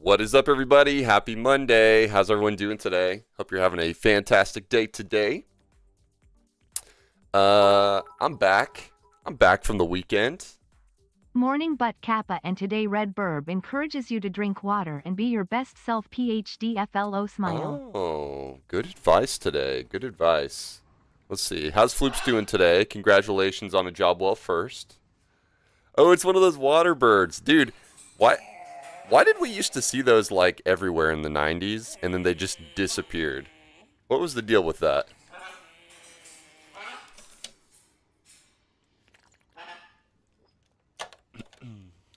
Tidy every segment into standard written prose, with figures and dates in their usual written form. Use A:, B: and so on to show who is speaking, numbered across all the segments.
A: What is up, everybody? Happy Monday. How's everyone doing today? Hope you're having a fantastic day today. I'm back. I'm back from the weekend.
B: Morning Butt Kappa, and today Red Burb encourages you to drink water and be your best self. PHDFLO smile.
A: Oh, good advice today. Good advice. Let's see. How's Floops doing today? Congratulations on a job well first. Oh, it's one of those water birds. Dude, why did we used to see those like everywhere in the 90s and then they just disappeared? What was the deal with that?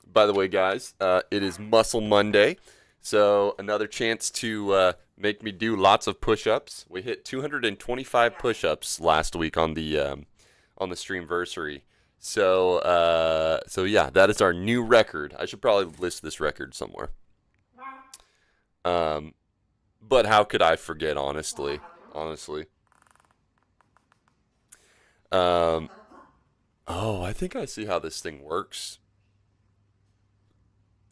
A: By the way, guys, it is Muscle Monday, so another chance to make me do lots of push-ups. We hit 225 push-ups last week on the Streamversary. So yeah, that is our new record. I should probably list this record somewhere. But how could I forget? Honestly. Oh, I think I see how this thing works.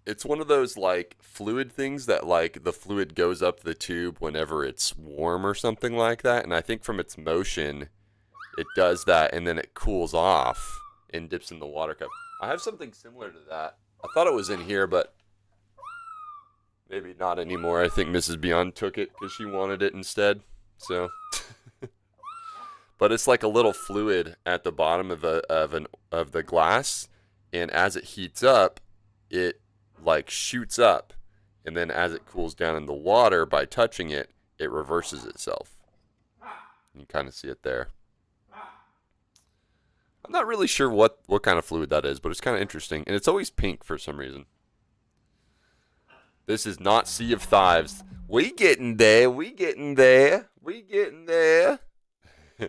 A: It's one of those like fluid things that like the fluid goes up the tube whenever it's warm or something like that. And I think from its motion, it does that and then it cools off and dips in the water cup. I have something similar to that. I thought it was in here, but maybe not anymore. I think Mrs. Beyond took it because she wanted it instead. So, but it's like a little fluid at the bottom of the glass, and as it heats up, it like shoots up, and then as it cools down in the water by touching it, it reverses itself. You can kind of see it there. I'm not really sure what kind of fluid that is, but it's kind of interesting, and it's always pink for some reason. This is not Sea of Thieves. We getting there. We getting there. We getting there.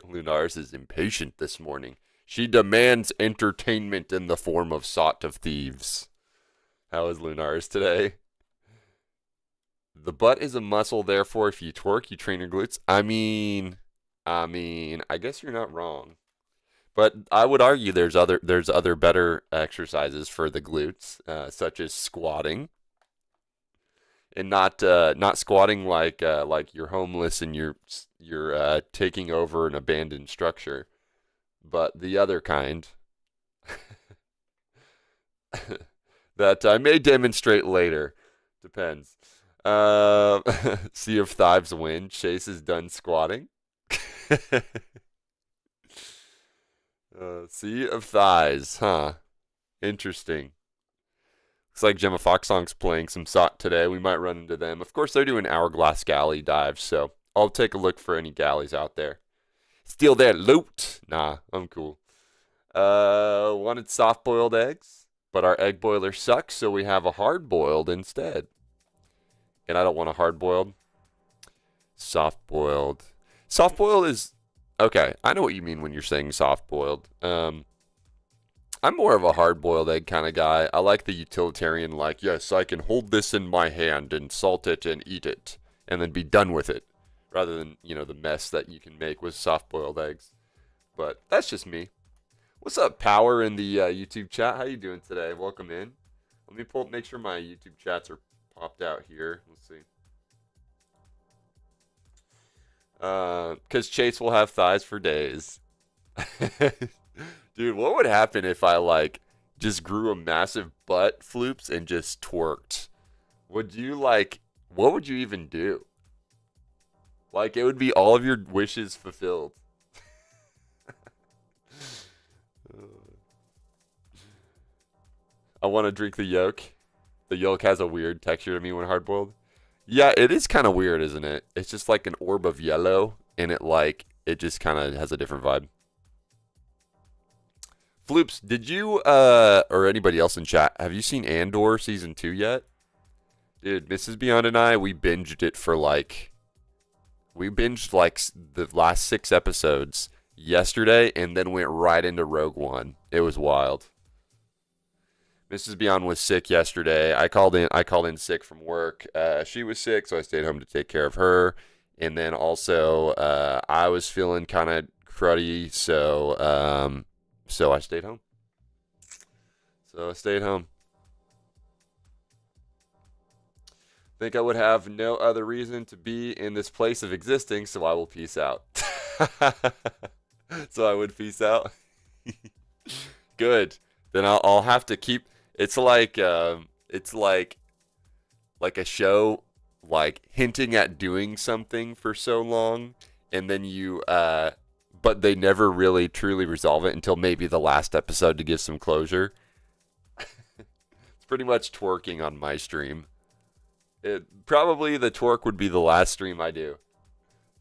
A: Lunars is impatient this morning. She demands entertainment in the form of Sea of Thieves. How is Lunars today? The butt is a muscle, therefore if you twerk, you train your glutes. I mean, I guess you're not wrong. But I would argue there's other better exercises for the glutes, such as squatting. And not squatting like you're homeless and you're taking over an abandoned structure, but the other kind that I may demonstrate later. Depends. Sea of Thieves win. Chase is done squatting. Sea of Thighs, huh? Interesting. Looks like Gemma Foxsong's playing some SOT today. We might run into them. Of course, they're doing Hourglass Galley dives, so I'll take a look for any galleys out there. Steal their loot. Nah, I'm cool. Wanted soft-boiled eggs, but our egg boiler sucks, so we have a hard-boiled instead. And I don't want a hard-boiled. Soft-boiled. Soft-boiled is... Okay, I know what you mean when you're saying soft-boiled. I'm more of a hard-boiled egg kind of guy. I like the utilitarian, like, yes, I can hold this in my hand and salt it and eat it, and then be done with it, rather than, the mess that you can make with soft-boiled eggs. But that's just me. What's up, Power, in the YouTube chat? How you doing today? Welcome in. Let me make sure my YouTube chats are popped out here. Let's see. Because Chase will have thighs for days. Dude, what would happen if I, just grew a massive butt, Floops, and just twerked? Would you, what would you even do? It would be all of your wishes fulfilled. I want to drink the yolk. The yolk has a weird texture to me when hard-boiled. Yeah, it is kind of weird, isn't it? It's just like an orb of yellow, and it just kind of has a different vibe. Floops, did you, or anybody else in chat, have you seen Andor Season 2 yet? Dude, Mrs. Beyond and I, we binged it for, the last 6 episodes yesterday, and then went right into Rogue One. It was wild. Mrs. Beyond was sick yesterday. I called in sick from work. She was sick, so I stayed home to take care of her. And then also, I was feeling kind of cruddy, so I stayed home. Think I would have no other reason to be in this place of existing, so I will peace out. So I would peace out. Good. Then I'll have to keep. It's like a show, hinting at doing something for so long, and then but they never really truly resolve it until maybe the last episode to give some closure. It's pretty much twerking on my stream. Probably the twerk would be the last stream I do.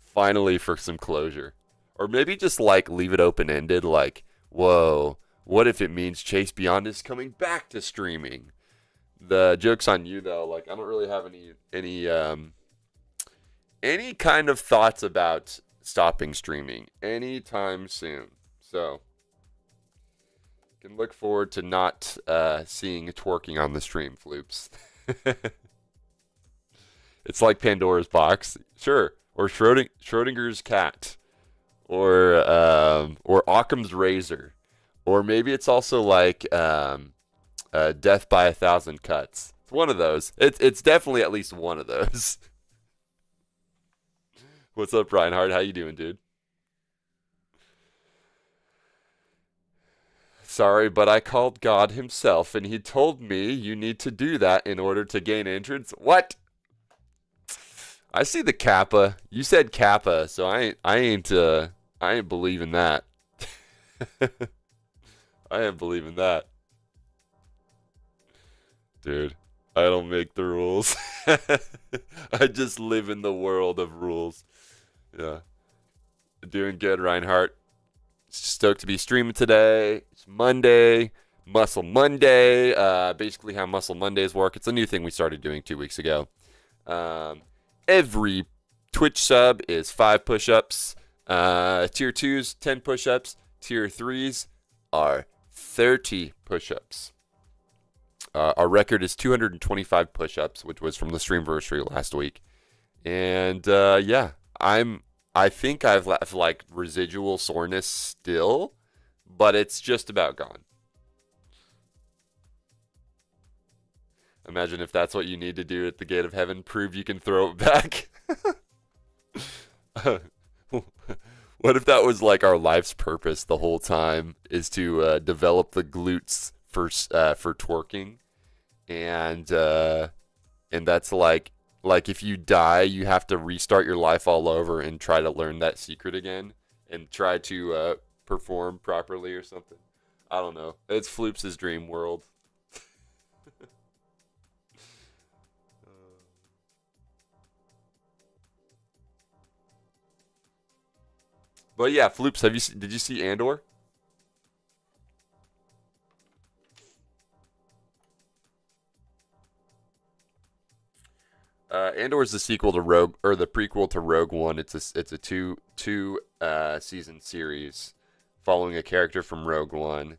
A: Finally, for some closure. Or maybe just leave it open-ended, whoa, what if it means ChaseBeyond is coming back to streaming? The joke's on you, though. I don't really have any kind of thoughts about stopping streaming anytime soon. So, you can look forward to not seeing twerking on the stream, Floops. It's like Pandora's box. Sure. Or Schrodinger's cat. Or Occam's razor. Or maybe it's also Death by 1,000 Cuts. It's one of those. It's definitely at least one of those. What's up, Reinhardt? How you doing, dude? Sorry, but I called God himself, and he told me you need to do that in order to gain entrance. What? I see the Kappa. You said Kappa, so I ain't believing that. I ain't believing that. Dude, I don't make the rules. I just live in the world of rules. Yeah. Doing good, Reinhardt. Stoked to be streaming today. It's Monday. Muscle Monday. Basically how Muscle Mondays work. It's a new thing we started doing 2 weeks ago. Every Twitch sub is 5 push-ups. Tier 2s, 10 push-ups. Tier 3s are 30 push-ups. Our record is 225 push-ups, which was from the Streamversary last week. And yeah, I think I've like residual soreness still, but it's just about gone. Imagine if that's what you need to do at the gate of heaven, prove you can throw it back. What if that was like our life's purpose the whole time, is to develop the glutes for twerking, and that's like if you die, you have to restart your life all over and try to learn that secret again and try to perform properly or something. I don't know. It's Floops' dream world. But yeah, Floops, did you see Andor? Andor is the sequel to Rogue, or the prequel to Rogue One. It's a two season series following a character from Rogue One,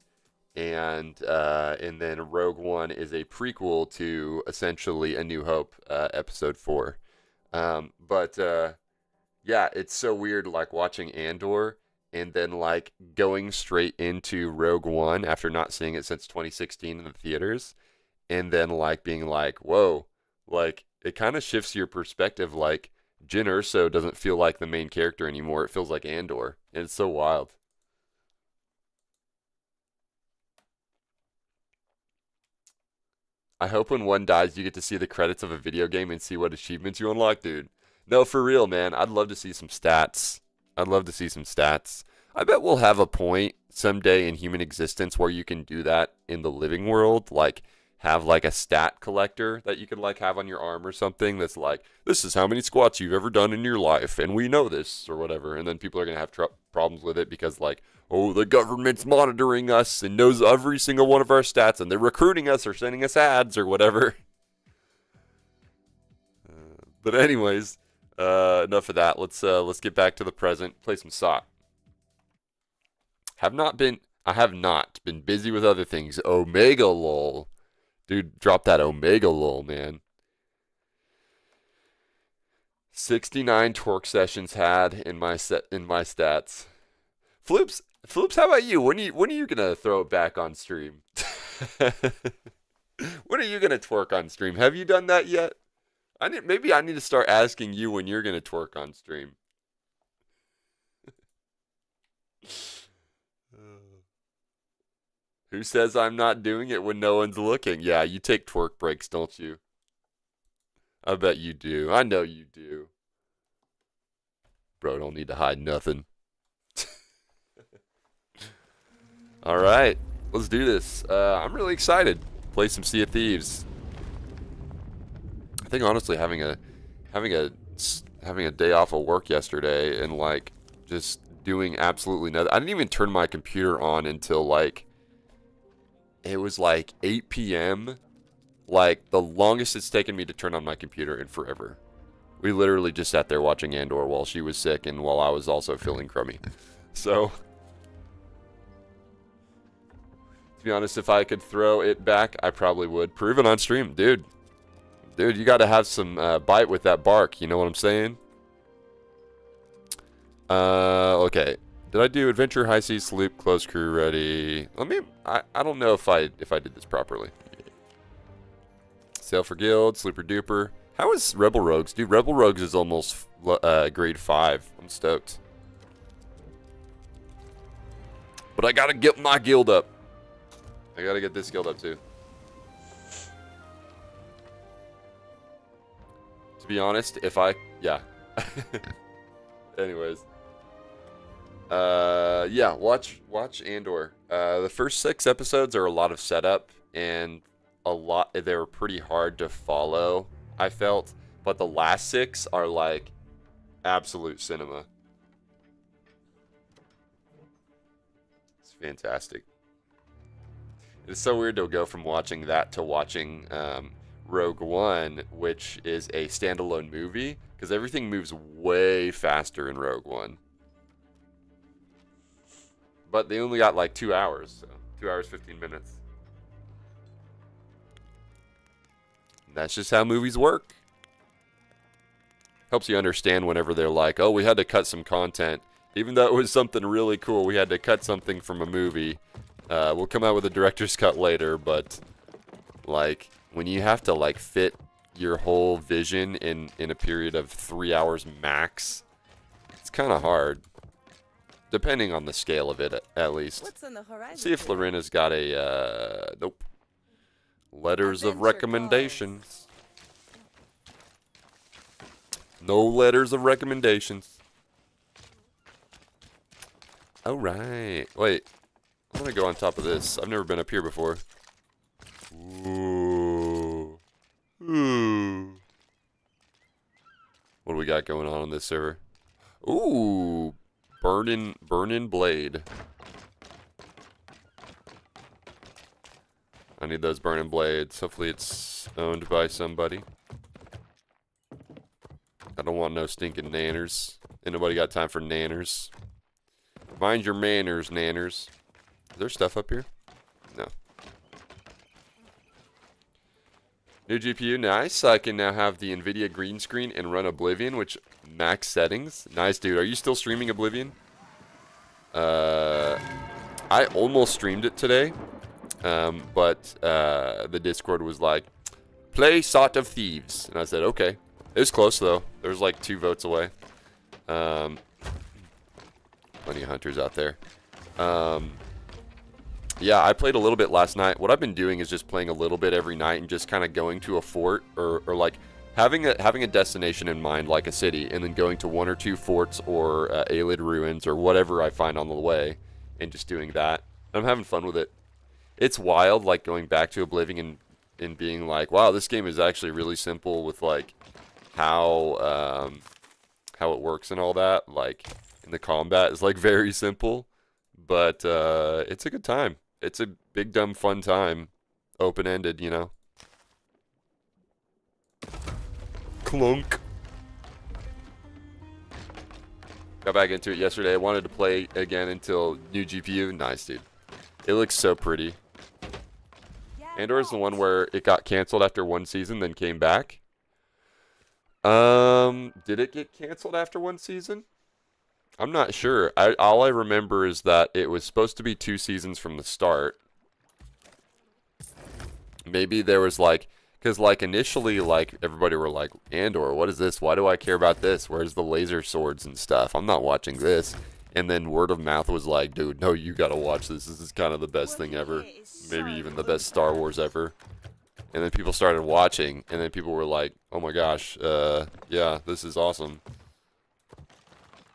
A: and then Rogue One is a prequel to essentially A New Hope, episode 4. Yeah, it's so weird, like watching Andor and then like going straight into Rogue One after not seeing it since 2016 in the theaters, and then like being like, whoa, like it kind of shifts your perspective. Like Jyn Erso doesn't feel like the main character anymore. It feels like Andor, and it's so wild. I hope when one dies, you get to see the credits of a video game and see what achievements you unlock, dude. No, for real, man. I'd love to see some stats. I'd love to see some stats. I bet we'll have a point someday in human existence where you can do that in the living world. Like, have like a stat collector that you can like have on your arm or something that's like, this is how many squats you've ever done in your life, and we know this, or whatever. And then people are going to have problems with it because like, oh, the government's monitoring us and knows every single one of our stats, and they're recruiting us or sending us ads or whatever. But anyways, enough of that. Let's get back to the present. Play some sock. I have not been busy with other things. Omega lol. Dude, drop that Omega lol, man. 69 torque sessions had in my stats. Floops, how about you? When are you gonna throw it back on stream? When are you gonna twerk on stream? Have you done that yet? Maybe I need to start asking you when you're gonna twerk on stream. Who says I'm not doing it when no one's looking? Yeah, you take twerk breaks, don't you? I bet you do. I know you do. Bro, don't need to hide nothing. All right, let's do this. I'm really excited. Play some Sea of Thieves. I think honestly, having a day off of work yesterday and like just doing absolutely nothing. I didn't even turn my computer on until like it was like 8 p.m. Like the longest it's taken me to turn on my computer in forever. We literally just sat there watching Andor while she was sick and while I was also feeling crummy. So, to be honest, if I could throw it back, I probably would. Prove it on stream, dude. Dude, you got to have some bite with that bark. You know what I'm saying? Okay. Did I do adventure, high seas, sloop, close crew, ready? I don't know if I did this properly. Sail for guild, slooper duper. How is Rebel Rogues? Dude, Rebel Rogues is almost grade 5. I'm stoked. But I gotta get my guild up. I gotta get this skilled up too. To be honest, yeah. Anyways. Yeah, watch Andor. The first 6 episodes are a lot of setup, and they were pretty hard to follow, I felt. But the last 6 are like absolute cinema. It's fantastic. It's so weird to go from watching that to watching Rogue One, which is a standalone movie, because everything moves way faster in Rogue One. But they only got like 2 hours, so 2 hours, 15 minutes. And that's just how movies work. Helps you understand whenever they're like, oh, we had to cut some content. Even though it was something really cool, we had to cut something from a movie. We'll come out with a director's cut later, but like when you have to like fit your whole vision in a period of 3 hours max, it's kind of hard. Depending on the scale of it, at least.
C: What's on the horizon?
A: See if Lorena's got a nope. Letters of recommendations. No letters of recommendations. All right. Wait. I'm gonna go on top of this. I've never been up here before. Ooh. Ooh. What do we got going on this server? Ooh. Burnin' blade. I need those burning blades. Hopefully it's owned by somebody. I don't want no stinking nanners. Ain't nobody got time for nanners. Mind your manners, nanners. Is there stuff up here? No. New GPU, nice. I can now have the NVIDIA green screen and run Oblivion, which max settings. Nice, dude. Are you still streaming Oblivion? I almost streamed it today, but the Discord was like, play Sea of Thieves. And I said, okay. It was close, though. There was like 2 votes away. Plenty of hunters out there. Yeah, I played a little bit last night. What I've been doing is just playing a little bit every night and just kind of going to a fort or like having a destination in mind, like a city, and then going to 1 or 2 forts or Aelid ruins or whatever I find on the way and just doing that. I'm having fun with it. It's wild, like going back to Oblivion and being like, wow, this game is actually really simple with like how it works and all that. Like, and the combat is like very simple, but it's a good time. It's a big dumb fun time, open-ended, you know. Clunk. Got back into it yesterday. I wanted to play again until new GPU. Nice, dude. It looks so pretty. Andor is the one where it got canceled after 1 season, then came back. Did it get canceled after 1 season? I'm not sure. All I remember is that it was supposed to be 2 seasons from the start. Maybe there was like, because like initially like everybody were like, Andor, what is this? Why do I care about this? Where's the laser swords and stuff? I'm not watching this. And then word of mouth was like, dude, no, you gotta watch this. This is kind of the best thing ever. Maybe even the best Star Wars ever. And then people started watching, and then people were like, oh my gosh, yeah, this is awesome.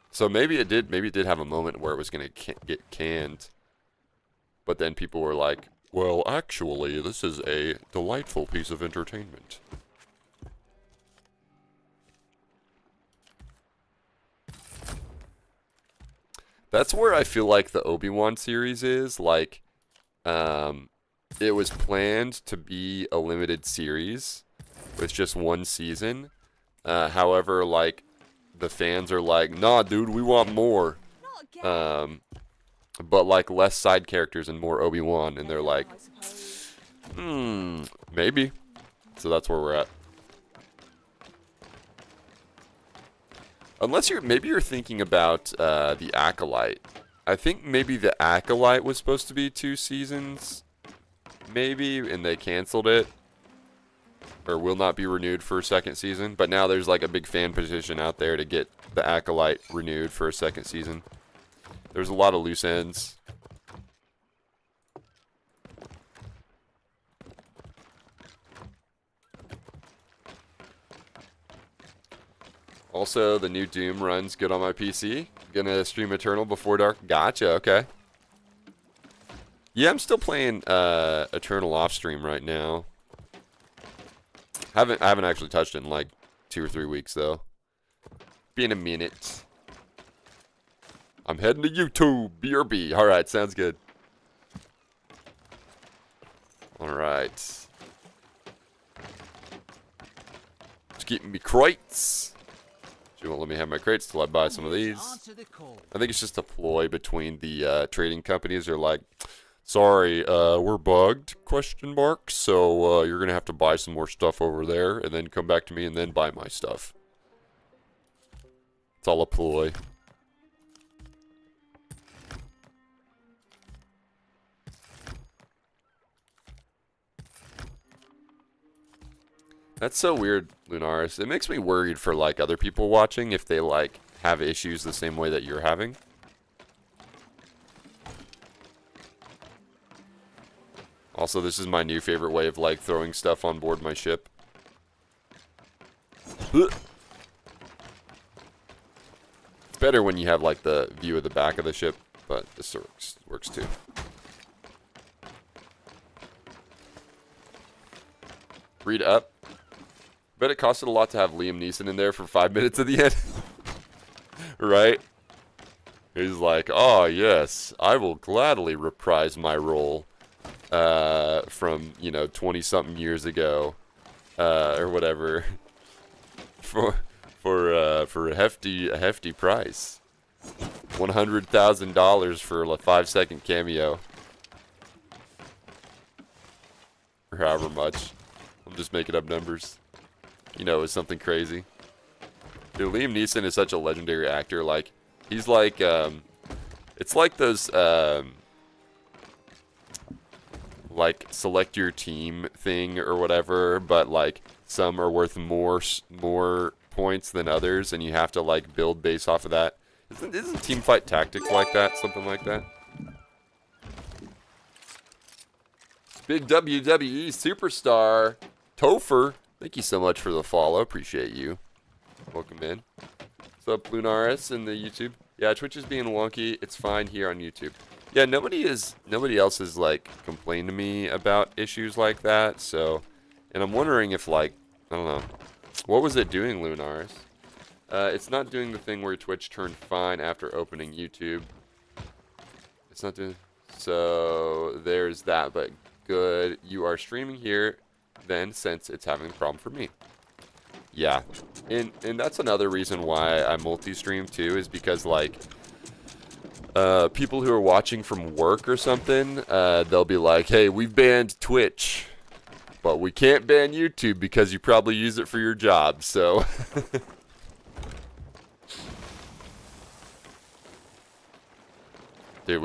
A: So maybe it did have a moment where it was going to get canned. But then people were like, well, actually, this is a delightful piece of entertainment. That's where I feel like the Obi-Wan series is. Like, it was planned to be a limited series with just 1 season. However, like, the fans are like, nah, dude, we want more. But, like, less side characters and more Obi-Wan. And they're like, maybe. So that's where we're at. Unless maybe you're thinking about the Acolyte. I think maybe the Acolyte was supposed to be 2 seasons. Maybe, and they canceled it. Or will not be renewed for a 2nd season. But now there's like a big fan petition out there to get the Acolyte renewed for a 2nd season. There's a lot of loose ends. Also, the new Doom runs good on my PC. Gonna stream Eternal before dark. Gotcha. Okay. Yeah, I'm still playing Eternal off stream right now. I haven't actually touched it in like 2 or 3 weeks though. Be in a minute. I'm heading to YouTube. BRB. All right, sounds good. All right. Just keeping me crates. She won't let me have my crates till I buy some of these. I think it's just a ploy between the trading companies. They're like, sorry, we're bugged, ? So you're going to have to buy some more stuff over there and then come back to me and then buy my stuff. It's all a ploy. That's so weird, Lunaris. It makes me worried for, like, other people watching if they, like, have issues the same way that you're having. Also, this is my new favorite way of, like, throwing stuff on board my ship. It's better when you have, like, the view of the back of the ship, but this works too. Read up. Bet it costed a lot to have Liam Neeson in there for 5 minutes at the end. Right? He's like, oh, yes, I will gladly reprise my role from, you know, 20-something years ago or whatever for a hefty price. $100,000 for a 5-second cameo. Or however much. I'm just making up numbers. You know, it's something crazy. Dude, Liam Neeson is such a legendary actor. Like, he's like, it's like those, like, select your team thing or whatever, but, like, some are worth more points than others, and you have to, like, build based off of that. Isn't Teamfight Tactics like that? Something like that? Big WWE superstar, Topher. Thank you so much for the follow. Appreciate you. Welcome in. What's up, Lunaris in the YouTube? Yeah, Twitch is being wonky. It's fine here on YouTube. Yeah, nobody else has, like, complained to me about issues like that, so, and I'm wondering if, like, I don't know, what was it doing, Lunaris? It's not doing the thing where Twitch turned fine after opening YouTube. It's not doing, so there's that, but good. You are streaming here then, since it's having a problem for me. Yeah, and that's another reason why I multi-stream too, is because, like, people who are watching from work or something, they'll be like, hey, we've banned Twitch, but we can't ban YouTube because you probably use it for your job, so. Dude,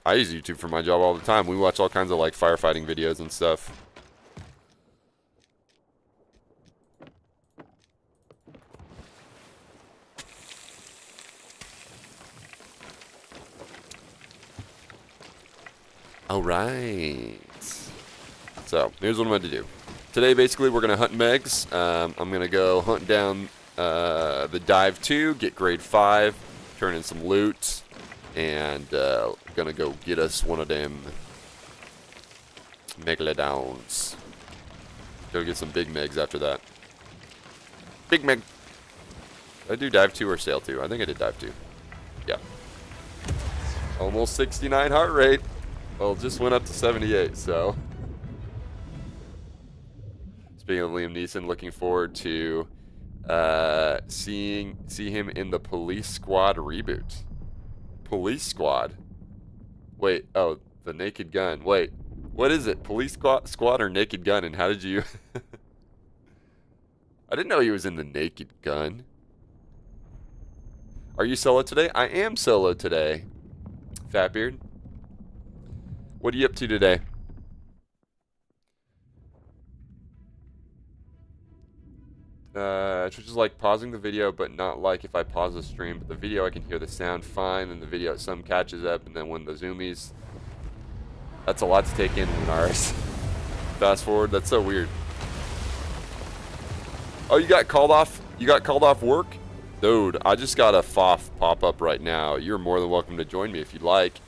A: I use YouTube for my job all the time. We watch all kinds of, like, firefighting videos and stuff. Alright. So, here's what I'm going to do. Today, basically, we're going to hunt Megs. I'm going to go hunt down the Dive 2, get grade 5, turn in some loot, and going to go get us one of them Megalodons. Go get some big Megs after that. Big Meg. Did I do Dive 2 or Sail 2? I think I did Dive 2. Yeah. Almost 69 heart rate. Well, it just went up to 78, so. Speaking of Liam Neeson, looking forward to see him in the Police Squad reboot. Police Squad? Wait, oh, the Naked Gun. Wait, what is it? Police Squad or Naked Gun, and how did you... I didn't know he was in the Naked Gun. Are you solo today? I am solo today, Fatbeard. What are you up to today? Twitch is like pausing the video, but not like if I pause the stream. But the video, I can hear the sound fine, and the video some catches up, and then when the zoomies... That's a lot to take in, Lunaris. Fast forward, that's so weird. Oh, you got called off? You got called off work? Dude, I just got a FOF pop up right now. You're more than welcome to join me if you'd like.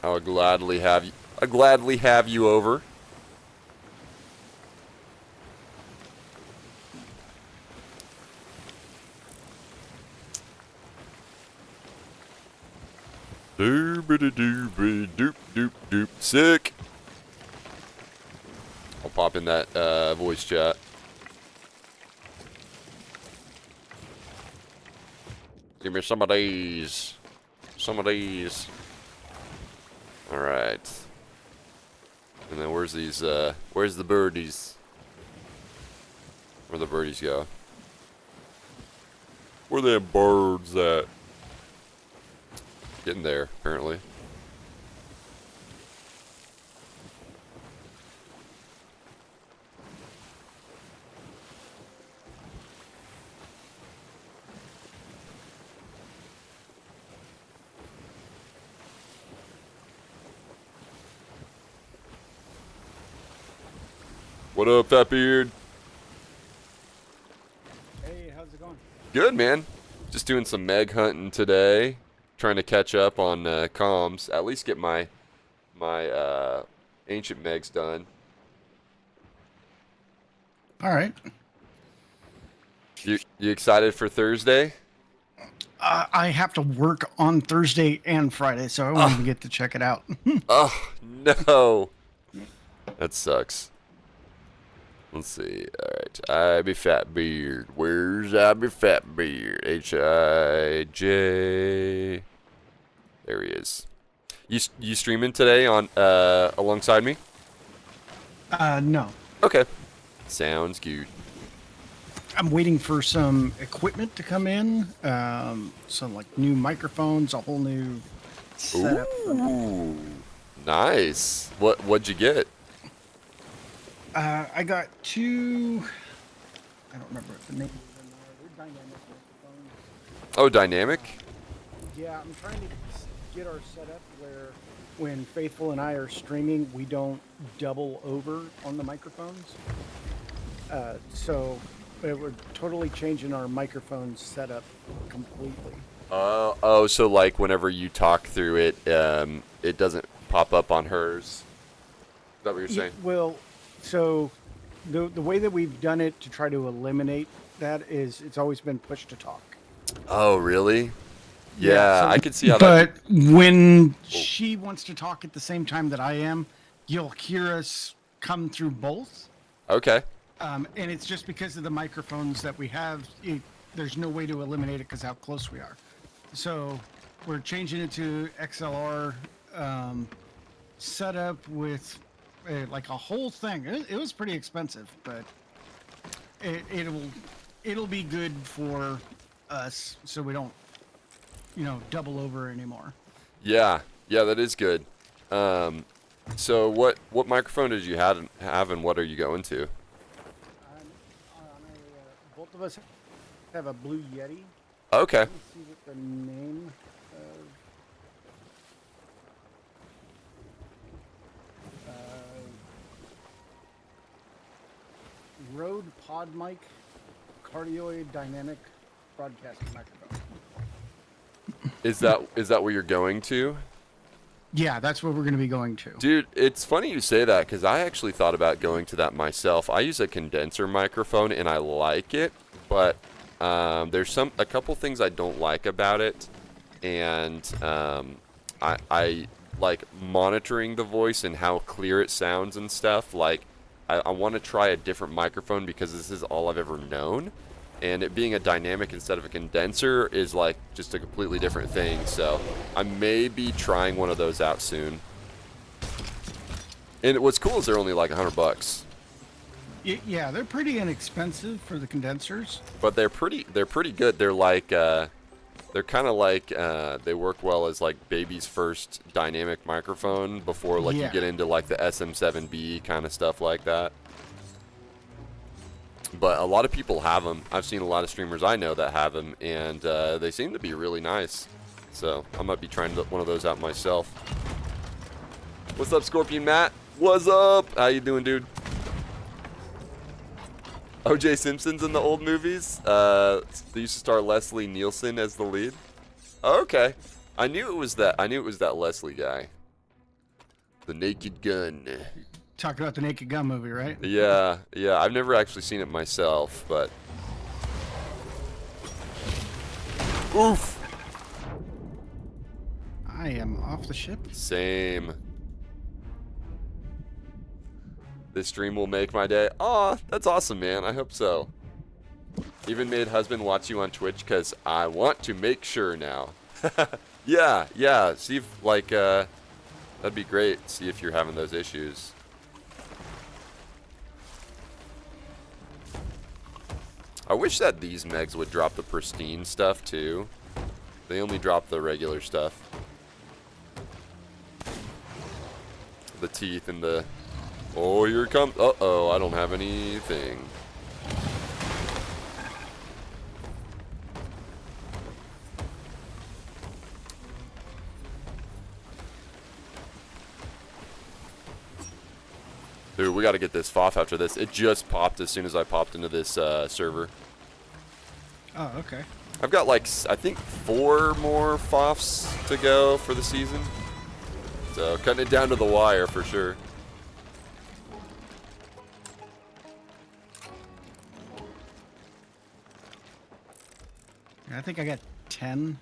A: I would gladly have you. I'd gladly have you over. Doop doop doop. Sick. I'll pop in that voice chat. Give me some of these. Some of these. Alright. And then where's these, where's the birdies? Where the birdies go? Where them birds at? Getting there, apparently. What up, Fat Beard?
C: Hey, how's it going?
A: Good, man. Just doing some MEG hunting today. Trying to catch up on comms. At least get my ancient MEGs done.
C: All right.
A: You excited for Thursday?
C: I have to work on Thursday and Friday, so I won't even get to check it out.
A: Oh, no. That sucks. Let's see. Alright. I be Fat Beard. Where's I be Fat Beard? H-I-J. There he is. You streaming today on alongside me?
C: No.
A: Okay. Sounds good.
C: I'm waiting for some equipment to come in. Some like new microphones, a whole new setup.
A: Ooh. Nice. What'd you get?
C: I got two. I don't remember what the name of them are. They're dynamic microphones.
A: Oh, dynamic?
C: Yeah, I'm trying to get our setup where when Faithful and I are streaming, we don't double over on the microphones. So we're totally changing our microphone setup completely.
A: Oh, so like whenever you talk through it, it doesn't pop up on hers. Is that what you're saying?
C: Well, so the way that we've done it to try to eliminate that is it's always been push to talk.
A: Oh, really? Yeah,
C: Yeah, so-
A: I can see how
C: But when she wants to talk at the same time that I am, you'll hear us come through both.
A: Okay.
C: And it's just because of the microphones that we have. There's no way to eliminate it because how close we are. So we're changing it to XLR setup with like a whole thing. It was pretty expensive, but it'll be good for us, so we don't double over anymore.
A: Yeah, that is good. So what microphone did you have and what are you going to?
C: Both of us have a Blue Yeti.
A: Okay.
C: Let me see what the name of Rode Pod Mic Cardioid Dynamic Broadcasting Microphone.
A: Is that where you're going to?
C: Yeah, that's what we're going to be going to.
A: Dude, it's funny you say that because I actually thought about going to that myself. I use a condenser microphone and I like it, but there's a couple things I don't like about it, and I like monitoring the voice and how clear it sounds and stuff. Like I want to try a different microphone because this is all I've ever known, and it being a dynamic instead of a condenser is like just a completely different thing. So I may be trying one of those out soon. And what's cool is they're only like $100.
C: Yeah, they're pretty inexpensive for the condensers.
A: But they're pretty good. They're like they're kind of like they work well as like baby's first dynamic microphone before like you get into like the SM7B kind of stuff like that. But a lot of people have them. I've seen a lot of streamers I know that have them, and they seem to be really nice. So I might be trying one of those out myself. What's up, Scorpion Matt? What's up? How you doing, dude? O.J. Simpson's in the old movies. They used to star Leslie Nielsen as the lead. Oh, okay, I knew it was that. I knew it was that Leslie guy. The Naked Gun.
C: Talked about the Naked Gun movie, right?
A: Yeah, yeah. I've never actually seen it myself, but. Oof.
C: I am off the ship.
A: Same. This stream will make my day. Aw, that's awesome, man. I hope so. Even made husband watch you on Twitch because I want to make sure now. Yeah, yeah. See if, like, that'd be great. See if you're having those issues. I wish that these megs would drop the pristine stuff, too. They only drop the regular stuff. The teeth and the... Oh, here it comes. Uh-oh, I don't have anything. Dude, we got to get this FOF after this. It just popped as soon as I popped into this server.
C: Oh, okay.
A: I've got like, I think 4 more FOFs to go for the season. So cutting it down to the wire for sure.
C: I think I got 10.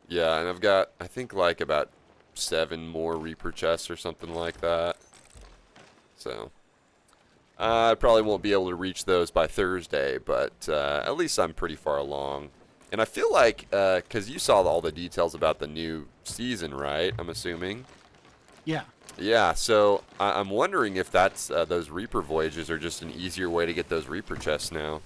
A: Yeah, and I've got, I think, like about 7 more Reaper chests or something like that. So, I probably won't be able to reach those by Thursday, but at least I'm pretty far along. And I feel like, because you saw all the details about the new season, right? I'm assuming.
C: Yeah.
A: Yeah, so I'm wondering if that's those Reaper voyages are just an easier way to get those Reaper chests now.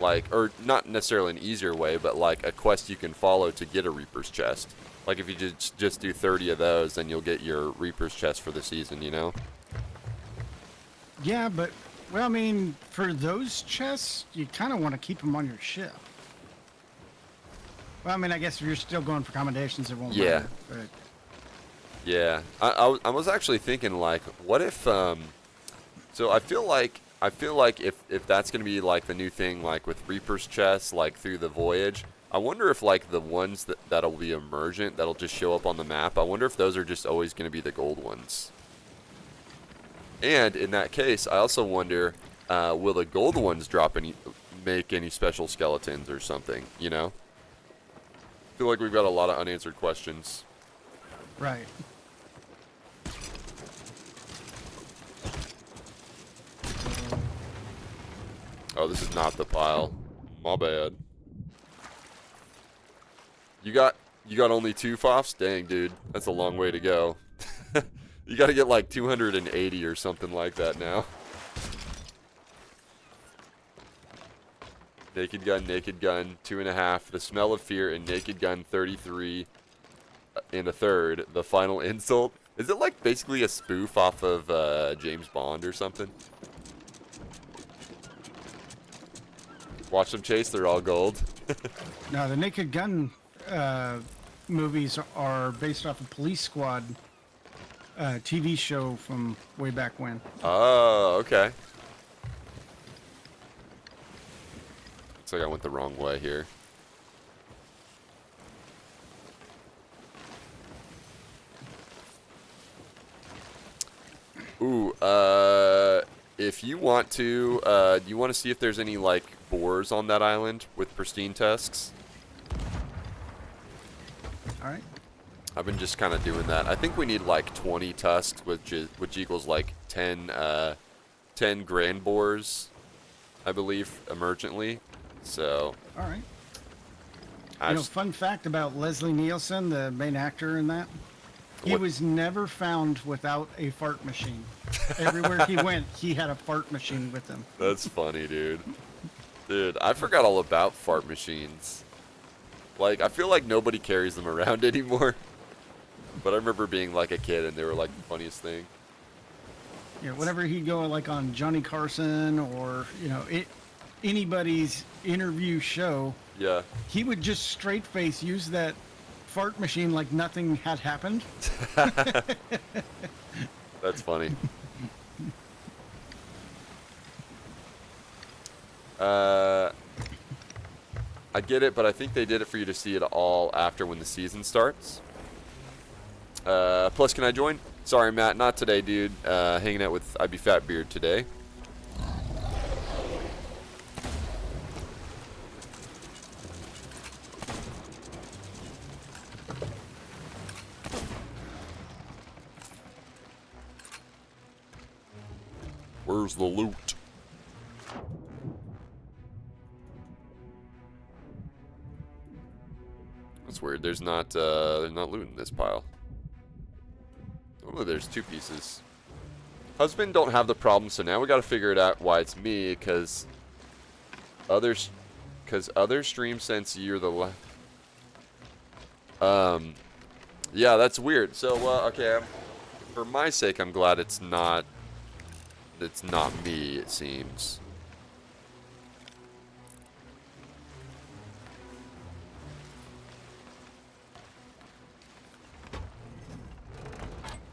A: Like, or not necessarily an easier way, but like a quest you can follow to get a Reaper's chest. Like if you just do 30 of those, then you'll get your Reaper's chest for the season, you know?
C: Yeah, but, well, I mean, for those chests, you kind of want to keep them on your ship. Well, I mean, I guess if you're still going for accommodations, it won't matter. But...
A: Yeah, I was actually thinking, like, what if, so I feel like if that's going to be, like, the new thing, like, with Reaper's chests, like, through the voyage, I wonder if, like, the ones that'll be emergent, that'll just show up on the map, I wonder if those are just always going to be the gold ones. And, in that case, I also wonder, will the gold ones make any special skeletons or something, you know? I feel like we've got a lot of unanswered questions.
C: Right.
A: Oh, this is not the pile. My bad. You got only 2 FOFs? Dang, dude. That's a long way to go. You got to get like 280 or something like that now. Naked Gun, 2.5. The Smell of Fear, and Naked Gun, 33 and a third. The Final Insult. Is it like basically a spoof off of James Bond or something? Watch them chase, they're all gold.
C: No, the Naked Gun movies are based off a Police Squad TV show from way back when.
A: Oh, okay. Looks like I went the wrong way here. Ooh, if you want to, do you want to see if there's any, like, boars on that island with pristine tusks?
C: Alright.
A: I've been just kind of doing that. I think we need, like, 20 tusks, which equals, like, 10 grand boars, I believe, emergently. So.
C: Alright. You know, fun fact about Leslie Nielsen, the main actor in that. He was never found without a fart machine. Everywhere he went, he had a fart machine with him.
A: That's funny, dude. Dude, I forgot all about fart machines. Like, I feel like nobody carries them around anymore. But I remember being like a kid and they were like the funniest thing.
C: Yeah, whenever he'd go like on Johnny Carson or, you know, anybody's interview show,
A: yeah,
C: he would just straight face use that fart machine like nothing had happened.
A: That's funny. I get it, but I think they did it for you to see it all after when the season starts. Plus, can I join? Sorry, Matt, not today, dude. Hanging out with IB Fatbeard today. Where's the loot? That's weird. There's not loot in this pile. Oh, there's 2 pieces. Husband don't have the problem, so now we got to figure it out why it's me, because other streams sense you're the yeah, that's weird. So okay, for my sake, I'm glad it's not me, it seems.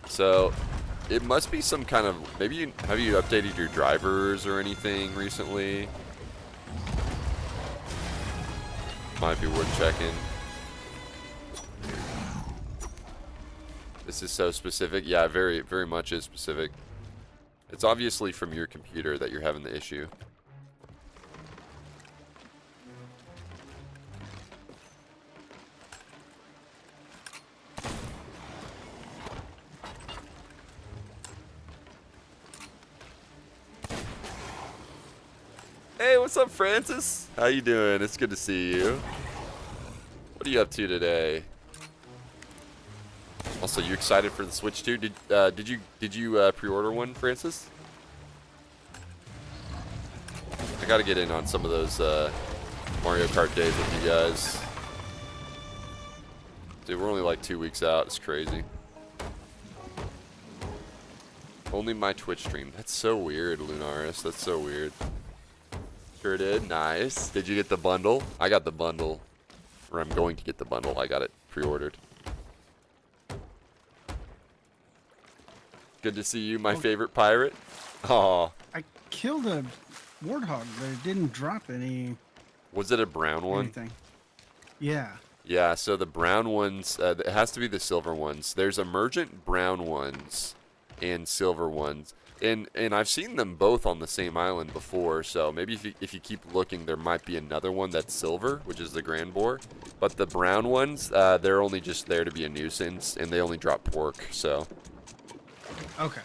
A: So, it must be some kind of, maybe have you updated your drivers or anything recently? Might be worth checking. This is so specific. Yeah, very, very much is specific. It's obviously from your computer that you're having the issue. Hey, what's up, Francis? How you doing? It's good to see you. What are you up to today? Also, you excited for the Switch 2? Did you pre-order one, Francis? I gotta get in on some of those Mario Kart days with you guys. Dude, we're only like 2 weeks out. It's crazy. Only my Twitch stream. That's so weird, Lunaris. That's so weird. Sure did. Nice. Did you get the bundle? I got the bundle. Or I'm going to get the bundle. I got it pre-ordered. Good to see you, my favorite pirate. Aw.
D: I killed a warthog, but it didn't drop any.
A: Was it a brown one?
D: Anything. Yeah.
A: Yeah, so the brown ones, it has to be the silver ones. There's emergent brown ones and silver ones. And I've seen them both on the same island before, so maybe if you keep looking, there might be another one that's silver, which is the Grand Boar. But the brown ones, they're only just there to be a nuisance, and they only drop pork, so.
D: Okay.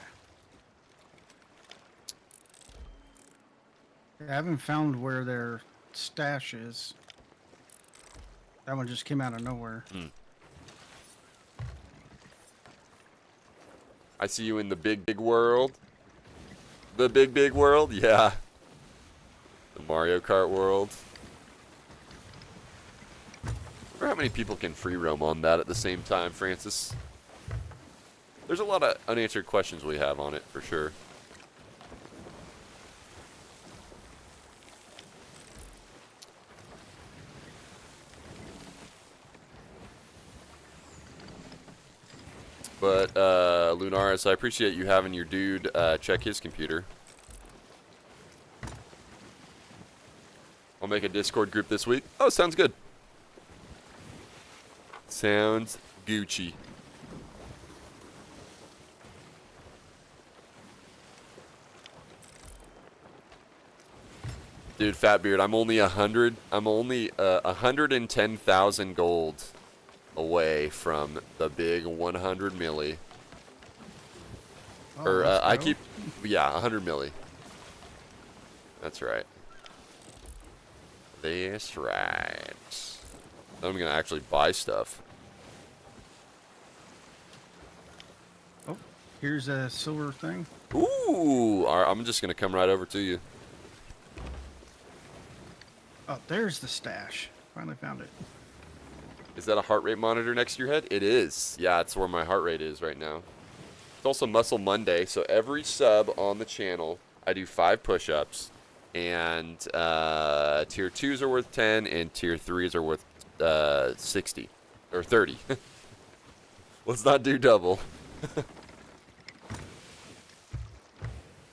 D: I haven't found where their stash is. That one just came out of nowhere.
A: I see you in the big, big world. The big, big world? Yeah. The Mario Kart world. I wonder how many people can free roam on that at the same time, Francis. There's a lot of unanswered questions we have on it, for sure. But, Lunaris, I appreciate you having your dude check his computer. I'll make a Discord group this week. Oh, sounds good. Sounds Gucci. Dude, Fatbeard, I'm only 110,000 gold away from the big 100 milli.
D: Oh,
A: Or
D: let's
A: I
D: go.
A: keep, yeah, 100 milli. That's right. That's right. I'm gonna actually buy stuff.
D: Oh, here's a silver thing.
A: Ooh, all right, I'm just gonna come right over to you.
D: Oh, there's the stash. Finally found it.
A: Is that a heart rate monitor next to your head? It is. Yeah, it's where my heart rate is right now. It's also Muscle Monday, so every sub on the channel, I do 5 push-ups, and tier 2s are worth 10, and tier 3s are worth 60 or 30. Let's not do double.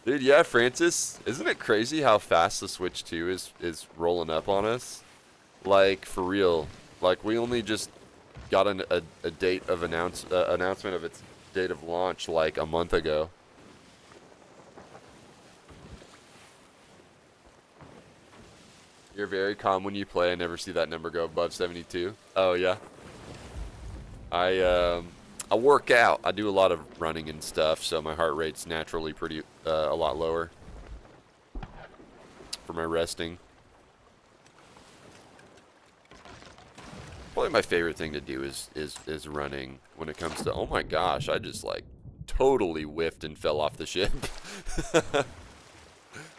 A: Dude, yeah, Francis, isn't it crazy how fast the Switch 2 is rolling up on us? Like, for real. Like, we only just got a date of announcement of its date of launch like a month ago. You're very calm when you play. I never see that number go above 72. Oh, yeah. I work out. I do a lot of running and stuff, so my heart rate's naturally pretty a lot lower for my resting. Probably my favorite thing to do is running when it comes to. Oh my gosh! I just like totally whiffed and fell off the ship.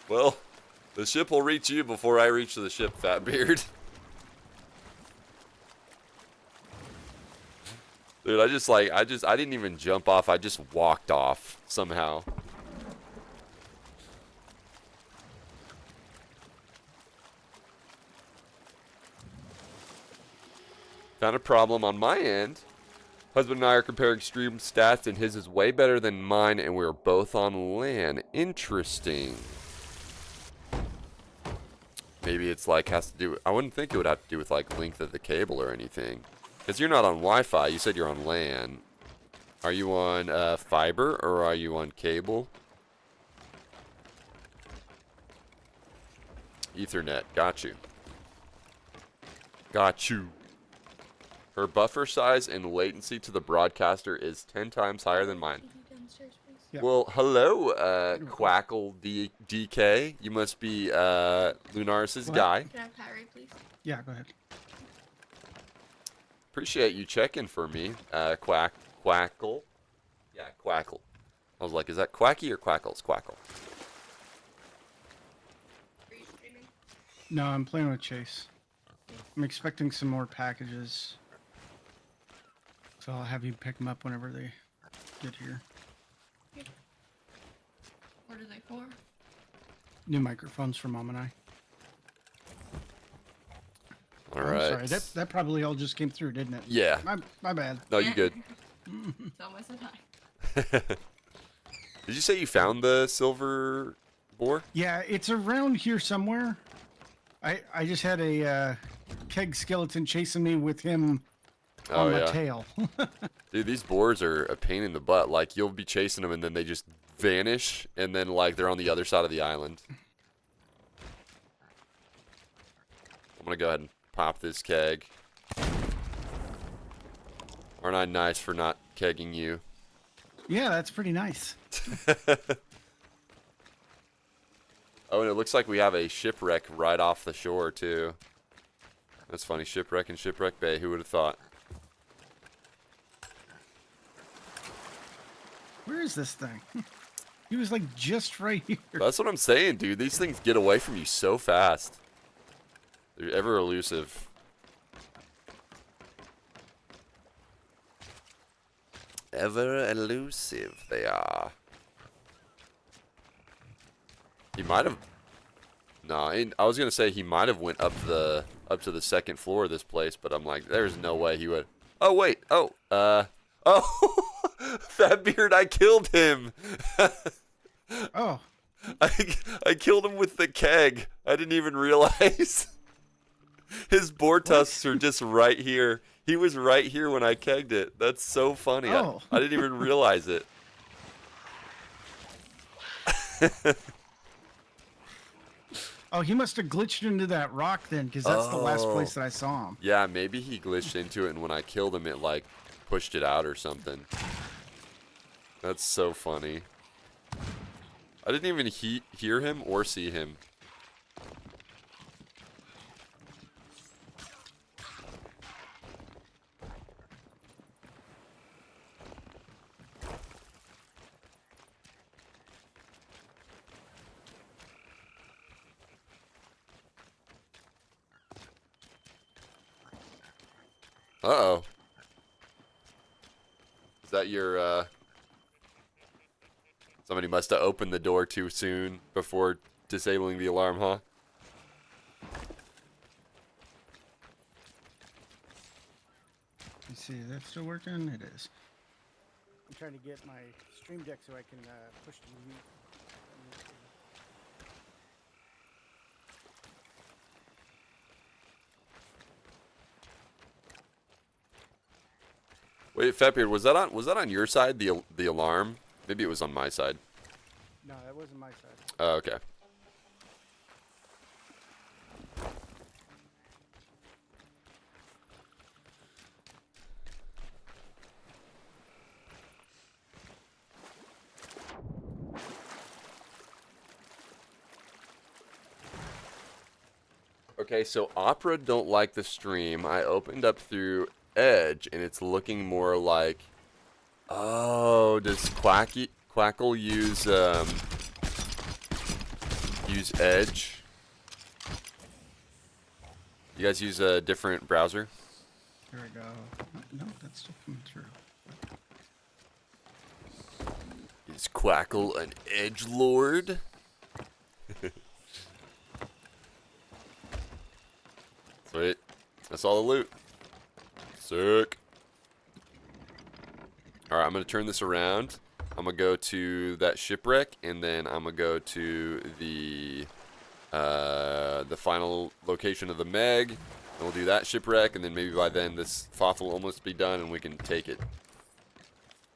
A: Well, the ship will reach you before I reach the ship, Fatbeard. Dude, I didn't even jump off. I just walked off somehow. Found a problem on my end. Husband and I are comparing stream stats, and his is way better than mine, and we're both on LAN. Interesting. Maybe it's like has to do. I wouldn't think it would have to do with like length of the cable or anything. Because you're not on Wi-Fi. You said you're on LAN. Are you on fiber or are you on cable? Ethernet. Got you. Got you. Her buffer size and latency to the broadcaster is 10 times higher than mine.
D: Yeah.
A: Well, hello, Quackle DK. You must be Lunaris's
D: What?
A: guy.
E: Can I have Kyrie, please?
D: Yeah, go ahead.
A: Appreciate you checking for me, Quackle. Yeah, Quackle. I was like, is that Quacky or Quackle? It's Quackle.
E: Are you streaming?
D: No, I'm playing with Chase. I'm expecting some more packages. So I'll have you pick them up whenever they get here.
E: What are they for?
D: New microphones for Mom and I.
A: All
D: I'm
A: right.
D: sorry, that probably all just came through, didn't it?
A: Yeah.
D: My bad.
A: No, you good.
E: It's almost a time.
A: Did you say you found the silver boar?
D: Yeah, it's around here somewhere. I just had a keg skeleton chasing me with him on my tail.
A: Dude, these boars are a pain in the butt. Like, you'll be chasing them and then they just vanish, and then, like, they're on the other side of the island. I'm gonna go ahead and pop this keg. Aren't I nice for not kegging you?
D: Yeah, that's pretty nice.
A: Oh, and it looks like we have a shipwreck right off the shore, too. That's funny. Shipwreck and Shipwreck Bay. Who would have thought?
D: Where is this thing? He was like just right here.
A: That's what I'm saying, dude. These things get away from you so fast. They're ever elusive. Ever elusive they are. He might have. No, I was gonna say he might have went up to the second floor of this place, but I'm like, there's no way he would. Oh wait. Oh. Oh. Fatbeard, I killed him.
D: Oh.
A: I killed him with the keg. I didn't even realize. His boar tusks are just right here. He was right here when I kegged it. That's so funny.
D: Oh.
A: I didn't even realize it.
D: Oh, he must have glitched into that rock then, because that's the last place that I saw him.
A: Yeah, maybe he glitched into it, and when I killed him, it, like, pushed it out or something. That's so funny. I didn't even hear him or see him. Uh-oh. Is that your, Somebody must have opened the door too soon before disabling the alarm, huh?
D: Let's see, is that still working? It is.
C: I'm trying to get my stream deck so I can push the mute.
A: Wait, Fatbeard, was that on your side? The alarm? Maybe it was on my side.
C: No, that wasn't my side.
A: Oh, okay. Okay, so Opera don't like the stream. I opened up through Edge, and it's looking more like... Oh, does Quackle use Edge? You guys use a different browser?
D: Here we go. No, that's still coming through.
A: Is Quackle an Edge Lord? Sweet. That's all the loot. Sick. Alright, I'm going to turn this around. I'm going to go to that shipwreck, and then I'm going to go to the final location of the MEG, and we'll do that shipwreck, and then maybe by then this FOF will almost be done, and we can take it.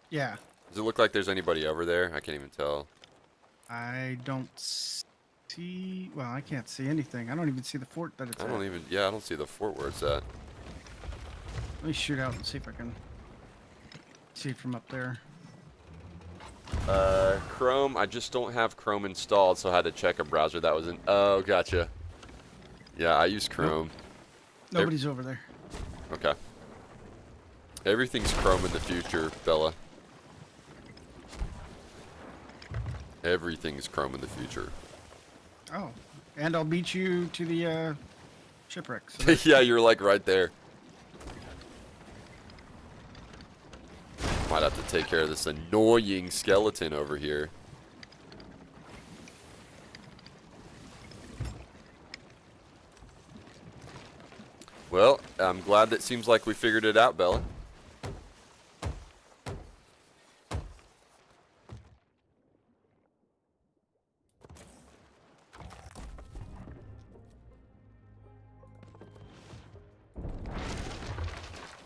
D: Yeah.
A: Does it look like there's anybody over there? I can't even tell.
D: I don't see... Well, I can't see anything. I don't even see the fort that it's
A: I
D: at.
A: don't see the fort where it's at.
D: Let me shoot out and see if I can see it from up there.
A: Chrome, I just don't have Chrome installed, so I had to check a browser that was in. Oh, gotcha. Yeah, I use Chrome.
D: Nobody's over there.
A: Okay. Everything's Chrome in the future, Bella. Everything's Chrome in the future.
D: Oh, and I'll beat you to the shipwreck. So
A: Yeah, you're like right there. Might have to take care of this annoying skeleton over here. Well, I'm glad that seems like we figured it out, Bella.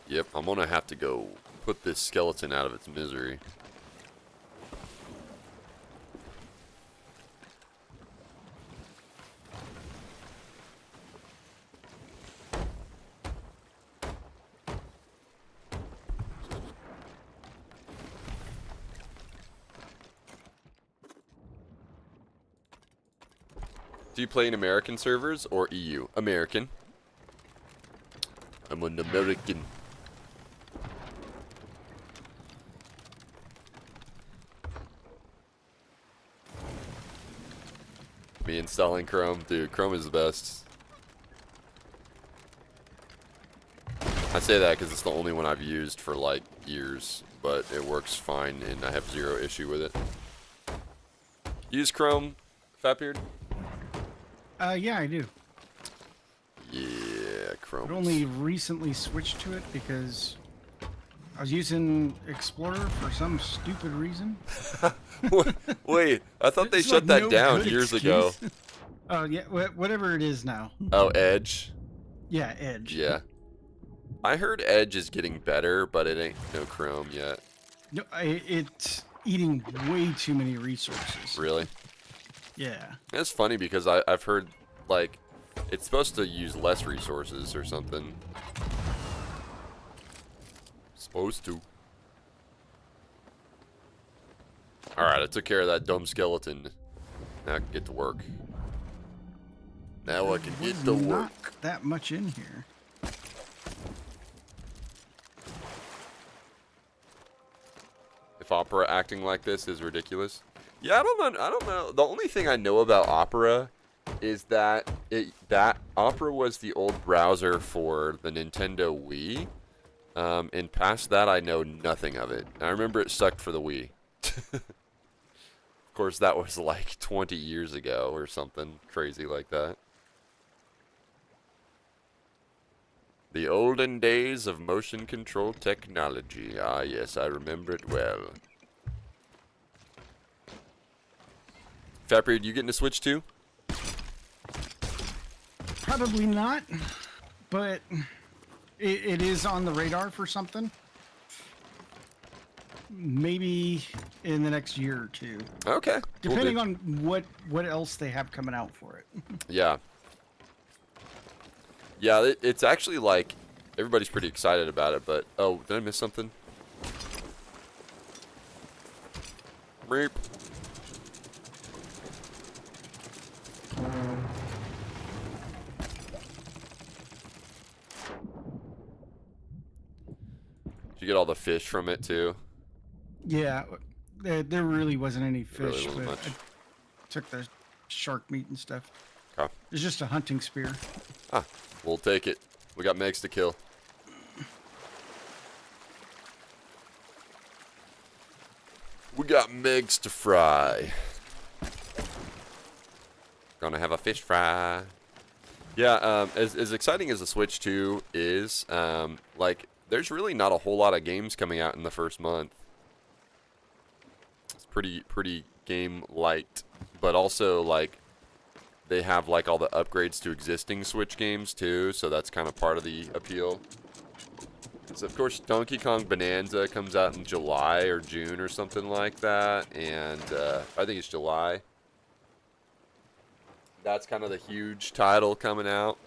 A: Yep, I'm gonna have to go put this skeleton out of its misery. Do you play in American servers or EU? American. I'm an American. Me installing Chrome. Dude, Chrome is the best. I say that because it's the only one I've used for like years, but it works fine and I have zero issue with it. Use Chrome, Fatbeard?
D: yeah, I do.
A: Yeah, Chrome.
D: But only recently switched to it because I was using Explorer for some stupid reason.
A: Wait, I thought they
D: It's
A: shut
D: like
A: that
D: no
A: down
D: good
A: years
D: excuse.
A: ago.
D: Oh yeah, whatever it is now.
A: Oh, Edge?
D: Yeah, Edge.
A: Yeah. I heard Edge is getting better, but it ain't no Chrome yet.
D: No, it's eating way too many resources.
A: Really?
D: Yeah.
A: It's funny because I've heard, like, it's supposed to use less resources or something. Supposed to. Alright, I took care of that dumb skeleton. Now I can get to work. Now I can get to
D: There's
A: work.
D: not that much in here.
A: If Opera acting like this is ridiculous. Yeah, I don't know. The only thing I know about Opera is that Opera was the old browser for the Nintendo Wii. And past that, I know nothing of it. I remember it sucked for the Wii. Of course, that was like 20 years ago or something crazy like that. The olden days of motion control technology. Ah, yes, I remember it well. Fatbeard, you getting a Switch too?
D: Probably not, but it is on the radar for something. maybe in the next year or two,
A: Okay. Cool,
D: depending
A: dude.
D: on what else they have coming out for it.
A: Yeah. Yeah, it's actually like everybody's pretty excited about it, but oh, did I miss something? Reap. Did you get all the fish from it too?
D: Yeah, there really wasn't any
A: Really
D: fish,
A: wasn't
D: but
A: much.
D: I took the shark meat and stuff.
A: Okay.
D: It's just a hunting spear.
A: Ah, we'll take it. We got Megs to kill. We got Megs to fry. Gonna have a fish fry. Yeah, as exciting as the Switch 2 is, like, there's really not a whole lot of games coming out in the first month. It's pretty game light, but also, like, they have, like, all the upgrades to existing Switch games, too, so that's kind of part of the appeal. So, of course, Donkey Kong Bonanza comes out in July or June or something like that, and I think it's July. That's kind of the huge title coming out.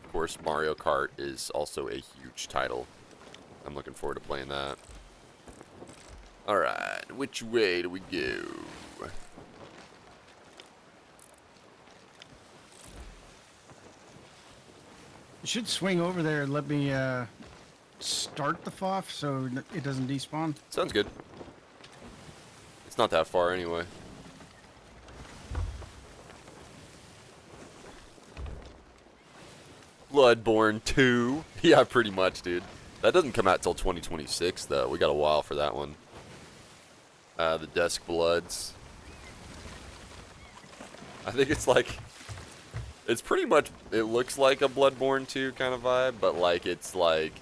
A: Of course, Mario Kart is also a huge title. I'm looking forward to playing that. Alright, which way do we go?
D: You should swing over there and let me start the FOF so it doesn't despawn.
A: Sounds good. It's not that far anyway. Bloodborne 2. Yeah, pretty much, dude. That doesn't come out till 2026, though. We got a while for that one. The Desk Bloods. I think it's like... It's pretty much... It looks like a Bloodborne 2 kind of vibe, but, like, it's like...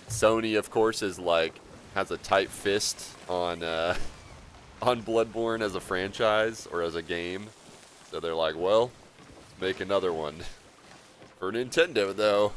A: Sony, of course, is, like... Has a tight fist on, on Bloodborne as a franchise, or as a game. So they're like, well, let's make another one. For Nintendo, though.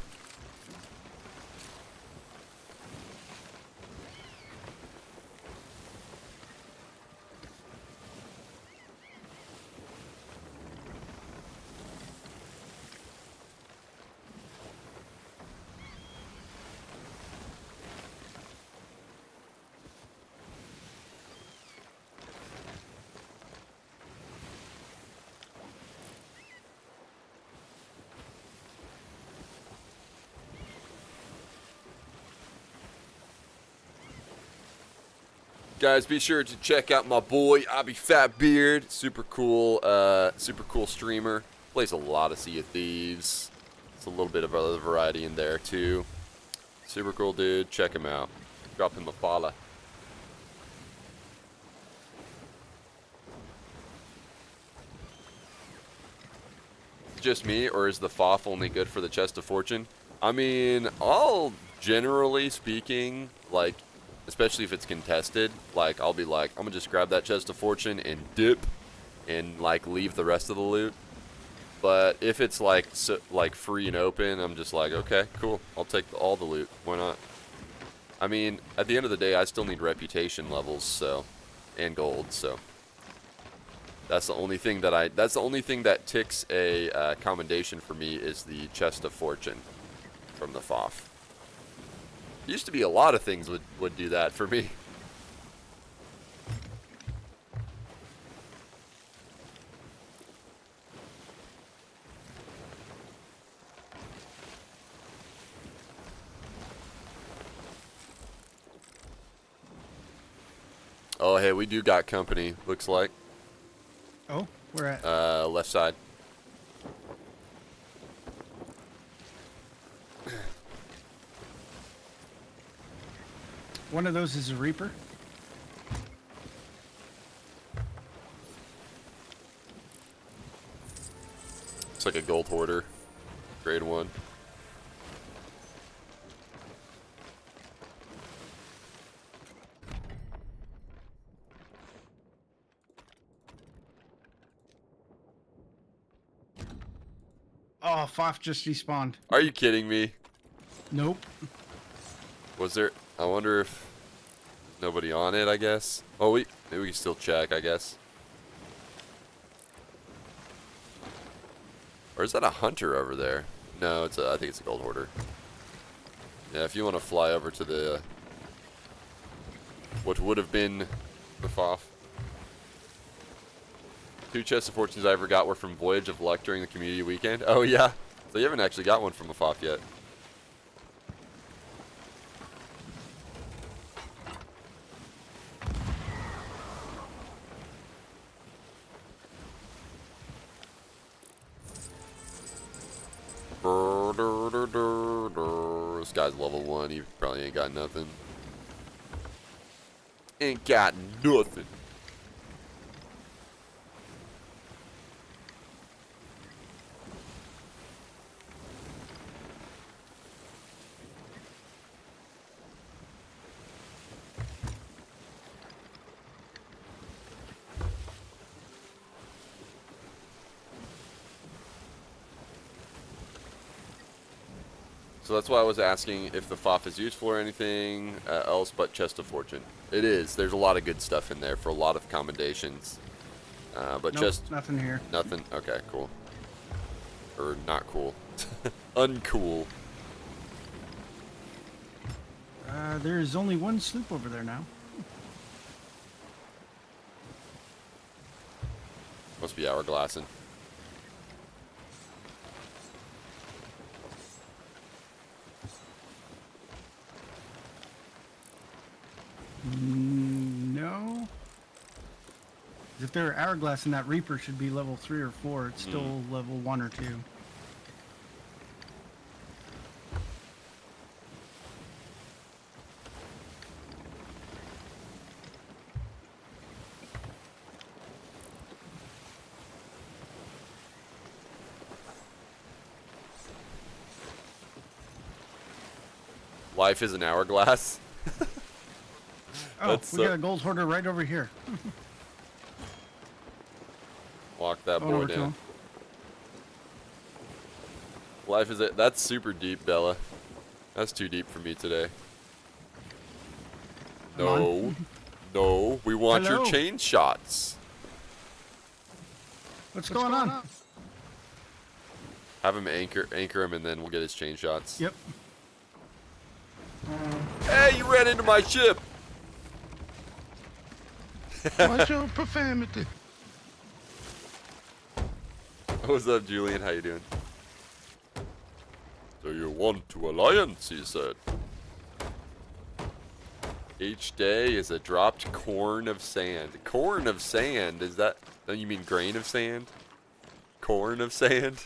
A: Guys, be sure to check out my boy Abby Fatbeard. Super cool streamer. Plays a lot of Sea of Thieves. It's a little bit of other variety in there too. Super cool dude. Check him out. Drop him a follow. Just me, or is the FOF only good for the Chest of Fortune? I mean, all generally speaking, like, especially if it's contested, like, I'll be like, I'm gonna just grab that Chest of Fortune and dip and, like, leave the rest of the loot. But if it's, like, like free and open, I'm just like, okay, cool. I'll take all the loot. Why not? I mean, at the end of the day, I still need reputation levels, so, and gold, so. That's the only thing that ticks a commendation for me is the Chest of Fortune from the FOF. Used to be a lot of things would do that for me. Oh, hey, we do got company, looks like.
D: Oh, where at?
A: Left side.
D: One of those is a Reaper.
A: It's like a gold hoarder. Grade 1.
D: Oh, FOF just despawned.
A: Are you kidding me?
D: Nope.
A: Was there... I wonder if... nobody on it, I guess. Oh, maybe we can still check, I guess. Or is that a hunter over there? No, I think it's a gold hoarder. Yeah, if you want to fly over to the what would have been the FOF. 2 chests of fortunes I ever got were from Voyage of Luck during the community weekend. Oh yeah, so you haven't actually got one from a FOF yet. This guy's level 1. He probably ain't got nothing. Ain't got nothing. So that's why I was asking if the FOF is useful or anything else but Chest of Fortune. It is. There's a lot of good stuff in there for a lot of commendations. But
D: Nope,
A: just
D: nothing here.
A: nothing. Okay, cool. Or not cool. Uncool.
D: There's only one sloop over there now.
A: Must be hourglassing.
D: No. If they're hourglass, and that Reaper should be level 3 or 4, it's still level 1 or 2.
A: Life is an hourglass.
D: Oh,
A: That's
D: we got a gold hoarder right over here.
A: Walk that
D: Going
A: boy
D: over to
A: down.
D: him.
A: Life is it. That's super deep, Bella. That's too deep for me today.
D: Come
A: No. No. We want your
D: Hello.
A: chain shots.
D: What's going on?
A: Have him anchor him, and then we'll get his chain shots.
D: Yep.
A: Hey, you ran into my ship.
F: Watch your profanity.
A: What's up, Julian? How you doing? So you want to alliance, he said. Each day is a dropped corn of sand. Corn of sand? Is that... Don't you mean grain of sand? Corn of sand?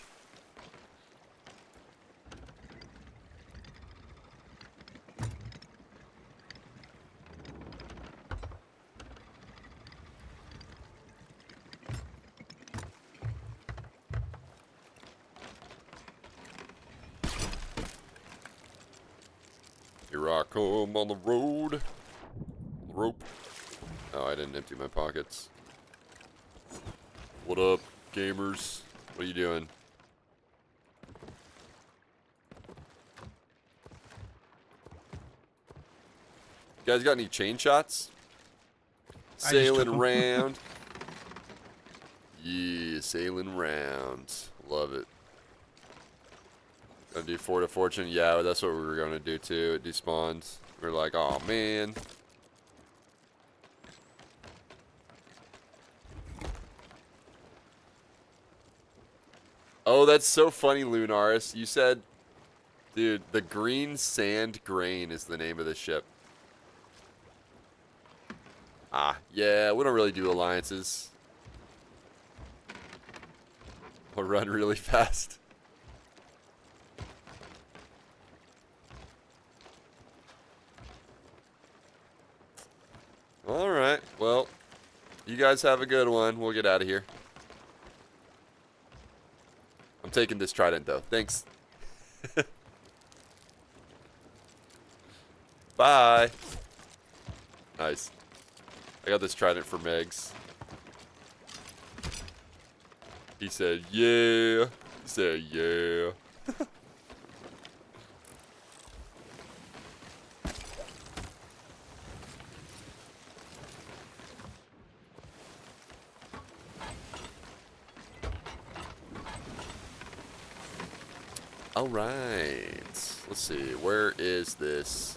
A: Here I come on the road. Rope. Oh, I didn't empty my pockets. What up, gamers? What are you doing? You guys got any chain shots?
D: just
A: Sailing
D: took 'em.
A: around. Yeah, sailing around. Love it. Gonna do Fort of Fortune? Yeah, that's what we were gonna do too. It despawned. We are like, oh man. Oh, that's so funny, Lunaris. You said, dude, the Green Sand Grain is the name of the ship. Ah, yeah, we don't really do alliances. We'll run really fast. Alright, well, you guys have a good one. We'll get out of here. I'm taking this trident, though. Thanks. Bye. Nice. I got this trident for Megs. He said, yeah. He said, yeah. All right. Let's see. Where is this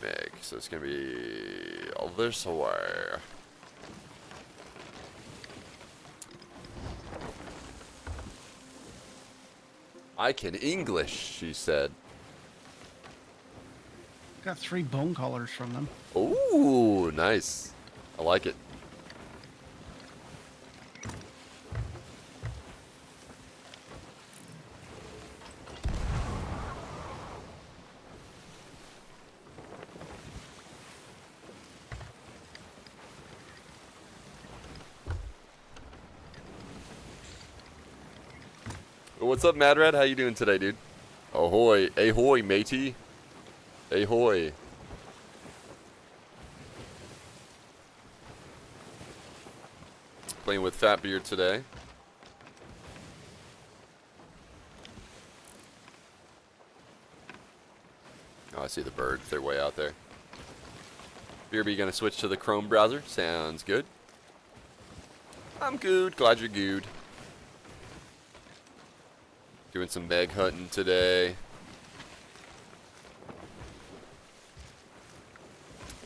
A: Meg? So it's going to be all this way. I can English, she said.
D: Got 3 bone collars from them.
A: Ooh, nice. I like it. What's up, Mad Red? How you doing today, dude? Ahoy. Ahoy, matey. Ahoy. Playing with Fat Beard today. Oh, I see the birds. They're way out there. Beerby gonna switch to the Chrome browser. Sounds good. I'm good. Glad you're good. Doing some meg hunting today.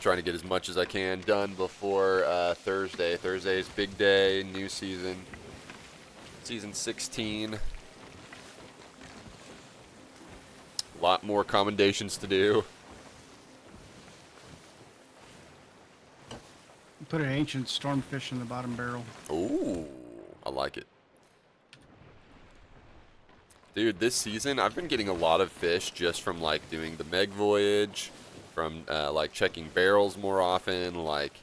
A: Trying to get as much as I can done before Thursday. Thursday's big day, new season. Season 16. A lot more commendations to do.
D: Put an ancient stormfish in the bottom barrel.
A: Ooh, I like it. Dude, this season I've been getting a lot of fish just from like doing the Meg voyage, from like checking barrels more often, like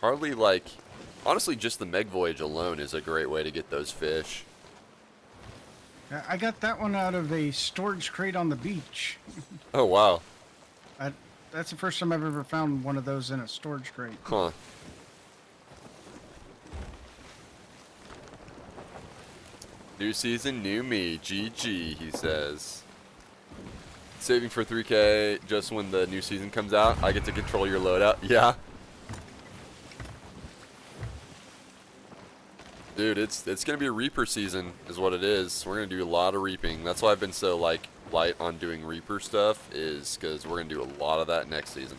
A: hardly like, honestly just the Meg voyage alone is a great way to get those fish.
D: I got that one out of a storage crate on the beach.
A: Oh wow.
D: That's the first time I've ever found one of those in a storage crate.
A: Huh. New season, new me. GG, he says. Saving for 3K just when the new season comes out. I get to control your loadout. Yeah. Dude, it's gonna be a Reaper season, is what it is. We're gonna do a lot of reaping. That's why I've been so like light on doing Reaper stuff, is because we're gonna do a lot of that next season.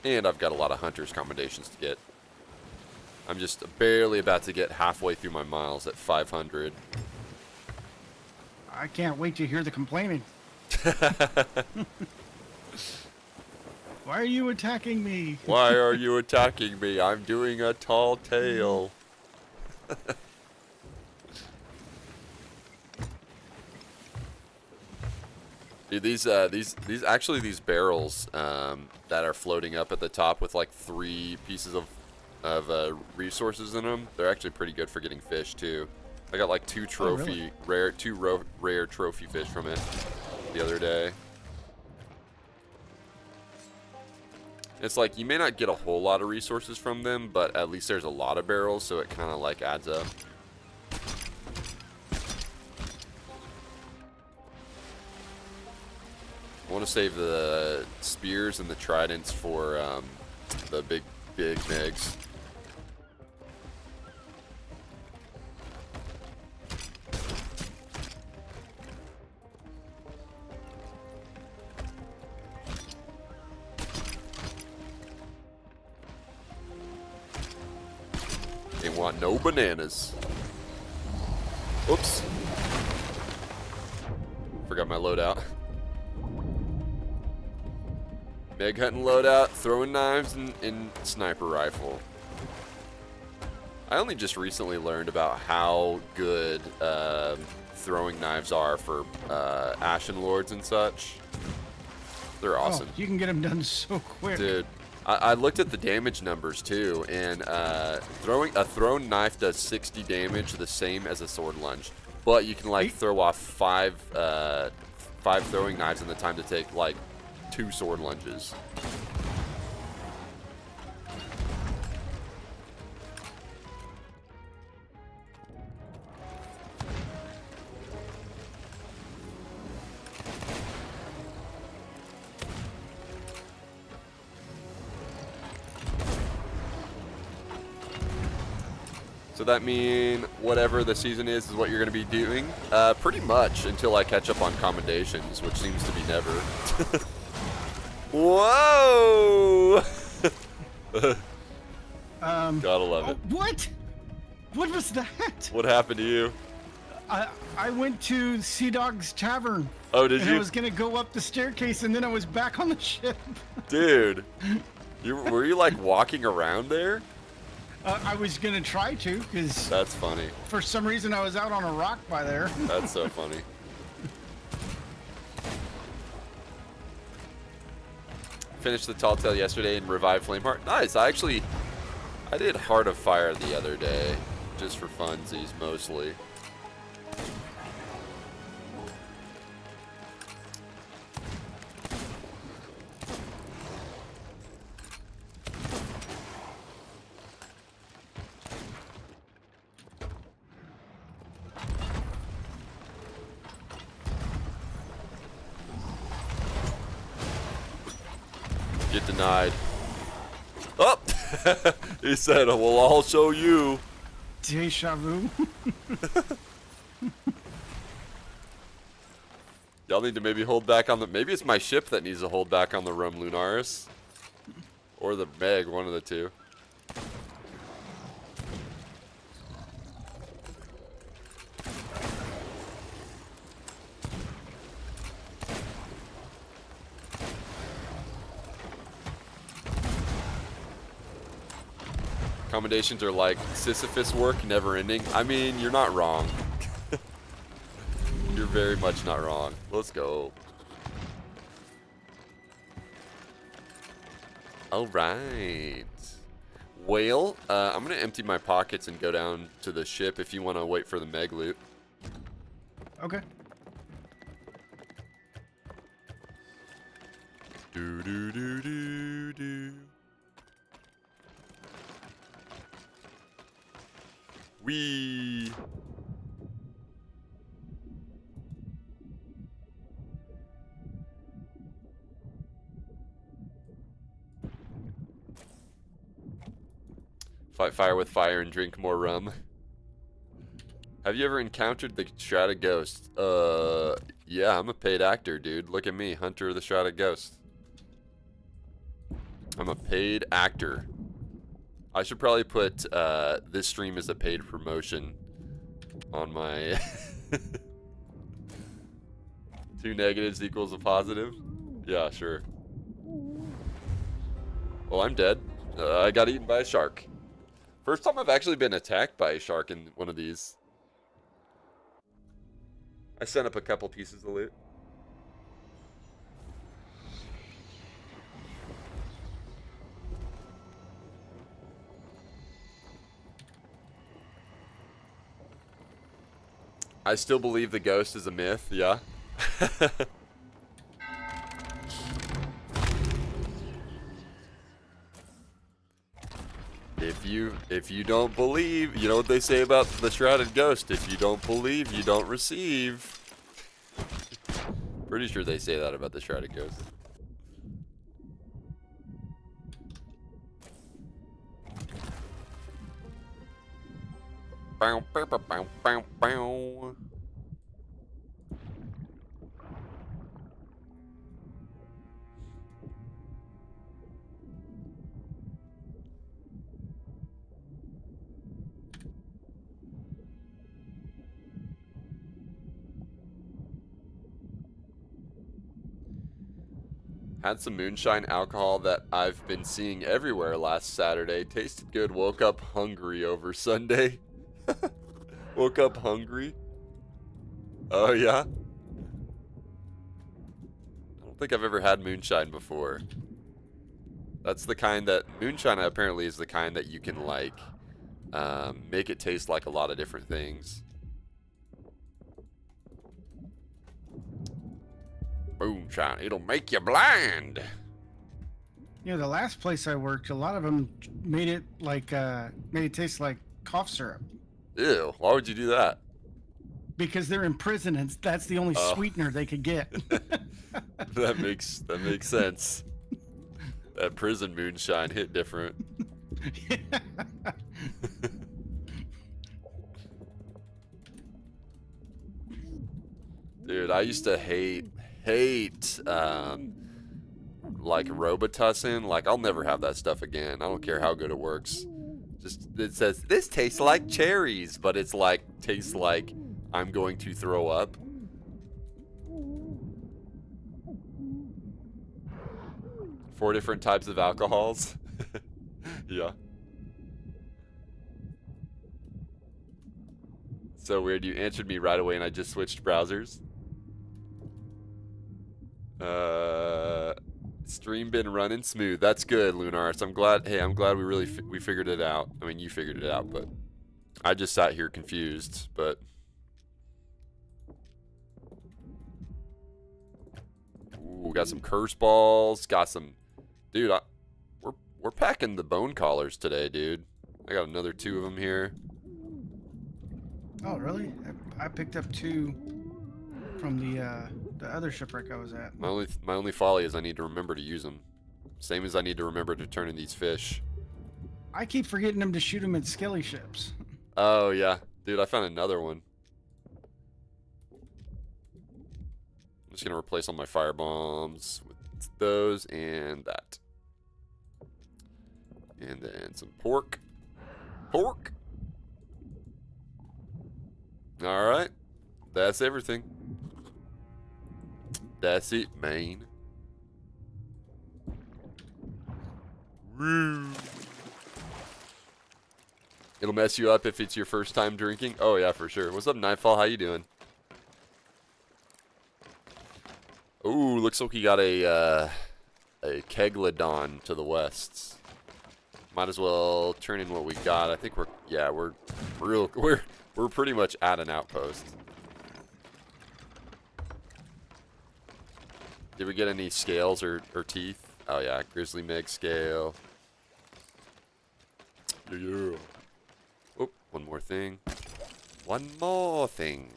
A: And I've got a lot of Hunters commendations to get. I'm just barely about to get halfway through my miles at 500.
D: I can't wait to hear the complaining. Why are you attacking me?
A: Why are you attacking me? I'm doing a tall tale. Dude, these barrels that are floating up at the top with like 3 pieces of resources in them, they're actually pretty good for getting fish too. I got like 2 trophy rare trophy fish from it the other day. It's like you may not get a whole lot of resources from them, but at least there's a lot of barrels, so it kind of like adds up. I want to save the spears and the tridents for the big megs. They want no bananas. Oops. Forgot my loadout. Meg hunting loadout, throwing knives, and sniper rifle. I only just recently learned about how good throwing knives are for Ashen Lords and such. They're awesome.
D: Oh, you can get them done so quick.
A: Dude, I looked at the damage numbers too, and throwing a thrown knife does 60 damage, the same as a sword lunge. But you can like throw off 5 throwing knives in the time to take like 2 sword lunges. So that mean whatever the season is what you're going to be doing? Pretty much until I catch up on commendations, which seems to be never. Whoa! Gotta love it.
D: What? What was that?
A: What happened to you?
D: I went to Sea Dog's Tavern.
A: Oh, did
D: and
A: you?
D: I was gonna go up the staircase, and then I was back on the ship.
A: Dude, were you like walking around there?
D: I was gonna try to, because
A: That's funny.
D: for some reason I was out on a rock by there.
A: That's so funny. Finished the Tall Tale yesterday and revived Flameheart. Nice. I did Heart of Fire the other day, just for funsies mostly. Get denied. Oh! He said, well, I'll show you.
D: Deja vu.
A: Y'all need to maybe hold back on the... Maybe it's my ship that needs to hold back on the Rum Lunaris. Or the Meg, one of the two. Accommodations are like Sisyphus work, never ending. I mean, you're not wrong. You're very much not wrong. Let's go. All right. Whale, I'm going to empty my pockets and go down to the ship if you want to wait for the Meg loot.
D: Okay.
A: Do do do do do. Wee. Fight fire with fire and drink more rum. Have you ever encountered the Shrouded Ghost? Yeah, I'm a paid actor, dude. Look at me, Hunter of the Shrouded Ghost. I'm a paid actor. I should probably put this stream as a paid promotion on my 2 negatives equals a positive. Yeah, sure. Well, I'm dead. I got eaten by a shark. First time I've actually been attacked by a shark in one of these. I sent up a couple pieces of loot. I still believe the ghost is a myth, yeah. If you don't believe, you know what they say about the Shrouded Ghost, if you don't believe, you don't receive. Pretty sure they say that about the Shrouded Ghost. Bow, bow, bow, bow, bow, bow. Had some moonshine alcohol that I've been seeing everywhere last Saturday. Tasted good. Woke up hungry over Sunday. Woke up hungry. Oh, yeah? I don't think I've ever had moonshine before. That's the kind that... Moonshine apparently is the kind that you can, like, make it taste like a lot of different things. Moonshine, it'll make you blind.
D: Yeah, the last place I worked, a lot of them made it like made it taste like cough syrup.
A: Ew, why would you do that?
D: Because they're in prison and that's the only
A: Oh.
D: sweetener they could get.
A: That makes sense. That prison moonshine hit different. Dude, I used to hate like Robitussin. Like, I'll never have that stuff again. I don't care how good it works. Just, it says, this tastes like cherries, but it's like, tastes like I'm going to throw up. Four different types of alcohols. Yeah. So weird, you answered me right away and I just switched browsers. Stream been running smooth. That's good, Lunaris. I'm glad. Hey, I'm glad we really we figured it out. I mean, you figured it out, but I just sat here confused. But ooh, got some curse balls. Got some, dude. We're packing the bone collars today, dude. I got another 2 of them here.
D: Oh, really? I picked up 2 from the other shipwreck I was at.
A: My only folly is I need to remember to use them. Same as I need to remember to turn in these fish.
D: I keep forgetting them to shoot them at skelly ships.
A: Oh yeah, dude, I found another one. I'm just gonna replace all my fire bombs with those and that, and then some pork. Pork. All right, that's everything. That's it, man. Woo. It'll mess you up if it's your first time drinking. Oh yeah, for sure. What's up, Nightfall? How you doing? Ooh, looks like we got a Megalodon to the west. Might as well turn in what we got. I think we're pretty much at an outpost. Did we get any scales or teeth? Oh yeah, grizzly meg scale. Yeah. Oh, one more thing. One more thing.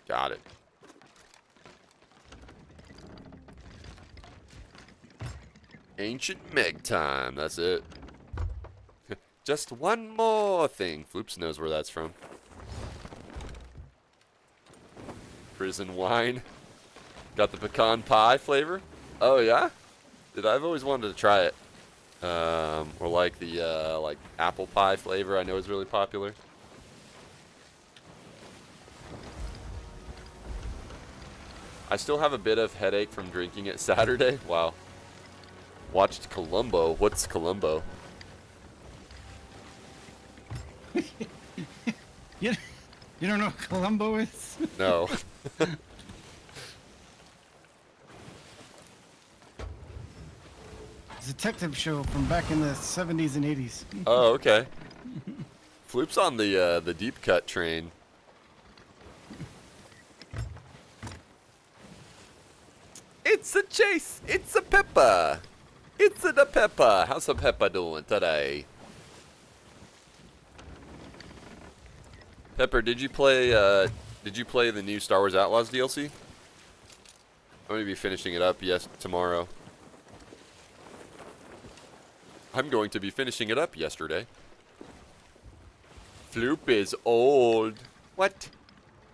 A: Got it. Ancient Meg time. That's it. Just one more thing. Floops knows where that's from. Prison wine. Got the pecan pie flavor. Oh yeah? Dude, I've always wanted to try it. Or like the like apple pie flavor I know is really popular. I still have a bit of headache from drinking it Saturday. Wow. Watched Columbo. What's Columbo?
D: You don't know what Columbo is?
A: No.
D: It's a detective show from back in the 70s and 80s.
A: Oh, okay. Floop's on the deep cut train. It's a Chase. It's a Peppa. It's a da Peppa. How's the Peppa doing today? Pepper, did you play the new Star Wars Outlaws DLC? I'm gonna be finishing it up tomorrow. I'm going to be finishing it up yesterday. Floop is old. What?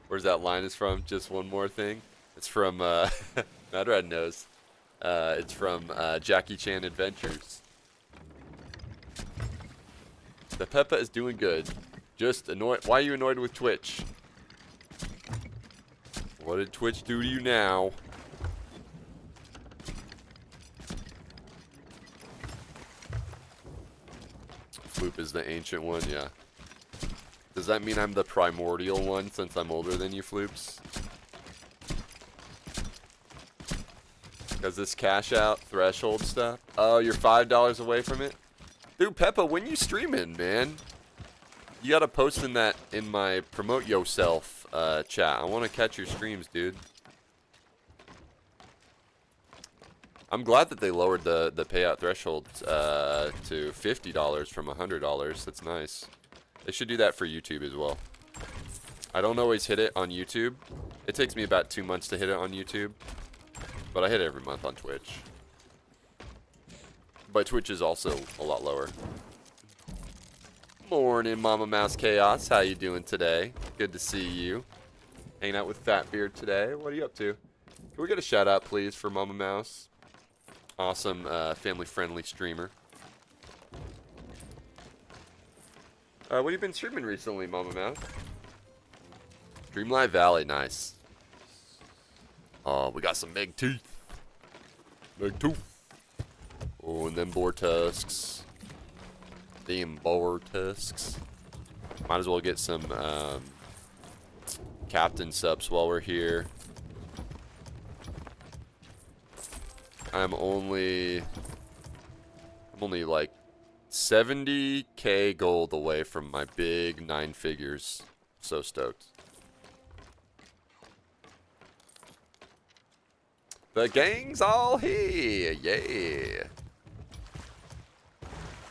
A: Where's that line is from? Just one more thing. It's from Madrad knows. It's from Jackie Chan Adventures. The Peppa is doing good. Just annoyed. Why are you annoyed with Twitch? What did Twitch do to you now? Floop is the ancient one, yeah. Does that mean I'm the primordial one since I'm older than you, Floops? Because this cash out threshold stuff? Oh, you're $5 away from it? Dude, Peppa, when you streaming, man? You gotta post in my promote yourself chat. I want to catch your streams, dude. I'm glad that they lowered the payout threshold to $50 from $100. That's nice. They should do that for YouTube as well. I don't always hit it on YouTube. It takes me about 2 months to hit it on YouTube. But I hit it every month on Twitch. But Twitch is also a lot lower. Morning, Mama Mouse Chaos. How you doing today? Good to see you. Hanging out with Fat Beard today. What are you up to? Can we get a shout out, please, for Mama Mouse? Awesome, family-friendly streamer. What have you been streaming recently, Mama Mouse? Dreamlight Valley, nice. Oh, we got some Meg teeth. Meg tooth. Oh, and then boar tusks. Damn boar tusks. Might as well get some captain subs while we're here. I'm only like 70k gold away from my big 9 figures. So stoked. The gang's all here, yeah.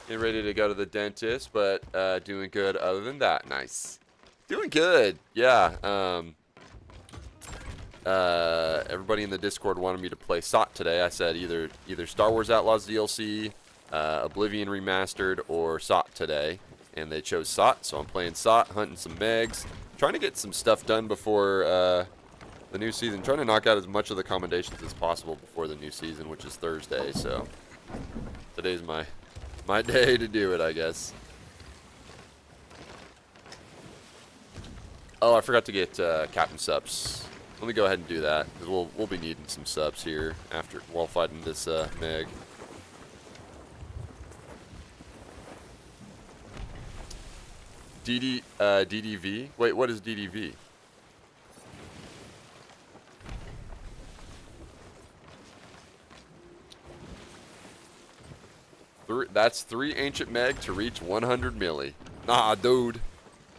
A: Getting ready to go to the dentist, but doing good other than that. Nice. Doing good, yeah. Everybody in the Discord wanted me to play SOT today. I said either Star Wars Outlaws DLC, Oblivion Remastered, or SOT today. And they chose SOT, so I'm playing SOT, hunting some megs. Trying to get some stuff done before the new season. Trying to knock out as much of the commendations as possible before the new season, which is Thursday. So today's my day to do it, I guess. Oh, I forgot to get captain subs. Let me go ahead and do that, because we'll be needing some subs here while fighting this Meg. DDV? Wait, what is DDV? That's 3 ancient Meg to reach 100 milli. Nah, dude.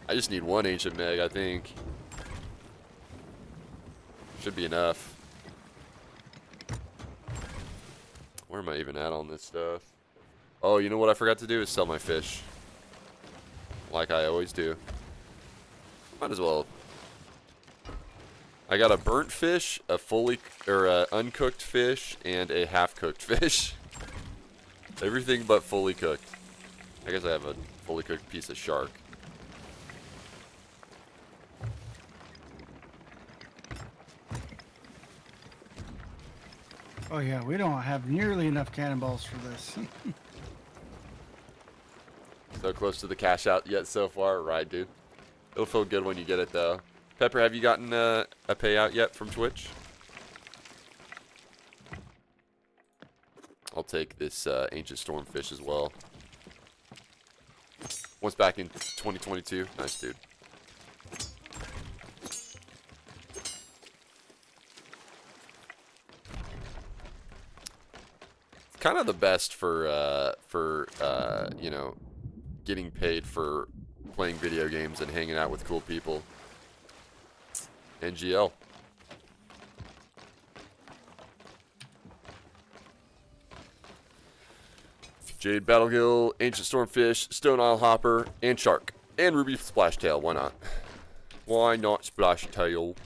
A: I just need 1 ancient Meg, I think. Should be enough. Where am I even at on this stuff? Oh, you know what I forgot to do is sell my fish. Like I always do. Might as well. I got a burnt fish, a uncooked fish, and a half-cooked fish. Everything but fully cooked. I guess I have a fully cooked piece of shark.
D: Oh yeah, we don't have nearly enough cannonballs for this.
A: So close to the cash out yet so far, right, dude? It'll feel good when you get it, though. Pepper, have you gotten a payout yet from Twitch? I'll take this ancient stormfish as well. Once back in 2022. Nice, dude. Kind of the best for you know, getting paid for playing video games and hanging out with cool people. NGL. Jade Battlegill, Ancient Stormfish, Stone Isle Hopper, and Shark. And Ruby Splashtail, why not? Why not Splashtail?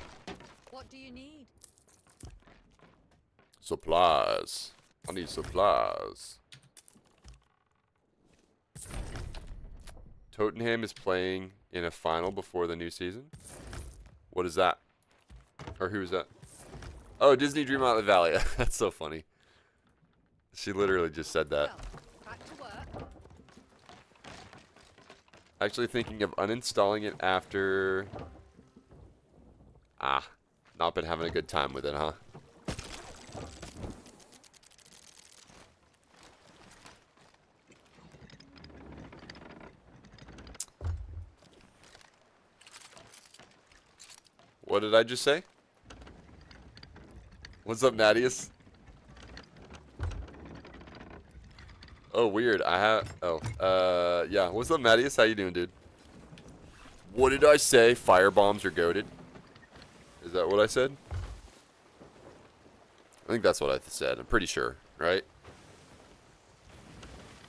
G: What do you need?
A: Supplies. I need supplies. Tottenham is playing in a final before the new season. What is that? Or who is that? Oh, Disney Dream Out of the Valley. That's so funny. She literally just said that.
G: Well, back to work.
A: Actually thinking of uninstalling it after... not been having a good time with it, huh? What did I just say? What's up, Nadius? Oh, weird. Yeah. What's up, Nadius? How you doing, dude? What did I say? Firebombs are goated? Is that what I said? I think that's what I said. I'm pretty sure, right?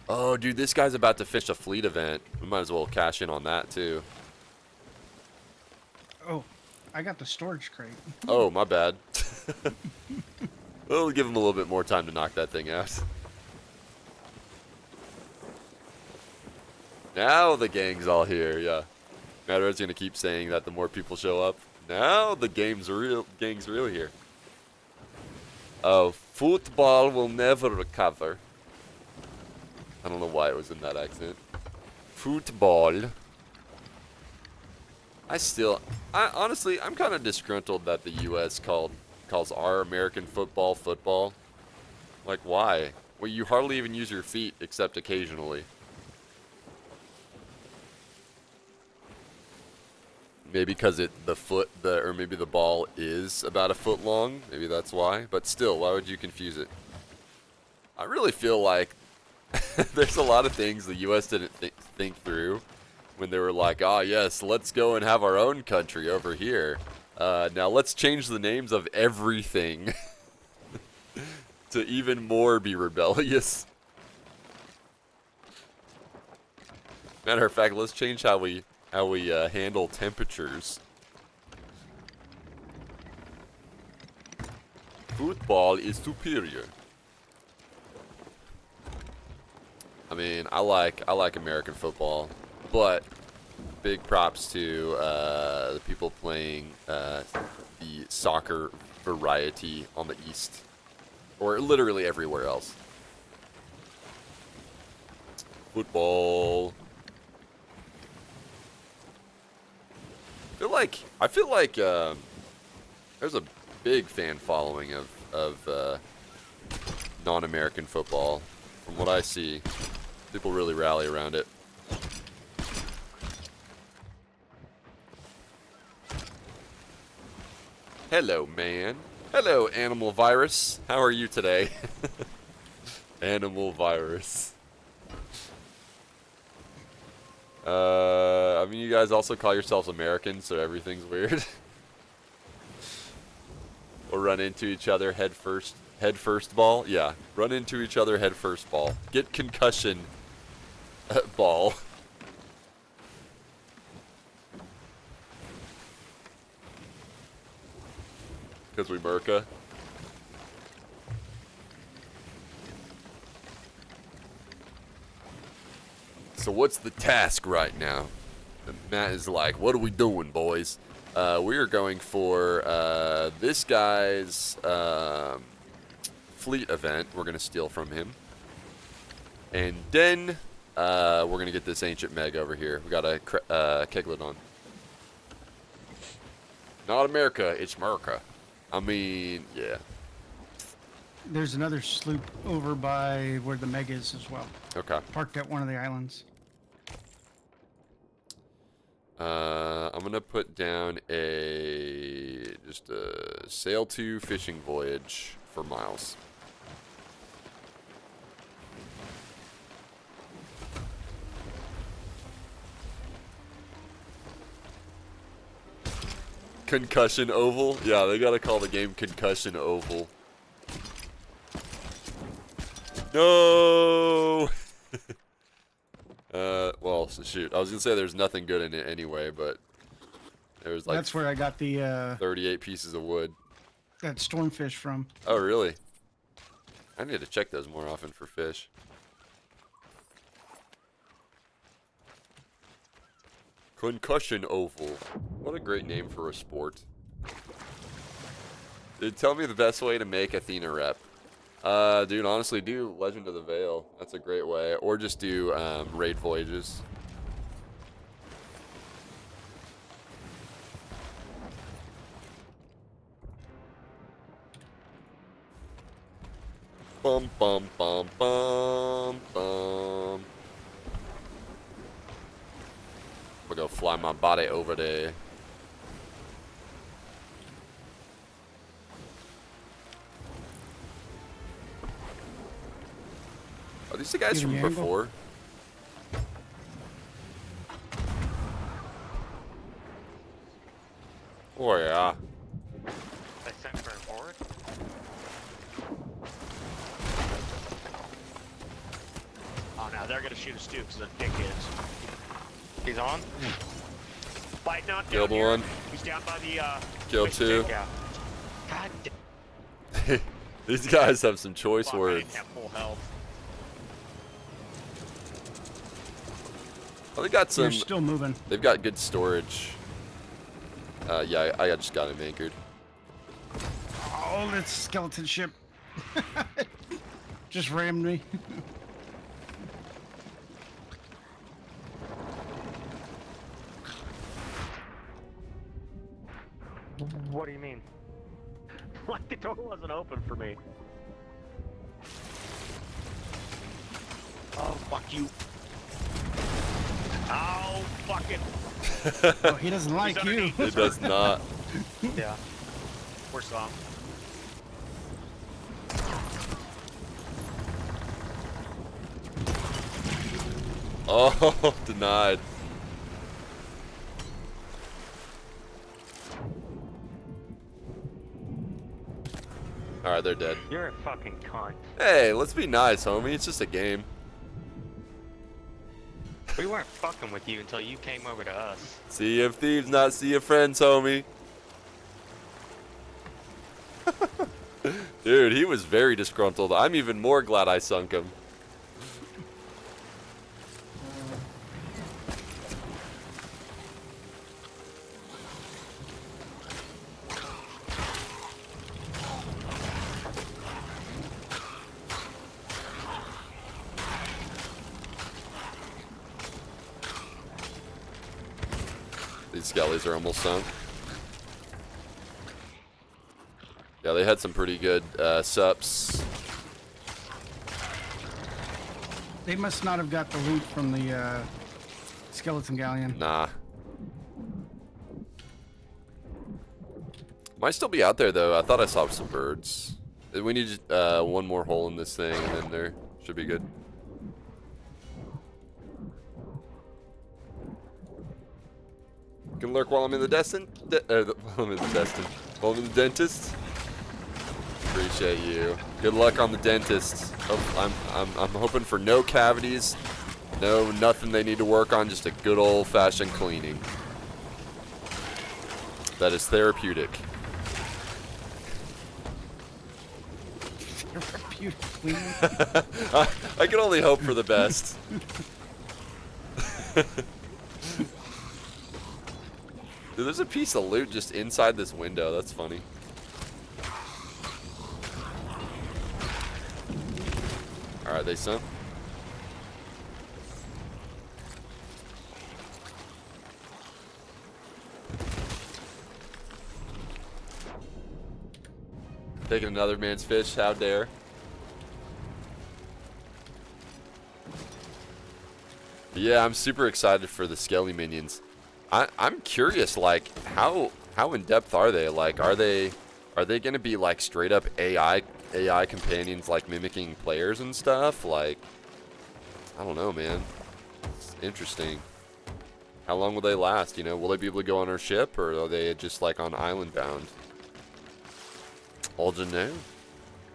A: Oh, dude, this guy's about to finish a fleet event. We might as well cash in on that, too.
D: Oh, I got the storage crate.
A: Oh, my bad. We'll give him a little bit more time to knock that thing out. Now the gang's all here, yeah. Matter's gonna keep saying that the more people show up. Now the gang's real here. Oh, football will never recover. I don't know why it was in that accent. Football. Honestly, I'm kind of disgruntled that the U.S. calls our American football football. Like, why? Well, you hardly even use your feet except occasionally. Maybe because or maybe the ball is about a foot long. Maybe that's why. But still, why would you confuse it? I really feel like there's a lot of things the U.S. didn't think through when they were like, "Ah, yes, let's go and have our own country over here. Now let's change the names of everything to even more be rebellious." Matter of fact, let's change how we handle temperatures. Football is superior. I mean, I like American football, but big props to the people playing the soccer variety on the East, or literally everywhere else. Football. I feel like there's a big fan following of non-American football. From what I see, people really rally around it. Hello, man. Hello, Animal Virus. How are you today? Animal Virus. I mean, you guys also call yourselves Americans, so everything's weird. Or run into each other head first ball? Yeah, run into each other head first ball. Get concussion ball. Because we Merca. So what's the task right now? And Matt is like, what are we doing, boys? We are going for this guy's fleet event. We're going to steal from him. And then we're going to get this ancient Meg over here. We got a Megalodon. Not America, it's Merca. I mean, yeah.
D: There's another sloop over by where the MEG is as well.
A: Okay.
D: Parked at one of the islands.
A: I'm gonna put down just a sail to fishing voyage for Miles. Concussion Oval? Yeah, they gotta call the game Concussion Oval. No! Well, so shoot. I was gonna say there's nothing good in it anyway, but there's like
D: That's where I got the
A: 38 pieces of wood.
D: that stormfish from.
A: Oh, really? I need to check those more often for fish. Concussion Oval. What a great name for a sport. Dude, tell me the best way to make Athena rep. Dude, honestly, do Legend of the Veil. That's a great way. Or just do raid voyages. Bum bum bum bum bum. I'm gonna go fly my body over there. Are these the guys
D: Give me
A: from
D: angle.
A: before? Oh yeah.
H: They sent for a board? Oh, now they're gonna shoot us too, because the dickheads. He's on? Biting on
A: Killed
H: down here.
A: one.
H: He's down by the,
A: Killed
H: fish
A: two.
H: tank, yeah. God damn.
A: These guys have some choice
H: Fuck, I
A: words.
H: didn't have full health.
A: Oh, they got
D: You're
A: some.
D: still moving.
A: They've got good storage. Yeah, I just got him anchored.
D: Oh, that skeleton ship. Just rammed me.
H: What do you mean? Like the door wasn't open for me. Oh, fuck you. Oh, fucking.
D: Oh, he doesn't like you.
H: underneath.
A: It does not.
H: Yeah. We're soft.
A: Oh, denied. Alright, they're dead.
H: You're a fucking cunt.
A: Hey, let's be nice, homie. It's just a game.
H: We weren't fucking with you until you came over to us.
A: Sea of Thieves, not Sea of Friends, homie. Dude, he was very disgruntled. I'm even more glad I sunk him. These skellies are almost sunk. Yeah, they had some pretty good sups.
D: They must not have got the loot from the skeleton galleon.
A: Nah. Might still be out there, though. I thought I saw some birds. We need one more hole in this thing, and then there should be good. Can lurk while I'm in the while I'm in the dentist. Appreciate you. Good luck on the dentist. I'm hoping for no cavities, nothing they need to work on. Just a good old-fashioned cleaning. That is therapeutic.
D: Therapeutic cleaning.
A: I can only hope for the best. Dude, there's a piece of loot just inside this window. That's funny. Alright, they sunk. Taking another man's fish, how dare. But yeah, I'm super excited for the Skelly minions. I'm curious, like, how in depth are they? Like, are they gonna be like straight up AI companions, like mimicking players and stuff? Like, I don't know, man. It's interesting. How long will they last? You know, will they be able to go on our ship, or are they just like on island bound? All to know.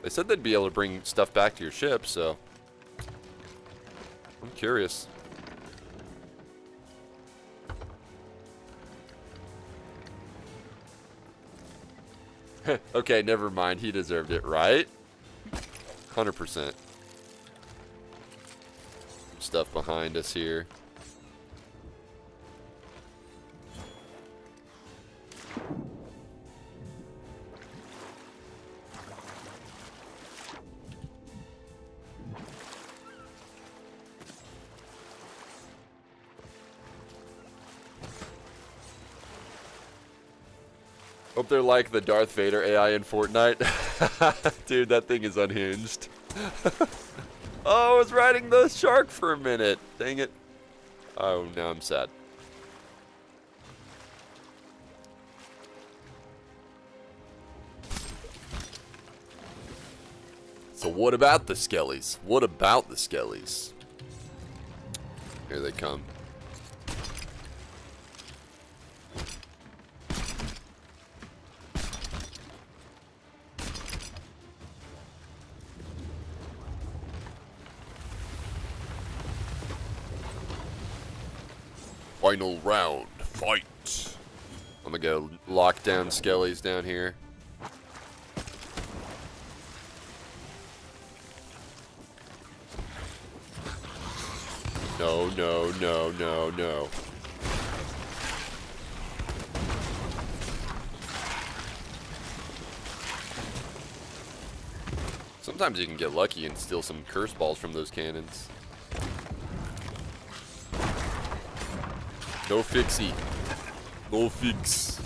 A: They said they'd be able to bring stuff back to your ship, so I'm curious. Okay, never mind. He deserved it, right? 100%. Stuff behind us here. Hope they're like the Darth Vader AI in Fortnite. Dude, that thing is unhinged. Oh, I was riding the shark for a minute. Dang it. Oh, now I'm sad. So what about the Skellies? What about the Skellies? Here they come. Final round, fight. I'm gonna go lock down Skellies down here. No, no, no, no, no. Sometimes you can get lucky and steal some curse balls from those cannons. No fixie. No fix.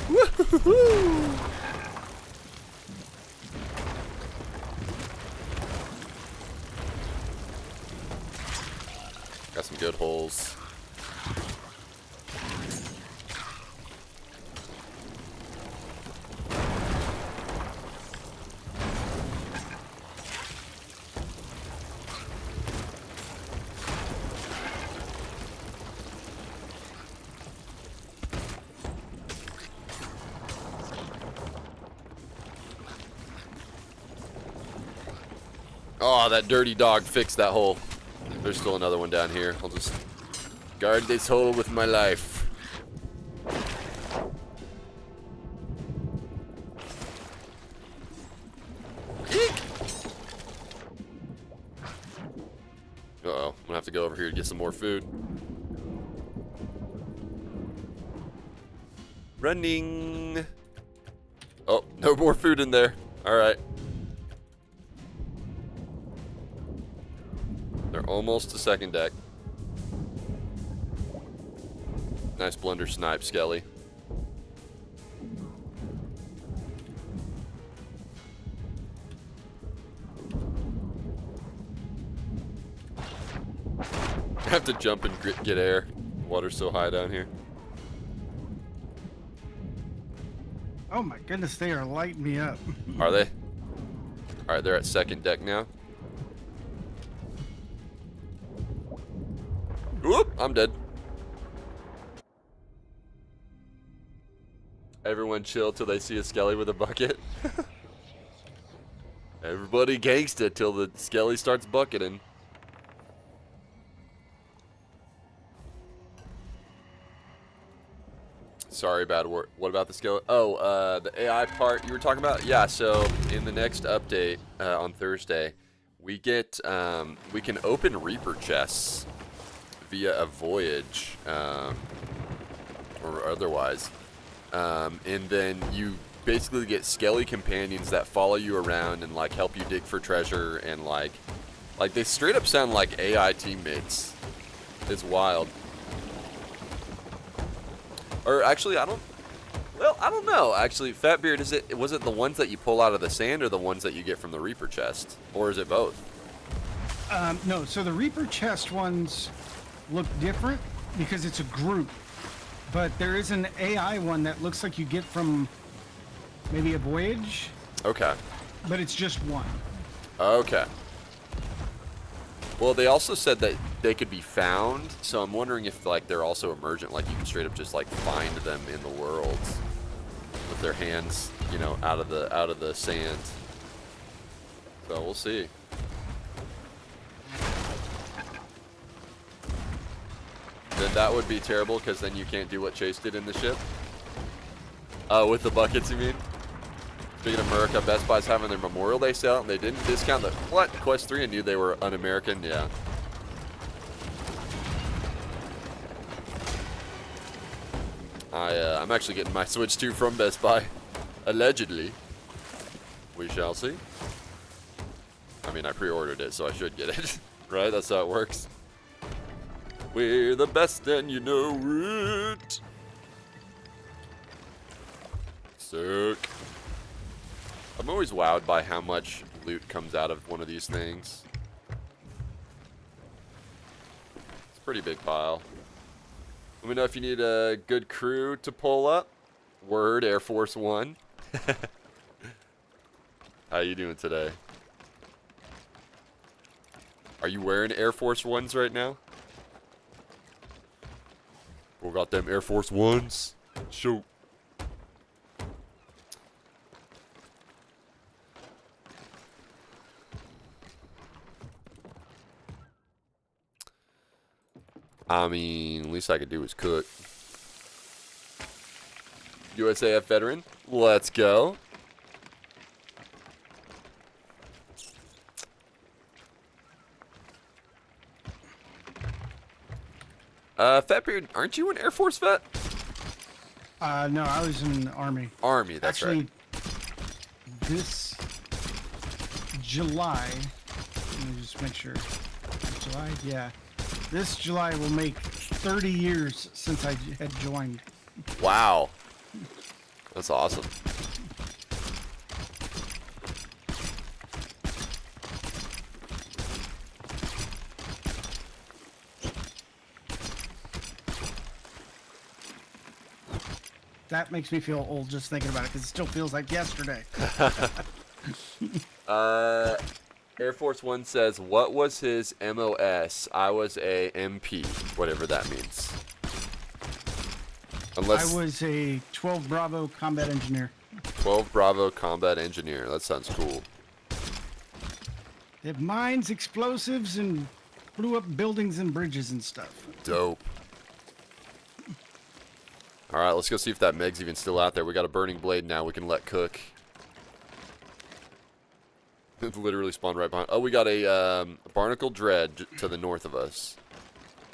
A: Woo-hoo-hoo! Got some good holes. Oh, that dirty dog fixed that hole. There's still another one down here. I'll just guard this hole with my life. Eek! Uh-oh. I'm gonna have to go over here to get some more food. Running. Oh, no more food in there. Alright. They're almost to second deck. Nice blunder snipe, Skelly. I have to jump and get air. Water's so high down here.
D: Oh my goodness, they are lighting me up.
A: Are they? Alright, they're at second deck now. Whoop! I'm dead. Everyone chill till they see a Skelly with a bucket. Everybody gangsta till the Skelly starts bucketing. Sorry, bad word. What about the Skelly? Oh, the AI part you were talking about? Yeah, so in the next update on Thursday, we get, we can open Reaper chests via a voyage, or otherwise. And then you basically get Skelly companions that follow you around and like help you dig for treasure, and like they straight up sound like AI teammates. It's wild. Or actually, I don't know. Actually, Fatbeard, was it the ones that you pull out of the sand or the ones that you get from the Reaper chest? Or is it both?
D: No, so the Reaper chest ones look different because it's a group. But there is an AI one that looks like you get from maybe a voyage.
A: Okay.
D: But it's just one.
A: Okay. Well, they also said that they could be found, so I'm wondering if like they're also emergent, like you can straight up just like find them in the world with their hands, you know, out of the sand. So we'll see. Then that would be terrible, because then you can't do what Chase did in the ship. With the buckets, you mean? Speaking of America, Best Buy's having their Memorial Day sale, and they didn't discount the what? Quest 3 and knew they were un-American? Yeah. I'm actually getting my Switch 2 from Best Buy. Allegedly. We shall see. I mean, I pre-ordered it, so I should get it. Right? That's how it works. We're the best and you know it. Sick. I'm always wowed by how much loot comes out of one of these things. It's a pretty big pile. Let me know if you need a good crew to pull up. Word, Air Force One. How you doing today? Are you wearing Air Force Ones right now? We got them Air Force Ones. Shoot. I mean, least I could do is cook. USAF veteran. Let's go. Fatbeard, aren't you an Air Force vet?
D: No, I was in the Army.
A: Army, that's
D: Actually,
A: right.
D: this July, let me just make sure. July? Yeah. This July will make 30 years since I had joined.
A: Wow. That's awesome.
D: That makes me feel old just thinking about it because it still feels like yesterday.
A: Air Force One says, what was his MOS? I was a MP, whatever that means. Unless
D: I was a 12 Bravo combat engineer.
A: 12 Bravo combat engineer. That sounds cool.
D: They have mines, explosives, and blew up buildings and bridges and stuff.
A: Dope. All right, let's go see if that Meg's even still out there. We got a burning blade now. We can let cook. It literally spawned right behind. Oh, we got a barnacle dread to the north of us.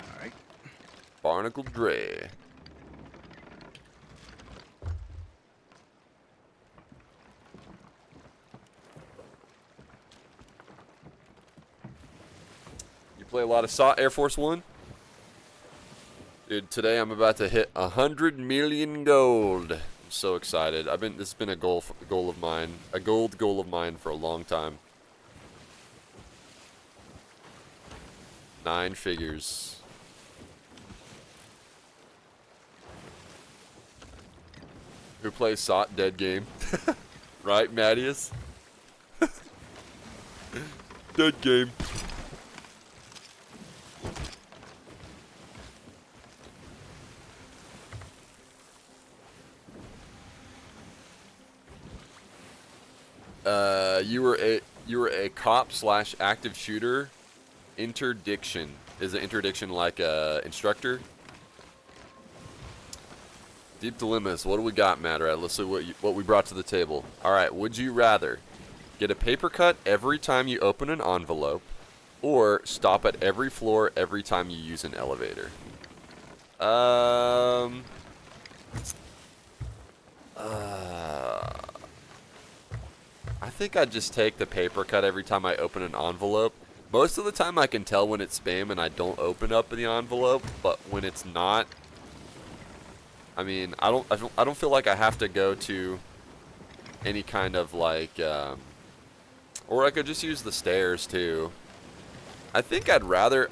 D: All right.
A: Barnacle dread. You play a lot of Air Force One? Dude, today I'm about to hit 100 million gold. I'm so excited. This has been a goal of mine, a gold goal of mine for a long time. 9 figures. Who plays SOT dead game? Right, Mattias? Dead game. You were a cop / active shooter. Interdiction. Is an interdiction like instructor? Deep dilemmas. What do we got, Matt? All right, let's see what we brought to the table. All right, would you rather get a paper cut every time you open an envelope, or stop at every floor every time you use an elevator? I think I'd just take the paper cut every time I open an envelope. Most of the time I can tell when it's spam and I don't open up the envelope, but when it's not, I mean, I don't feel like I have to go to any kind of like or I could just use the stairs too. I think I'd rather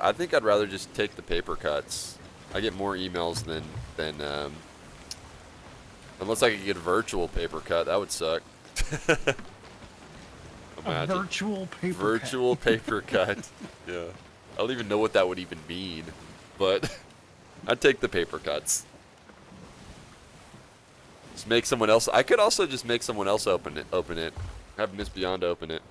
A: just take the paper cuts. I get more emails than unless I could get a virtual paper cut, that would suck.
D: A virtual paper
A: Virtual paper cut. Yeah. I don't even know what that would even mean, but I'd take the paper cuts. Just make someone else. I could also just make someone else open it. Have Miss Beyond open it.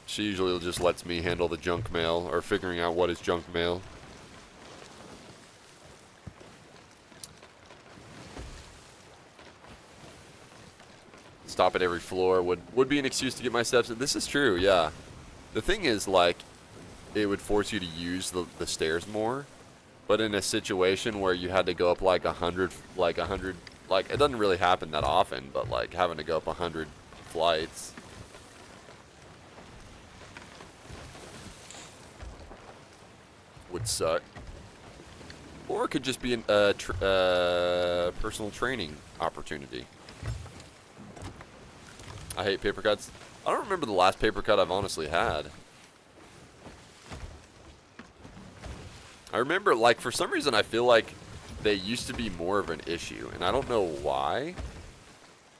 A: She usually just lets me handle the junk mail or figuring out what is junk mail. Stop at every floor would be an excuse to get my steps in. This is true, yeah. The thing is, like, it would force you to use the stairs more. But in a situation where you had to go up like 100, like it doesn't really happen that often, but like having to go up 100 flights. Would suck. Or it could just be a personal training opportunity. I hate paper cuts. I don't remember the last paper cut I've honestly had. I remember, like, for some reason I feel like they used to be more of an issue, and I don't know why.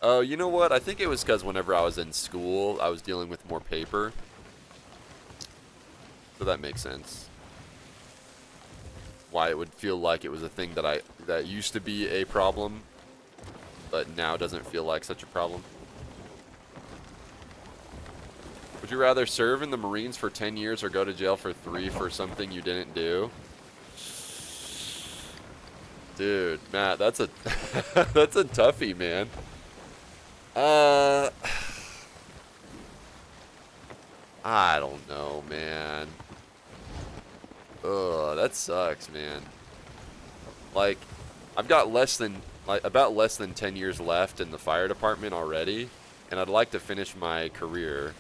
A: Oh, you know what? I think it was because whenever I was in school, I was dealing with more paper. So that makes sense. Why it would feel like it was a thing that used to be a problem, but now doesn't feel like such a problem. Would you rather serve in the Marines for 10 years or go to jail for 3 for something you didn't do? Dude, Matt, that's a that's a toughie, man. I don't know, man. Ugh, that sucks, man. Like, I've got about less than 10 years left in the fire department already, and I'd like to finish my career.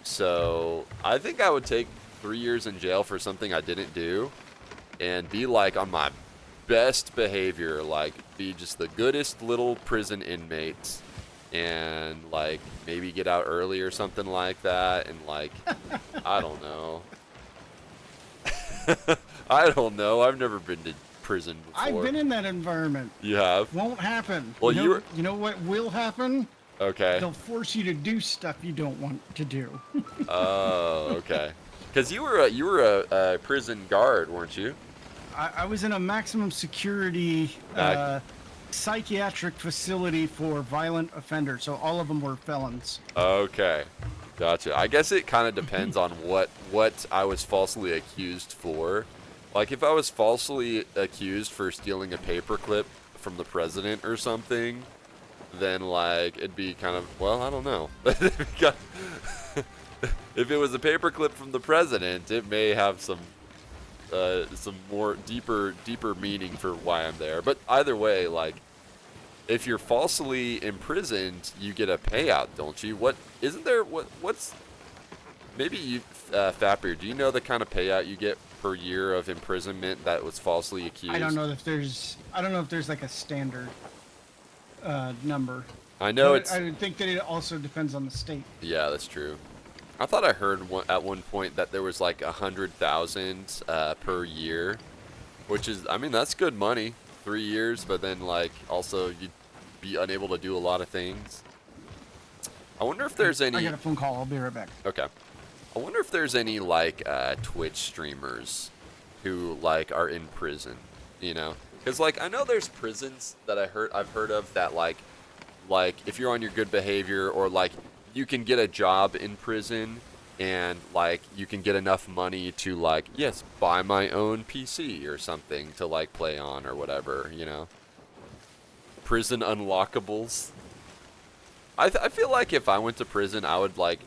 A: So I think I would take 3 years in jail for something I didn't do, and be like on my best behavior, like be just the goodest little prison inmate, and like maybe get out early or something like that, and like I don't know. I don't know. I've never been to prison before.
D: I've been in that environment.
A: You have?
D: Won't happen.
A: Well,
D: you know what will happen?
A: Okay.
D: They'll force you to do stuff you don't want to do.
A: Oh, okay. Because you were a prison guard, weren't you?
D: I was in a maximum security psychiatric facility for violent offenders, so all of them were felons.
A: Okay, gotcha. I guess it kind of depends on what I was falsely accused for. Like if I was falsely accused for stealing a paperclip from the president or something, then like it'd be kind of, well, I don't know. If it was a paperclip from the president, it may have some more deeper meaning for why I'm there. But either way, like if you're falsely imprisoned, you get a payout, don't you? What's maybe you Fappier, do you know the kind of payout you get per year of imprisonment that was falsely accused?
D: I don't know if there's like a standard number.
A: I know
D: but I would think that it also depends on the state.
A: Yeah, that's true. I thought I heard at one point that there was like 100,000 per year, which is, I mean, that's good money. 3 years, but then like also you'd be unable to do a lot of things. I wonder if there's any.
D: I got a phone call. I'll be right back.
A: Okay. I wonder if there's any like Twitch streamers who like are in prison, you know? Because like I know there's prisons that I've heard of that like if you're on your good behavior or like you can get a job in prison and like you can get enough money to like, yes, buy my own PC or something to like play on or whatever, you know? Prison unlockables. I feel like if I went to prison, I would like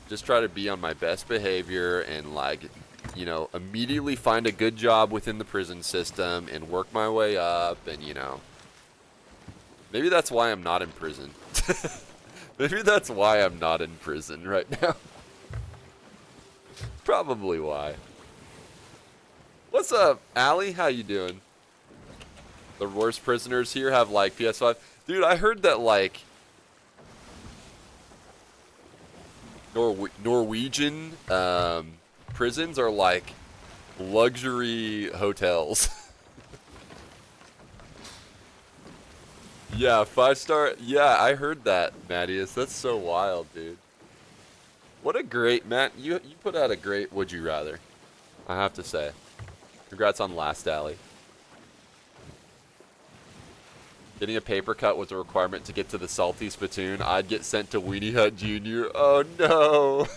A: just try to be on my best behavior and like, you know, immediately find a good job within the prison system and work my way up, and you know, maybe that's why I'm not in prison. Maybe that's why I'm not in prison right now. Probably why. What's up, Allie? How you doing? The worst prisoners here have like PS5. Dude, I heard that like Norwegian prisons are like luxury hotels. Yeah, 5-star. Yeah, I heard that, Mattias. That's so wild, dude. What a great, Matt. You put out a great Would You Rather, I have to say. Congrats on Last Alley. Getting a paper cut was a requirement to get to the Salty Spittoon. I'd get sent to Weenie Hut Jr. Oh no!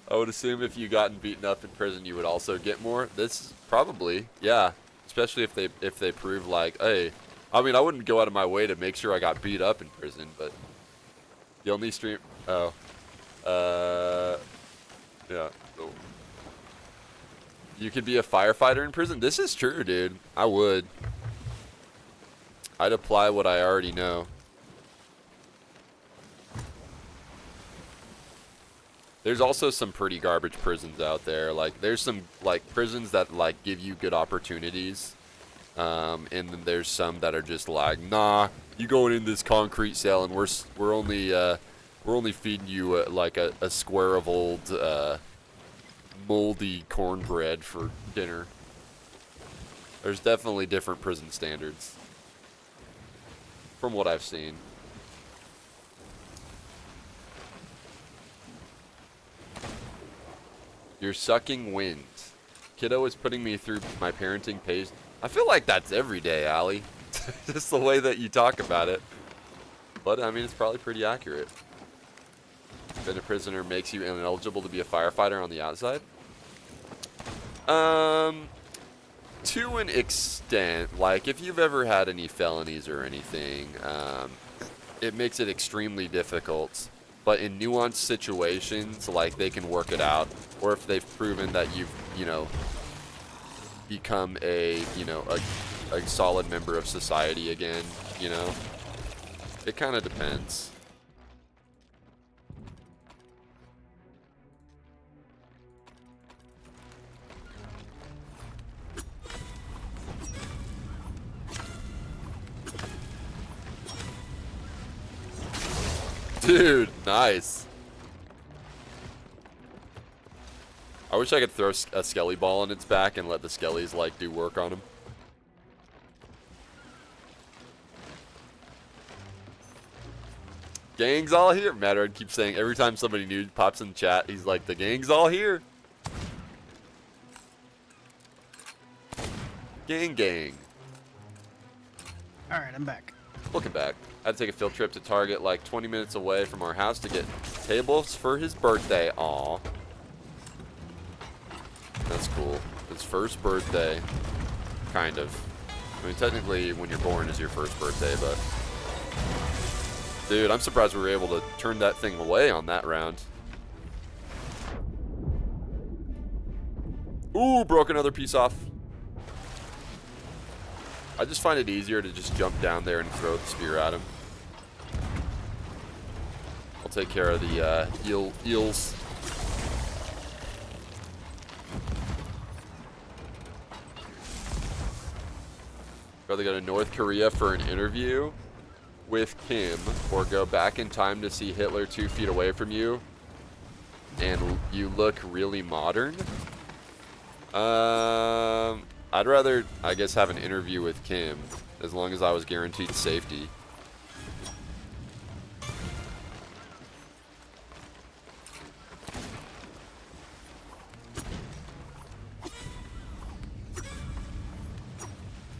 A: I would assume if you gotten beaten up in prison, you would also get more. This probably, yeah. Especially if they prove like, hey, I mean, I wouldn't go out of my way to make sure I got beat up in prison, but the only stream. Oh, yeah. Oh. You could be a firefighter in prison. This is true, dude. I would. I'd apply what I already know. There's also some pretty garbage prisons out there. Like, there's some, like, prisons that, like, give you good opportunities. And then there's some that are just like, nah, you going in this concrete cell and we're only feeding you, like, a square of old, moldy cornbread for dinner. There's definitely different prison standards. From what I've seen. You're sucking wind. Kiddo is putting me through my parenting page. I feel like that's every day, Allie. Just the way that you talk about it. But, I mean, it's probably pretty accurate. Being a prisoner makes you ineligible to be a firefighter on the outside? To an extent. Like, if you've ever had any felonies or anything, it makes it extremely difficult. but in nuanced situations, like, they can work it out. Or if they've proven that you've, you know, become a, you know, a solid member of society again, you know? It kind of depends. Dude, nice. I wish I could throw a skelly ball in its back and let the skellies, like, do work on him. Gang's all here. Matterhorn keeps saying every time somebody new pops in the chat, he's like, the gang's all here. Gang.
D: All right, I'm back.
A: Welcome back. I had to take a field trip to Target like 20 minutes away from our house to get tables for his birthday. Aw. That's cool. His first birthday. Kind of. I mean, technically, when you're born is your first birthday, but... Dude, I'm surprised we were able to turn that thing away on that round. Ooh, broke another piece off. I just find it easier to just jump down there and throw the spear at him. I'll take care of the eels. Rather go to North Korea for an interview with Kim, or go back in time to see Hitler 2 feet away from you, and you look really modern. I'd rather, I guess, have an interview with Kim, as long as I was guaranteed safety.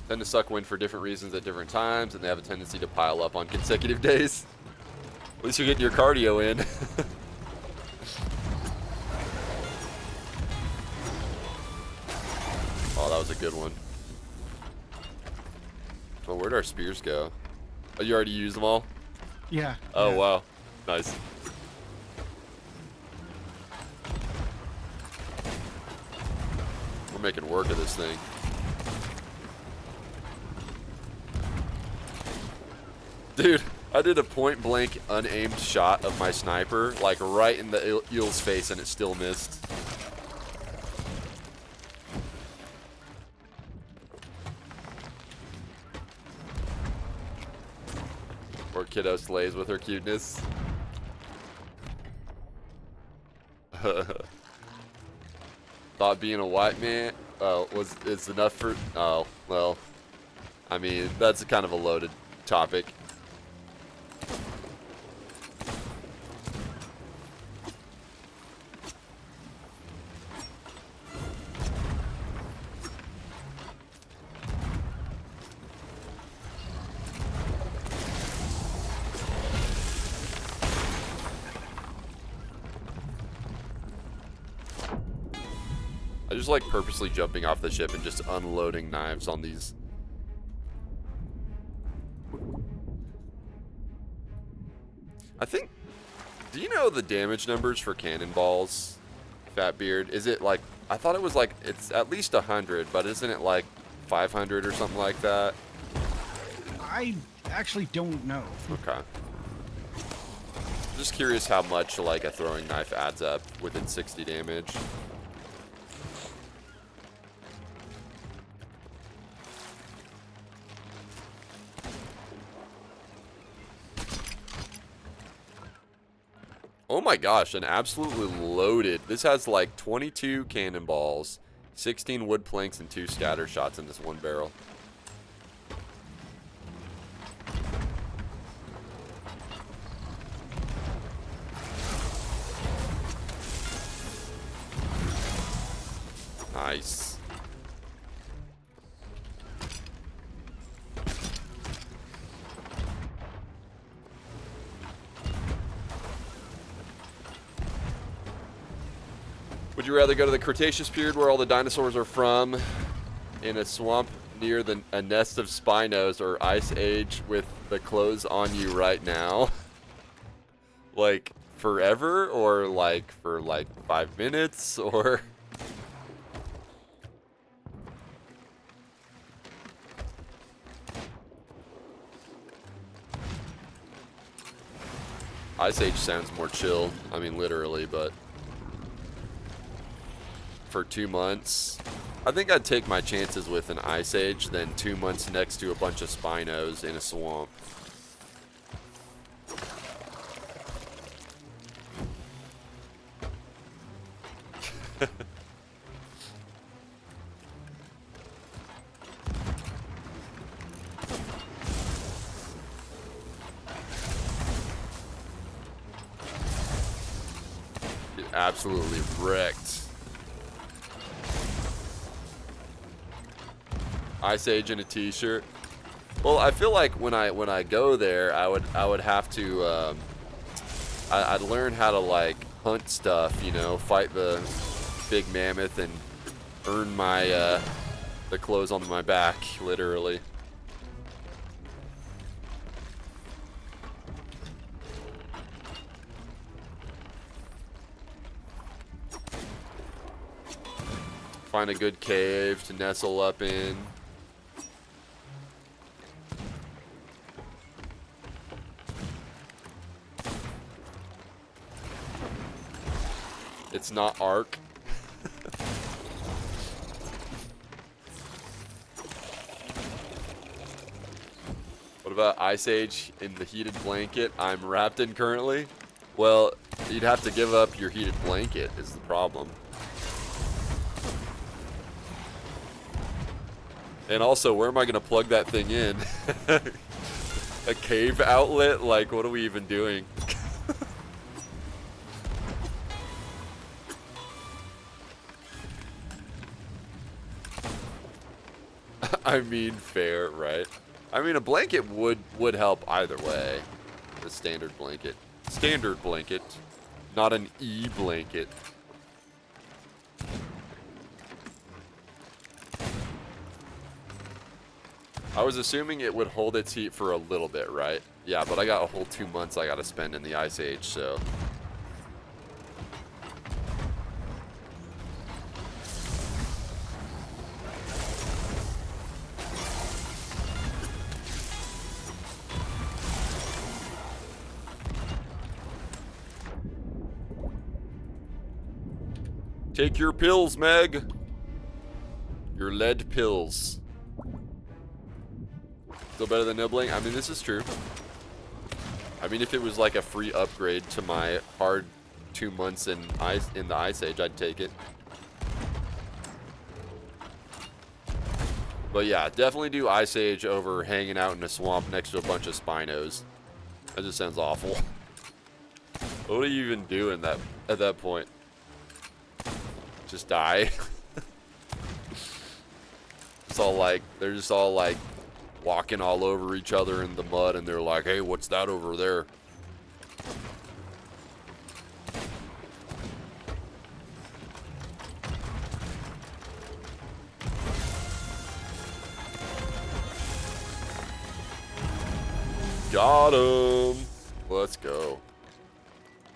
A: Tend to suck wind for different reasons at different times, and they have a tendency to pile up on consecutive days. At least you're getting your cardio in. Oh, that was a good one. Oh, where'd our spears go? Oh, you already used them all?
D: Yeah.
A: Oh,
D: yeah.
A: wow. Nice. We're making work of this thing. Dude, I did a point-blank, unaimed shot of my sniper, like right in the eel's face, and it still missed. Poor kiddo slays with her cuteness. Thought being a white man is enough for... Oh, well. I mean, that's kind of a loaded topic. I just like purposely jumping off the ship and just unloading knives on these. I think, do you know the damage numbers for cannonballs, Fatbeard? Is it like, I thought it was like, it's at least 100, but isn't it like 500 or something like that?
D: I actually don't know.
A: Okay. Just curious how much like a throwing knife adds up within 60 damage. Oh my gosh, an absolutely loaded. This has like 22 cannonballs, 16 wood planks, and 2 scatter shots in this one barrel. Nice. Would you rather go to the Cretaceous period where all the dinosaurs are from, in a swamp near a nest of Spinos, or Ice Age with the clothes on you right now? Like, forever or like for like 5 minutes or? Ice Age sounds more chill. I mean, literally, but for 2 months, I think I'd take my chances with an Ice Age than 2 months next to a bunch of Spinos in a swamp. Get absolutely wrecked. Ice Age in a t-shirt. Well, I feel like when I go there, I would have to I'd learn how to like hunt stuff, you know, fight the big mammoth and earn my the clothes on my back, literally. Find a good cave to nestle up in. It's not Ark. What about Ice Age in the heated blanket I'm wrapped in currently? Well, you'd have to give up your heated blanket is the problem. And also, where am I going to plug that thing in? A cave outlet? Like, what are we even doing? I mean, fair, right? I mean, a blanket would help either way. The standard blanket. Standard blanket. Not an E-blanket. I was assuming it would hold its heat for a little bit, right? Yeah, but I got a whole 2 months I gotta spend in the Ice Age, so... Take your pills, Meg. Your lead pills. Still better than nibbling? I mean, this is true. I mean, if it was like a free upgrade to my hard 2 months in the Ice Age, I'd take it. But yeah, definitely do Ice Age over hanging out in a swamp next to a bunch of Spinos. That just sounds awful. What are you even doing at that point? Just die. It's all like, they're just all like walking all over each other in the mud and they're like, hey, what's that over there? Got him. Let's go.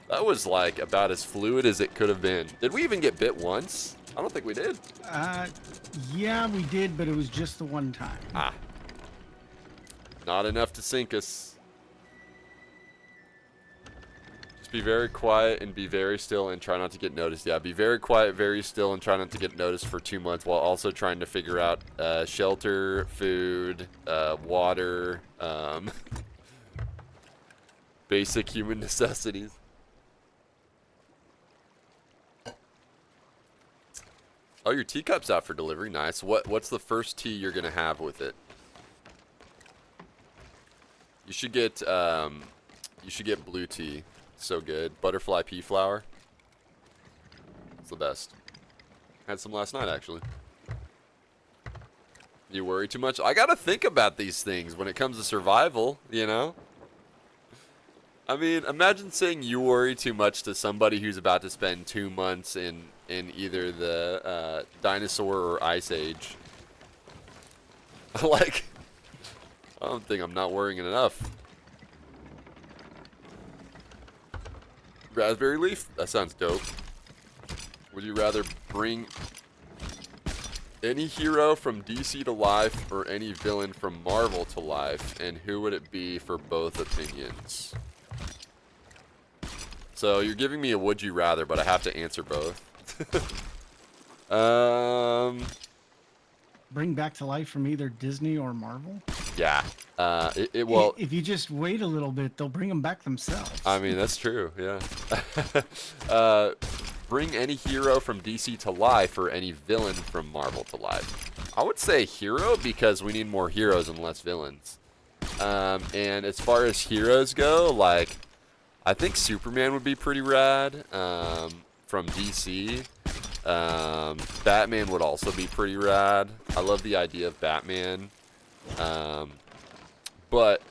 A: That was like about as fluid as it could have been. Did we even get bit once? I don't think we did.
D: Yeah, we did, but it was just the one time.
A: Ah. Not enough to sink us. Just be very quiet and be very still and try not to get noticed. Yeah, be very quiet, very still, and try not to get noticed for 2 months while also trying to figure out shelter, food, water, basic human necessities. Oh, your teacup's out for delivery. Nice. What's the first tea you're gonna have with it? You should get blue tea. So good. Butterfly pea flower. It's the best. Had some last night actually. You worry too much? I gotta think about these things when it comes to survival, you know? I mean, imagine saying you worry too much to somebody who's about to spend 2 months in either the dinosaur or Ice Age. Like, I don't think I'm not worrying enough. Raspberry Leaf? That sounds dope. Would you rather bring any hero from DC to life or any villain from Marvel to life? And who would it be for both opinions? So you're giving me a would you rather, but I have to answer both.
D: Bring back to life from either Disney or Marvel.
A: Yeah. Well,
D: If you just wait a little bit, they'll bring them back themselves.
A: I mean, that's true, yeah. Bring any hero from DC to life or any villain from Marvel to life. I would say hero because we need more heroes and less villains. And as far as heroes go, like, I think Superman would be pretty rad from DC. Batman would also be pretty rad. I love the idea of Batman. But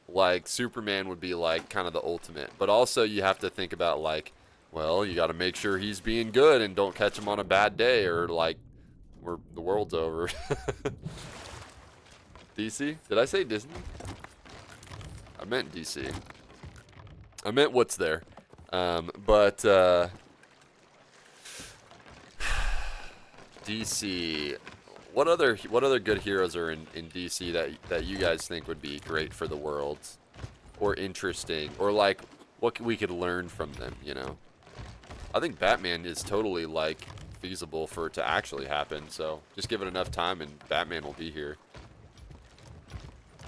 A: like Superman would be like kind of the ultimate. But also you have to think about like, well, you got to make sure he's being good and don't catch him on a bad day or like the world's over. DC? Did I say Disney? I meant DC. I meant what's there. DC. What other good heroes are in DC that you guys think would be great for the world, or interesting, or like what we could learn from them? You know, I think Batman is totally like feasible for it to actually happen. So just give it enough time, and Batman will be here.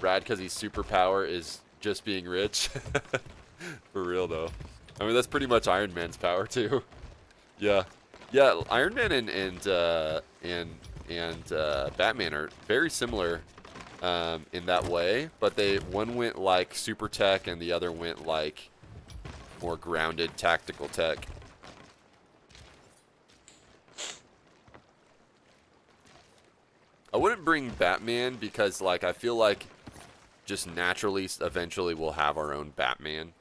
A: Rad because his superpower is just being rich. For real though. I mean that's pretty much Iron Man's power too. Yeah. Yeah, Iron Man and Batman are very similar in that way, but one went like super tech and the other went like more grounded tactical tech. I wouldn't bring Batman because like I feel like just naturally eventually we'll have our own Batman.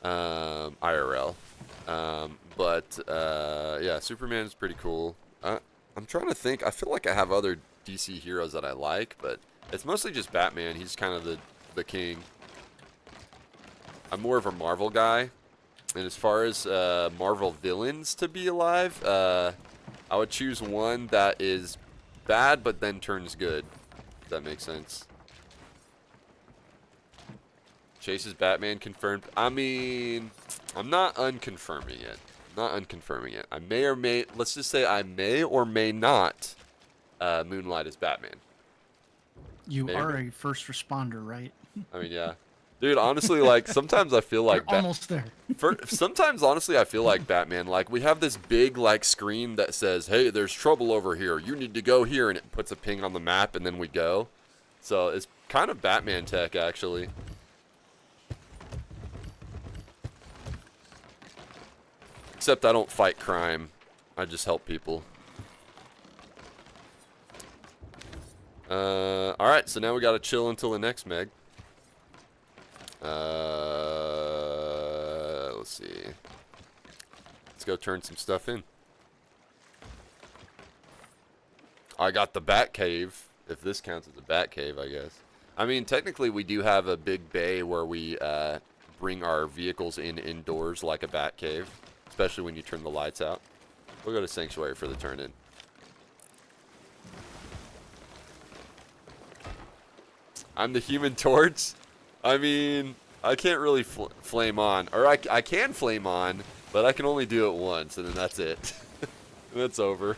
A: IRL. Yeah, Superman is pretty cool. I'm trying to think. I feel like I have other DC heroes that I like, but it's mostly just Batman. He's kind of the king. I'm more of a Marvel guy. And as far as Marvel villains to be alive, I would choose one that is bad but then turns good. If that makes sense. Chase's Batman confirmed. I mean, I'm not unconfirming it. I may or may, let's just say I may or may not moonlight as Batman.
D: You are a first responder, right?
A: I mean, yeah. Dude, honestly, like, sometimes I feel like...
D: You're almost there.
A: Sometimes, honestly, I feel like Batman. Like, we have this big, like, screen that says, hey, there's trouble over here. You need to go here. And it puts a ping on the map, and then we go. So, it's kind of Batman tech, actually. Except I don't fight crime. I just help people. Alright, so now we gotta chill until the next Meg. Let's see. Let's go turn some stuff in. I got the Bat Cave, if this counts as a Bat Cave, I guess. I mean, technically we do have a big bay where we bring our vehicles indoors like a Bat Cave, especially when you turn the lights out. We'll go to Sanctuary for the turn-in. I'm the Human Torch? I mean, I can't really flame on. Or I can flame on, but I can only do it once, and then that's it. That's over.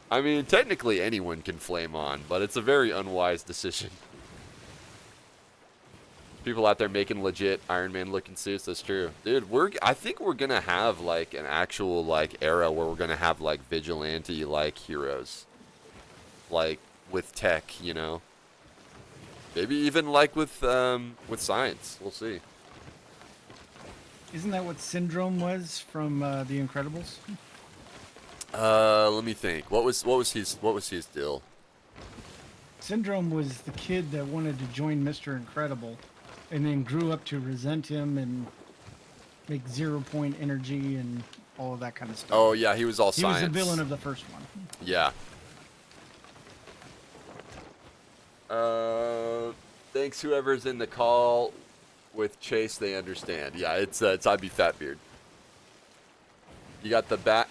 A: I mean, technically anyone can flame on, but it's a very unwise decision. People out there making legit Iron Man looking suits, that's true. Dude, I think we're gonna have like an actual like era where we're gonna have like vigilante like heroes. Like with tech, you know. Maybe even like with science. We'll see.
D: Isn't that what Syndrome was from The Incredibles?
A: Let me think. What was his deal?
D: Syndrome was the kid that wanted to join Mr. Incredible and then grew up to resent him and make 0-point energy and all of that kind of stuff.
A: Oh yeah, he was all science.
D: He was the villain of the first one.
A: Yeah. Thanks whoever's in the call with Chase, they understand. Yeah, it's IB Fatbeard. You got the bat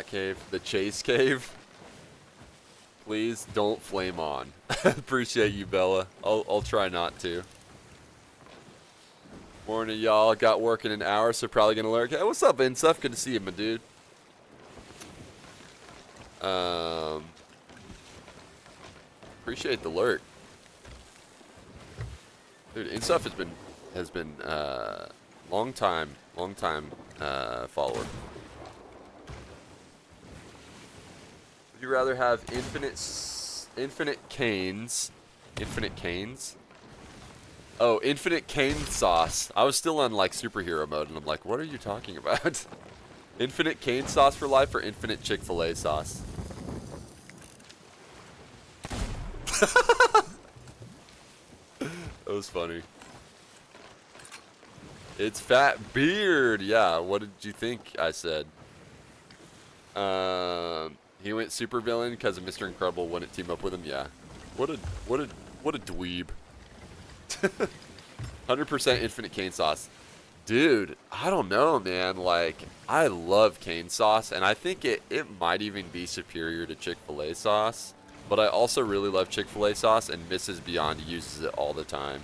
A: cave, the Chase cave. Please don't flame on. Appreciate you, Bella. I'll try not to. Morning, y'all. Got work in an hour, so probably gonna lurk. Hey, what's up, Insuf? Good to see you, my dude. Appreciate the lurk. Dude, Insuf has been long time follower. Would you rather have infinite canes? Oh, infinite cane sauce. I was still on like superhero mode, and I'm like, what are you talking about? Infinite cane sauce for life or infinite Chick-fil-A sauce? That was funny. It's Fat Beard. Yeah, what did you think I said? He went super villain because of Mr. Incredible wouldn't team up with him. Yeah. What a dweeb. 100% infinite cane sauce. Dude, I don't know, man. Like, I love cane sauce, and I think it might even be superior to Chick-fil-A sauce. But I also really love Chick-fil-A sauce, and Mrs. Beyond uses it all the time.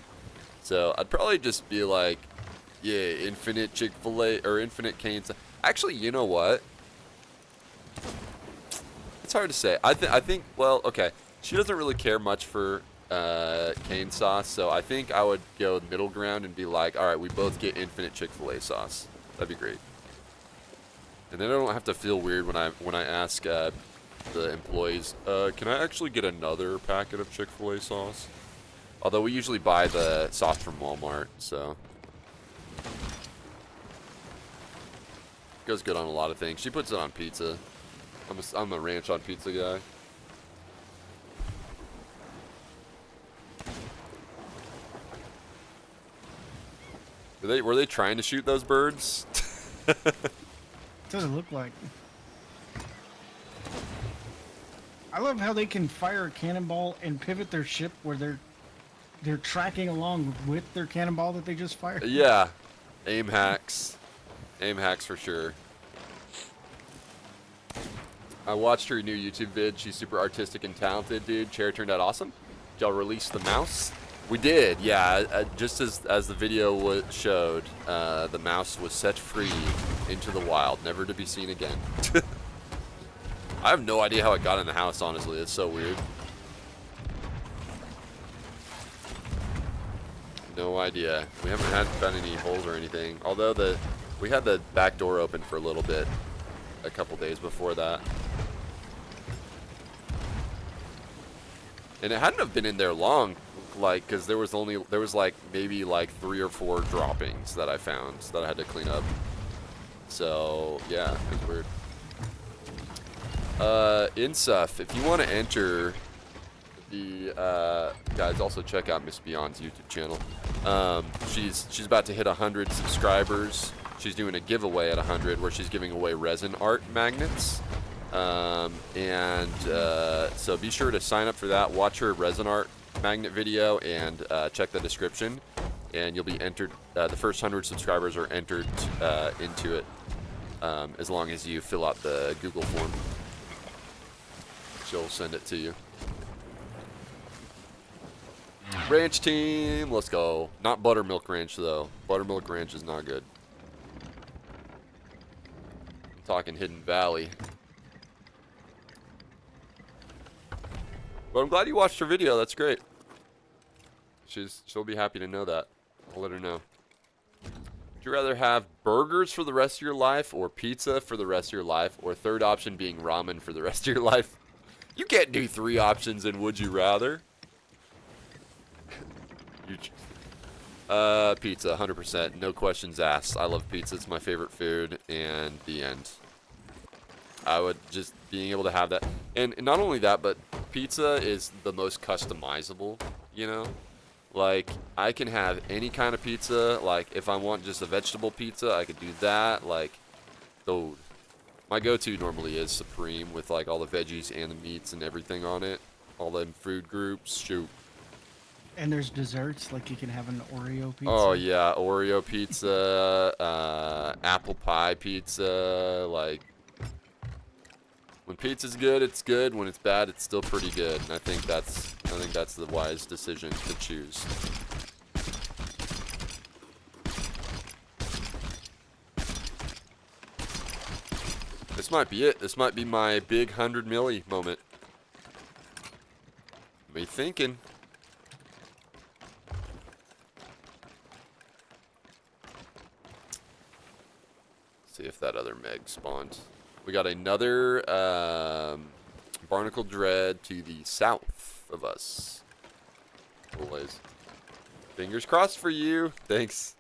A: So I'd probably just be like, yeah, infinite Chick-fil-A or infinite cane sauce. Actually, you know what? It's hard to say. I think, well, okay. She doesn't really care much for cane sauce, so I think I would go middle ground and be like, all right, we both get infinite Chick-fil-A sauce. That'd be great. And then I don't have to feel weird when I ask the employees, can I actually get another packet of Chick-fil-A sauce? Although we usually buy the sauce from Walmart, so goes good on a lot of things. She puts it on pizza. I'm a ranch on pizza guy. Were they trying to shoot those birds?
D: Doesn't look like. I love how they can fire a cannonball and pivot their ship where they're tracking along with their cannonball that they just fired.
A: Yeah, aim hacks for sure. I watched her new YouTube vid. She's super artistic and talented, dude. Chair turned out awesome. Did y'all release the mouse? We did, yeah. Just as the video showed, the mouse was set free into the wild, never to be seen again. I have no idea how it got in the house, honestly. It's so weird. No idea. We haven't found any holes or anything. Although we had the back door open for a little bit, a couple days before that. And it hadn't have been in there long, like, because there was like maybe like 3 or 4 droppings that I found that I had to clean up. So yeah, it was weird. Insuf, if you want to enter the guys, also check out Miss Beyond's YouTube channel. She's about to hit 100 subscribers. She's doing a giveaway at 100 where she's giving away resin art magnets. So be sure to sign up for that. Watch her resin art magnet video and check the description, and you'll be entered. The first 100 subscribers are entered into it, as long as you fill out the Google form. She'll send it to you. Ranch team, let's go. Not Buttermilk Ranch though. Buttermilk Ranch is not good. I'm talking Hidden Valley. But I'm glad you watched her video. That's great. She'll be happy to know that. I'll let her know. Would you rather have burgers for the rest of your life or pizza for the rest of your life, or third option being ramen for the rest of your life? You can't do 3 options in Would You Rather. Pizza, 100%. No questions asked. I love pizza. It's my favorite food, and the end. I would just being able to have that. And not only that, but pizza is the most customizable, you know? Like, I can have any kind of pizza. Like, if I want just a vegetable pizza, I could do that. Like, though, my go-to normally is Supreme with, like, all the veggies and the meats and everything on it. All them food groups. Shoot.
D: And there's desserts, like you can have an Oreo pizza.
A: Oh yeah, Oreo pizza, apple pie pizza. Like, when pizza's good, it's good. When it's bad, it's still pretty good. And I think that's the wise decision to choose. This might be it. This might be my big 100 milli moment. Me thinking. See if that other Meg spawned. We got another barnacle dread to the south of us. Boys. Fingers crossed for you. Thanks.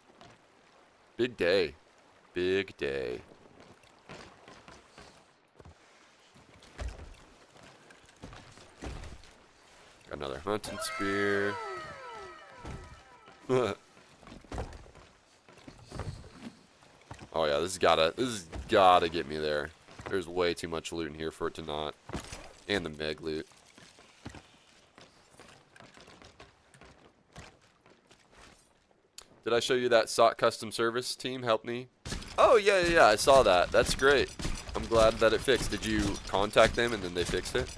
A: Big day. Big day. Got another hunting spear. Oh yeah, this has gotta get me there. There's way too much loot in here for it to not. And the Meg loot. Did I show you that SOC custom service team helped me? Oh yeah, I saw that. That's great. I'm glad that it fixed. Did you contact them and then they fixed it?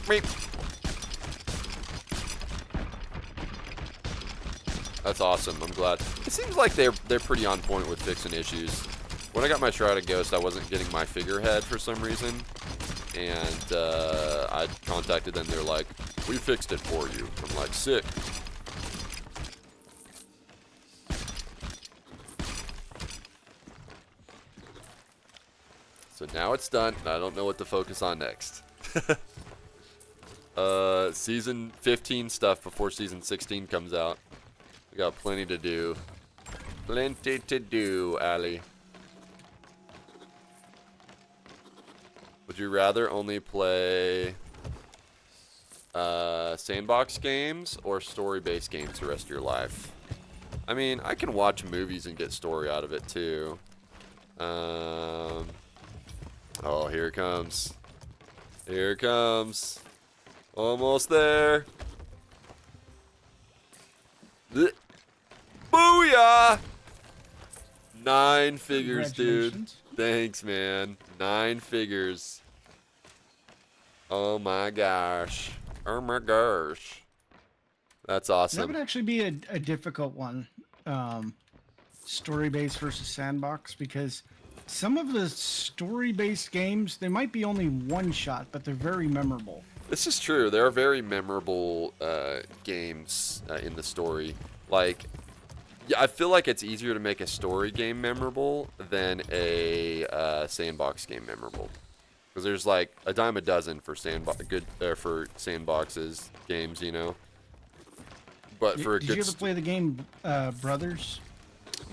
A: Meep. That's awesome. I'm glad. It seems like they're pretty on point with fixing issues. When I got my Shrouded Ghost, I wasn't getting my figurehead for some reason, and I contacted them. They're like, "We fixed it for you." I'm like, "Sick." So now it's done, and I don't know what to focus on next. Season 15 stuff before season 16 comes out. We got plenty to do. Plenty to do, Ali. Would you rather only play sandbox games or story-based games the rest of your life? I mean, I can watch movies and get story out of it too. Oh, here it comes. Here it comes. Almost there. Booyah! 9 figures, dude.
D: Congratulations.
A: Thanks, man. 9 figures. Oh my gosh. Oh my gosh. That's
D: That
A: awesome.
D: would actually be a difficult one. Story-based versus sandbox, because some of the story-based games, they might be only one shot, but they're very memorable.
A: This is true. There are very memorable games in the story. Like, yeah, I feel like it's easier to make a story game memorable than a sandbox game memorable, because there's like a dime a dozen for for sandboxes games, you know. But for a
D: Did
A: good
D: you ever play the game Brothers?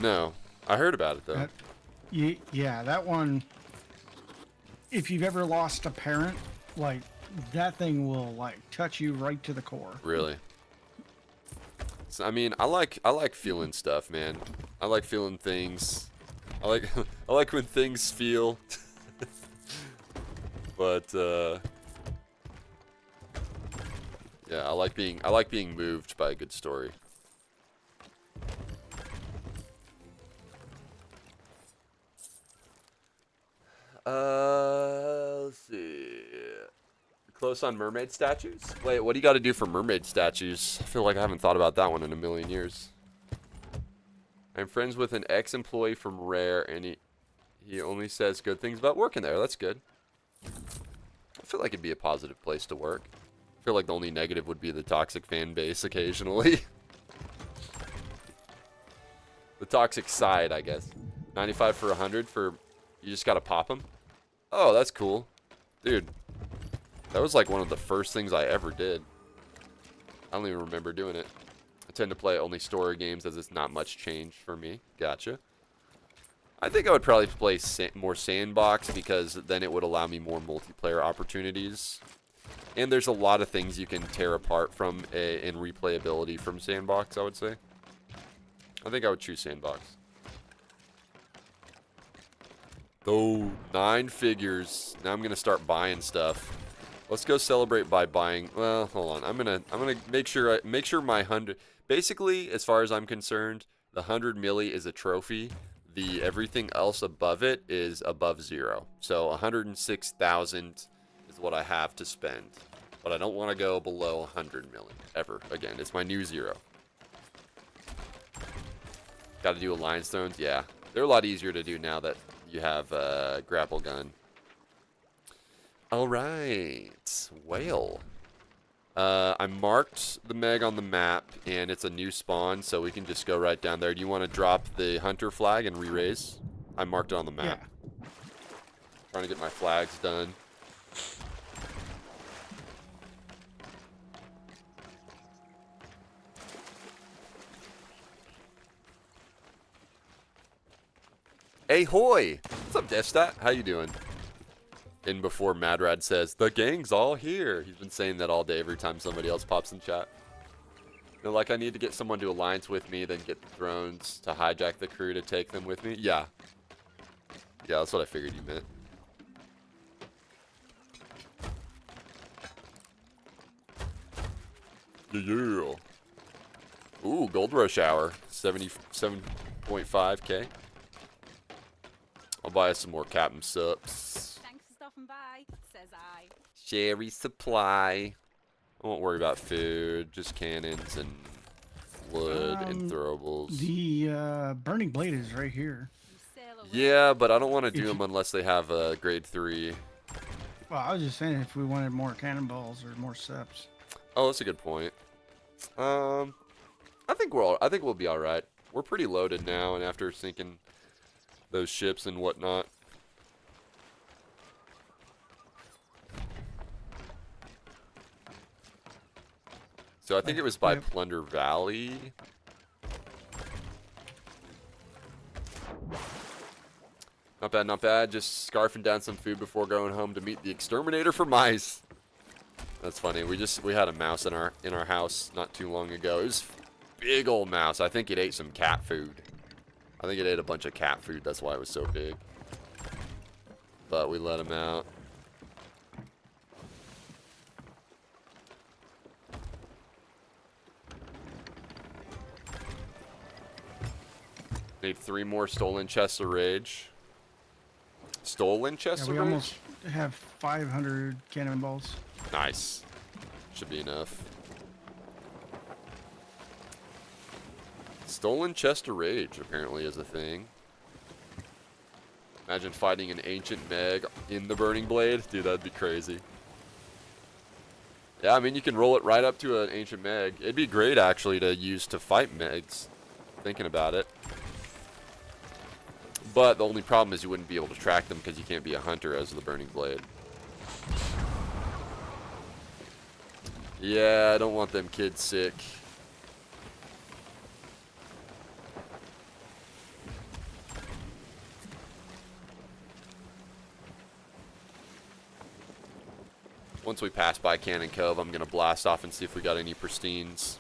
A: no, I heard about it though.
D: Yeah, that one. If you've ever lost a parent, like, that thing will like touch you right to the core.
A: Really? So, I mean, I like feeling stuff, man. I like feeling things. I like when things feel. But yeah, I like being moved by a good story. Let's see. Close on mermaid statues? Wait, what do you got to do for mermaid statues? I feel like I haven't thought about that one in a million years. I'm friends with an ex-employee from Rare, and he only says good things about working there. That's good. I feel like it'd be a positive place to work. I feel like the only negative would be the toxic fan base occasionally. The toxic side, I guess. 95 for 100 for... You just gotta pop them? Oh, that's cool. Dude. That was like one of the first things I ever did. I don't even remember doing it. I tend to play only story games as it's not much change for me. Gotcha. I think I would probably play more sandbox, because then it would allow me more multiplayer opportunities. And there's a lot of things you can tear apart from in replayability from sandbox, I would say. I think I would choose sandbox. Oh, 9 figures. Now I'm going to start buying stuff. Let's go celebrate by buying. Well, hold on. I'm gonna make sure my 100. Basically, as far as I'm concerned, the 100 milli is a trophy. The everything else above it is above 0. So 106,000 is what I have to spend. But I don't want to go below 100 milli ever again. It's my new 0. Got to do alliance stones. Yeah, they're a lot easier to do now that you have a grapple gun. All right, whale. I marked the Meg on the map, and it's a new spawn, so we can just go right down there. Do you want to drop the hunter flag and re-raise? I marked it on the map.
D: Yeah.
A: Trying to get my flags done. Hey, hoy! What's up, Destat? How you doing? In before Madrad says, the gang's all here. He's been saying that all day every time somebody else pops in chat. You know, like, I need to get someone to alliance with me, then get the drones to hijack the crew to take them with me. Yeah. Yeah, that's what I figured you meant. Yeah. Ooh, Gold Rush Hour. 77.5k. I'll buy us some more Captain Sups.
G: Thanks for stopping by, says I.
A: Sherry supply. I won't worry about food, just cannons and wood and throwables.
D: The burning blade is right here.
G: You sail away.
A: Yeah, but I don't want to do them unless they have a grade 3.
D: Well, I was just saying if we wanted more cannonballs or more seps.
A: Oh, that's a good point. I think we'll be all right. We're pretty loaded now, and after sinking those ships and whatnot. So I think it was by Plunder Valley. Not bad, not bad. Just scarfing down some food before going home to meet the exterminator for mice. That's funny. We had a mouse in our house not too long ago. It was a big old mouse. I think it ate some cat food. I think it ate a bunch of cat food. That's why it was so big. But we let him out. Need 3 more stolen chests of rage. Stolen chests
D: Yeah, we
A: of rage?
D: almost have 500 cannonballs.
A: Nice. Should be enough. Stolen chest of rage apparently is a thing. Imagine fighting an ancient Meg in the burning blade. Dude, that'd be crazy. Yeah, I mean, you can roll it right up to an ancient Meg. It'd be great, actually, to use to fight Megs. Thinking about it. But the only problem is you wouldn't be able to track them because you can't be a hunter as the burning blade. Yeah, I don't want them kids sick. Once we pass by Cannon Cove, I'm going to blast off and see if we got any pristines.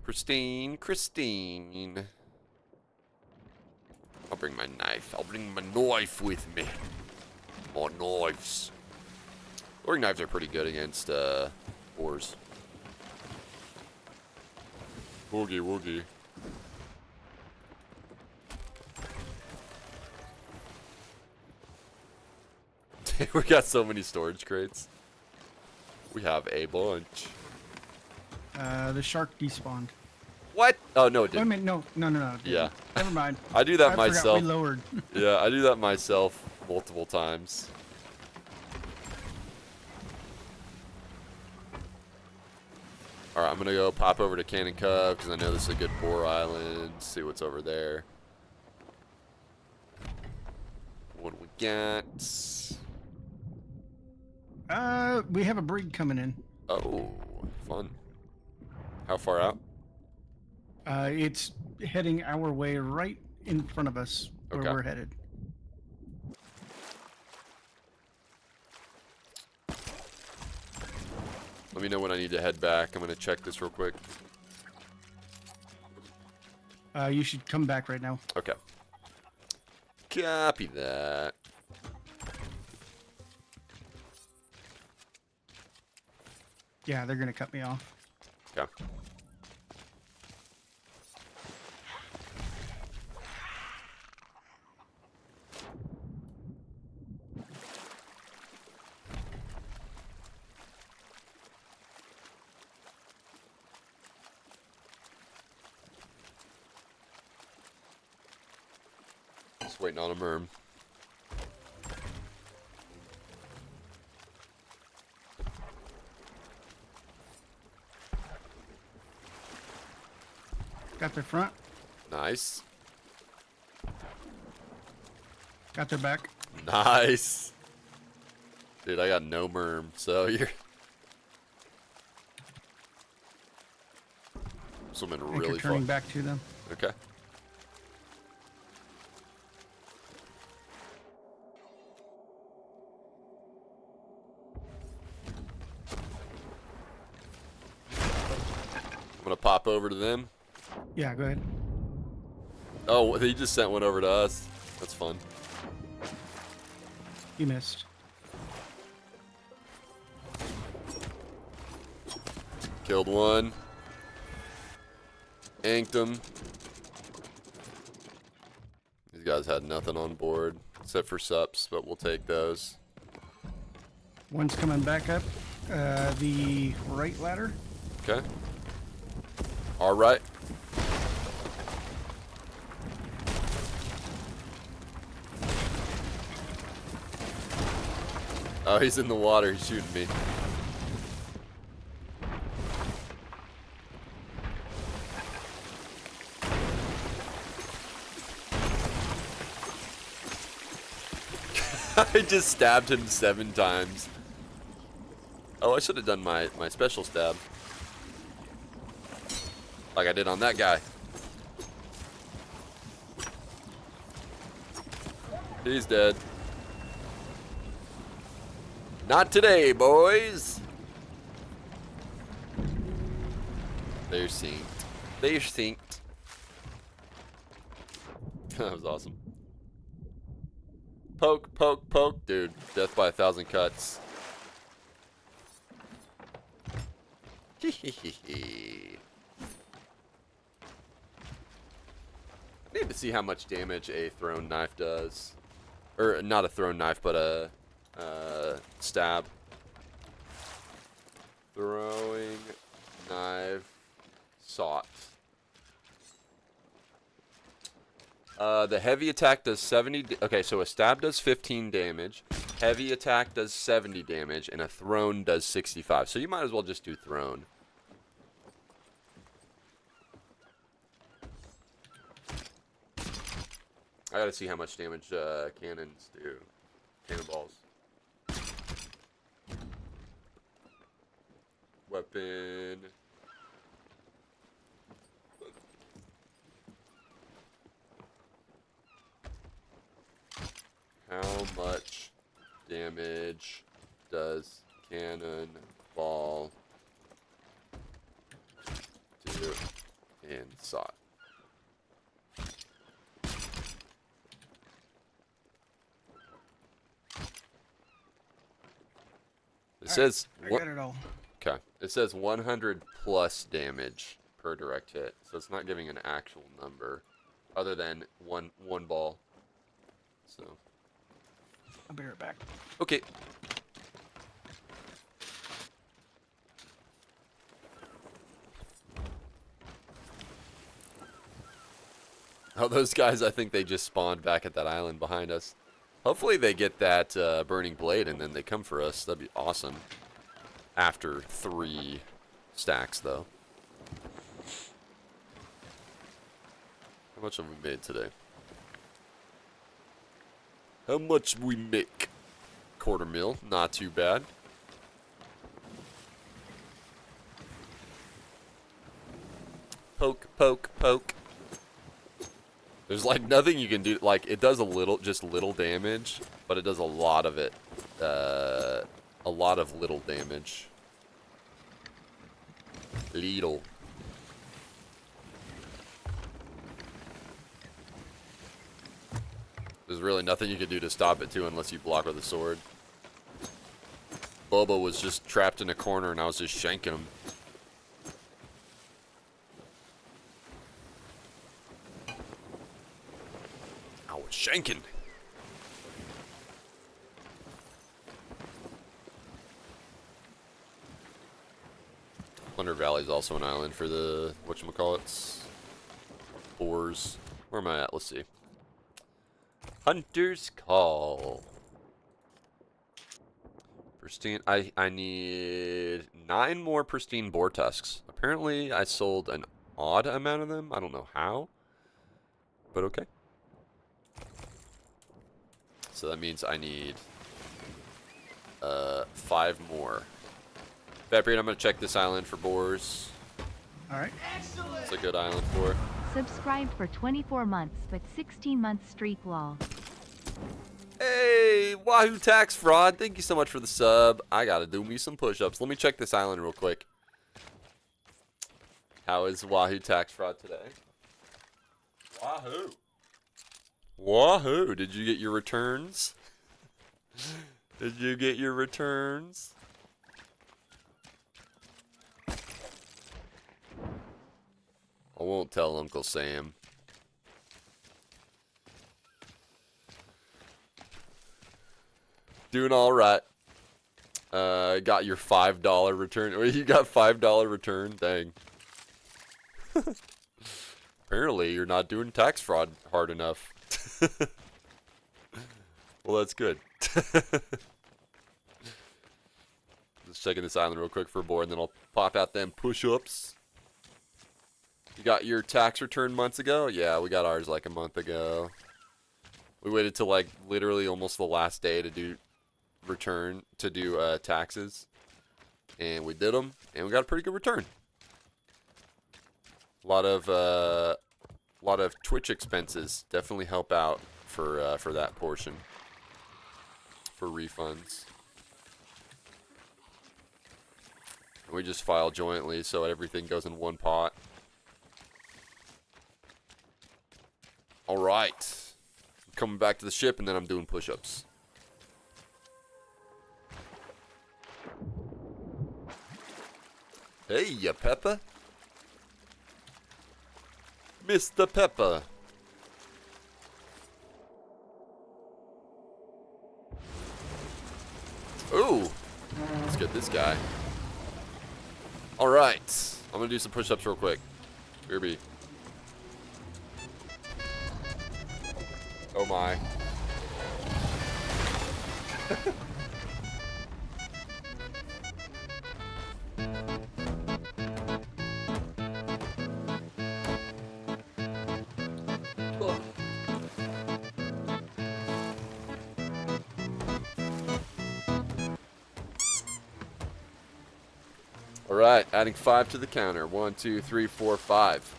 A: Christine. I'll bring my knife. I'll bring my knife with me. More knives. Boring knives are pretty good against boars. Woogie woogie. We got so many storage crates. We have a bunch.
D: The shark despawned.
A: What? Oh, no, it
D: Wait a
A: didn't.
D: minute, no. It didn't.
A: Yeah.
D: Never mind.
A: I do that
D: I
A: myself.
D: Forgot we lowered.
A: Yeah, I do that myself multiple times. Alright, I'm gonna go pop over to Cannon Cove because I know this is a good Boar Island. See what's over there. What do we got?
D: We have a brig coming in.
A: Oh, fun. How far out?
D: It's heading our way right in front of us where
A: Okay.
D: we're headed.
A: Let me know when I need to head back. I'm gonna check this real quick.
D: You should come back right now.
A: Okay. Copy that.
D: Yeah, they're gonna cut me off.
A: Okay. Just waiting on a merm.
D: Got their front.
A: Nice.
D: Got their back.
A: Nice. Dude, I got no merm, so you're swimming
D: Anchor
A: really
D: turning
A: far.
D: back to them.
A: Okay. I'm gonna pop over to them.
D: Yeah, go ahead.
A: Oh, he just sent one over to us. That's fun.
D: You missed.
A: Killed one. Anked him. These guys had nothing on board except for sups, but we'll take those.
D: One's coming back up the right ladder.
A: Okay. All right. Oh, he's in the water. He's shooting me. I just stabbed him 7 times. Oh, I should have done my special stab. Like I did on that guy. He's dead. Not today, boys. They're synced. They're synced. That was awesome. Poke, poke, poke. Dude, death by 1,000 cuts. Hehehe. I need to see how much damage a thrown knife does. Or, not a thrown knife, but a stab. Throwing knife sought. The heavy attack does 70. Okay, so a stab does 15 damage. Heavy attack does 70 damage, and a thrown does 65. So you might as well just do thrown. I gotta see how much damage cannons do. Cannonballs. Weapon. How much damage does cannonball do in SOT? It says
D: I got it all.
A: okay. It says 100 plus damage per direct hit, so it's not giving an actual number, other than one ball. So.
D: I'll be right back.
A: Okay. Oh, those guys! I think they just spawned back at that island behind us. Hopefully they get that burning blade and then they come for us. That'd be awesome. After 3 stacks, though. How much have we made today? How much we make? 250,000, not too bad. Poke, poke, poke. There's like nothing you can do. Like it does a little, just little damage, but it does a lot of it. A lot of little damage. Little. There's really nothing you can do to stop it too, unless you block with a sword. Bubba was just trapped in a corner and I was just shanking him. I was shanking. Plunder Valley is also an island for the whatchamacallits. Boars. Where am I at? Let's see. Hunter's Call. Pristine. I need 9 more pristine boar tusks. Apparently, I sold an odd amount of them. I don't know how, but okay. So that means I need 5 more. Fatbeard, I'm gonna check this island for boars.
D: All right.
A: It's a good island for it.
B: Subscribed for 24 months but 16 months streak lol.
A: Hey, Wahoo Tax Fraud, thank you so much for the sub. I gotta do me some push-ups. Let me check this island real quick. How is Wahoo Tax Fraud today? Wahoo. Wahoo, did you get your returns? Did you get your returns? I won't tell Uncle Sam. Doing all right. Got your $5 return. Oh, you got $5 return? Dang. Apparently, you're not doing tax fraud hard enough. Well, that's good. Just checking this island real quick for a board, and then I'll pop out them push-ups. You got your tax return months ago? Yeah, we got ours like a month ago. We waited till like literally almost the last day to do taxes, and we did them, and we got a pretty good return. A lot of Twitch expenses definitely help out for that portion for refunds. We just file jointly, so everything goes in one pot. All right, I'm coming back to the ship, and then I'm doing push-ups. Hey, ya Peppa. Mr. Peppa. Ooh, let's get this guy. All right, I'm gonna do some push-ups real quick. Here be. Oh my. All right, adding 5 to the counter. 1, 2, 3, 4, 5.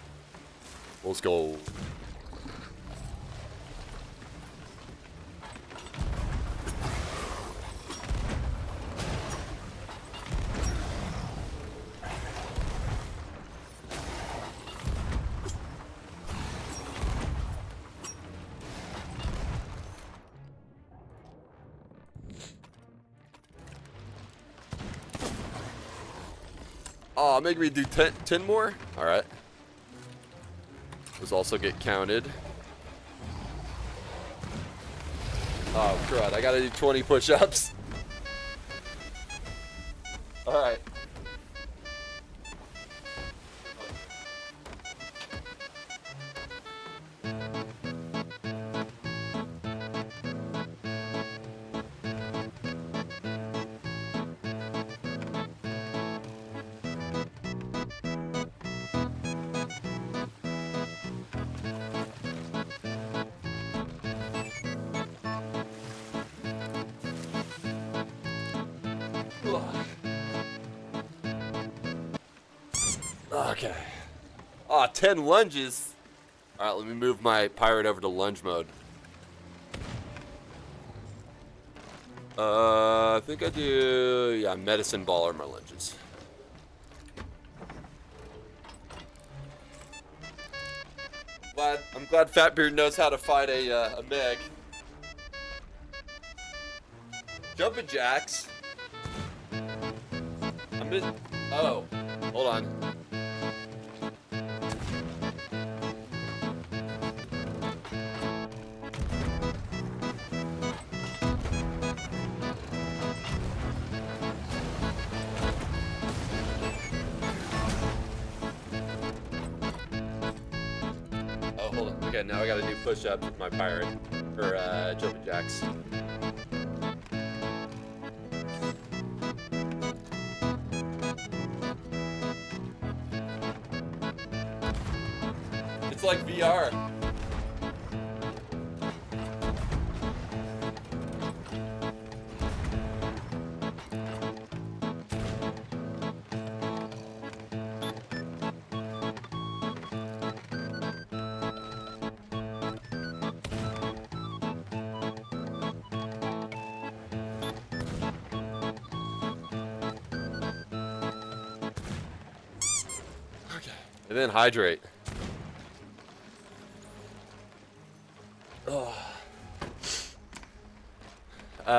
A: Let's go. Oh, make me do 10 more? Alright. Those also get counted. Oh, crud. I gotta do 20 push-ups. Alright. Okay. Aw, 10 lunges. Alright, let me move my pirate over to lunge mode. I think I do, yeah, medicine ball are my lunges. I'm glad Fatbeard knows how to fight a MEG. Jumping jacks. Oh, hold on. Oh, hold on. Okay, now I gotta do push-ups with my pirate, or jumping jacks. It's like VR. Okay. And then hydrate.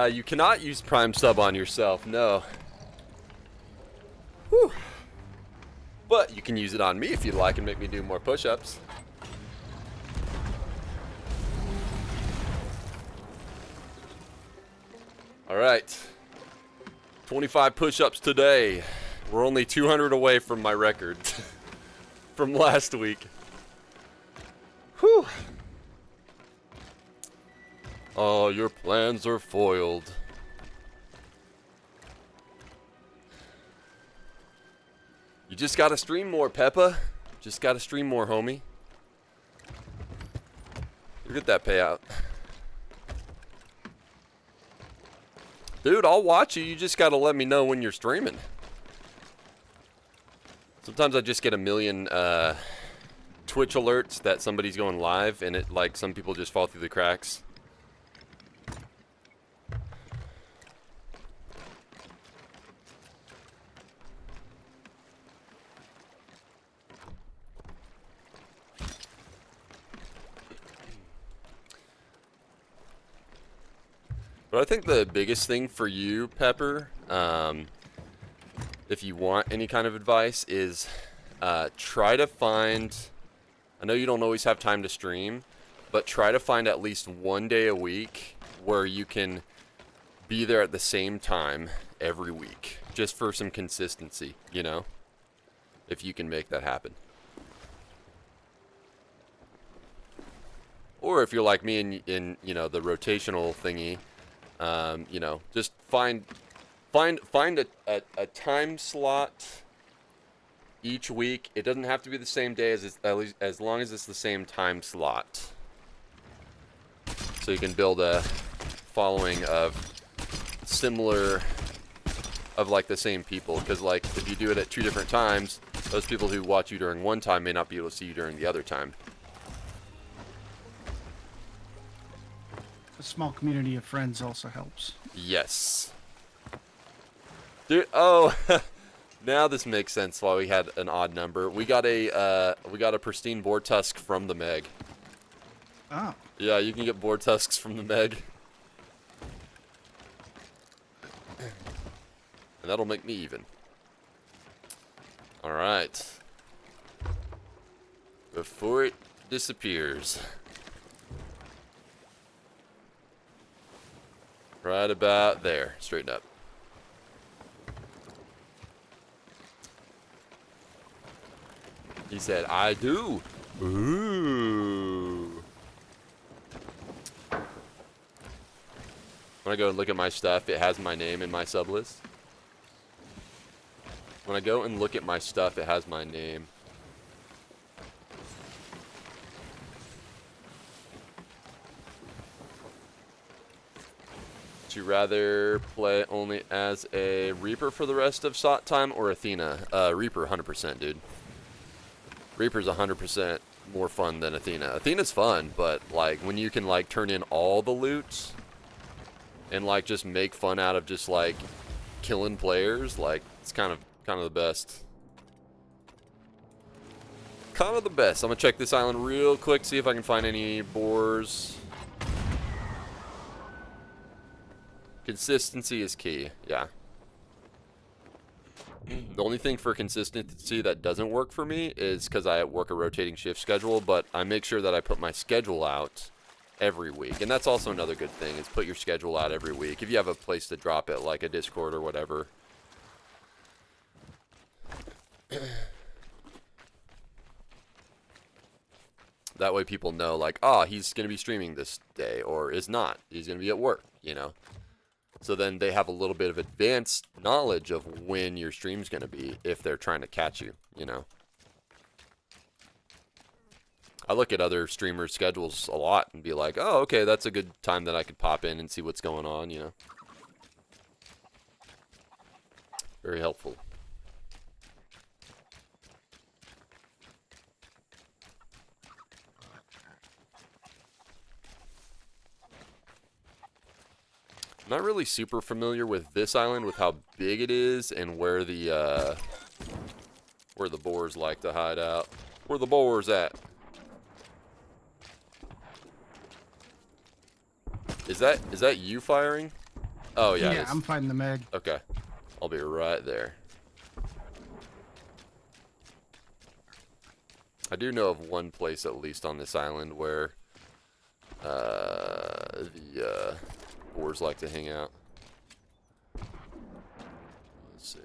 A: You cannot use Prime Sub on yourself, no. Whew. But you can use it on me if you'd like and make me do more push-ups. Alright. 25 push-ups today. We're only 200 away from my record from last week. Whew. Oh, your plans are foiled. You just gotta stream more, Peppa. Just gotta stream more, homie. You'll get that payout. Dude, I'll watch you. You just gotta let me know when you're streaming. Sometimes I just get a million Twitch alerts that somebody's going live, and it like some people just fall through the cracks. But I think the biggest thing for you, Pepper, if you want any kind of advice, is try to find, I know you don't always have time to stream, but try to find at least one day a week where you can be there at the same time every week, just for some consistency, you know, if you can make that happen. Or if you're like me in you know, the rotational thingy, you know, just find a time slot each week. It doesn't have to be the same day, as long as it's the same time slot. So you can build a following of like the same people, because like if you do it at 2 different times, those people who watch you during one time may not be able to see you during the other time.
D: A small community of friends also helps.
A: Yes. Dude, oh, now this makes sense why we had an odd number. We got a pristine boar tusk from the MEG.
D: Oh.
A: Yeah, you can get boar tusks from the MEG. And that'll make me even. Alright. Before it disappears. Right about there. Straighten up. He said, I do. Ooh. When I go and look at my stuff, it has my name in my sub list. When I go and look at my stuff, it has my name. Would you rather play only as a Reaper for the rest of SOT time or Athena? Reaper, 100%, dude. Reaper's 100% more fun than Athena. Athena's fun, but like when you can like turn in all the loot and like just make fun out of just like killing players, like it's kind of the best. Kind of the best. I'm gonna check this island real quick, see if I can find any boars. Consistency is key, yeah. The only thing for consistency that doesn't work for me is because I work a rotating shift schedule, but I make sure that I put my schedule out every week. And that's also another good thing, is put your schedule out every week if you have a place to drop it, like a Discord or whatever. That way people know, like, oh, he's going to be streaming this day, or is not. He's going to be at work, you know. So then they have a little bit of advanced knowledge of when your stream's going to be if they're trying to catch you, you know. I look at other streamers' schedules a lot and be like, oh, okay, that's a good time that I could pop in and see what's going on, you know. Very helpful. Not really super familiar with this island, with how big it is and where the boars like to hide out. Where the boars at? Is that you firing? Oh yeah.
D: Yeah, I'm fighting the Meg.
A: Okay, I'll be right there. I do know of one place at least on this island where the boars like to hang out. Let's see.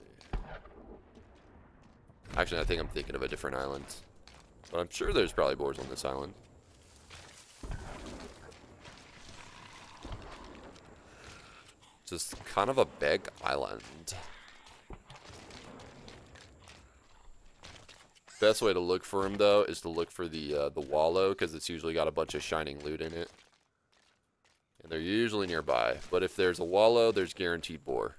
A: Actually, I think I'm thinking of a different island. But I'm sure there's probably boars on this island. Just kind of a big island. Best way to look for him, though, is to look for the wallow, because it's usually got a bunch of shining loot in it. And they're usually nearby. But if there's a wallow, there's guaranteed boar.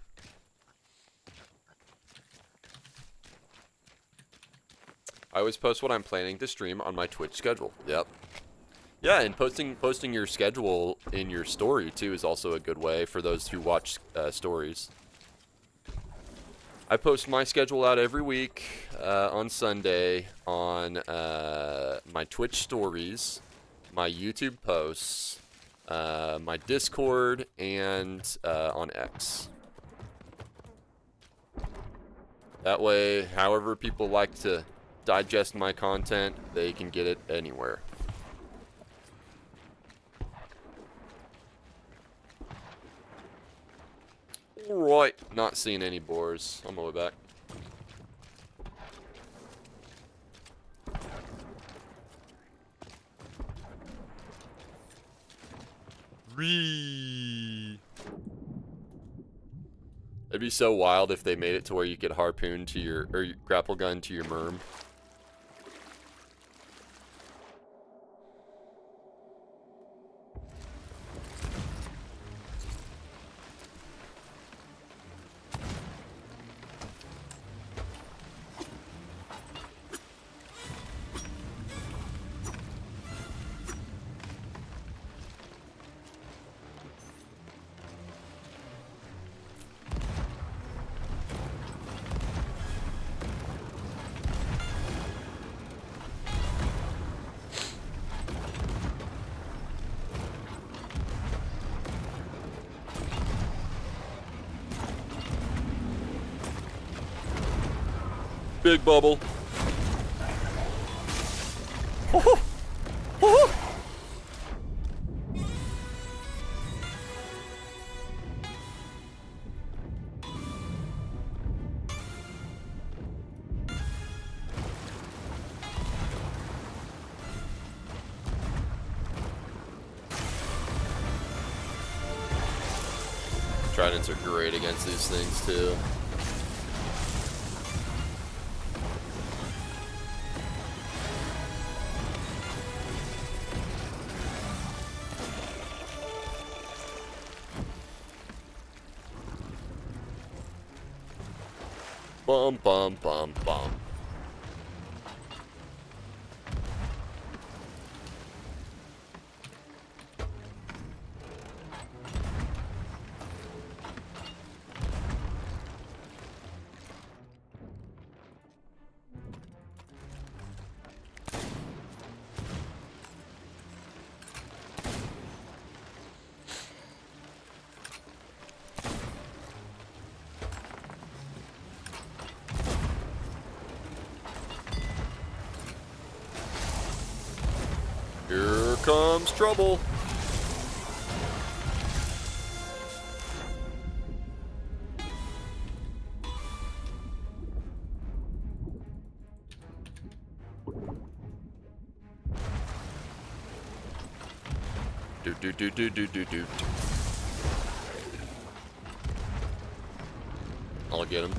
A: I always post what I'm planning to stream on my Twitch schedule. Yep. Yeah, and posting your schedule in your story, too, is also a good way for those who watch stories. I post my schedule out every week on Sunday on my Twitch stories, my YouTube posts, my Discord, and on X. That way, however people like to digest my content, they can get it anywhere. Right, not seeing any boars. On my way back. It'd be so wild if they made it to where you could harpoon to your, or grapple gun to your merm. Big bubble. Oh, oh. Tridents are great against these things too. Bum, bum, bum, bum. comes trouble. Do. I'll get him.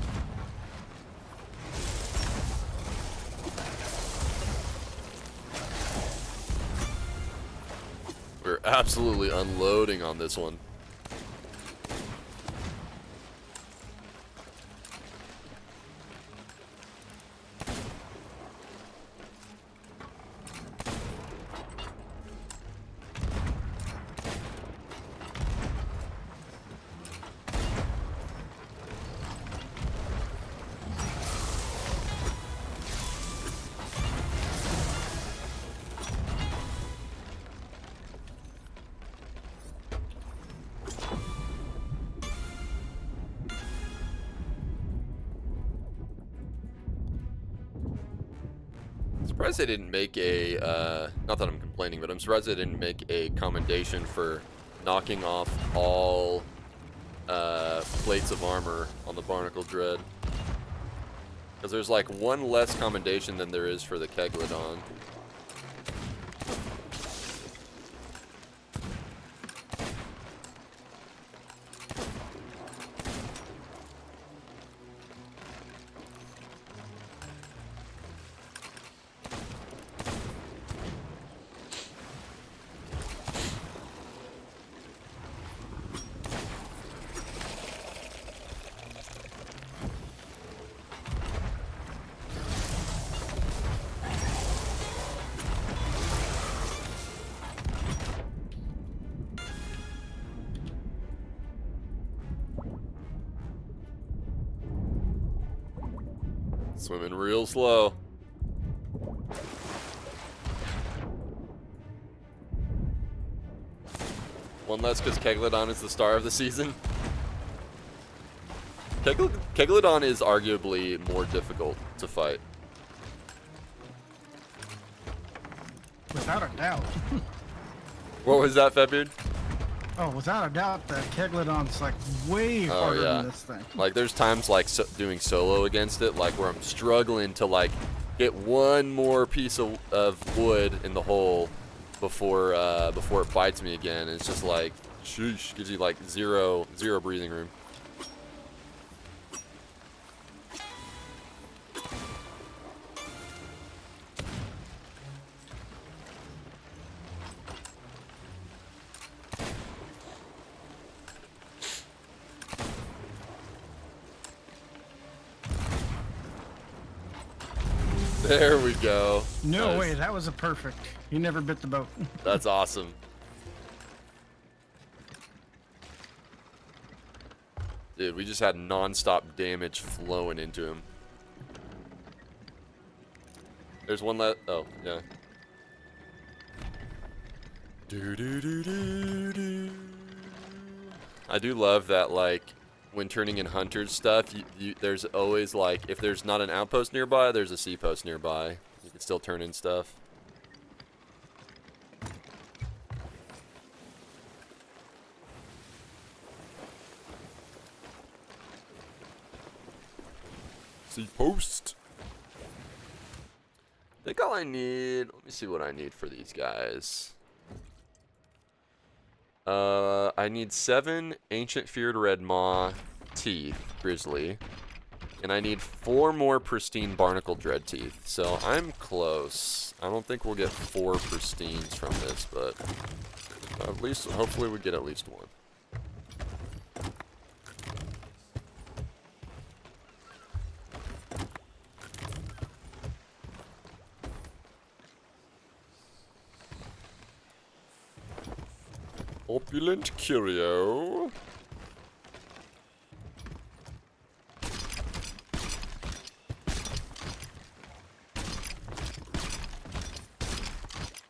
A: We're absolutely unloading on this one. Surprised they didn't make a, not that I'm complaining, but I'm surprised they didn't make a commendation for knocking off all plates of armor on the Barnacle Dread. Because there's like one less commendation than there is for the Megalodon. Swimming real slow. One less because Megalodon is the star of the season. Megalodon is arguably more difficult to fight.
D: Without a doubt.
A: What was that, Fedbeard?
D: Oh, without a doubt, the Megalodon's like way harder
A: yeah.
D: than this thing.
A: Like there's times like doing solo against it, like where I'm struggling to like get one more piece of wood in the hole before it bites me again. And it's just like, sheesh, gives you like zero breathing room. There we go.
D: No
A: Nice.
D: way, that was a perfect. He never bit the boat.
A: That's awesome. Dude, we just had non-stop damage flowing into him. There's one left. Oh, yeah. I do love that, like, when turning in hunters stuff, there's always, like, if there's not an outpost nearby, there's a sea post nearby. You can still turn in stuff. Sea post. I think all I need, let me see what I need for these guys. I need 7 Ancient Feared Red Maw Teeth, Grizzly. And I need 4 more Pristine Barnacle Dread Teeth. So I'm close. I don't think we'll get 4 Pristines from this, but at least, hopefully we get at least 1. Opulent Curio.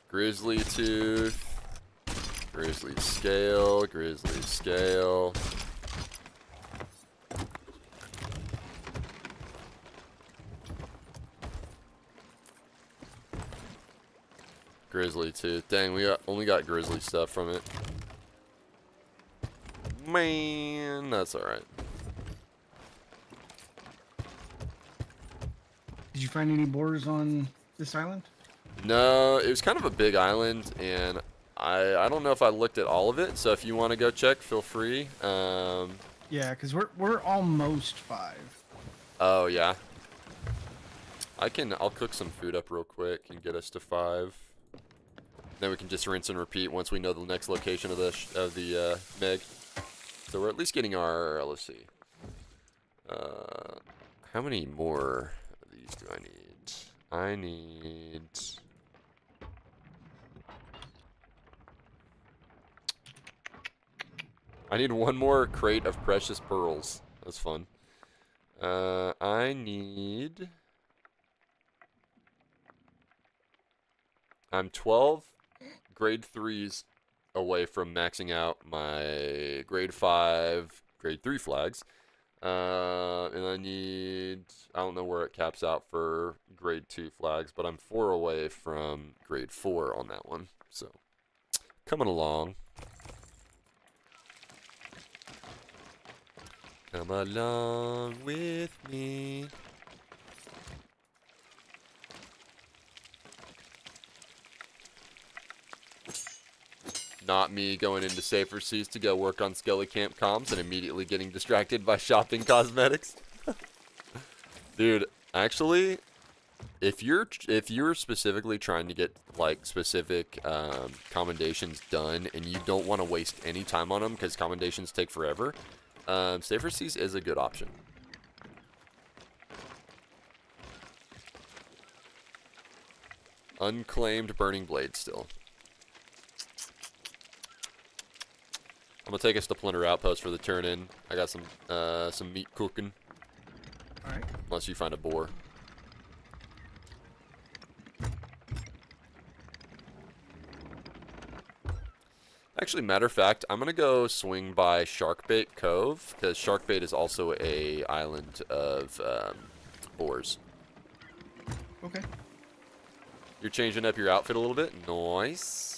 A: Grizzly Tooth. Grizzly Scale. Grizzly Scale. Grizzly too. Dang, only got grizzly stuff from it. Man, that's alright.
D: Did you find any boars on this island?
A: No, it was kind of a big island, and I don't know if I looked at all of it. So if you want to go check, feel free.
D: Yeah, because we're almost 5.
A: Oh yeah. I'll cook some food up real quick and get us to 5. Then we can just rinse and repeat once we know the next location of the MEG. So we're at least getting our, let's see. How many more of these do I need? I need one more crate of precious pearls. That's fun. I'm 12 grade 3s away from maxing out my grade 5, grade 3 flags. And I don't know where it caps out for grade 2 flags, but I'm 4 away from grade 4 on that one. So, coming along. Come along with me. Not me going into Safer Seas to go work on Skelly Camp comms and immediately getting distracted by shopping cosmetics. Dude, actually, if you're specifically trying to get like specific commendations done and you don't want to waste any time on them because commendations take forever, Safer Seas is a good option. Unclaimed burning blade still. I'm gonna take us to Plunder Outpost for the turn-in. I got some meat cooking.
D: All right.
A: Unless you find a boar. Actually, matter of fact, I'm gonna go swing by Sharkbait Cove because Sharkbait is also a island of boars.
D: Okay.
A: You're changing up your outfit a little bit. Nice.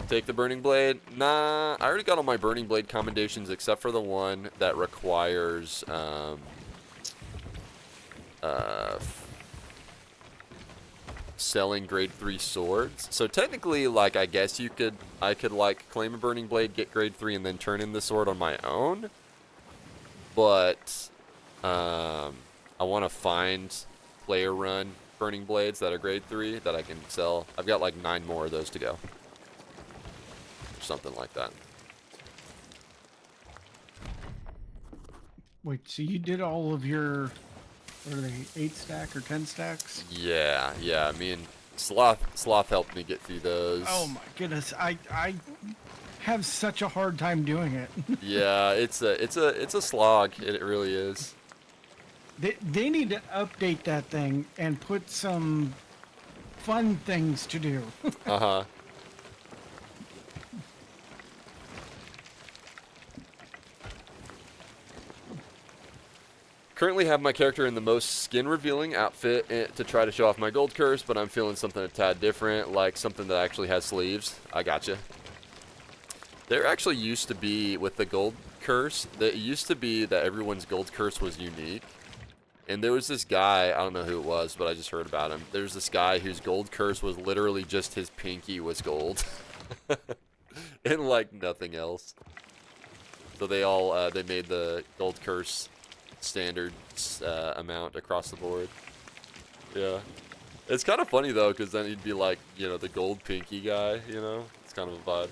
A: Take the burning blade. Nah, I already got all my burning blade commendations except for the one that requires selling grade 3 swords. So technically, like, I guess I could like claim a burning blade, get grade 3, and then turn in the sword on my own. But I want to find player run burning blades that are grade 3 that I can sell. I've got like 9 more of those to go. Something like that.
D: Wait, so you did all of your, what are they, 8 stack or 10 stacks?
A: Yeah. Me and Sloth helped me get through those.
D: Oh my goodness, I have such a hard time doing it.
A: Yeah, it's a slog. It really is.
D: They need to update that thing and put some fun things to do.
A: Uh-huh. Currently have my character in the most skin revealing outfit to try to show off my gold curse, but I'm feeling something a tad different, like something that actually has sleeves. I gotcha. There actually used to be, with the gold curse, that it used to be that everyone's gold curse was unique. And there was this guy, I don't know who it was, but I just heard about him. There's this guy whose gold curse was literally just his pinky was gold. And like nothing else. So they made the gold curse standard amount across the board. Yeah. It's kind of funny though, because then he'd be like, you know, the gold pinky guy, you know? It's kind of a vibe.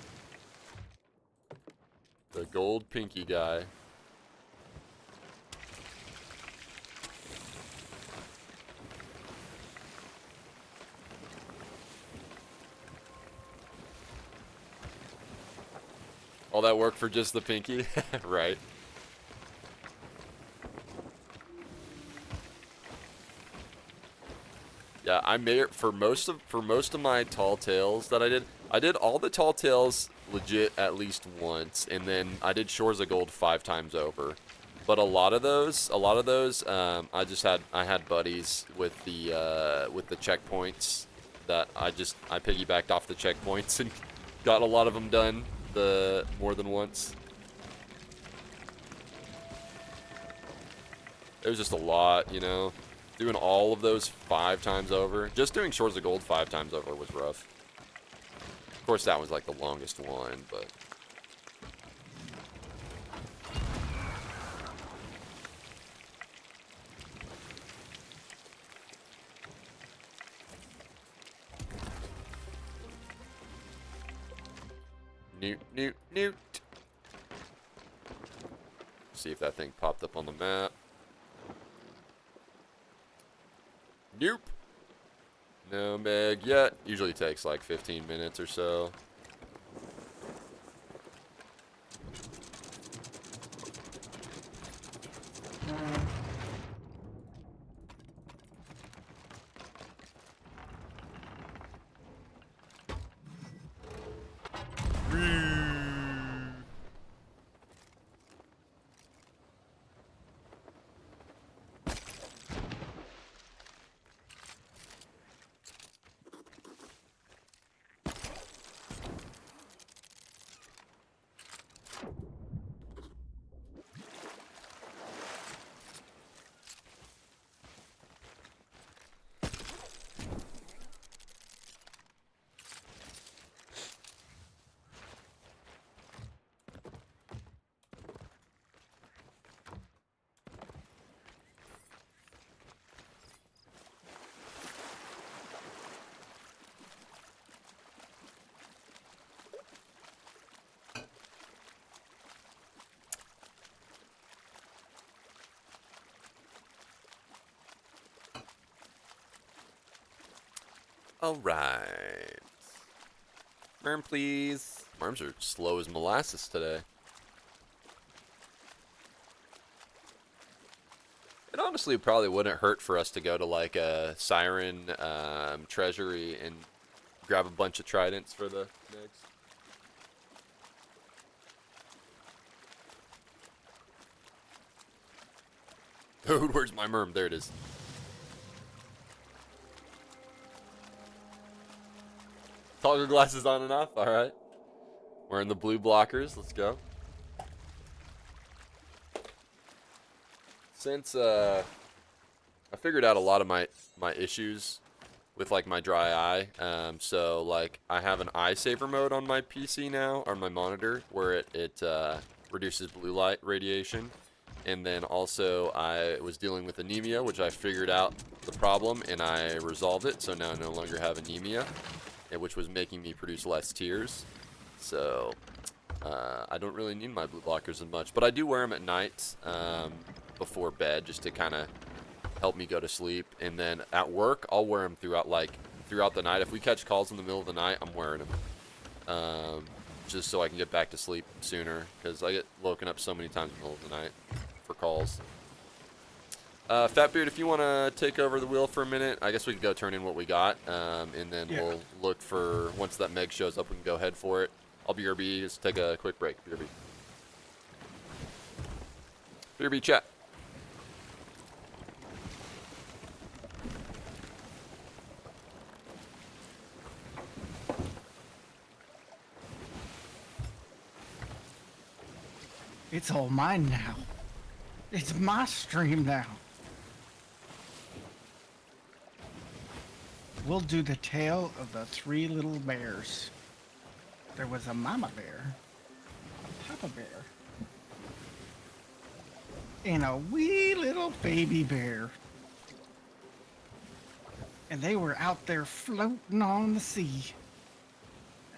A: The gold pinky guy. All that work for just the pinky? Right. Yeah, I made for most of my tall tales that I did all the tall tales legit at least once, and then I did Shores of Gold 5 times over. But a lot of those, I had buddies with the checkpoints that I piggybacked off the checkpoints and got a lot of them done more than once. It was just a lot, you know. Doing all of those 5 times over. Just doing Shores of Gold 5 times over was rough. Of course, that was like the longest one, but... Newt. See if that thing popped up on the map. Nope. No Meg yet. Usually takes like 15 minutes or so. Alright. Worm, please. Worms are slow as molasses today. It honestly probably wouldn't hurt for us to go to like a Siren treasury and grab a bunch of tridents for the next. Dude, where's my merm? There it is. Toggle glasses on and off. All right. Wearing the blue blockers. Let's go. Since I figured out a lot of my issues with like my dry eye, so like I have an eye saver mode on my PC now, or my monitor, where it reduces blue light radiation. And then also I was dealing with anemia, which I figured out the problem and I resolved it, so now I no longer have anemia, which was making me produce less tears. So I don't really need my blue blockers as much, but I do wear them at night before bed just to kind of help me go to sleep. And then at work, I'll wear them throughout the night. If we catch calls in the middle of the night, I'm wearing them just so I can get back to sleep sooner, because I get woken up so many times in the middle of the night for calls. Fatbeard, if you want to take over the wheel for a minute, I guess we can go turn in what we got, and then we'll look for, once that Meg shows up, we can go head for it. I'll BRB, just take a quick break. BRB. BRB chat.
D: It's all mine now. It's my stream now. We'll do the tale of the 3 little bears. There was a mama bear, a papa bear, and a wee little baby bear. And they were out there floating on the sea.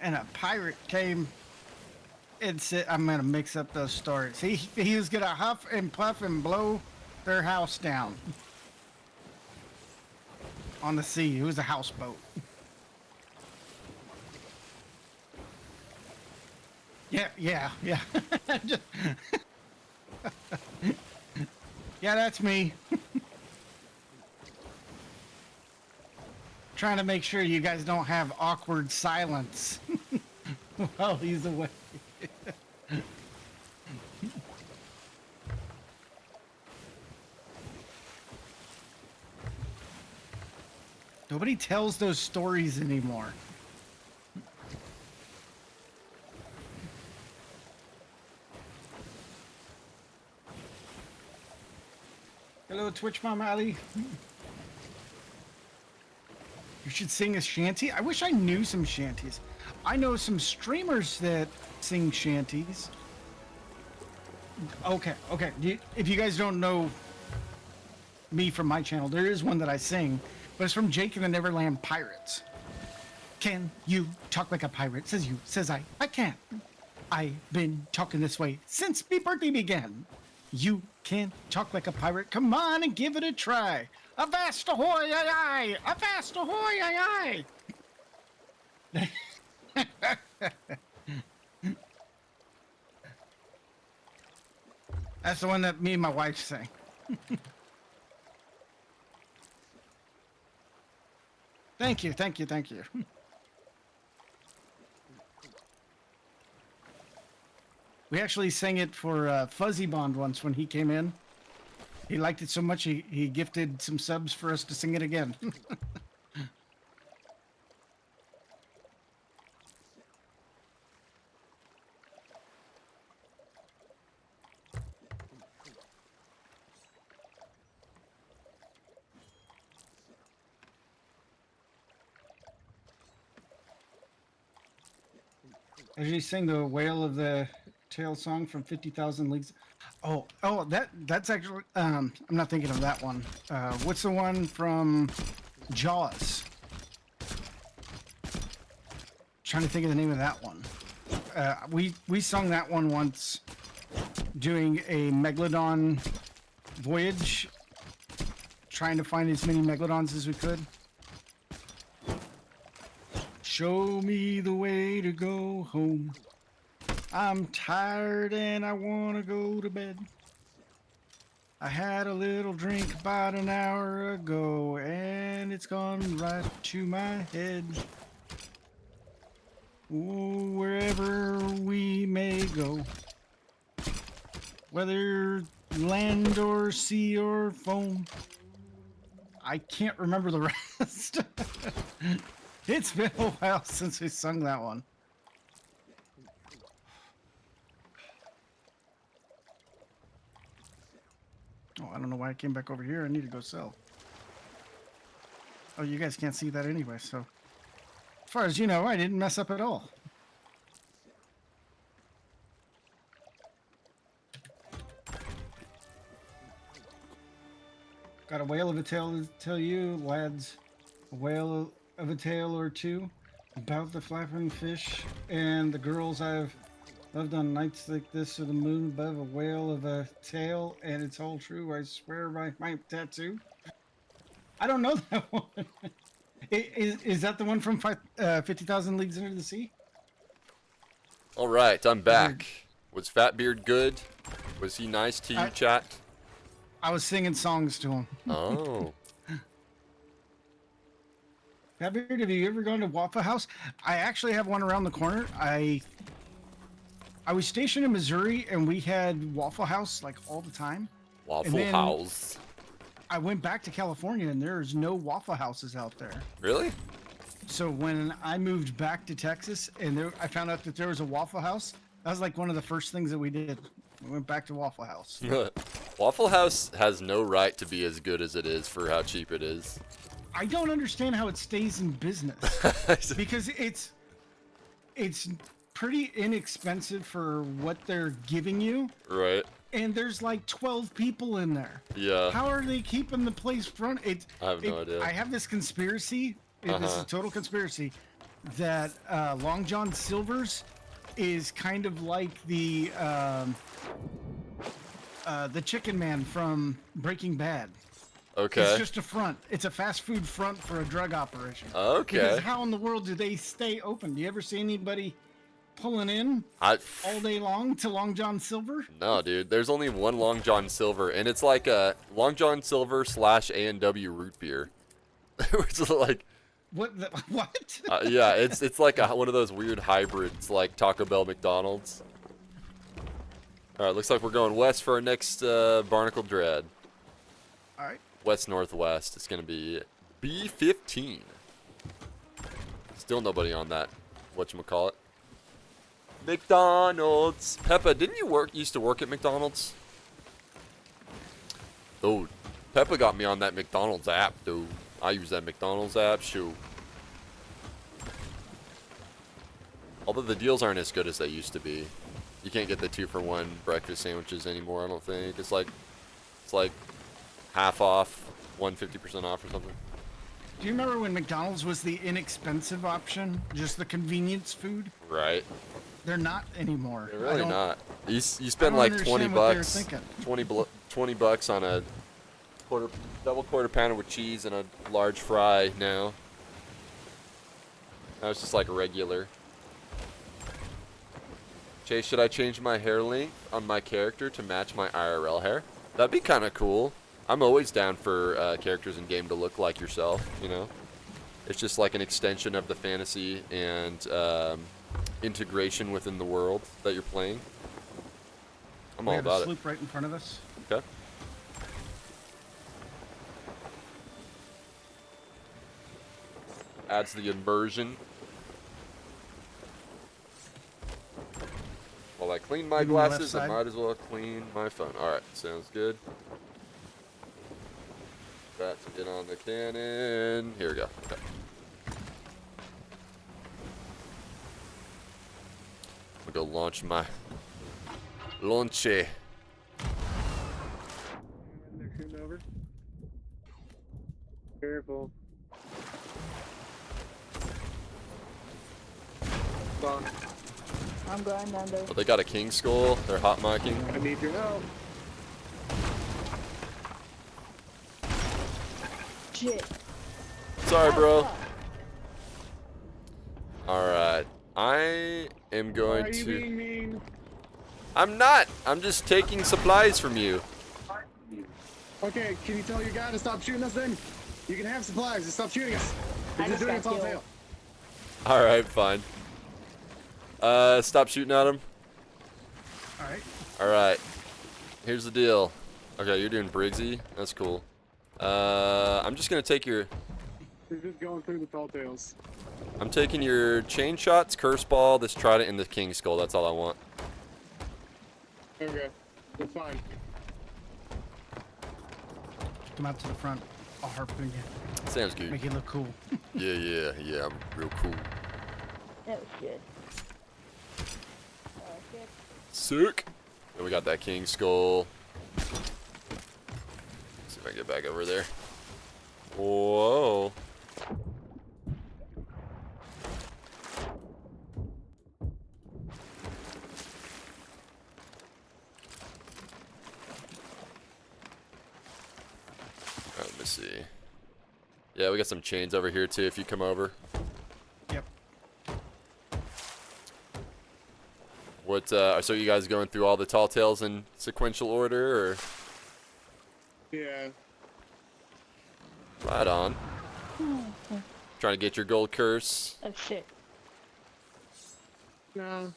D: And a pirate came and said, I'm going to mix up those stories. He was going to huff and puff and blow their house down. On the sea. It was a houseboat. Yeah. Just yeah, that's me. Trying to make sure you guys don't have awkward silence while he's away. Nobody tells those stories anymore. Hello, Twitch Mom Ali. You should sing a shanty. I wish I knew some shanties. I know some streamers that sing shanties. Okay. If you guys don't know me from my channel, there is one that I sing, but it's from Jake and the Neverland Pirates. Can you talk like a pirate? Says you, says I can't. I've been talking this way since my birthday began. You can talk like a pirate. Come on and give it a try. Avast ahoy, aye, aye! Avast ahoy, aye, aye! That's the one that me and my wife sang. Thank you. We actually sang it for Fuzzy Bond once when he came in. He liked it so much he gifted some subs for us to sing it again. I usually sing the Whale of the Tail song from 50,000 Leagues. Oh, that's actually, I'm not thinking of that one. What's the one from Jaws? Trying to think of the name of that one. We sung that one once doing a Megalodon voyage, trying to find as many Megalodons as we could. Show me the way to go home. I'm tired and I want to go to bed. I had a little drink about an hour ago and it's gone right to my head. Ooh, wherever we may go, whether land or sea or foam, I can't remember the rest. It's been a while since we sung that one. Oh, I don't know why I came back over here. I need to go sell. Oh, you guys can't see that anyway, so. As far as you know, I didn't mess up at all. Got a whale of a tale to tell you, lads. A whale of a tale or two about the flapping fish and the girls I've loved on nights like this, or the moon above, a whale of a tale, and it's all true, I swear by my tattoo. I don't know that one. Is that the one from 50,000 Leagues Under the Sea?
A: All right, I'm back. Was Fatbeard good? Was he nice to you, chat?
D: I was singing songs to him.
A: Oh.
D: Fatbeard, have you ever gone to Waffle House? I actually have one around the corner. I was stationed in Missouri, and we had Waffle House like all the time.
A: Waffle House.
D: I went back to California, and there's no Waffle Houses out there.
A: Really?
D: So when I moved back to Texas, and I found out that there was a Waffle House, that was like one of the first things that we did. We went back to Waffle House.
A: Waffle House has no right to be as good as it is for how cheap it is.
D: I don't understand how it stays in business because it's pretty inexpensive for what they're giving you.
A: Right.
D: And there's like 12 people in there.
A: Yeah.
D: How are they keeping the place run?
A: I have no idea.
D: I have this conspiracy. This is a total conspiracy that Long John Silver's is kind of like the Chicken Man from Breaking Bad.
A: Okay.
D: It's just a front. It's a fast food front for a drug operation.
A: Okay.
D: Because how in the world do they stay open? Do you ever see anybody pulling in all day long to Long John Silver?
A: No, dude. There's only one Long John Silver, and it's like a Long John Silver / A&W root beer. It's like...
D: What?
A: Yeah, it's like one of those weird hybrids like Taco Bell, McDonald's. All right, looks like we're going west for our next Barnacle Dread.
D: All right.
A: West northwest. It's gonna be B15. Still nobody on that. Whatchamacallit. McDonald's. Peppa, didn't you used to work at McDonald's? Oh, Peppa got me on that McDonald's app, dude. I use that McDonald's app, shoot. Although the deals aren't as good as they used to be. You can't get the 2-for-1 breakfast sandwiches anymore, I don't think. It's like half off, 150% off or something.
D: Do you remember when McDonald's was the inexpensive option? Just the convenience food?
A: Right.
D: They're not anymore.
A: They're really not. You spend
D: don't
A: like
D: understand
A: 20
D: what they were
A: bucks.
D: thinking.
A: 20 bucks on a double quarter pounder with cheese and a large fry now. Now it's just like a regular. Chase, should I change my hair length on my character to match my IRL hair? That'd be kind of cool. I'm always down for characters in game to look like yourself, you know? It's just like an extension of the fantasy and integration within the world that you're playing. I'm
D: We
A: all
D: have a
A: about it.
D: sloop right in front of us.
A: Okay. Adds the immersion. While I clean my
D: Maybe on the left
A: glasses, I
D: side.
A: might as well clean my phone. Alright, sounds good. That's get on the cannon. Here we go. Okay. I'm gonna go launch my launchy.
I: They're shooting over. Careful. Gone.
J: I'm going under.
A: Oh, they got a king skull. They're hot micing.
I: I need your help.
J: Shit.
A: Sorry, bro. Alright. I am
I: Why
A: going
I: are you
A: to.
I: being mean?
A: I'm not. I'm just taking supplies from you.
I: Okay, can you tell your guy to stop shooting us then? You can have supplies and stop shooting us.
J: I
I: You're just
J: just
I: doing a
J: got
I: tall
J: killed.
I: tale.
A: Alright, fine. Stop shooting at him.
D: Alright.
A: Alright. Here's the deal. Okay, you're doing Briggsy. That's cool. I'm just gonna take your.
I: We're just going through the tall tales.
A: I'm taking your chain shots, curse ball, this trident, and the king skull. That's all I want.
I: Okay, that's fine.
D: Come out to the front. I'll harpoon you.
A: Sounds good.
D: Make you look cool.
A: Yeah. I'm real cool.
J: That was good.
A: Sick. Then we got that king skull. Let's see if I can get back over there. Whoa. Let me see. Yeah, we got some chains over here too if you come over.
D: Yep.
A: What, so you guys going through all the tall tales in sequential order, or?
I: Yeah.
A: Right on. Trying to get your gold curse.
J: Oh shit.
I: No.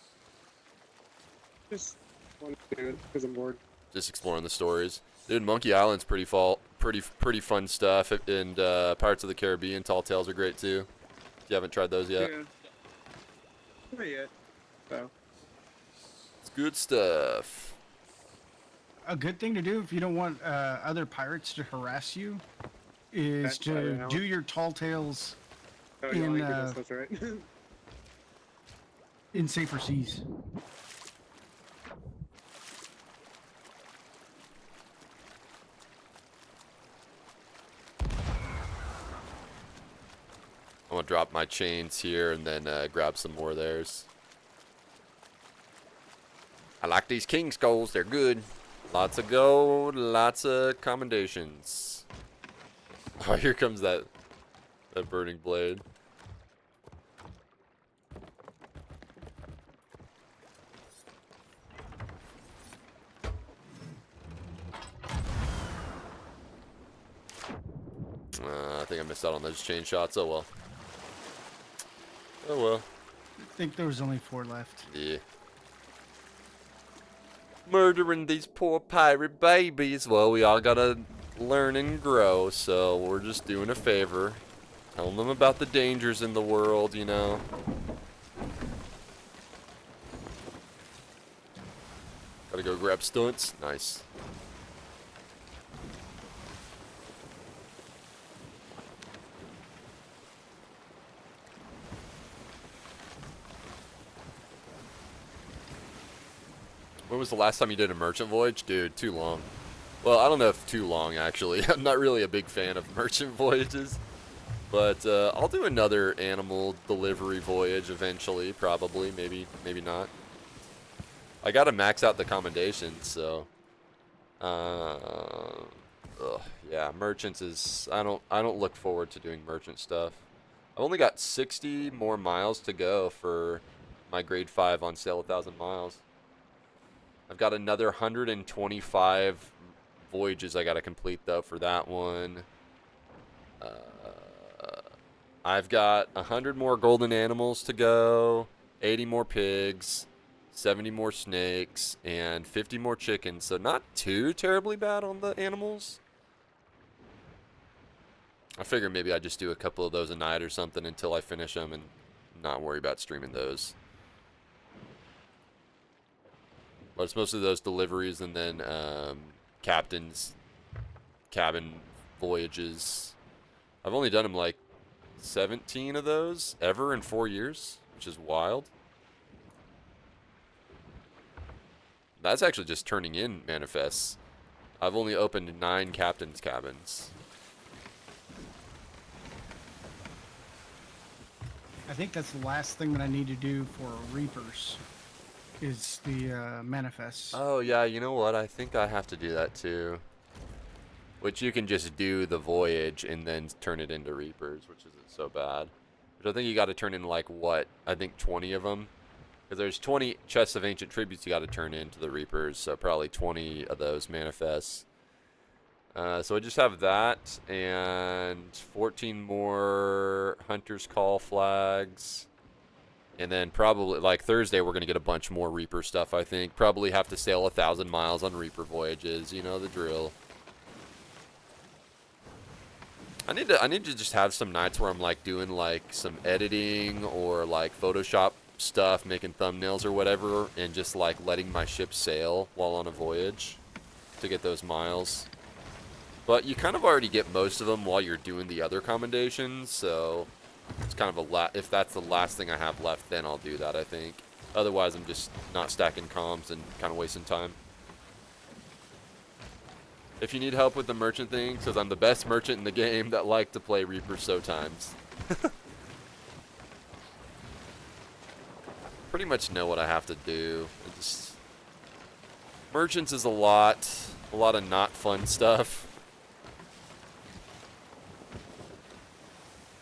I: Just want to do it because I'm bored.
A: Just exploring the stories. Dude, Monkey Island's pretty fun stuff, and Pirates of the Caribbean tall tales are great too. If you haven't tried those yet.
I: Yeah. Not yet. So.
A: It's good stuff.
D: A good thing to do if you don't want other pirates to harass you is
I: That's
D: to
I: fire
D: do your tall tales
I: Oh,
D: In,
I: yeah, I think that's right.
D: in safer seas.
A: I'm gonna drop my chains here and then grab some more of theirs. I like these king skulls, they're good. Lots of gold, lots of commendations. Oh, here comes that burning blade. I think I missed out on those chain shots. Oh well. Oh well.
D: I think there was only 4 left.
A: Yeah. Murdering these poor pirate babies. Well, we all gotta learn and grow, so we're just doing a favor. Telling them about the dangers in the world, you know. Gotta go grab stunts. Nice. When was the last time you did a merchant voyage? Dude, too long. Well, I don't know if too long, actually. I'm not really a big fan of merchant voyages. But I'll do another animal delivery voyage eventually, probably. Maybe not. I gotta max out the commendations, so... yeah, merchants is... I don't look forward to doing merchant stuff. I've only got 60 more miles to go for my grade 5 on sail 1,000 miles. I've got another 125 voyages I gotta complete though for that one. I've got 100 more golden animals to go, 80 more pigs, 70 more snakes, and 50 more chickens. So not too terribly bad on the animals. I figure maybe I just do a couple of those a night or something until I finish them and not worry about streaming those. But it's mostly those deliveries and then captain's cabin voyages. I've only done them like 17 of those ever in 4 years, which is wild. That's actually just turning in manifests. I've only opened 9 captain's cabins.
D: I think that's the last thing that I need to do for Reapers, is the manifests.
A: Oh yeah, you know what? I think I have to do that too. Which you can just do the voyage and then turn it into Reapers, which isn't so bad. But I think you got to turn in like what? I think 20 of them. Because there's 20 chests of ancient tributes you got to turn into the Reapers, so probably 20 of those manifests. So I just have that and 14 more Hunter's Call flags. And then probably, like Thursday, we're going to get a bunch more Reaper stuff, I think. Probably have to sail 1,000 miles on Reaper voyages, you know the drill. I need to just have some nights where I'm like doing like some editing or like Photoshop stuff, making thumbnails or whatever, and just like letting my ship sail while on a voyage to get those miles. But you kind of already get most of them while you're doing the other commendations, so it's kind of if that's the last thing I have left, then I'll do that, I think. Otherwise, I'm just not stacking comms and kind of wasting time. If you need help with the merchant thing, because I'm the best merchant in the game that like to play Reaper so times. Pretty much know what I have to do. Merchants is a lot of not fun stuff.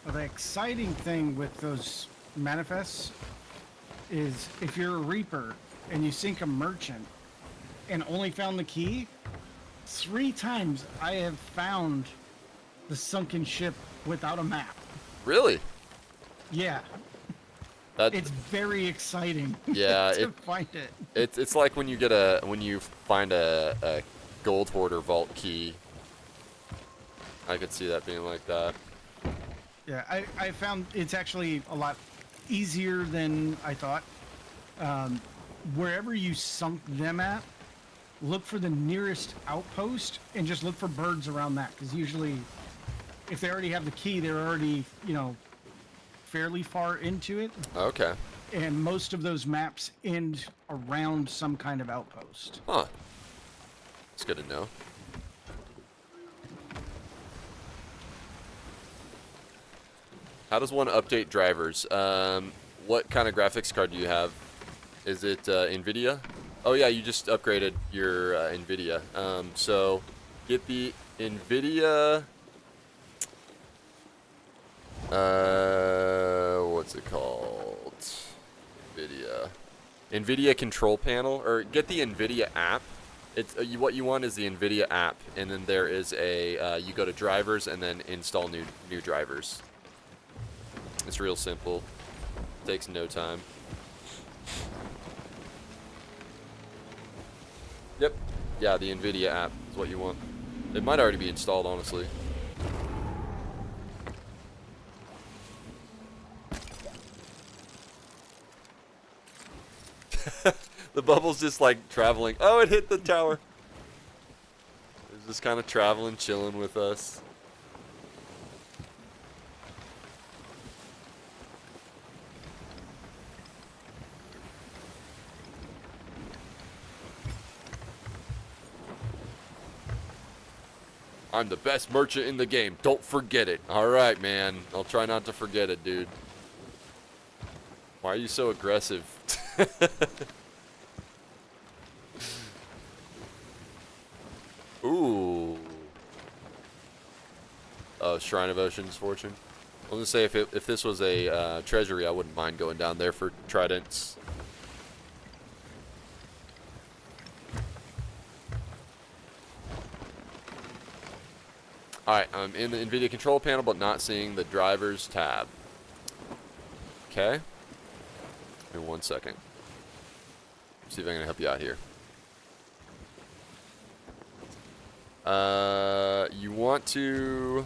D: Well, the exciting thing with those manifests is if you're a Reaper and you sink a merchant and only found the key, 3 times I have found the sunken ship without a map.
A: Really?
D: Yeah. It's very exciting.
A: Yeah,
D: to find it.
A: It's like when you find a gold hoarder vault key. I could see that being like that.
D: Yeah, I found it's actually a lot easier than I thought. Wherever you sunk them at, look for the nearest outpost and just look for birds around that, because usually if they already have the key, they're already, you know, fairly far into it.
A: Okay.
D: And most of those maps end around some kind of outpost.
A: Huh. It's good to know. How does one update drivers? What kind of graphics card do you have? Is it NVIDIA? Oh yeah, you just upgraded your NVIDIA. So get the NVIDIA. What's it called? NVIDIA control panel, or get the NVIDIA app. It's what you want is the NVIDIA app, and then there is a you go to drivers and then install new drivers. It's real simple. Takes no time. Yep. Yeah, the NVIDIA app is what you want. It might already be installed, honestly. The bubble's just like traveling. Oh, it hit the tower. It's just kind of traveling, chilling with us. I'm the best merchant in the game. Don't forget it. Alright, man. I'll try not to forget it, dude. Why are you so aggressive? Ooh. Oh, Shrine of Ocean's Fortune. I was gonna say, if this was a treasury, I wouldn't mind going down there for tridents. Alright, I'm in the NVIDIA control panel, but not seeing the driver's tab. Okay. In 1 second. See if I can help you out here. You want to...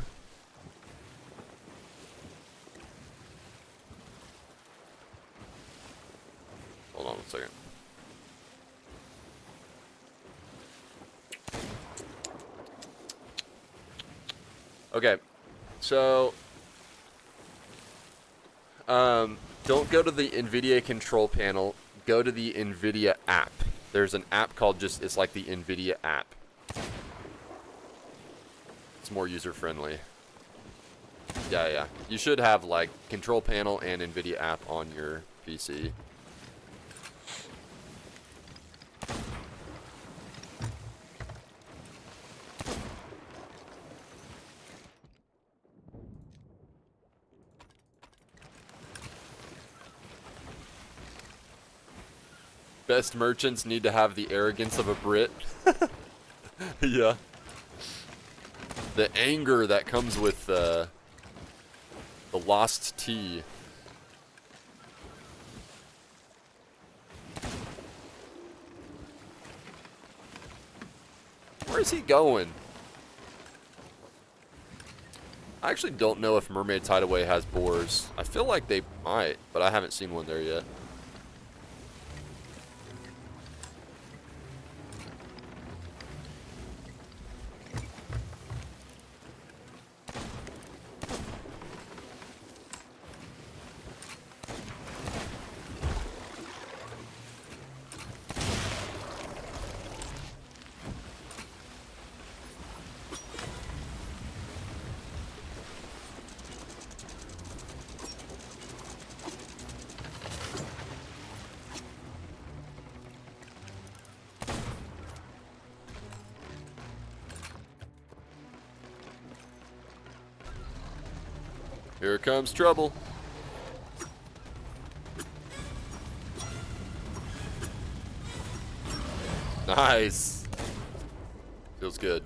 A: Hold on 1 second. Okay, so don't go to the NVIDIA control panel. Go to the NVIDIA app. There's an app called it's like the NVIDIA app. It's more user-friendly. Yeah. You should have like control panel and NVIDIA app on your PC. Best merchants need to have the arrogance of a Brit. Yeah. The anger that comes with the lost tea. Where is he going? I actually don't know if Mermaid's Hideaway has boars. I feel like they might, but I haven't seen one there yet. Here comes trouble. Nice. Feels good.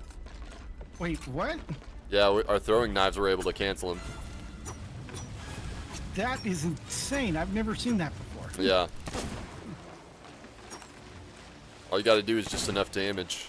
D: Wait, what?
A: Yeah, our throwing knives were able to cancel him.
D: That is insane. I've never seen that before.
A: Yeah. All you gotta do is just enough damage.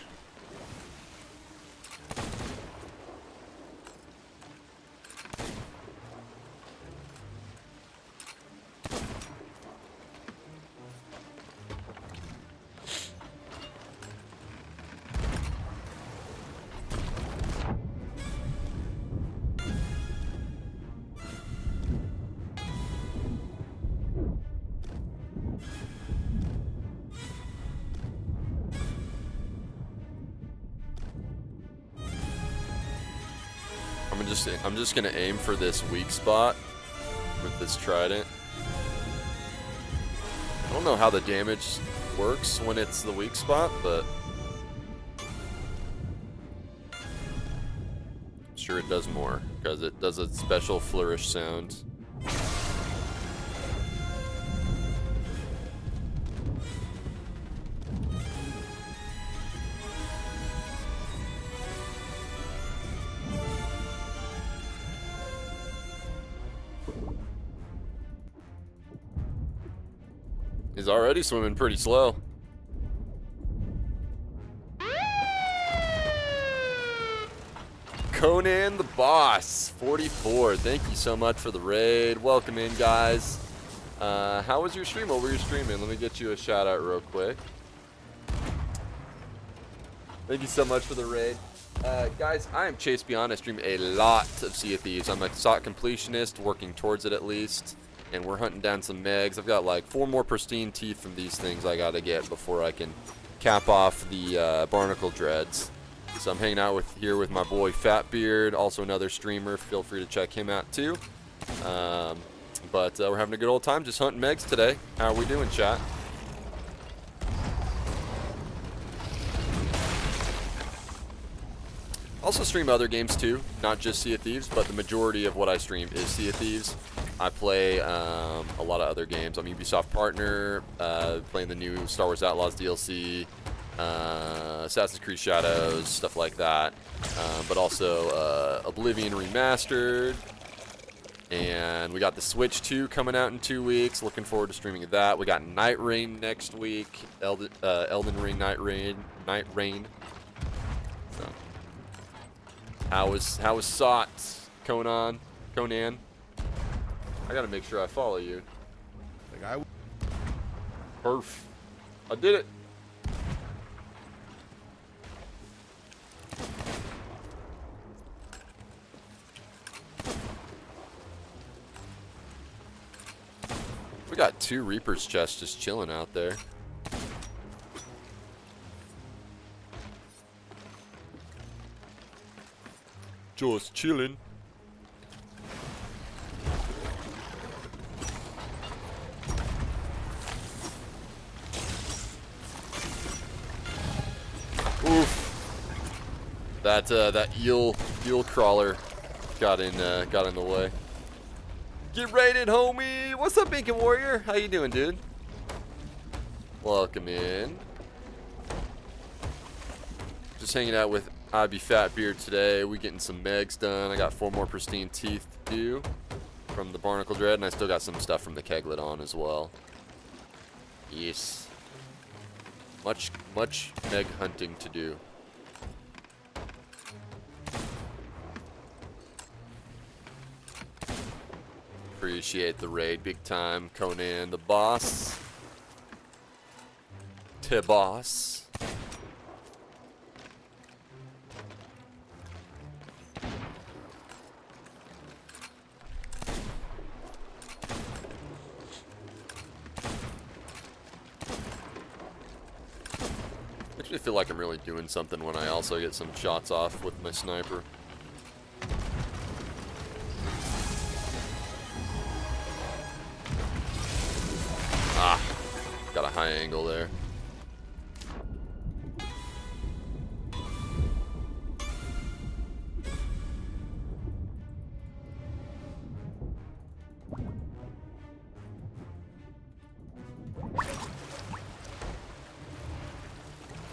A: I'm just gonna aim for this weak spot with this trident. I don't know how the damage works when it's the weak spot, but I'm sure it does more because it does a special flourish sound. He's already swimming pretty slow. Conan the Boss, 44. Thank you so much for the raid. Welcome in, guys. How was your stream? What were you streaming? Let me get you a shout out real quick. Thank you so much for the raid. Guys, I am ChaseBeyond. I stream a lot of Sea of Thieves. I'm a SOC completionist, working towards it at least. And we're hunting down some megs. I've got like 4 more pristine teeth from these things I gotta get before I can cap off the barnacle dreads. So I'm hanging out here with my boy Fatbeard, also another streamer. Feel free to check him out too. But we're having a good old time just hunting megs today. How are we doing, chat? Also stream other games too, not just Sea of Thieves, but the majority of what I stream is Sea of Thieves. I play a lot of other games. I'm Ubisoft partner, playing the new Star Wars Outlaws DLC, Assassin's Creed Shadows, stuff like that. But also Oblivion Remastered. And we got the Switch 2 coming out in 2 weeks. Looking forward to streaming that. We got Night Rain next week. Elden Ring Night Rain. So, how was SOT? Conan? I gotta make sure I follow you. Perf. I did it. We got 2 Reaper's chests just chilling out there. Just chilling. Oof. That eel crawler got in the way. Get raided, homie. What's up, Beacon Warrior? How you doing, dude? Welcome in. Just hanging out with IB Fatbeard today. We getting some megs done. I got 4 more pristine teeth to do from the barnacle dread, and I still got some stuff from the keglet on as well. Yes. Much meg hunting to do. Appreciate the raid big time. Conan the Boss. T-Boss. Makes me feel like I'm really doing something when I also get some shots off with my sniper. Ah, got a high angle there.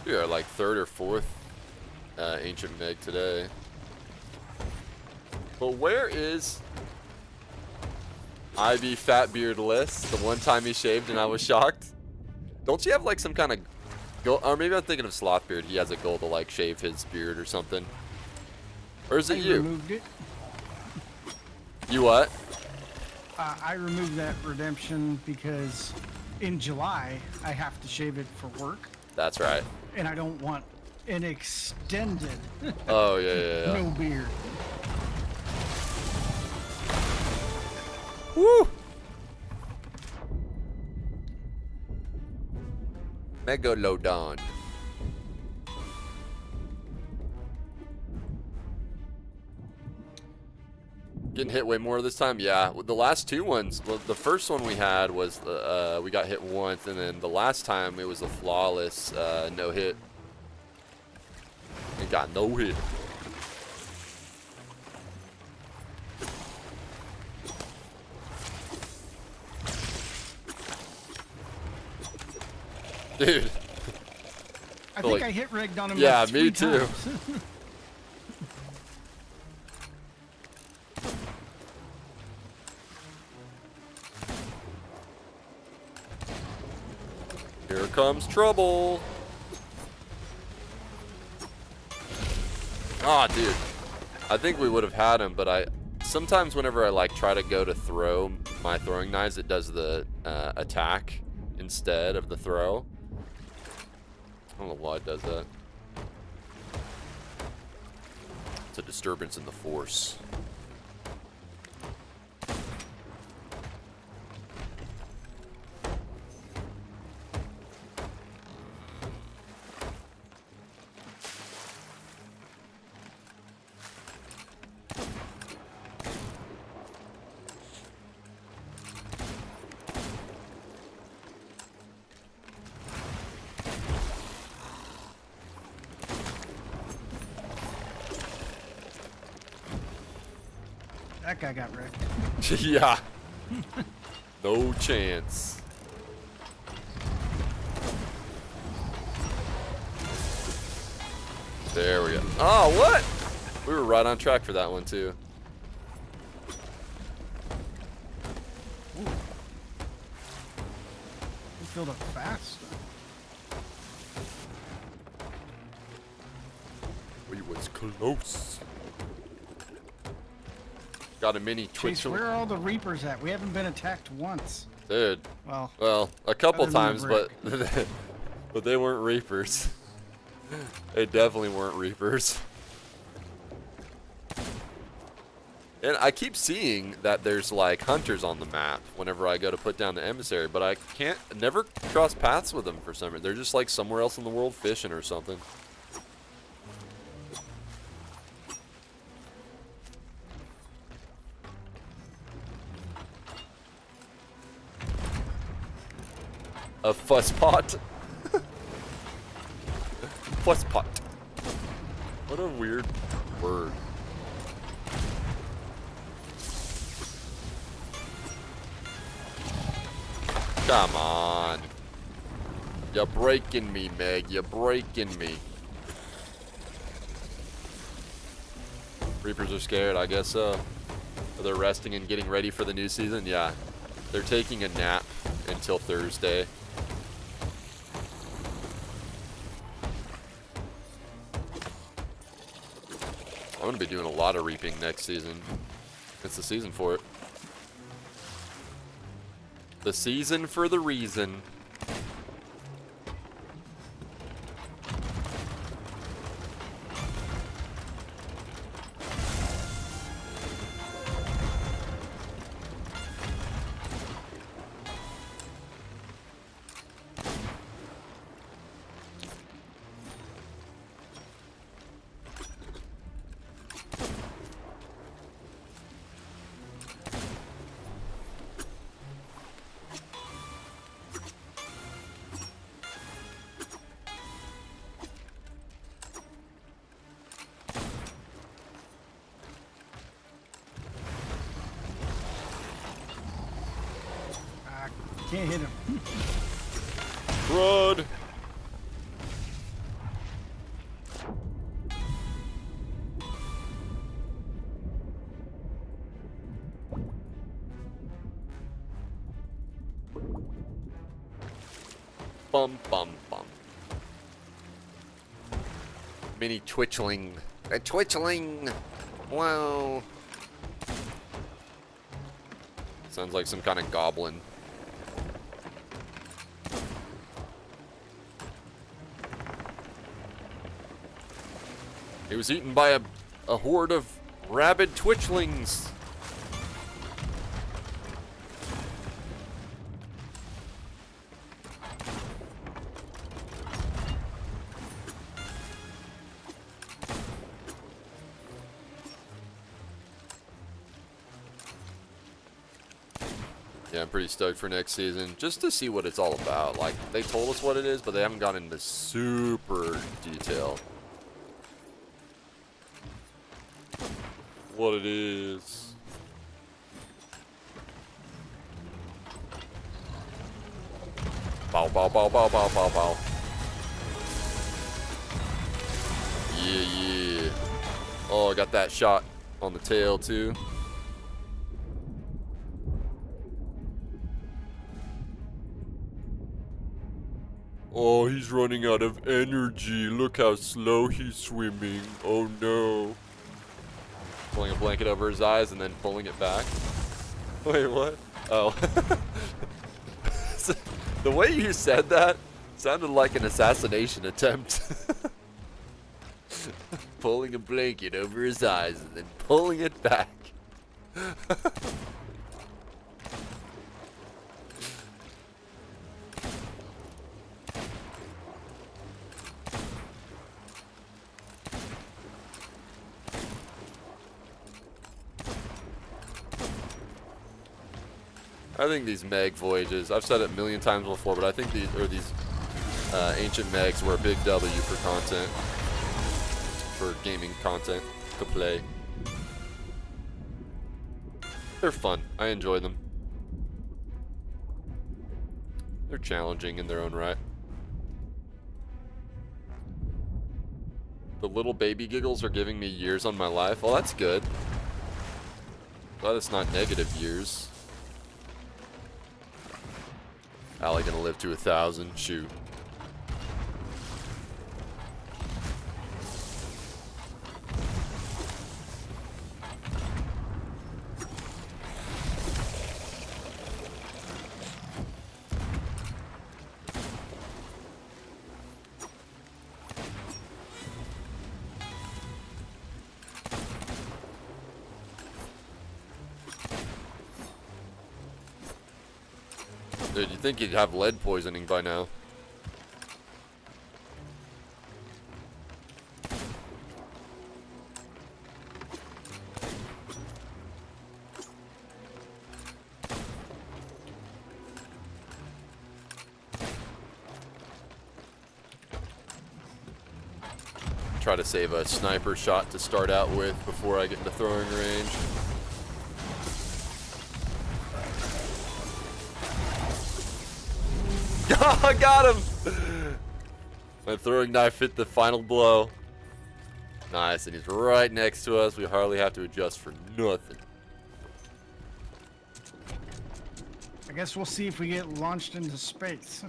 A: We are like 3rd or 4th ancient meg today. But where is IB Fatbeard list? The one time he shaved and I was shocked. Don't you have like some kind of goal? Or maybe I'm thinking of Slothbeard. He has a goal to like shave his beard or something. Or is it you?
D: I removed it.
A: You what?
D: I removed that redemption because in July I have to shave it for work.
A: That's right.
D: And I don't want an extended
A: Oh, yeah.
D: no beard.
A: Woo! Megalodon. Getting hit way more this time? Yeah. The last 2 ones, well, the first one we had was we got hit once, and then the last time it was a flawless no hit. It got no hit. Dude.
D: I think I hit rigged on him.
A: Yeah,
D: like 3
A: me too.
D: times.
A: Here comes trouble. Ah, dude. I think we would have had him, but sometimes whenever I like try to go to throw my throwing knives, it does the attack instead of the throw. I don't know why it does that. It's a disturbance in the force.
D: That guy got wrecked.
A: Yeah. No chance. There we go. Oh, what? We were right on track for that one, too.
D: Ooh. He filled up fast.
A: We was close. Got a mini
D: Chase,
A: twitch.
D: where are all the Reapers at? We haven't been attacked once.
A: Dude.
D: Well,
A: a couple
D: other than
A: times,
D: the
A: but but they weren't Reapers. They definitely weren't Reapers. And I keep seeing that there's like hunters on the map whenever I go to put down the emissary, but I never cross paths with them for some reason. They're just like somewhere else in the world fishing or something. A fusspot. Fusspot. What a weird word. Come on. You're breaking me, Meg. You're breaking me. Reapers are scared, I guess so. They're resting and getting ready for the new season? Yeah. They're taking a nap until Thursday. I'm going to be doing a lot of reaping next season. It's the season for it. The season for the reason.
D: Can't hit him.
A: Crud. Bum, bum, bum. Mini twitchling. A twitchling. Wow. Sounds like some kind of goblin. He was eaten by a horde of rabid twitchlings. Yeah, I'm pretty stoked for next season, just to see what it's all about. Like, they told us what it is, but they haven't gone into super detail. What it is. Bow, bow, bow, bow, bow, bow, bow. Yeah, yeah. Oh, I got that shot on the tail, too. Oh, he's running out of energy. Look how slow he's swimming. Oh, no. Pulling a blanket over his eyes and then pulling it back. Wait, what? Oh. The way you said that sounded like an assassination attempt. Pulling a blanket over his eyes and then pulling it back. I think these MEG voyages, I've said it a million times before, but I think these ancient MEGs were a big W for content, for gaming content to play. They're fun. I enjoy them. They're challenging in their own right. The little baby giggles are giving me years on my life. Well, that's good. Glad it's not negative years. Allie gonna live to 1,000. Shoot. Dude, you'd think you'd have lead poisoning by now. Try to save a sniper shot to start out with before I get into throwing range. I got him! My throwing knife hit the final blow. Nice, and he's right next to us. We hardly have to adjust for nothing.
D: I guess we'll see if we get launched into space.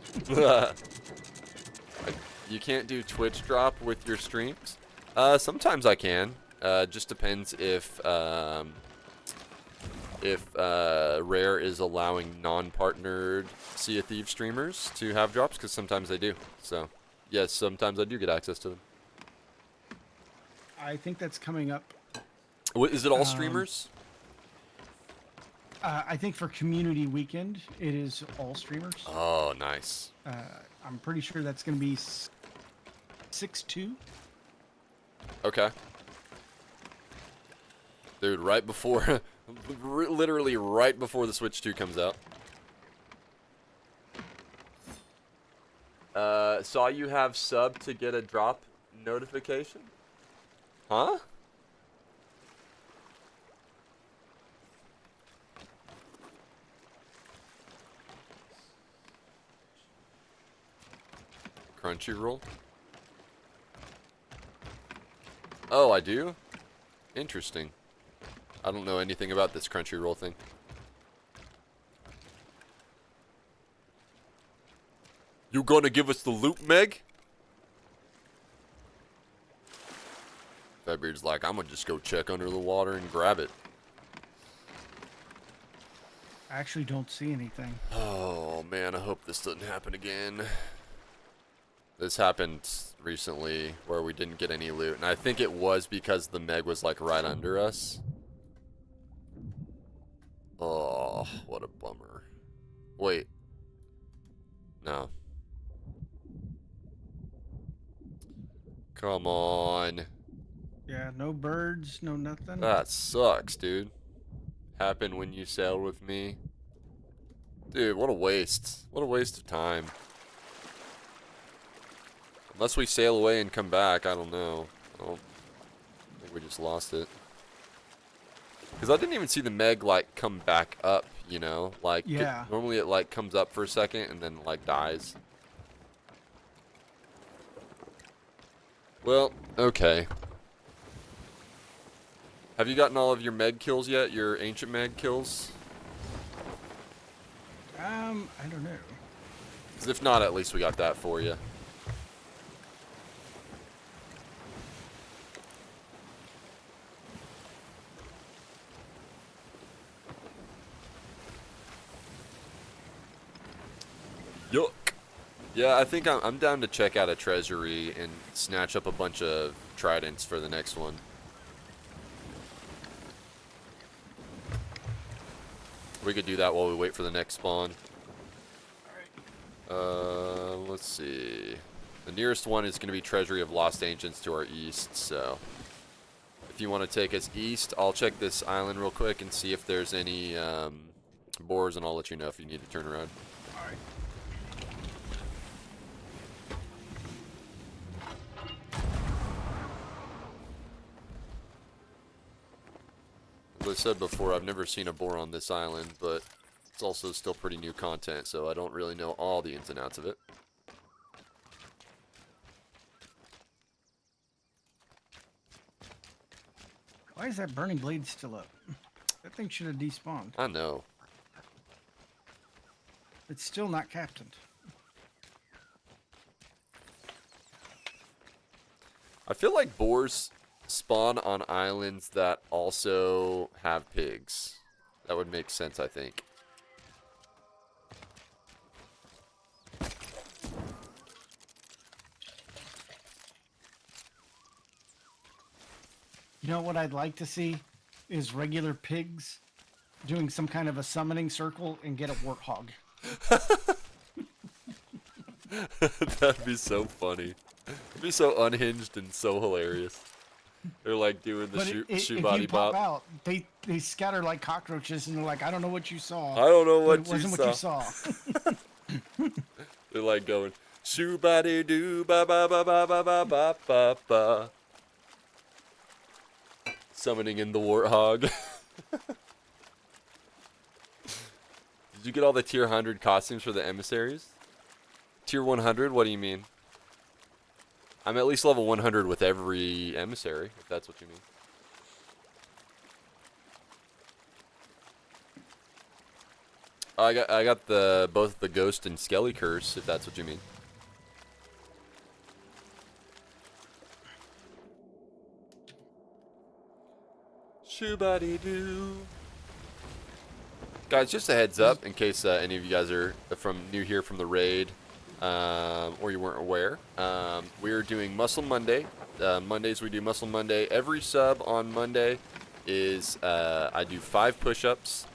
A: You can't do Twitch drop with your streams? Sometimes I can. Just depends if Rare is allowing non-partnered Sea of Thieves streamers to have drops, because sometimes they do. So, yes, sometimes I do get access to them.
D: I think that's coming up.
A: Is it all streamers?
D: I think for Community Weekend, it is all streamers.
A: Oh, nice.
D: I'm pretty sure that's going to be 6-2.
A: Okay. Dude, right before... literally right before the Switch 2 comes out. Saw you have sub to get a drop notification? Huh? Crunchyroll? Oh, I do? Interesting. I don't know anything about this Crunchyroll thing. You gonna give us the loot, Meg? Fatbeard's like, I'm gonna just go check under the water and grab it.
D: I actually don't see anything.
A: Oh man, I hope this doesn't happen again. This happened recently where we didn't get any loot, and I think it was because the Meg was like right under us. Oh, what a bummer. Wait. No. Come on.
D: Yeah, no birds, no nothing.
A: That sucks, dude. Happened when you sailed with me. Dude, what a waste. What a waste of time. Unless we sail away and come back, I don't know. I think we just lost it. Because I didn't even see the Meg, like, come back up, you know? Like,
D: yeah.
A: Normally it, like, comes up for a second and then, like, dies. Well, okay. Have you gotten all of your Meg kills yet? Your ancient Meg kills?
D: I don't know.
A: Because if not, at least we got that for you. Yeah, I think I'm down to check out a treasury and snatch up a bunch of tridents for the next one. We could do that while we wait for the next spawn. Let's see. The nearest one is going to be Treasury of Lost Ancients to our east, so if you want to take us east, I'll check this island real quick and see if there's any boars, and I'll let you know if you need to turn around.
D: Alright.
A: As I said before, I've never seen a boar on this island, but it's also still pretty new content, so I don't really know all the ins and outs of it.
D: Why is that burning blade still up? That thing should have despawned.
A: I know.
D: It's still not captained.
A: I feel like boars spawn on islands that also have pigs. That would make sense, I think.
D: You know what I'd like to see is regular pigs doing some kind of a summoning circle and get a warthog.
A: That'd be so funny. It'd be so unhinged and so hilarious. They're like doing the shoe
D: if
A: body
D: you pop
A: bop.
D: out, they scatter like cockroaches and they're like, I don't know what you saw.
A: I don't know what
D: It
A: you
D: wasn't
A: saw.
D: what you saw.
A: They're like going shoe body doo ba ba ba ba ba ba ba ba ba. Summoning in the warthog. Did you get all the tier 100 costumes for the emissaries? Tier 100? What do you mean? I'm at least level 100 with every emissary, if that's what you mean. I got the both the ghost and skelly curse, if that's what you mean. Shoo-ba-dee-doo. Guys, just a heads up in case any of you guys are new here from the raid, or you weren't aware. We're doing Muscle Monday. Mondays we do Muscle Monday. Every sub on Monday is I do 5 push-ups.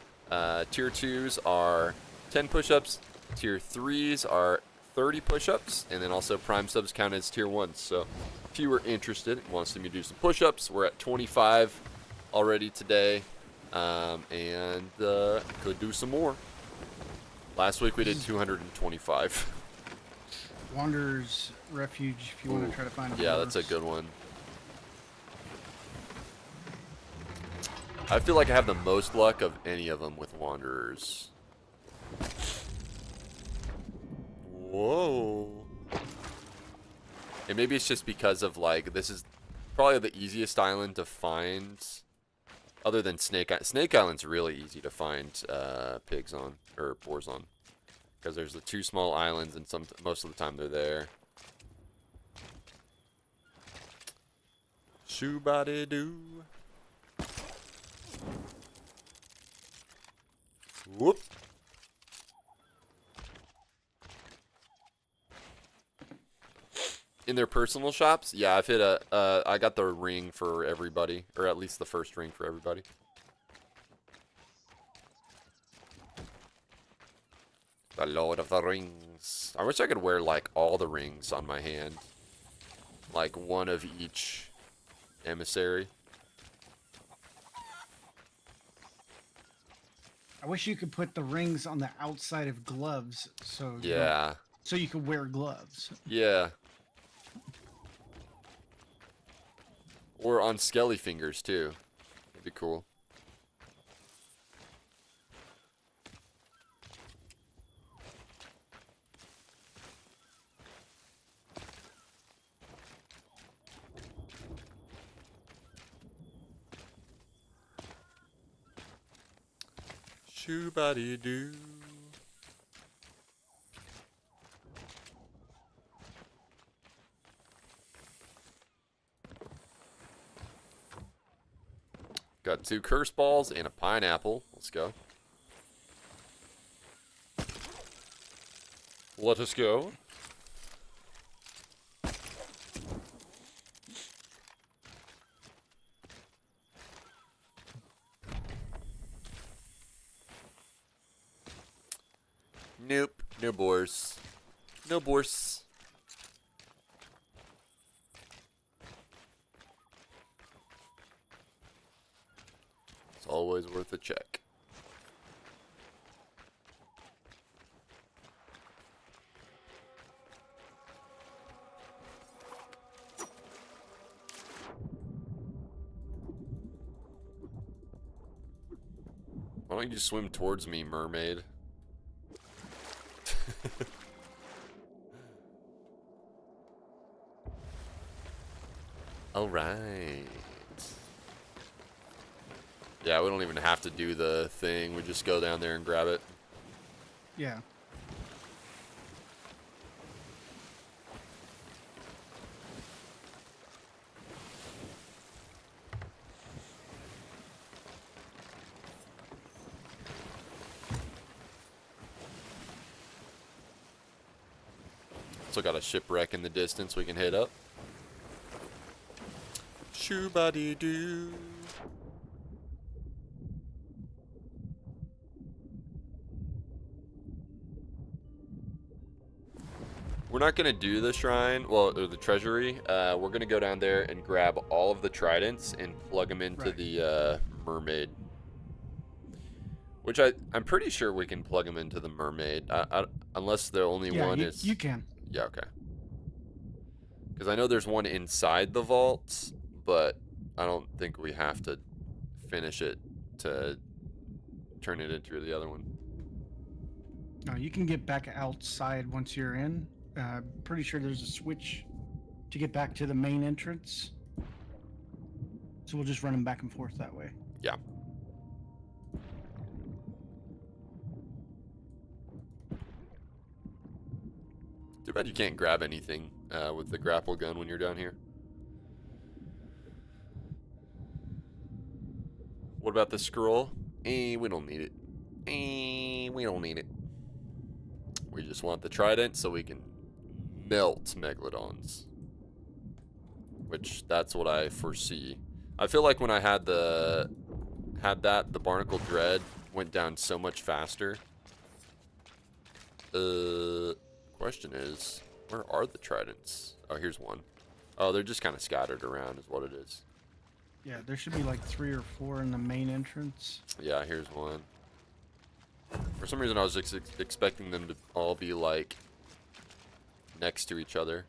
A: Tier 2s are 10 push-ups. Tier 3s are 30 push-ups, and then also Prime subs count as Tier 1s. So if you were interested and want to see me do some push-ups, we're at 25 already today, and could do some more. Last week we did 225.
D: Wanderer's Refuge, if you want to try to find a
A: Yeah, that's a good one. I feel like I have the most luck of any of them with Wanderers. Whoa. And maybe it's just because of, like, this is probably the easiest island to find, other than Snake Island. Snake Island's really easy to find pigs on, or boars on. Because there's the 2 small islands, and most of the time they're there. Shoo-ba-dee-doo. Whoop. In their personal shops, yeah, I've hit I got the ring for everybody, or at least the first ring for everybody. The Lord of the Rings. I wish I could wear, like, all the rings on my hand. Like, one of each emissary.
D: I wish you could put the rings on the outside of gloves, so
A: Yeah.
D: so you could wear gloves.
A: Yeah. Or on skelly fingers, too. That'd be cool. Shoo-ba-dee-doo. Got 2 curse balls and a pineapple. Let's go. Let us go. No boars. No boars. It's always worth a check. Why don't you just swim towards me, mermaid? All right. Yeah, we don't even have to do the thing. We just go down there and grab it.
D: Yeah.
A: Still got a shipwreck in the distance we can hit up. Shoo-ba-dee-doo. We're not going to do the shrine, well, or the treasury. We're going to go down there and grab all of the tridents and plug them into the mermaid. Which I'm pretty sure we can plug them into the mermaid. Unless the only one is...
D: You can.
A: Yeah, okay. Because I know there's one inside the vaults, but I don't think we have to finish it to turn it into the other one.
D: No, you can get back outside once you're in. Pretty sure there's a switch to get back to the main entrance. So we'll just run them back and forth that way.
A: Yeah. Too bad you can't grab anything with the grapple gun when you're down here. What about the scroll? We don't need it. We don't need it. We just want the trident so we can melt Megalodons. Which, that's what I foresee. I feel like when I had that, the Barnacle Dread went down so much faster. Question is, where are the tridents? Oh, here's one. Oh, they're just kind of scattered around is what it is.
D: Yeah, there should be like 3 or 4 in the main entrance.
A: Yeah, here's one. For some reason, I was expecting them to all be, like, next to each other.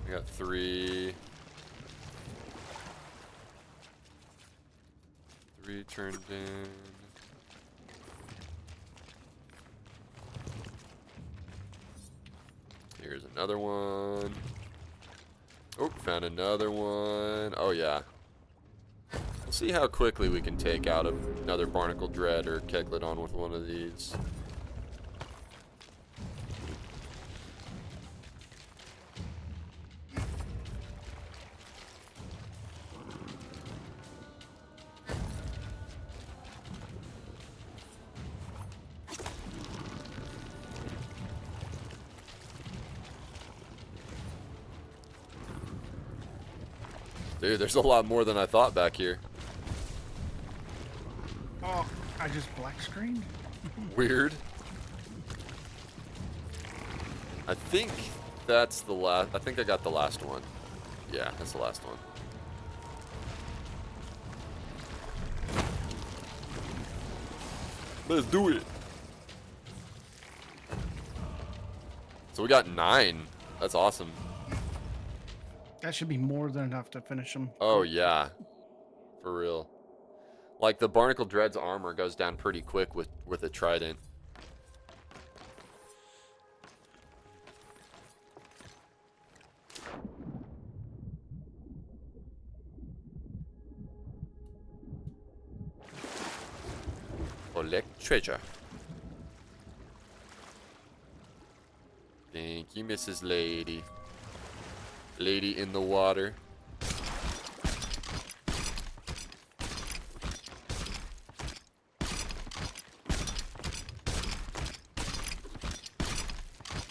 A: We got 3. 3 turned in. Here's another one. Oh, found another one. Oh, yeah. We'll see how quickly we can take out another Barnacle Dread or Megalodon with one of these. Dude, there's a lot more than I thought back here.
D: Oh, I just black screened?
A: Weird. I think that's the last. I think I got the last one. Yeah, that's the last one. Let's do it. So we got 9. That's awesome.
D: That should be more than enough to finish them.
A: Oh, yeah. For real. Like, the Barnacle Dread's armor goes down pretty quick with a trident. Collect treasure. Thank you, Mrs. Lady. Lady in the water.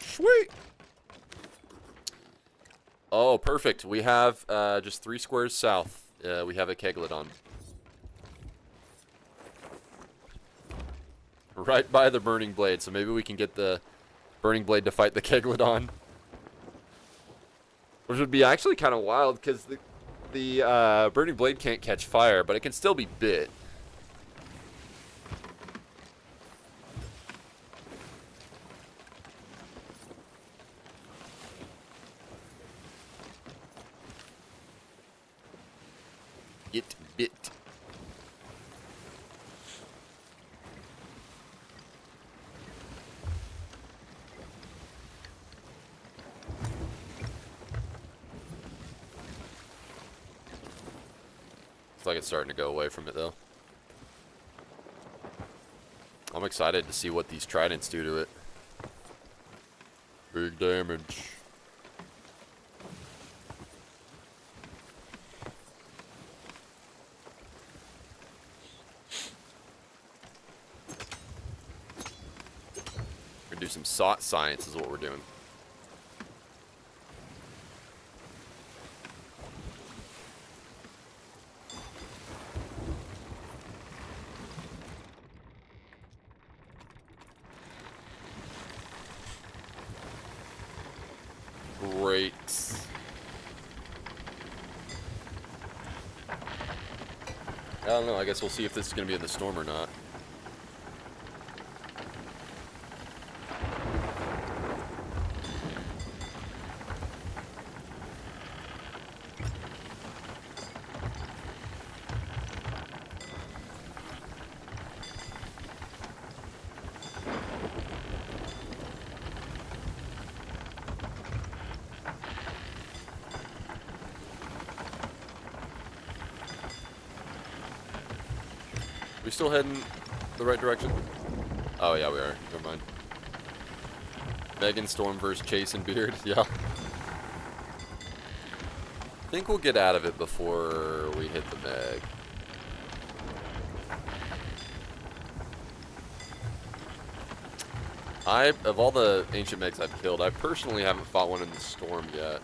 A: Sweet. Oh, perfect. We have just 3 squares south. We have a Megalodon. Right by the burning blade, so maybe we can get the Burning Blade to fight the Megalodon. Which would be actually kind of wild, because the Burning Blade can't catch fire, but it can still be bit. Get bit. Looks like it's starting to go away from it, though. I'm excited to see what these tridents do to it. Big damage. We're gonna do some science is what we're doing. Great. I don't know. I guess we'll see if this is going to be in the storm or not. We still heading the right direction? Oh yeah, we are. Never mind. Megan Storm versus Chase and Beard. Yeah. I think we'll get out of it before we hit the Meg. Of all the ancient Megs I've killed, I personally haven't fought one in the storm yet.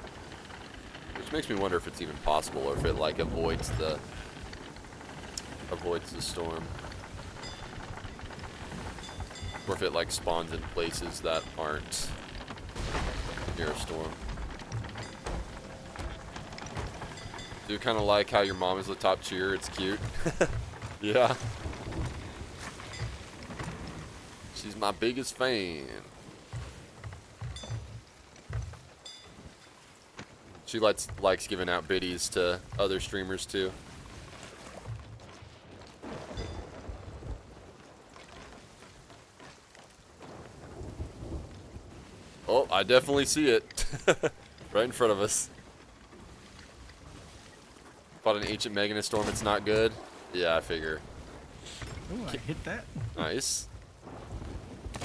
A: Which makes me wonder if it's even possible, or if it like avoids the storm, or if it like spawns in places that aren't near a storm. Do kind of like how your mom is the top cheer. It's cute. Yeah, she's my biggest fan. She likes giving out biddies to other streamers too. Oh, I definitely see it. Right in front of us. Fought an ancient Meg in a storm, it's not good. Yeah, I figure.
D: Oh, I hit that.
A: Nice.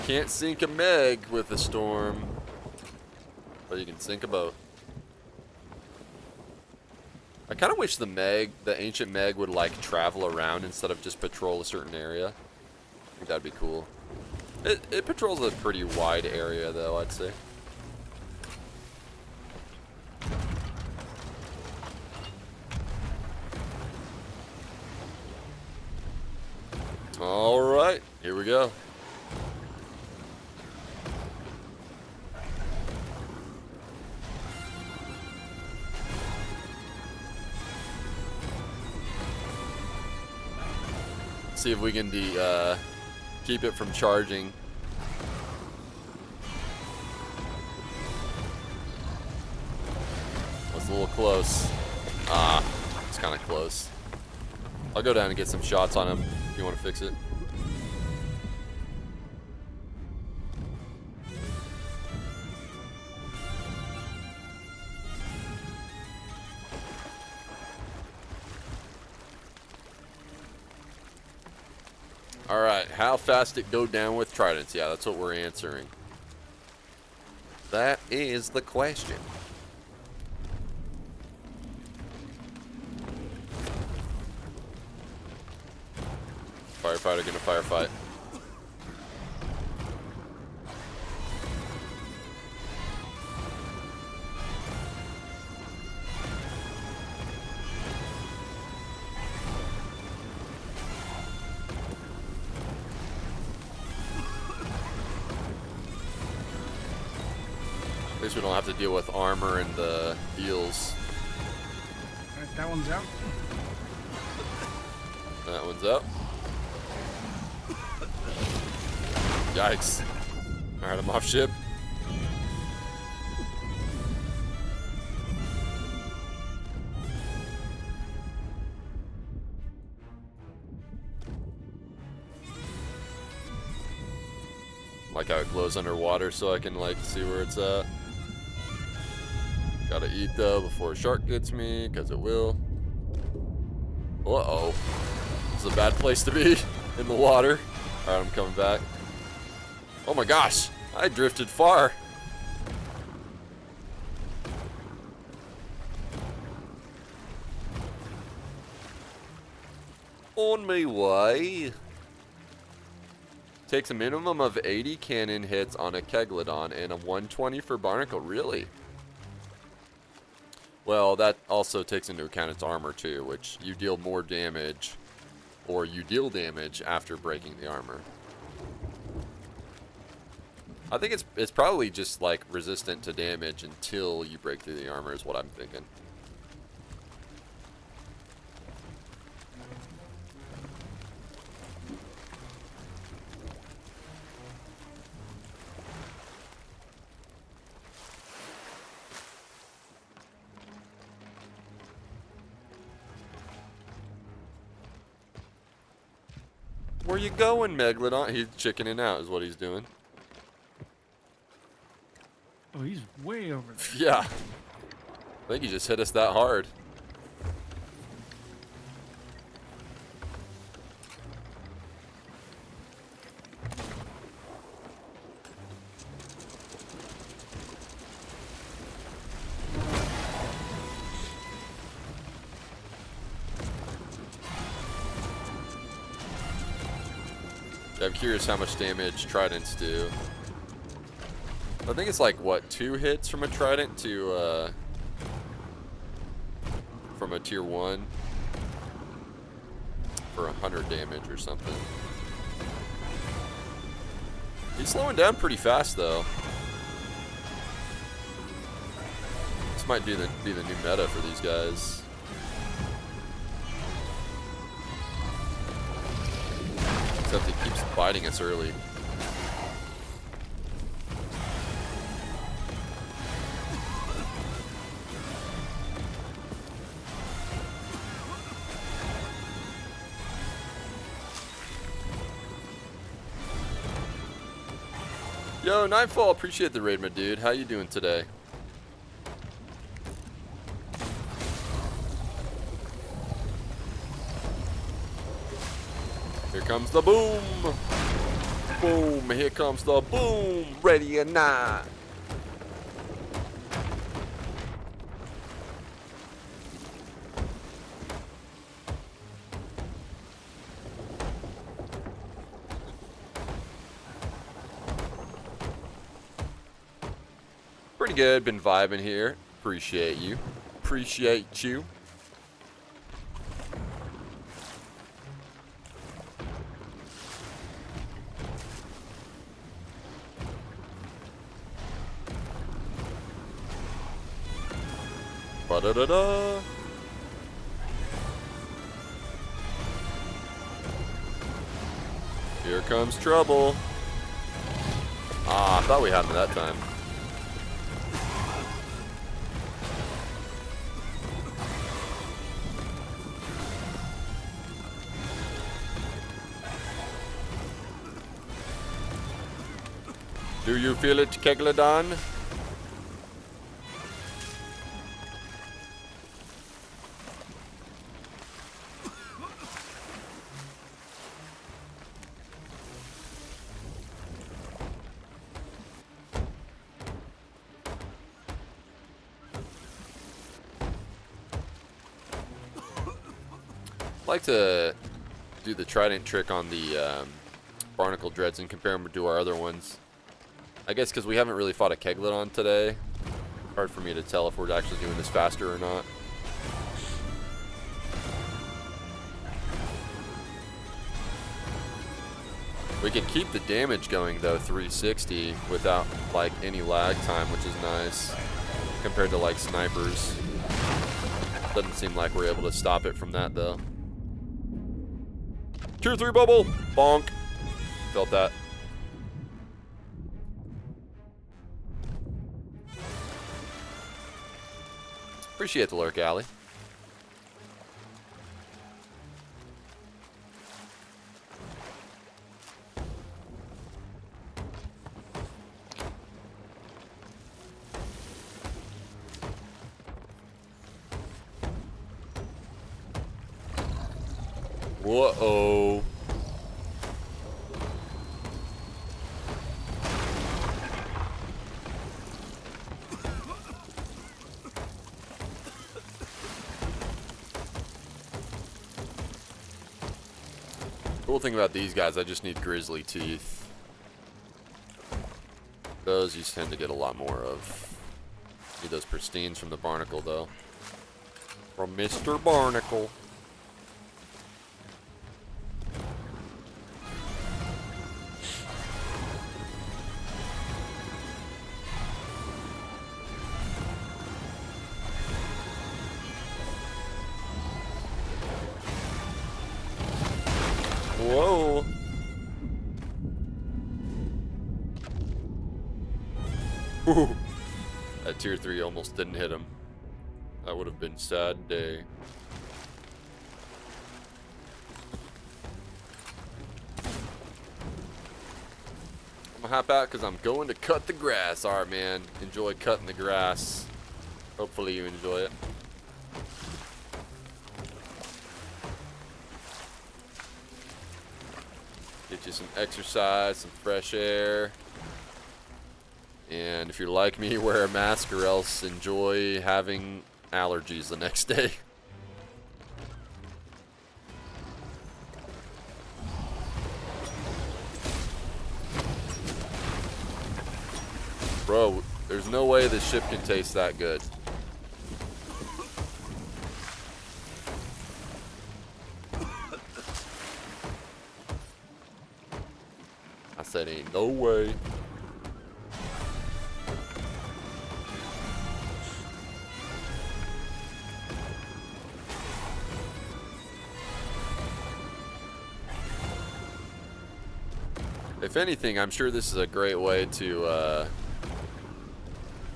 A: Can't sink a Meg with a storm, but you can sink a boat. I kind of wish the ancient Meg would like travel around instead of just patrol a certain area. I think that'd be cool. It patrols a pretty wide area, though, I'd say. All right, here we go. See if we can keep it from charging. That's a little close. Ah, it's kind of close. I'll go down and get some shots on him if you want to fix it. Alright, how fast it go down with tridents? Yeah, that's what we're answering. That is the question. Firefighter gonna firefight. least we don't have to deal with armor and the heals.
D: Alright, that one's out.
A: That one's up. Yikes. Alright, I'm off ship. Like how it glows underwater so I can like see where it's at. Gotta eat though before a shark gets me, because it will. Uh-oh. This is a bad place to be in the water. Alright, I'm coming back. Oh my gosh, I drifted far. On my way. Takes a minimum of 80 cannon hits on a Megalodon and a 120 for Barnacle. Really? Well, that also takes into account its armor too, which you deal more damage, or you deal damage after breaking the armor. I think it's probably just like resistant to damage until you break through the armor is what I'm thinking. Where you going, Megalodon? He's chickening out is what he's doing.
D: Oh, he's way over there.
A: Yeah. I think he just hit us that hard. I'm curious how much damage tridents do. I think it's like, what, 2 hits from a trident to, from a tier 1 for 100 damage or something. He's slowing down pretty fast, though. This might be the new meta for these guys. Except he keeps biting us early. Yo, Nightfall, appreciate the raid, my dude. How you doing today? Here comes the boom. Boom, here comes the boom. Ready or not. Pretty good, been vibing here. Appreciate you. Appreciate you. Ba-da-da-da. Here comes trouble. Ah, I thought we had him that time. Do you feel it, Megalodon? I like to do the trident trick on the barnacle dreads and compare them to our other ones. I guess because we haven't really fought a Megalodon today. Hard for me to tell if we're actually doing this faster or not. We can keep the damage going though, 360, without like any lag time, which is nice compared to like snipers. Doesn't seem like we're able to stop it from that though. Tier 3 bubble! Bonk. Felt that. Appreciate the lurk, Alley. Whoa. Cool thing about these guys, I just need grizzly teeth. Those you tend to get a lot more of. Need those pristines from the barnacle though. From Mr. Barnacle. Whoa. Ooh. That tier 3 almost didn't hit him. That would have been sad day. I'm gonna hop out because I'm going to cut the grass. Alright, man. Enjoy cutting the grass. Hopefully you enjoy it. Get you some exercise, some fresh air. And if you're like me, wear a mask or else enjoy having allergies the next day. Bro, there's no way this ship can taste that good. I said ain't no way. If anything, I'm sure this is a great way to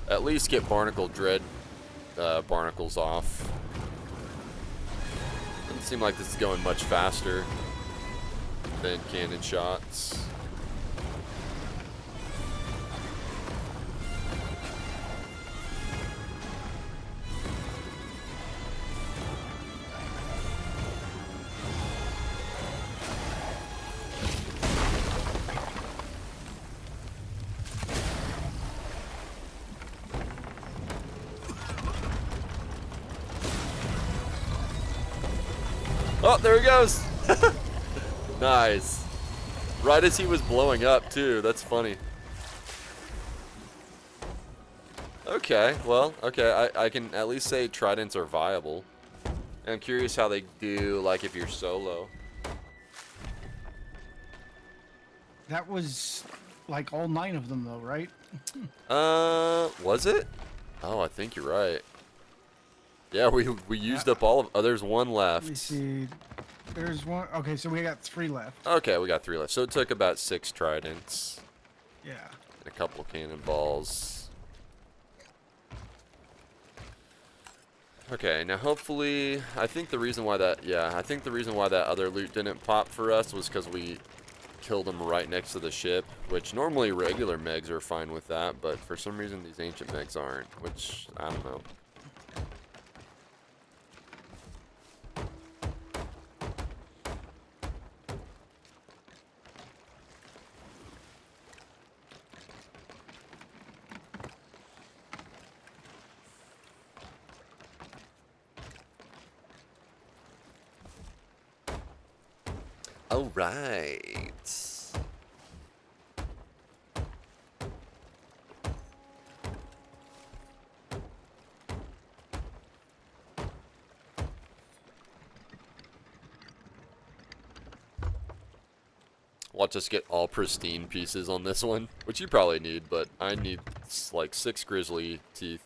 A: at least get barnacle dread barnacles off. Doesn't seem like this is going much faster than cannon shots. Oh, there he goes. Nice. Right as he was blowing up, too. That's funny. Okay, well, okay. I can at least say tridents are viable. I'm curious how they do, like, if you're solo.
D: That was like all 9 of them, though, right?
A: Was it? Oh, I think you're right. Yeah, we used up all of. Oh, there's one left.
D: Let me see. There's one. Okay, so we got 3 left.
A: Okay, we got 3 left. So it took about 6 tridents.
D: Yeah.
A: And a couple cannonballs. Okay, now hopefully, I think the reason why that, I think the reason why that other loot didn't pop for us was because we killed them right next to the ship, which normally regular megs are fine with that, but for some reason these ancient megs aren't, which, I don't know. All right. Watch us get all pristine pieces on this one, which you probably need, but I need like 6 grizzly teeth.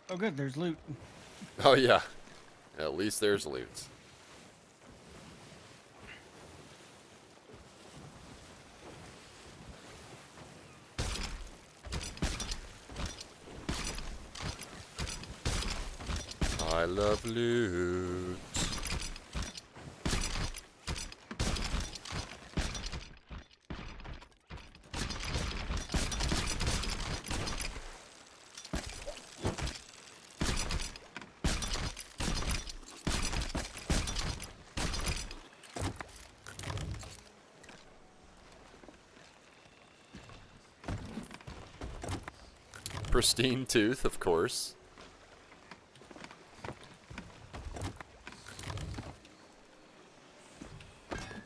D: Oh, good. There's loot.
A: Oh yeah, at least there's loot. I love loot. Pristine tooth, of course.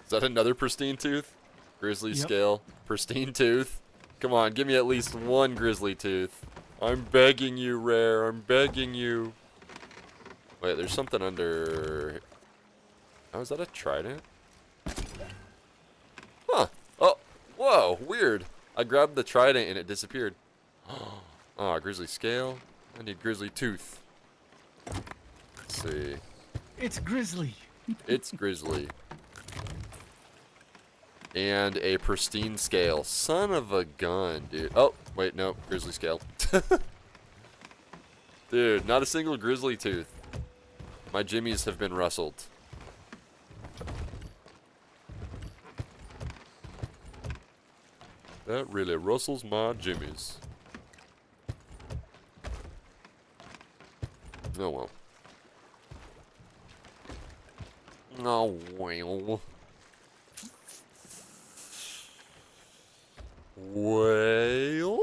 A: Is that another pristine tooth? Grizzly scale, pristine tooth. Come on, give me at least one grizzly tooth. I'm begging you, Rare. I'm begging you. Wait, there's something under... Oh, is that a trident? Huh. Oh, whoa, weird. I grabbed the trident and it disappeared. Oh, grizzly scale. I need grizzly tooth. Let's see.
D: It's grizzly.
A: It's grizzly. And a pristine scale. Son of a gun, dude. Oh, wait, no. Grizzly scale. Dude, not a single grizzly tooth. My jimmies have been rustled. That really rustles my jimmies. Oh well. Oh well. Well,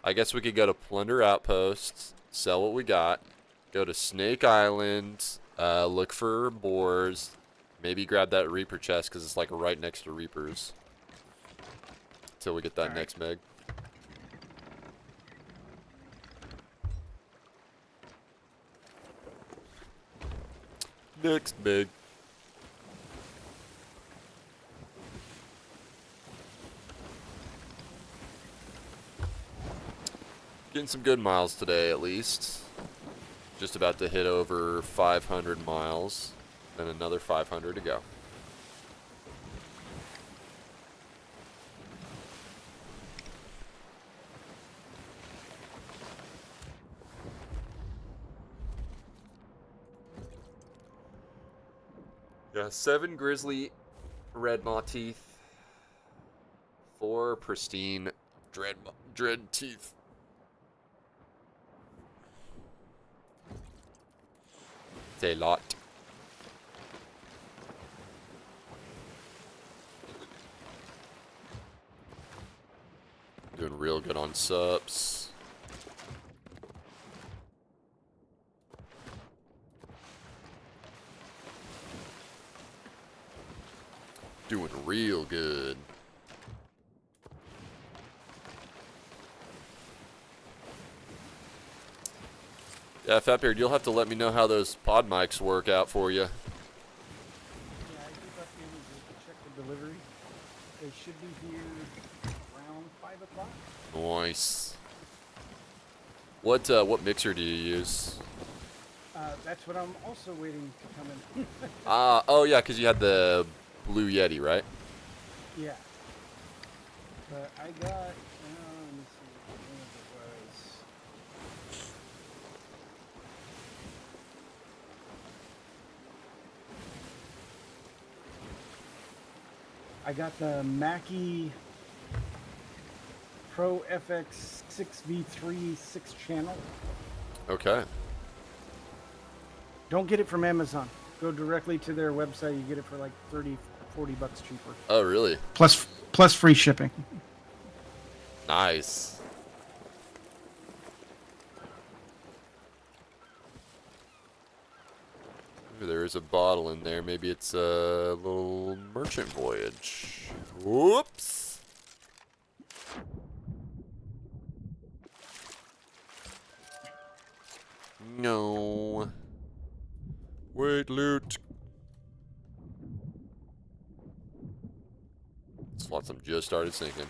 A: I guess we could go to Plunder Outposts, sell what we got, go to Snake Island, look for boars, maybe grab that Reaper chest because it's like right next to Reapers. Until we get that next Meg. Next Meg. Getting some good miles today, at least. Just about to hit over 500 miles. Then another 500 to go. Yeah, 7 grizzly red maw teeth. 4 pristine dread teeth. It's a lot. Doing real good on subs. Doing real good. Yeah, Fatbeard, you'll have to let me know how those pod mics work out for you.
C: Yeah, I just got the images to check the delivery. They should be here around 5 o'clock.
A: Nice. What mixer do you use?
C: That's what I'm also waiting to come in.
A: Oh yeah, because you had the Blue Yeti, right?
C: Yeah. But I got, let me see, what it was. I got the Mackie Pro FX 6v3 6-channel.
A: Okay.
C: Don't get it from Amazon. Go directly to their website. You get it for like 30, 40 bucks cheaper.
A: Oh, really?
D: Plus free shipping.
A: Nice. Ooh, there is a bottle in there. Maybe it's a little merchant voyage. Whoops. No. Wait, loot. Flotsam just started sinking.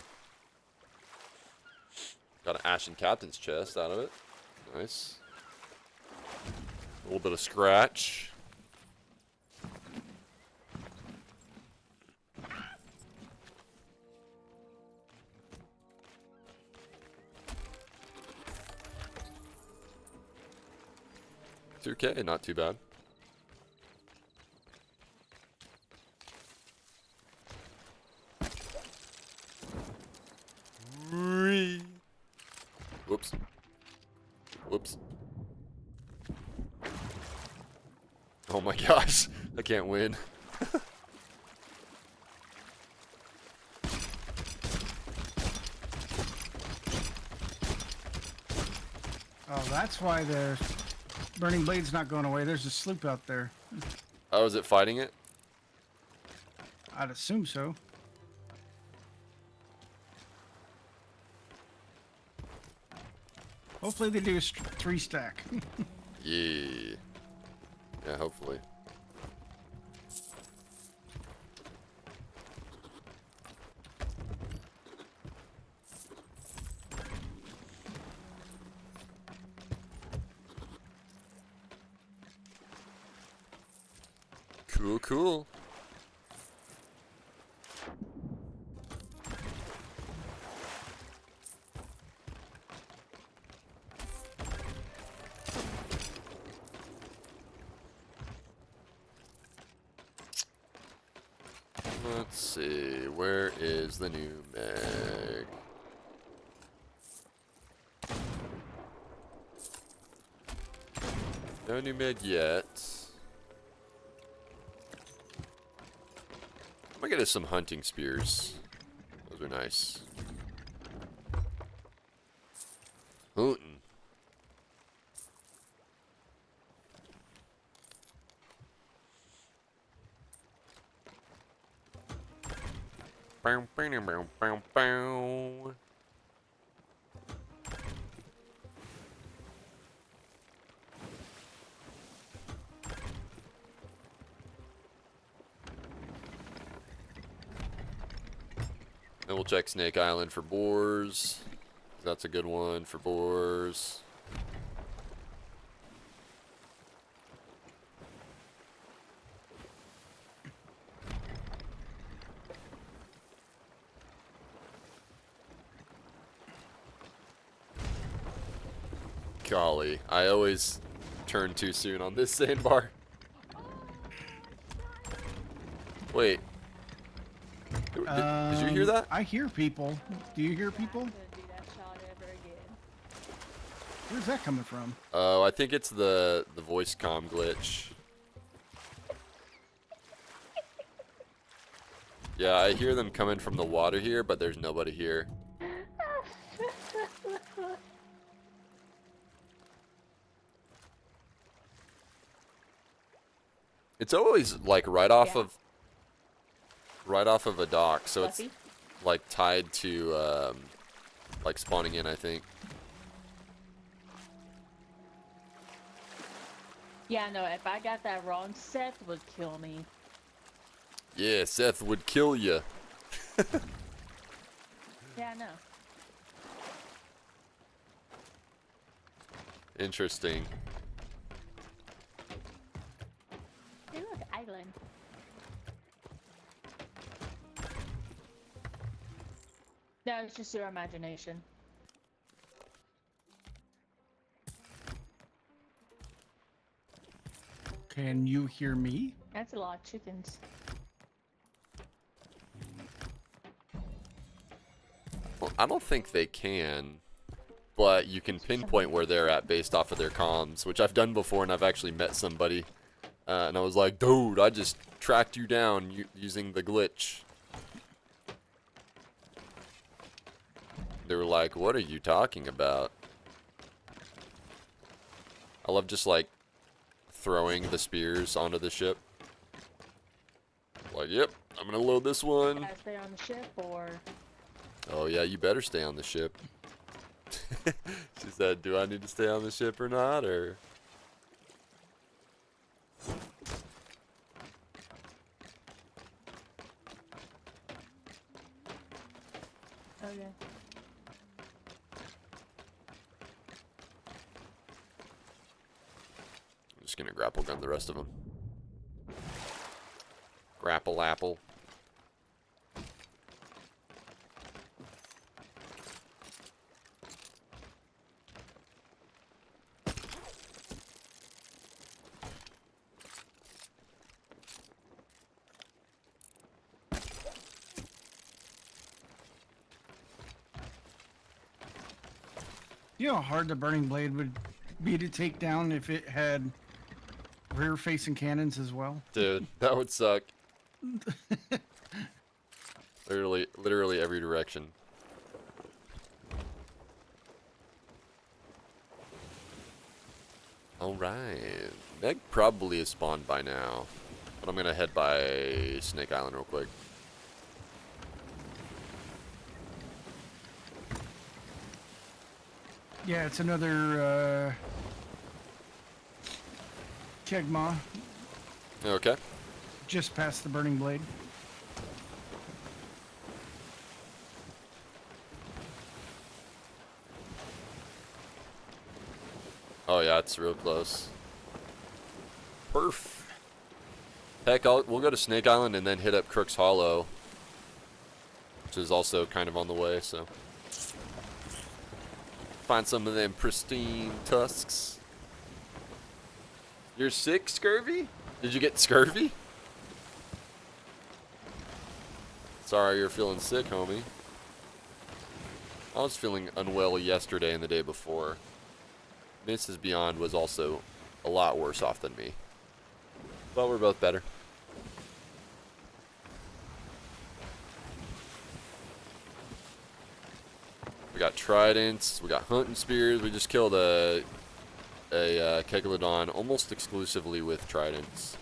A: Got an Ashen Captain's chest out of it. Nice. A little bit of scratch. It's okay, not too bad. Whoops. Whoops. Oh my gosh, I can't win.
D: Oh, that's why the burning blade's not going away. There's a sloop out there.
A: Oh, is it fighting it?
D: I'd assume so. Hopefully they do a 3-stack.
A: Yeah. Yeah, hopefully. Cool, cool. Let's see, where is the new Meg? No new Meg yet. I'm gonna get us some hunting spears. Those are nice. Hunting. Bow, bow, bow, bow, bow. And we'll check Snake Island for boars. That's a good one for boars. Golly, I always turn too soon on this sandbar. Wait. Did you hear that?
D: I hear people. Do you hear people? Where's that coming from?
A: Oh, I think it's the voice comm glitch. Yeah, I hear them coming from the water here, but there's nobody here. It's always like right off of a dock, so it's like tied to like spawning in, I think.
J: Yeah, no, if I got that wrong, Seth would kill me.
A: Yeah, Seth would kill you.
J: Yeah, I know.
A: Interesting.
J: Hey, look, island. No, it's just your imagination.
D: Can you hear me?
J: That's a lot of chickens.
A: Well, I don't think they can, but you can pinpoint where they're at based off of their comms, which I've done before, and I've actually met somebody, and I was like, dude, I just tracked you down using the glitch. They were like, what are you talking about? I love just like throwing the spears onto the ship. Like, yep, I'm gonna load this one.
J: Can I stay on the ship or?
A: Oh yeah, you better stay on the ship. She said, do I need to stay on the ship or not? Or
J: Okay.
A: I'm just gonna grapple gun the rest of them. Grapple apple.
D: You know how hard the burning blade would be to take down if it had rear-facing cannons as well?
A: Dude, that would suck. Literally every direction. Alright. Meg probably is spawned by now. But I'm gonna head by Snake Island real quick.
D: Yeah, it's another Kegma
A: Okay.
D: just past the burning blade.
A: Oh yeah, it's real close. Perf. Heck, we'll go to Snake Island and then hit up Crook's Hollow, which is also kind of on the way, so. Find some of them pristine tusks. You're sick, Scurvy? Did you get scurvy? Sorry you're feeling sick, homie. I was feeling unwell yesterday and the day before. Mrs. Beyond was also a lot worse off than me. But we're both better. We got tridents, we got hunting spears, we just killed a Megalodon almost exclusively with tridents.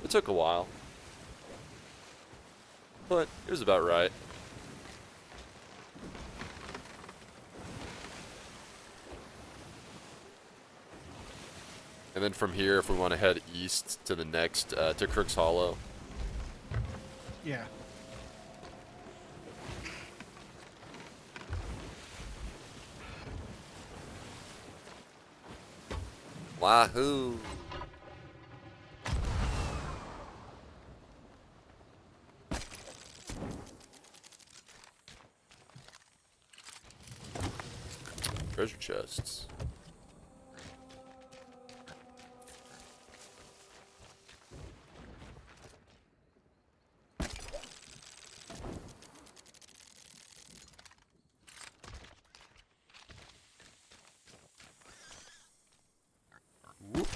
A: It took a while. But it was about right. And then from here, if we want to head east to the next, to Crook's Hollow.
D: Yeah.
A: Wahoo! Treasure chests. Whoop.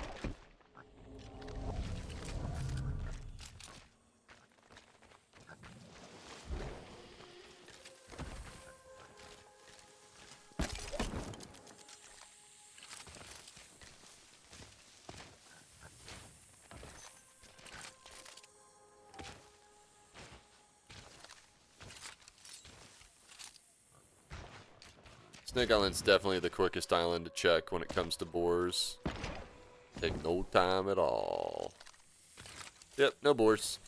A: Snake Island's definitely the quickest island to check when it comes to boars. Take no time at all. Yep, no boars.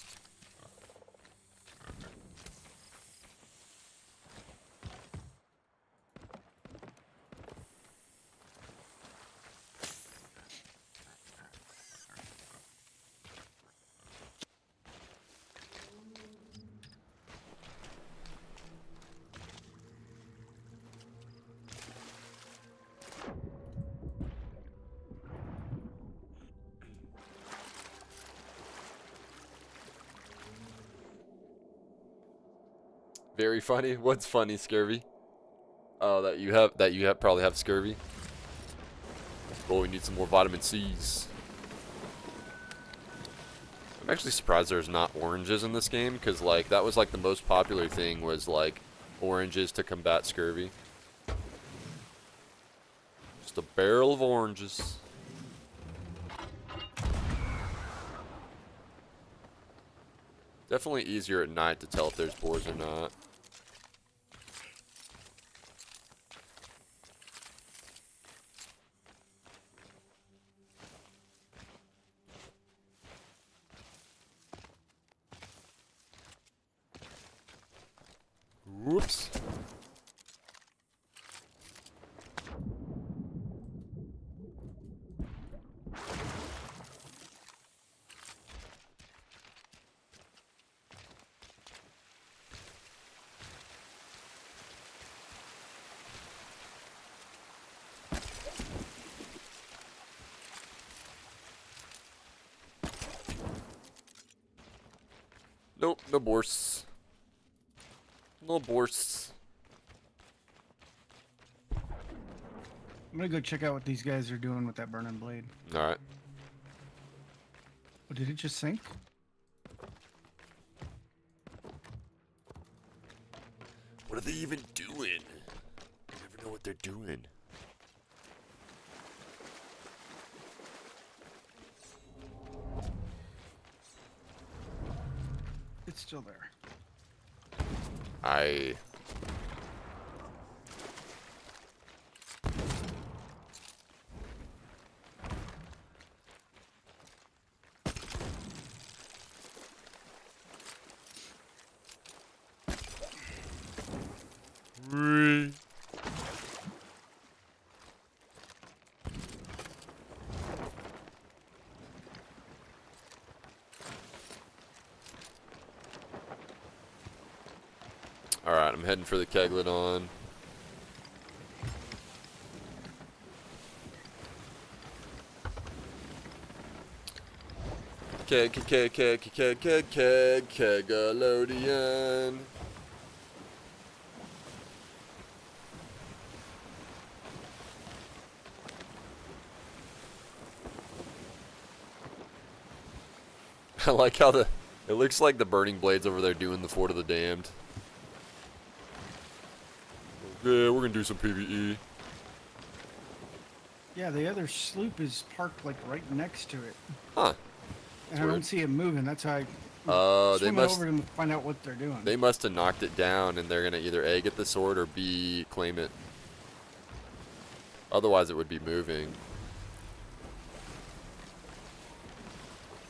A: Very funny. What's funny, Scurvy? Oh, that you have probably have scurvy. Oh, we need some more vitamin C's. I'm actually surprised there's not oranges in this game, because like that was like the most popular thing was like oranges to combat scurvy. Just a barrel of oranges. Definitely easier at night to tell if there's boars or not. Whoops. No Boars. No Boars.
D: I'm gonna go check out what these guys are doing with that burning blade.
A: Alright.
D: Oh, did it just sink?
A: What are they even doing? I never know what they're doing.
D: It's still there.
A: I... Whee. Alright, I'm heading for the Megalodon. Megalodian. I like how it looks like the burning blades over there doing the Fort of the Damned. Yeah, we're gonna do some PvE.
D: Yeah, the other sloop is parked like right next to it.
A: Huh.
D: And I don't see it moving. That's how I
A: Oh, they
D: swim
A: must.
D: over to find out what they're doing.
A: They must have knocked it down, and they're gonna either A, get the sword, or B, claim it. Otherwise, it would be moving.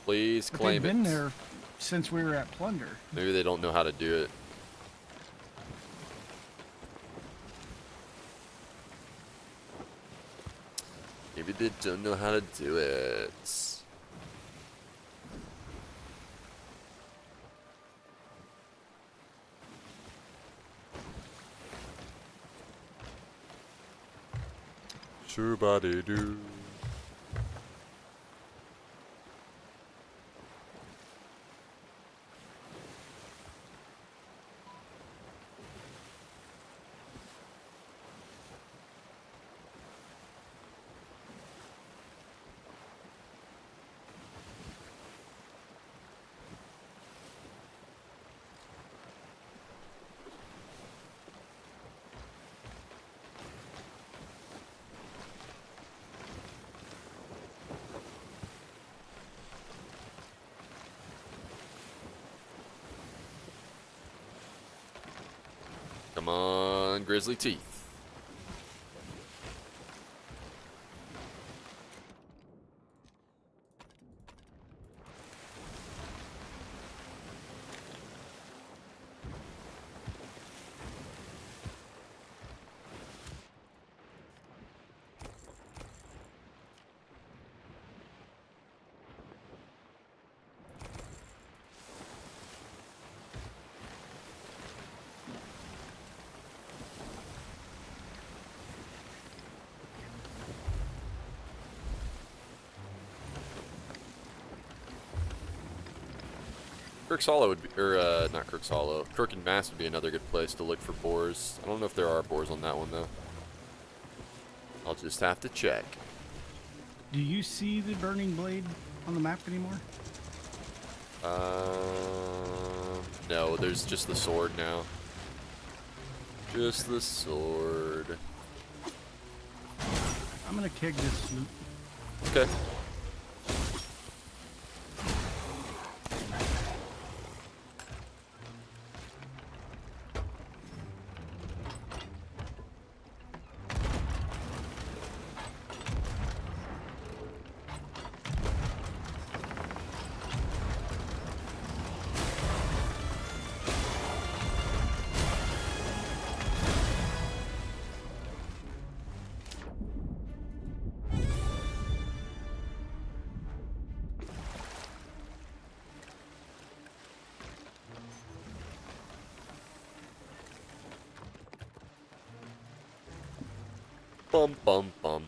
A: Please
D: But
A: claim
D: they've been
A: it.
D: there since we were at Plunder.
A: Maybe they don't know how to do it. Maybe they don't know how to do it. Shoo-ba-dee-doo. Come on, grizzly teeth. Crook's Hollow would be, or not Crook's Hollow. Crook and Mass would be another good place to look for boars. I don't know if there are boars on that one though. I'll just have to check.
D: Do you see the burning blade on the map anymore?
A: No, there's just the sword now. Just the sword.
D: I'm gonna keg this sloop.
A: Okay. Bum bum bum.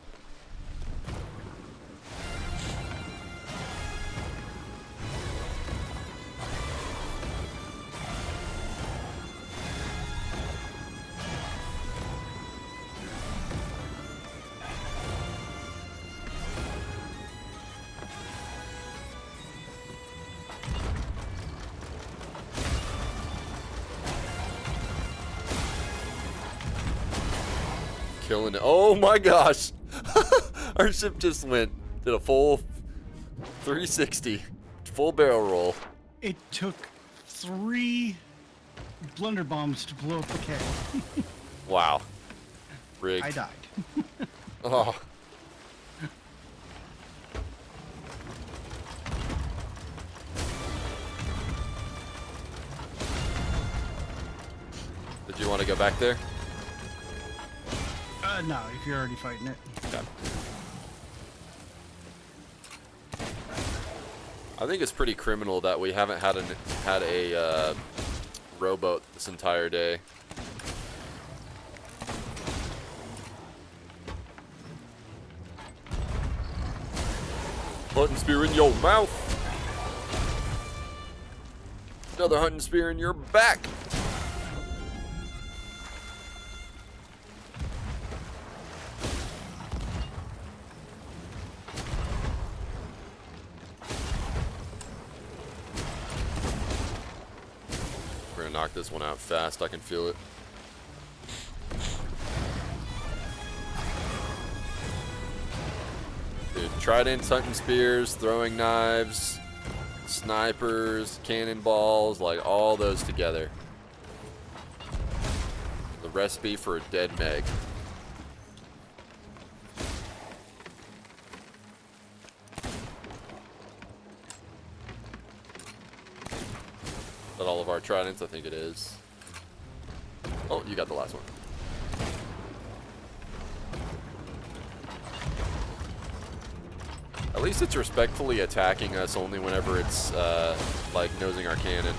A: Killing it. Oh my gosh. Our ship just did a full 360. Full barrel roll.
D: It took 3 blunder bombs to blow up the keg.
A: Wow. Rigged.
D: I died.
A: Oh. Did you want to go back there?
D: No, if you're already fighting it.
A: Okay. I think it's pretty criminal that we haven't had a rowboat this entire day. Hunting spear in your mouth. Another hunting spear in your back. We're gonna knock this one out fast. I can feel it. Dude, tridents, hunting spears, throwing knives, snipers, cannonballs, like all those together. The recipe for a dead Meg. Is that all of our tridents? I think it is. Oh, you got the last one. At least it's respectfully attacking us only whenever it's like nosing our cannon.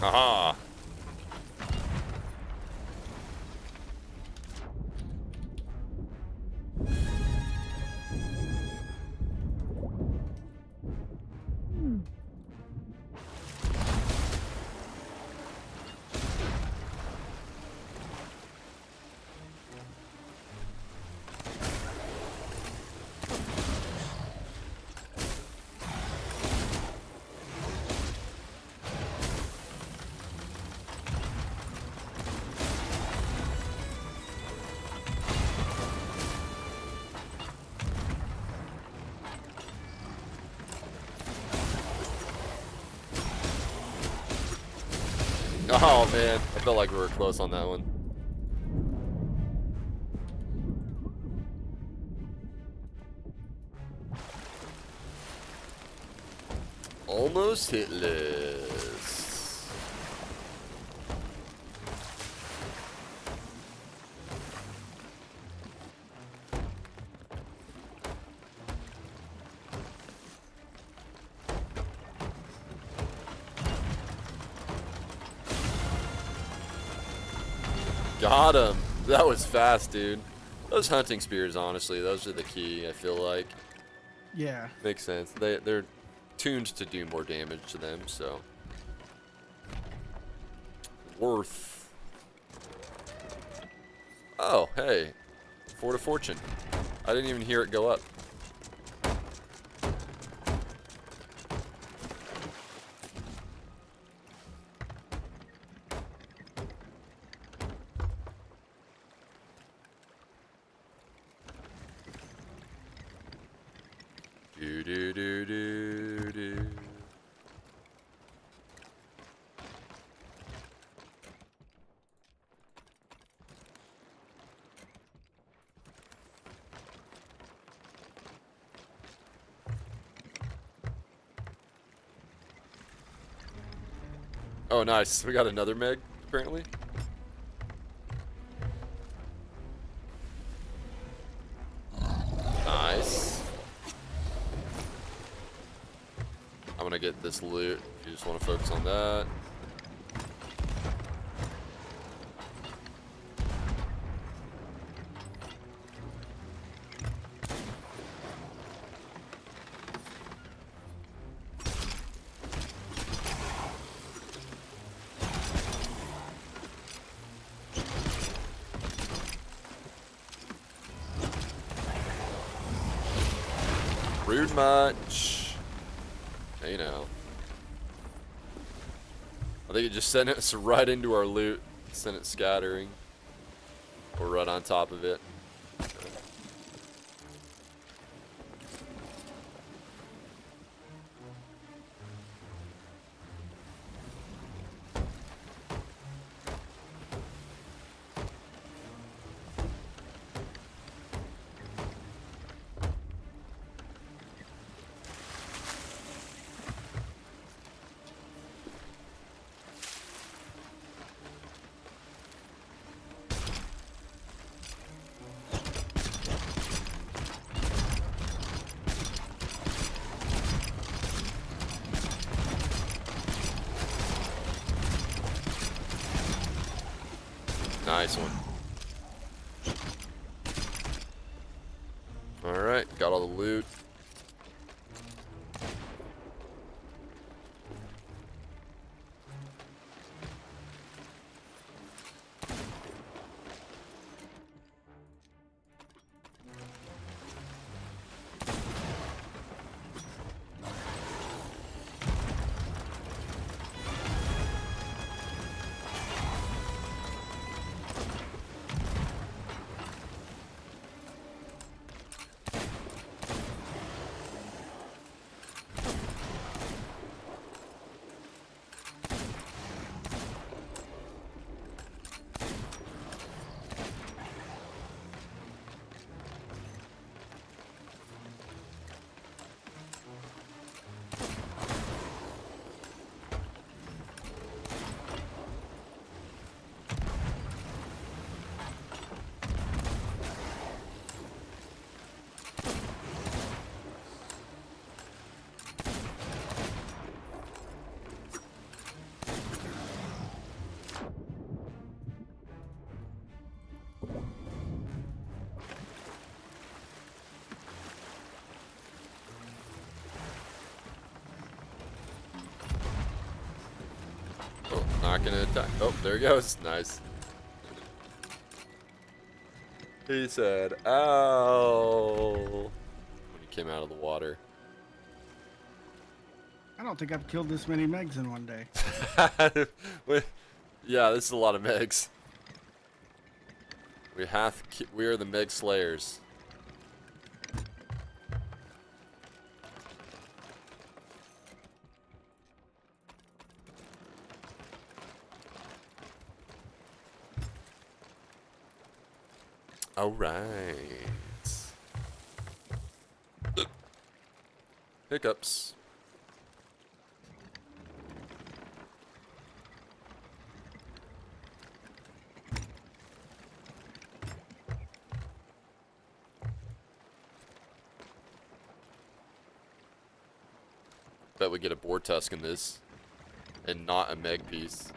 A: Haha. Oh man, I felt like we were close on that one. Almost hitless. Got him. That was fast, dude. Those hunting spears, honestly, those are the key, I feel like.
D: Yeah.
A: Makes sense. They're tuned to do more damage to them, so. Worth. Oh, hey. Fort of Fortune. I didn't even hear it go up. Do do do do do. Oh, nice. We got another Meg, apparently. get this loot. If you just want to focus on that. Rude much. Hey now. I think it just sent us right into our loot. Sent it scattering. Or right on top of it. Nice one. Alright, got all the loot. Oh, not gonna attack. Oh, there he goes. Nice. He said, ow, when he came out of the water.
D: I don't think I've killed this many Megs in one day.
A: Yeah, this is a lot of Megs. We are the Meg Slayers. All right. Hiccups. Bet we get a boar tusk in this, and not a Meg piece.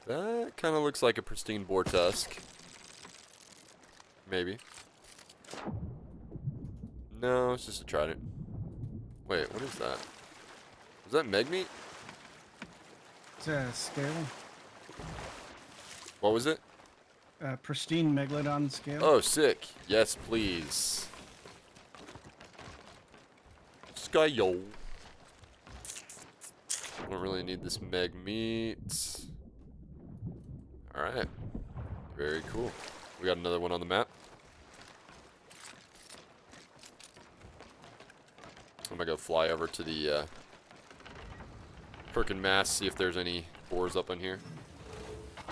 A: That kind of looks like a pristine boar tusk. Maybe. No, it's just a trident. Wait, what is that? Is that Meg meat?
D: It's a scale.
A: What was it?
D: Pristine Megalodon scale.
A: Oh, sick. Yes, please. Skyo. Don't really need this Meg meat. Alright. Very cool. We got another one on the map. I'm gonna go fly over to the frickin' mast, see if there's any boars up on here. I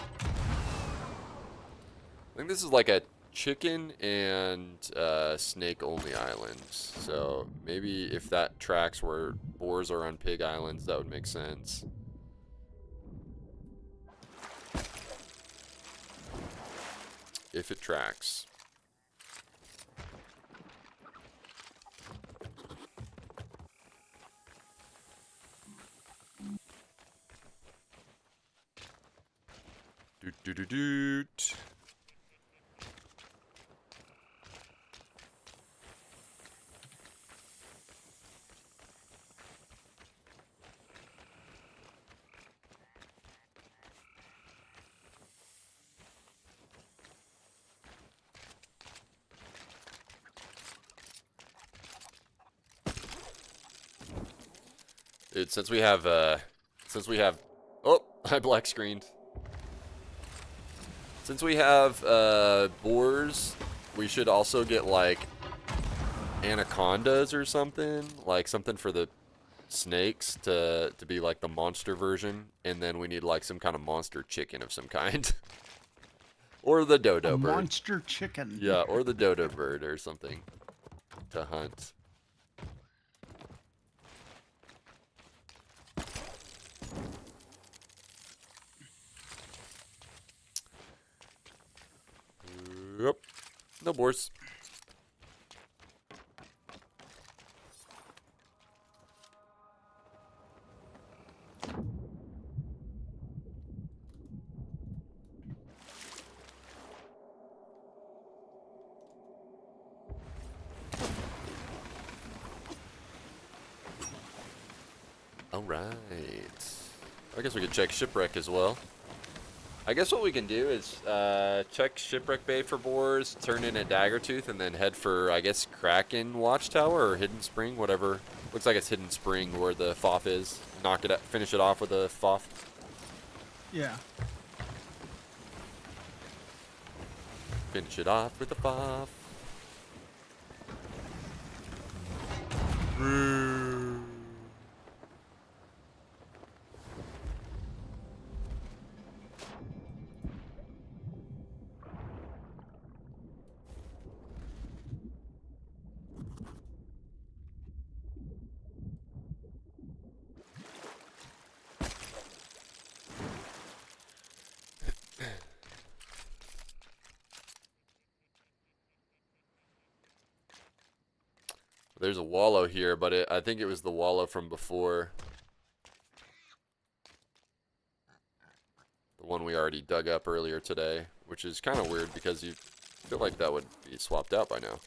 A: think this is like a chicken and snake only island. So maybe if that tracks where boars are on pig islands, that would make sense. If it tracks. Doot doot doot doot. Dude, since we have, oh, I black screened. Since we have, boars, we should also get, like, anacondas or something. Like, something for the snakes to be, like, the monster version. And then we need, like, some kind of monster chicken of some kind. Or the dodo bird.
D: Monster chicken.
A: Yeah, or the dodo bird or something to hunt. Yep. No boars. All right. I guess we could check shipwreck as well. I guess what we can do is check Shipwreck Bay for boars, turn in a Daggertooth, and then head for, I guess, Kraken Watchtower or Hidden Spring, whatever. Looks like it's Hidden Spring where the FOF is. Knock it up, finish it off with a FOF.
D: Yeah.
A: Finish it off with a FOF. There's a wallow here, but I think it was the wallow from before. The one we already dug up earlier today, which is kind of weird because you feel like that would be swapped out by now.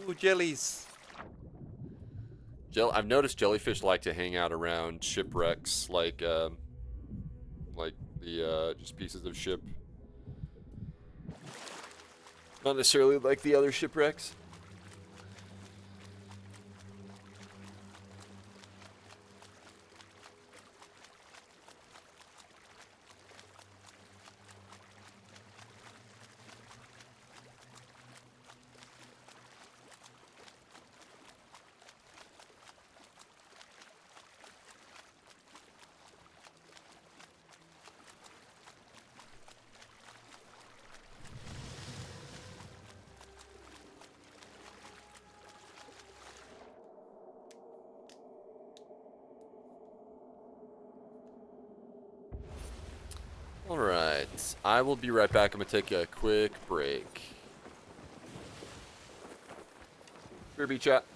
A: Ooh, jellies. I've noticed jellyfish like to hang out around shipwrecks, like the just pieces of ship. Not necessarily like the other shipwrecks. Alright, I will be right back. I'm going to take a quick break. Kirby chat.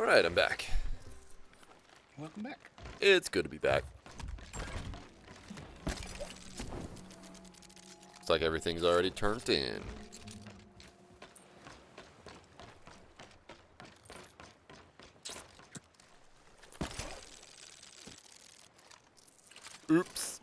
A: Alright, I'm back.
D: Welcome back.
A: It's good to be back. Looks like everything's already turned in. Oops.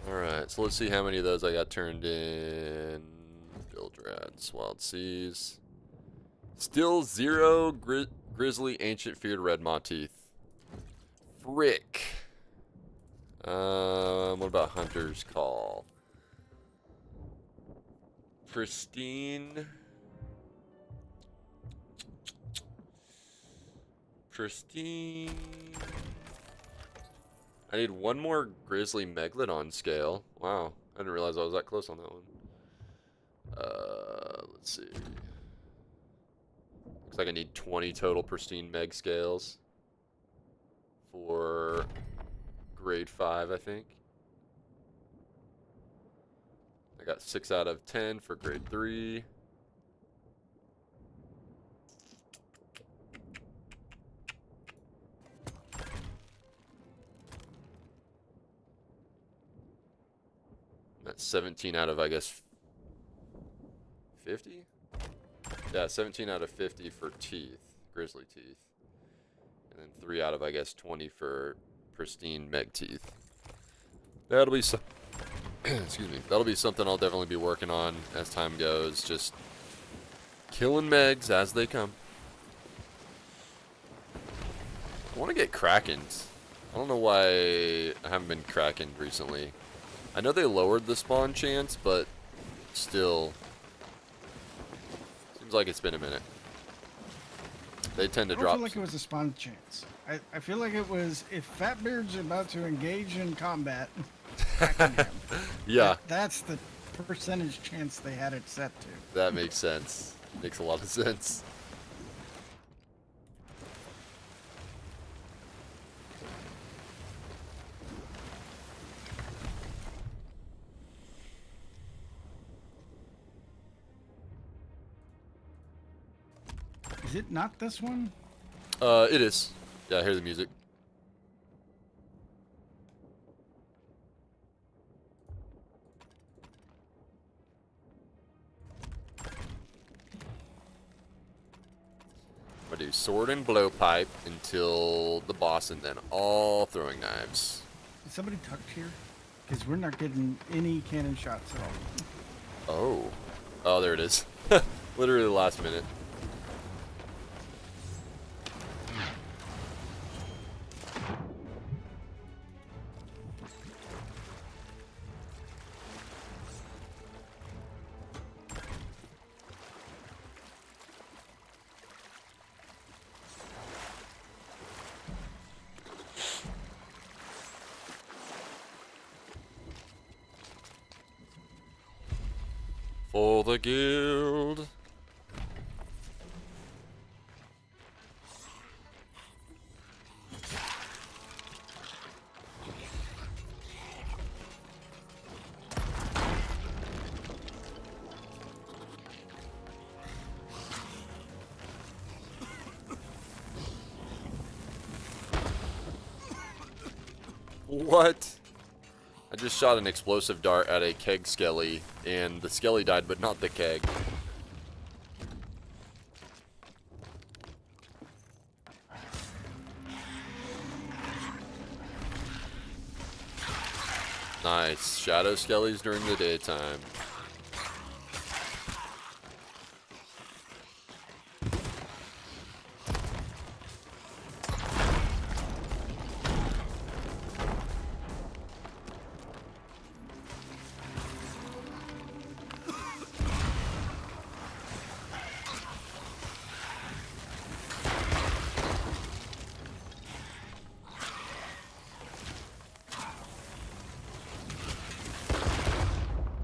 A: Alright, so let's see how many of those I got turned in. Build rats, wild seas. Still 0 grizzly, ancient, feared red maw teeth. Frick. What about Hunter's Call? Pristine. Pristine. I need one more Grizzly Megalodon scale. Wow, I didn't realize I was that close on that one. Let's see. Looks like I need 20 total Pristine Meg scales for grade 5, I think. I got 6 out of 10 for grade 3. That's 17 out of, I guess, 50? Yeah, 17 out of 50 for teeth, grizzly teeth. And then 3 out of, I guess, 20 for pristine meg teeth. That'll be excuse me. That'll be something I'll definitely be working on as time goes. Just killing megs as they come. I want to get krakens. I don't know why I haven't been krakened recently. I know they lowered the spawn chance, but still, seems like it's been a minute. They tend to
D: I don't
A: drop.
D: feel like it was a spawn chance. I feel like it was if Fatbeard's about to engage in combat.
A: Yeah.
D: That's the percentage chance they had it set to.
A: That makes sense. Makes a lot of sense.
D: Is it not this one?
A: It is. Yeah, I hear the music. I'm gonna do sword and blowpipe until the boss, and then all throwing knives.
D: Is somebody tucked here? Because we're not getting any cannon shots at all.
A: Oh. Oh, there it is. Literally the last minute. For the guild. What? I just shot an explosive dart at a keg skelly, and the skelly died, but not the keg. Nice. Shadow skellies during the daytime.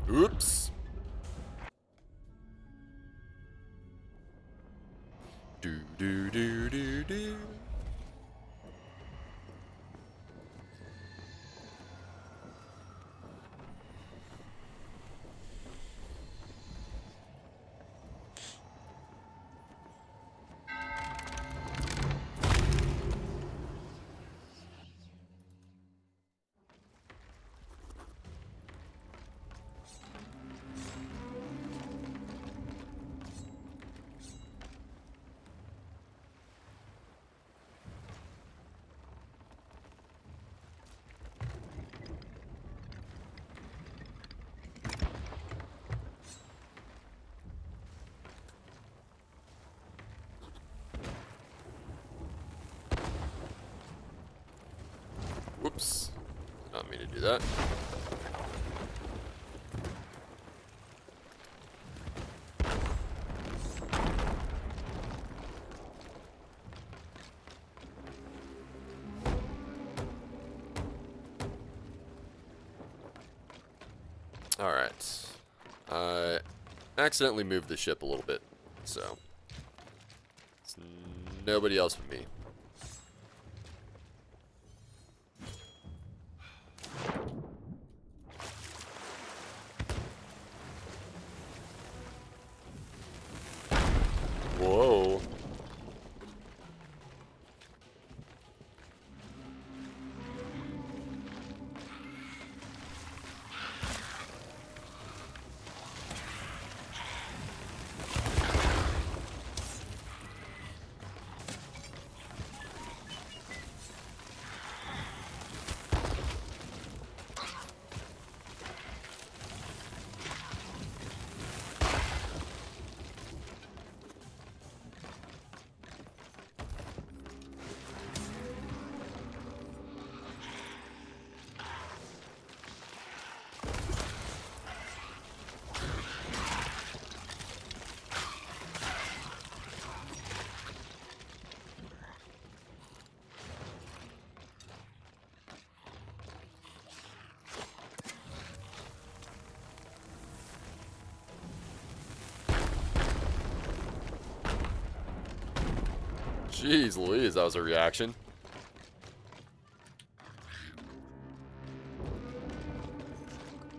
A: Oops. Dude. Do do do do. Whoops. Did not mean to do that. Alright. I accidentally moved the ship a little bit, so it's nobody else but me. Whoa. Jeez Louise, that was a reaction.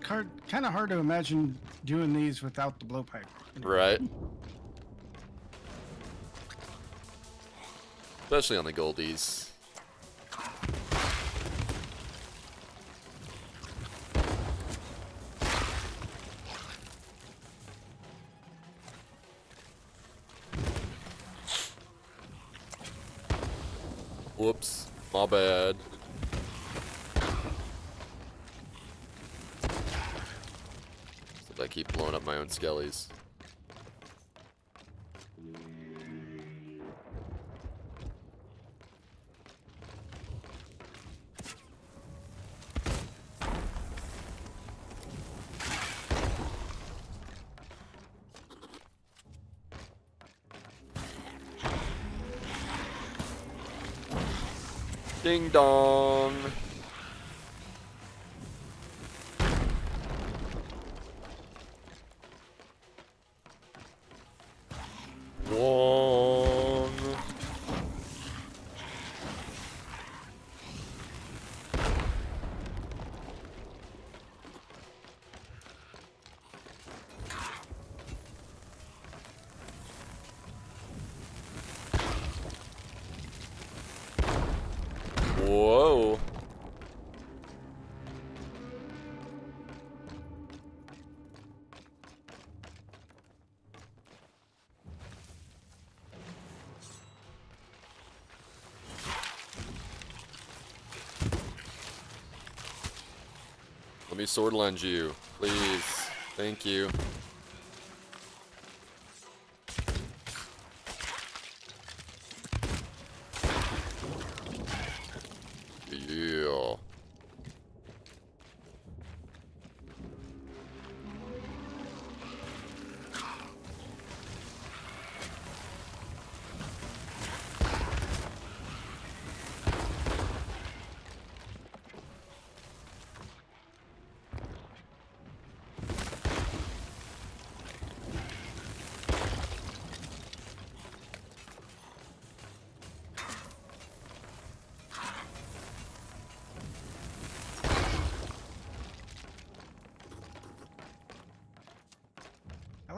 D: Kind of hard to imagine doing these without the blowpipe.
A: Right. Especially on the goldies. Whoops, my bad. I keep blowing up my own skellies. Ding dong. Wong. Whoa. Let me sword lens you, please. Thank you. Yeah.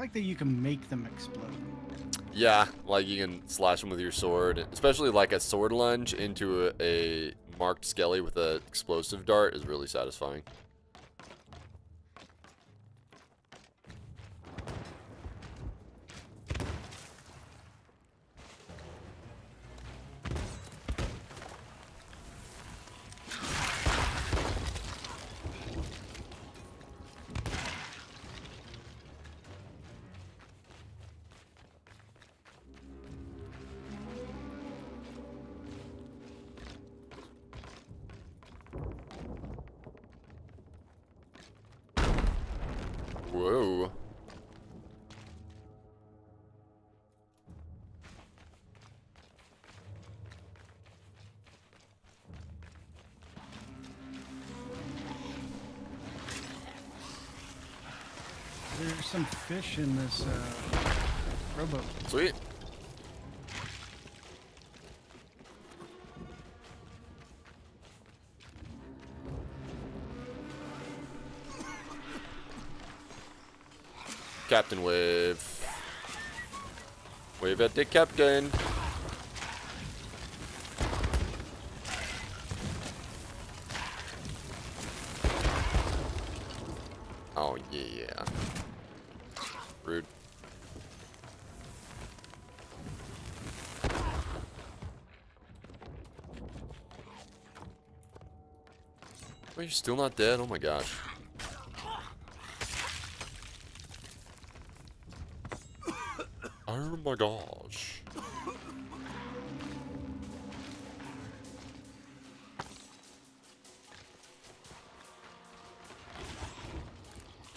D: like that you can make them explode.
A: Yeah, like you can slash them with your sword, especially like a sword lunge into a marked skelly with an explosive dart is really satisfying. Whoa.
D: There's some fish in this rowboat.
A: Sweet. Captain Wave. Wave at the captain. Oh yeah. Rude. Oh, you're still not dead? Oh my gosh. Oh my gosh.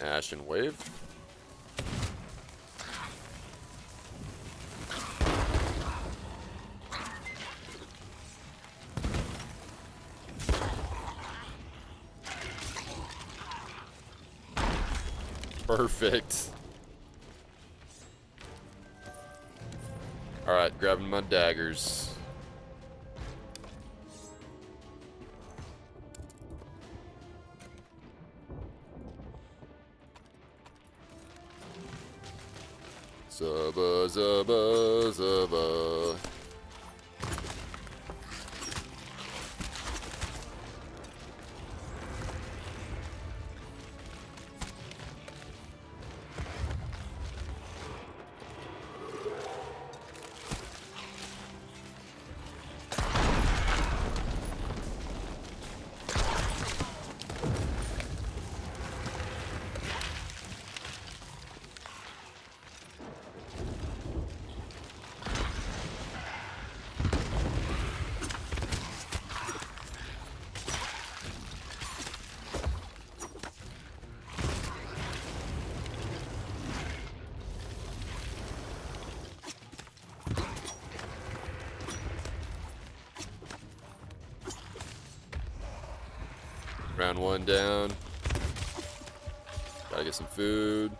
A: Ashen Wave. Perfect. Alright, grabbing my daggers. Zubba, zubba, zubba. Round one down. Gotta get some food.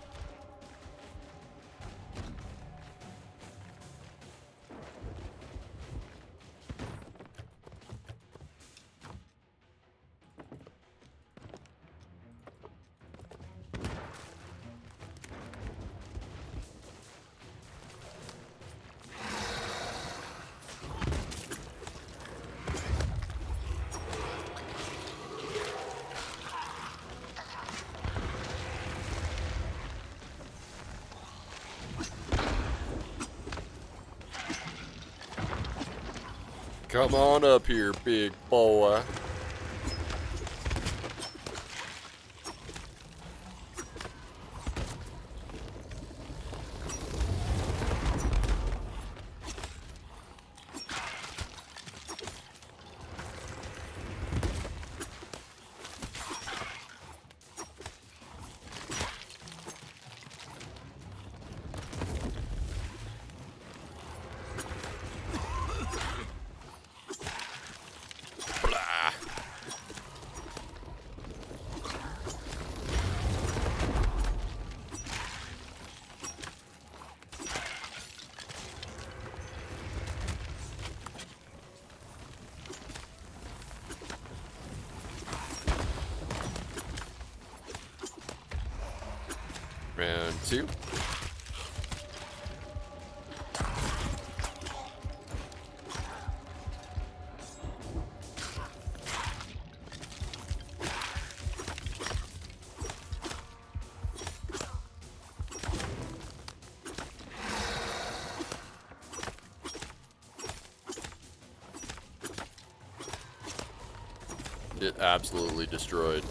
A: Come on up here, big boy. Round two. absolutely destroyed.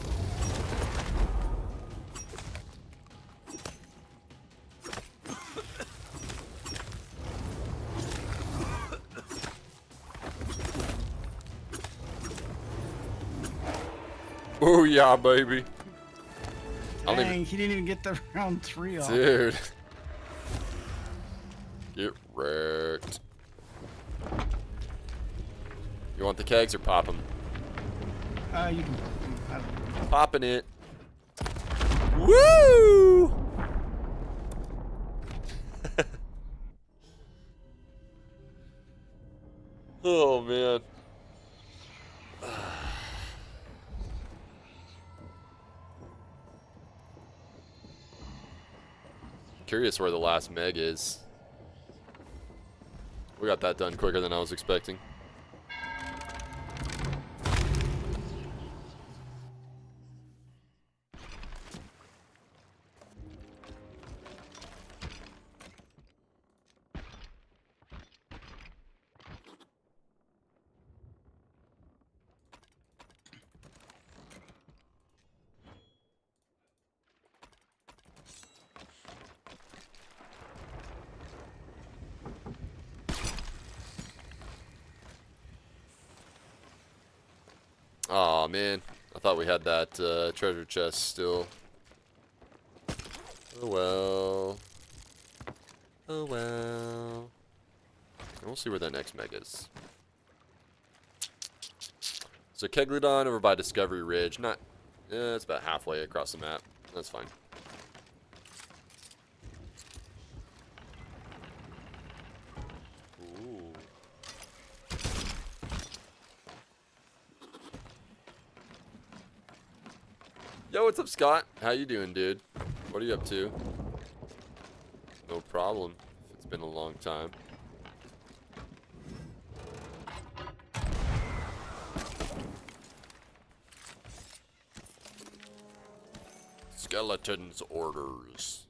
A: Oh yeah, baby.
D: Dang, he didn't even get the round 3 off.
A: Dude. Get wrecked. You want the kegs or pop them?
D: You can.
A: Popping it. Woo! Oh man. Curious where the last MEG is. We got that done quicker than I was expecting. Aw, man. I thought we had that treasure chest still. Oh well. Oh well. And we'll see where that next MEG is. So Megalodon over by Discovery Ridge. Not, it's about halfway across the map. That's fine. Ooh. Yo, what's up, Scott? How you doing, dude? What are you up to? No problem. It's been a long time. Skeletons orders.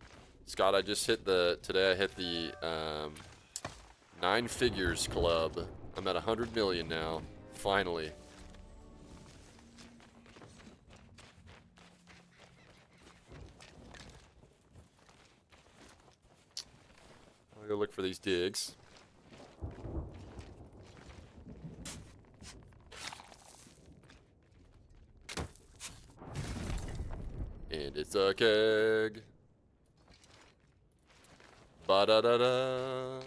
A: Scott, I just hit the, today I hit the 9 figures club. I'm at 100 million now. Finally. I'll go look for these digs. And it's a keg. Ba-da-da-da.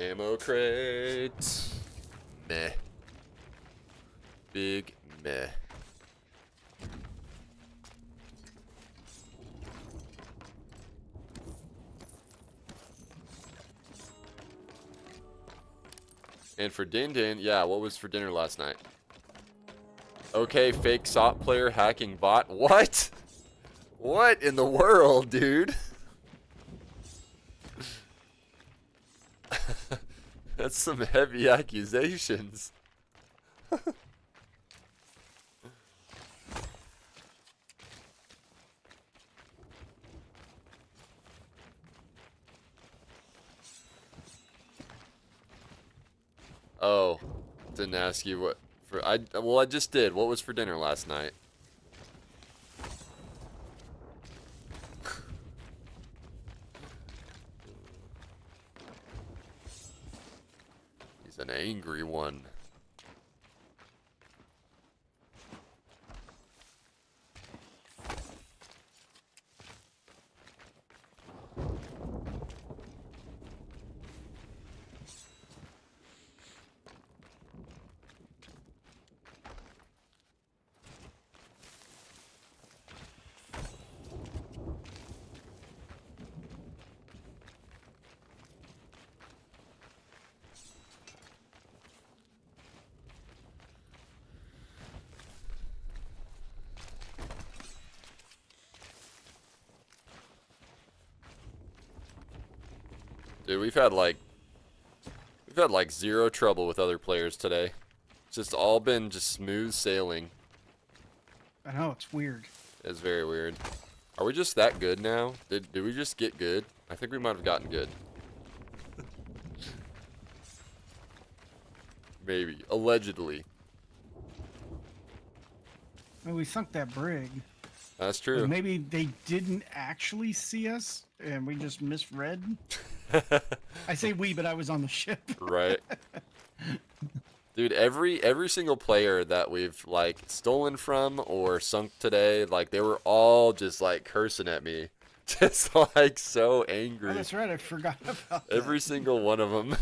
A: Ammo crate. Meh. Big meh. And for Din Din, yeah, what was for dinner last night? Okay, fake SOT player hacking bot. What? What in the world, dude? That's some heavy accusations. Oh, didn't ask you what for. Well, I just did. What was for dinner last night? He's an angry one. Dude, we've had had like zero trouble with other players today. It's just all been just smooth sailing.
D: I know, it's weird.
A: It's very weird. Are we just that good now? Did we just get good? I think we might have gotten good. Maybe. Allegedly.
D: Well, we sunk that brig.
A: That's true.
D: But maybe they didn't actually see us, and we just misread. I say we, but I was on the ship.
A: Right. Dude, every single player that we've like stolen from or sunk today, like they were all just like cursing at me. Just like so angry.
D: Oh, that's right, I forgot about that.
A: Every single one of them.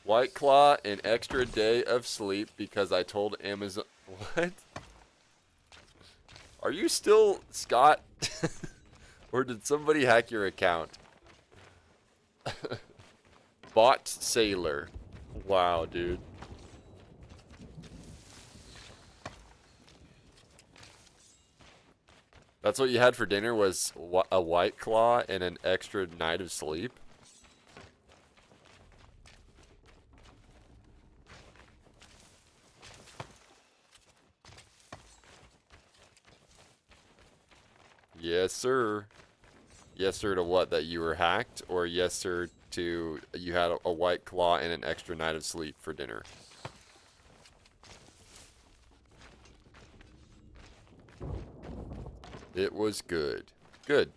A: White Claw, an extra day of sleep because I told Amazon. What? Are you still Scott? Or did somebody hack your account? Bot Sailor. Wow, dude. That's what you had for dinner was a White Claw and an extra night of sleep? Yes, sir. Yes, sir to what? That you were hacked? Or yes, sir to you had a White Claw and an extra night of sleep for dinner? It was good. Good.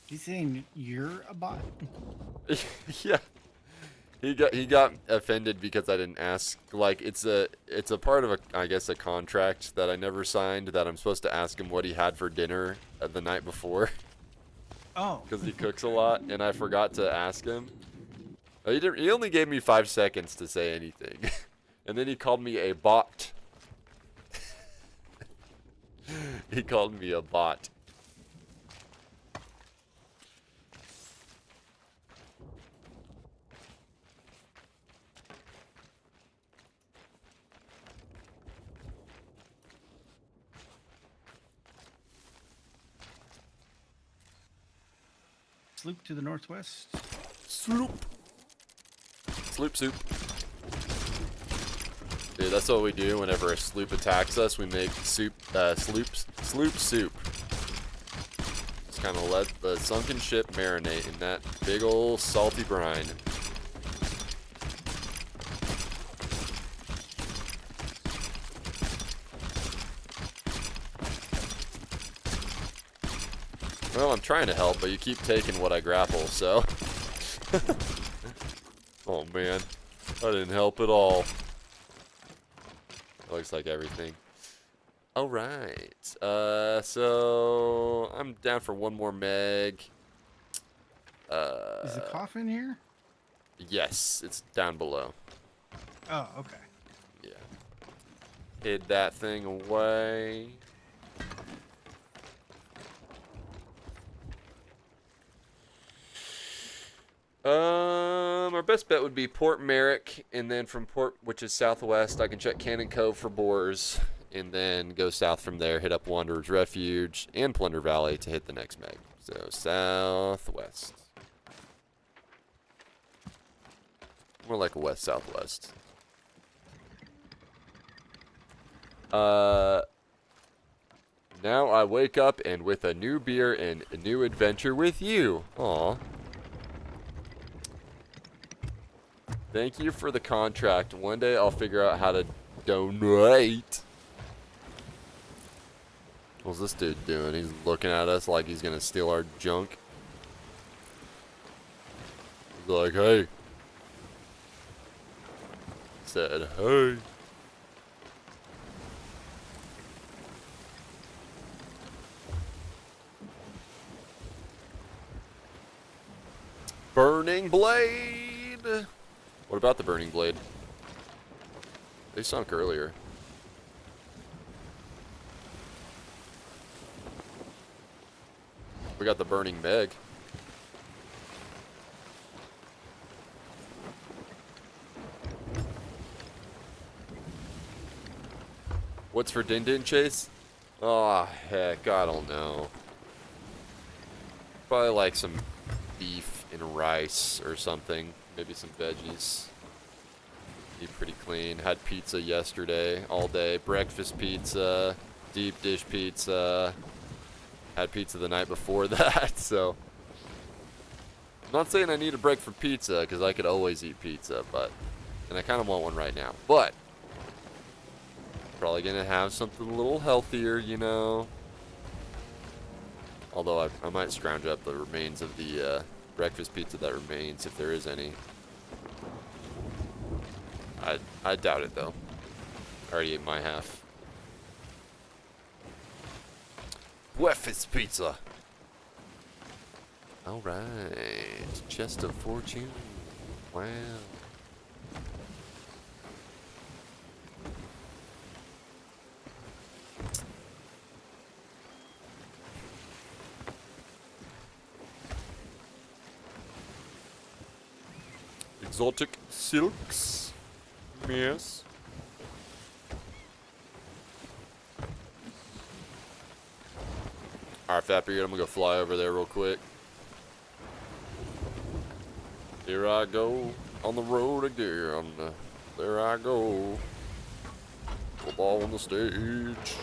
D: He's saying you're a bot?
A: Yeah. He got offended because I didn't ask. Like it's a part of a, I guess, a contract that I never signed, that I'm supposed to ask him what he had for dinner the night before.
D: Oh.
A: Because he cooks a lot, and I forgot to ask him. He only gave me 5 seconds to say anything, and then he called me a bot. He called me a bot.
D: Sloop to the northwest.
A: Sloop. Sloop soup. Dude, that's what we do whenever a sloop attacks us. We make sloop soup. Just kind of let the sunken ship marinate in that big old salty brine. Well, I'm trying to help, but you keep taking what I grapple, so. Oh man, I didn't help at all. Looks like everything. Alright, so I'm down for one more Meg.
D: Is the coffin here?
A: Yes, it's down below.
D: Oh, okay.
A: Yeah. Hid that thing away. Our best bet would be Port Merrick, and then from Port, which is southwest, I can check Cannon Cove for boars, and then go south from there, hit up Wanderer's Refuge and Plunder Valley to hit the next Meg. So southwest. More like a west-southwest. Now I wake up and with a new beer and a new adventure with you. Aw. Thank you for the contract. One day I'll figure out how to donate. What's this dude doing? He's looking at us like he's gonna steal our junk. He's like, hey. Said, hey. Burning blade. What about the burning blade? They sunk earlier. We got the burning Meg. What's for Din Din, Chase? Oh, heck, I don't know. Probably like some beef and rice or something. Maybe some veggies. Be pretty clean. Had pizza yesterday, all day. Breakfast pizza, deep dish pizza. Had pizza the night before that, so. I'm not saying I need a break for pizza, because I could always eat pizza, but. And I kind of want one right now. But. Probably gonna have something a little healthier, you know. Although I might scrounge up the remains of the breakfast pizza that remains, if there is any. I doubt it though. I already ate my half. Breakfast pizza. All right, chest of fortune. Wow. Exotic silks. Yes. Alright, Fat Beard, I'm gonna go fly over there real quick. Here I go on the road again. There I go. Football on the stage.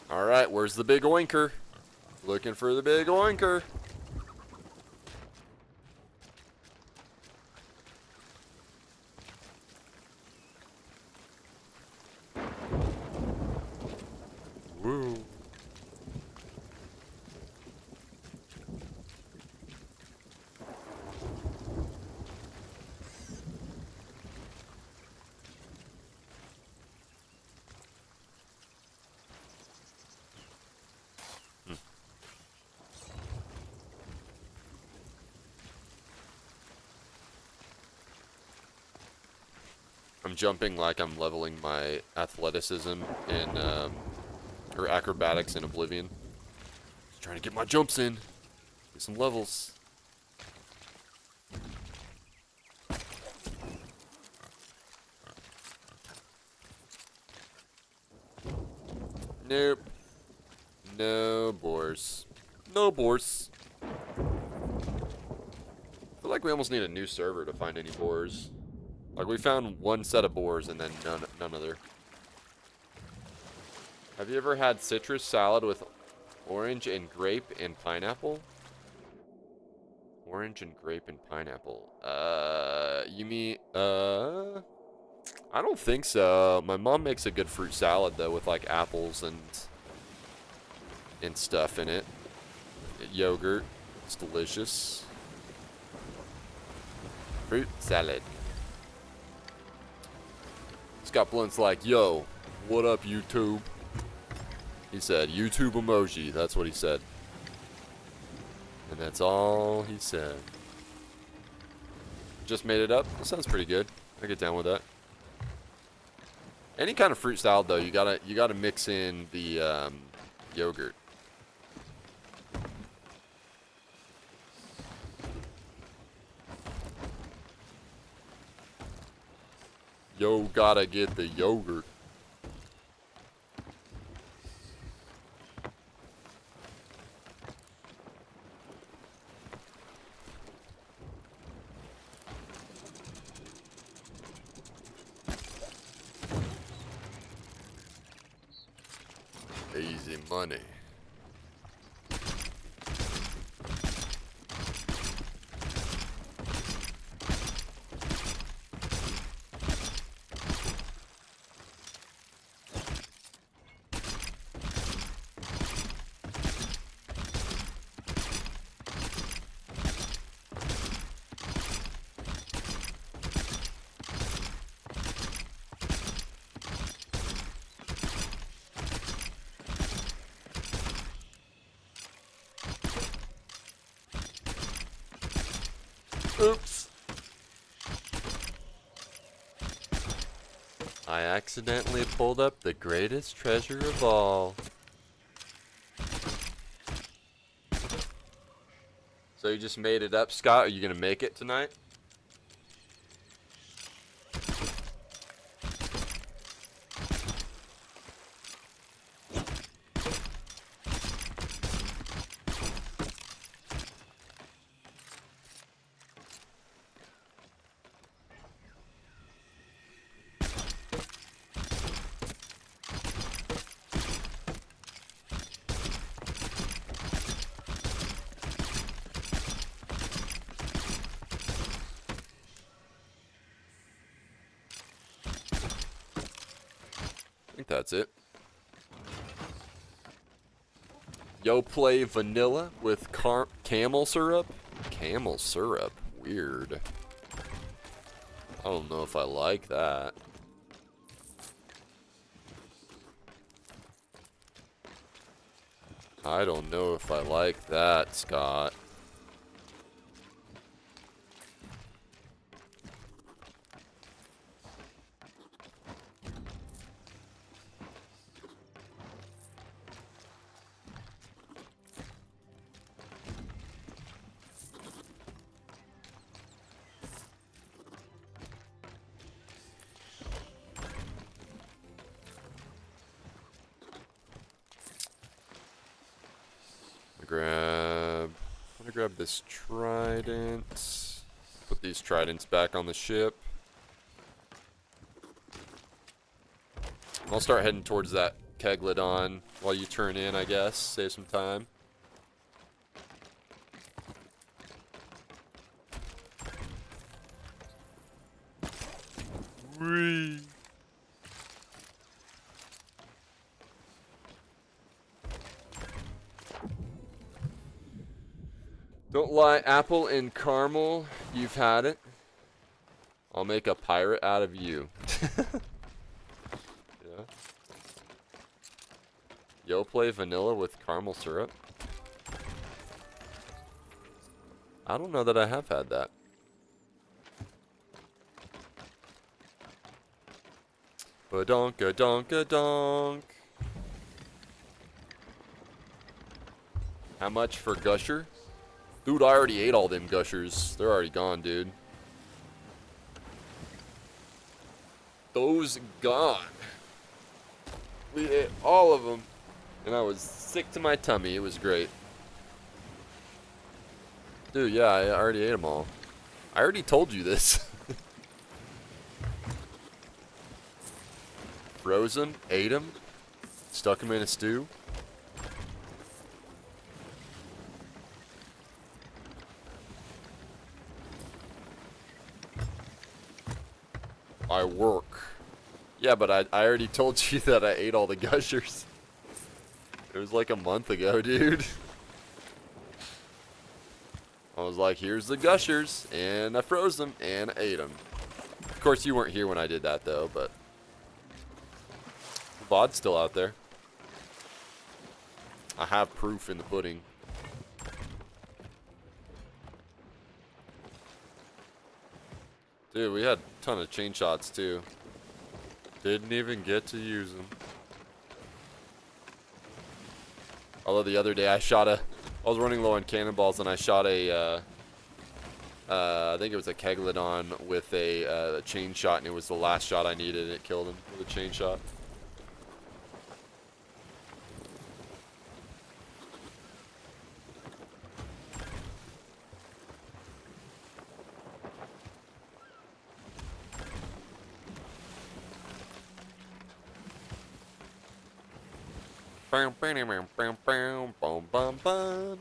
A: Alright, where's the big oinker? Looking for the big oinker. Woo. I'm jumping like I'm leveling my athleticism in, or acrobatics in Oblivion. Just trying to get my jumps in. Get some levels. Nope. No boars. No boars. I feel like we almost need a new server to find any boars. Like, we found one set of boars and then none other. Have you ever had citrus salad with orange and grape and pineapple? Orange and grape and pineapple. You mean, I don't think so. My mom makes a good fruit salad, though, with, like, apples and stuff in it. Yogurt. It's delicious. Fruit salad. Scott Blunt's like, yo, what up, YouTube? He said, YouTube emoji. That's what he said. And that's all he said. Just made it up. That sounds pretty good. I get down with that. Any kind of fruit salad, though, you gotta mix in the yogurt. Yo, gotta get the yogurt. Easy money. Oops. I accidentally pulled up the greatest treasure of all. So you just made it up, Scott? Are you gonna make it tonight? I think that's it. Yo, play vanilla with camel syrup? Camel syrup? Weird. I don't know if I like that. I don't know if I like that, Scott. I'm gonna grab this trident. Put these tridents back on the ship. I'll start heading towards that Megalodon while you turn in, I guess. Save some time. Whee! Don't lie, apple and caramel, you've had it. I'll make a pirate out of you. Yeah. Yo, play vanilla with caramel syrup. I don't know that I have had that. Badonka donka donk. How much for Gusher? Dude, I already ate all them gushers. They're already gone, dude. Those gone. We ate all of them. And I was sick to my tummy. It was great. Dude, yeah, I already ate them all. I already told you this. Froze them, ate them, stuck them in a stew. I work. Yeah, but I already told you that I ate all the gushers. It was like a month ago, dude. I was like, here's the gushers, and I froze them, and I ate them. Of course, you weren't here when I did that, though, but the VOD's still out there. I have proof in the pudding. Dude, we had a ton of chain shots too. Didn't even get to use them. Although the other day I was running low on cannonballs and I shot I think it was a Megalodon with a chain shot, and it was the last shot I needed and it killed him with a chain shot. Bam, bam, bam, bam, bam, bam, bam, bam.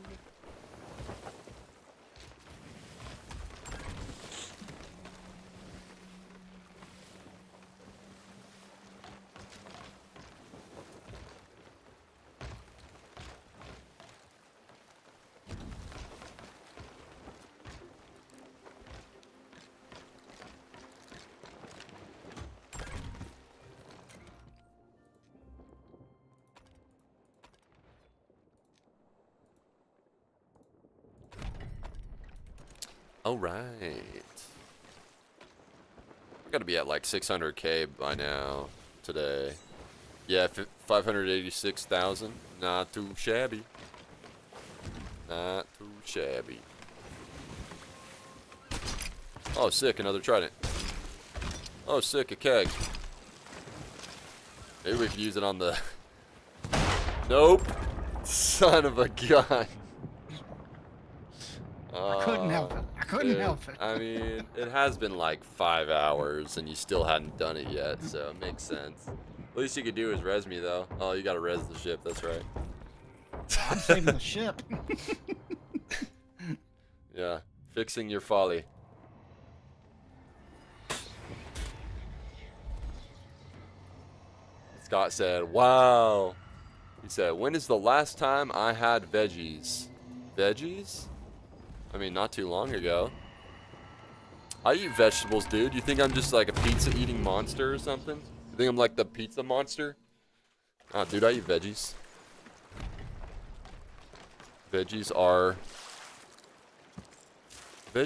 A: All right. I gotta be at like 600K by now today. Yeah, 586,000. Not too shabby. Not too shabby. Oh, sick, another trident. Oh, sick, a keg. Maybe we could use it on the... Nope. Son of a gun.
D: I couldn't help it. I couldn't help it.
A: I mean, it has been like 5 hours and you still hadn't done it yet, so it makes sense. Least you could do is res me, though. Oh, you gotta res the ship, that's right.
D: I'm saving the ship.
A: Yeah, fixing your folly. Scott said, wow. He said, when is the last time I had veggies? Veggies? I mean, not too long ago. I eat vegetables, dude. You think I'm just like a pizza-eating monster or something? You think I'm like the pizza monster? Ah, dude, I eat veggies. Veggies are... I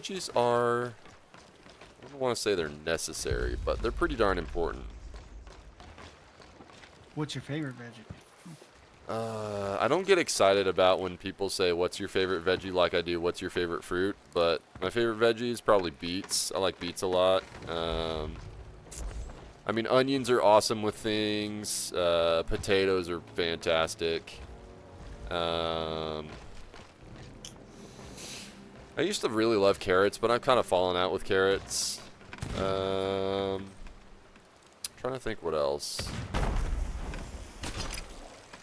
A: don't want to say they're necessary, but they're pretty darn important.
D: What's your favorite veggie?
A: I don't get excited about when people say, what's your favorite veggie, like I do, what's your favorite fruit? But my favorite veggie is probably beets. I like beets a lot. I mean, onions are awesome with things. Potatoes are fantastic. I used to really love carrots, but I've kind of fallen out with carrots. Trying to think what else.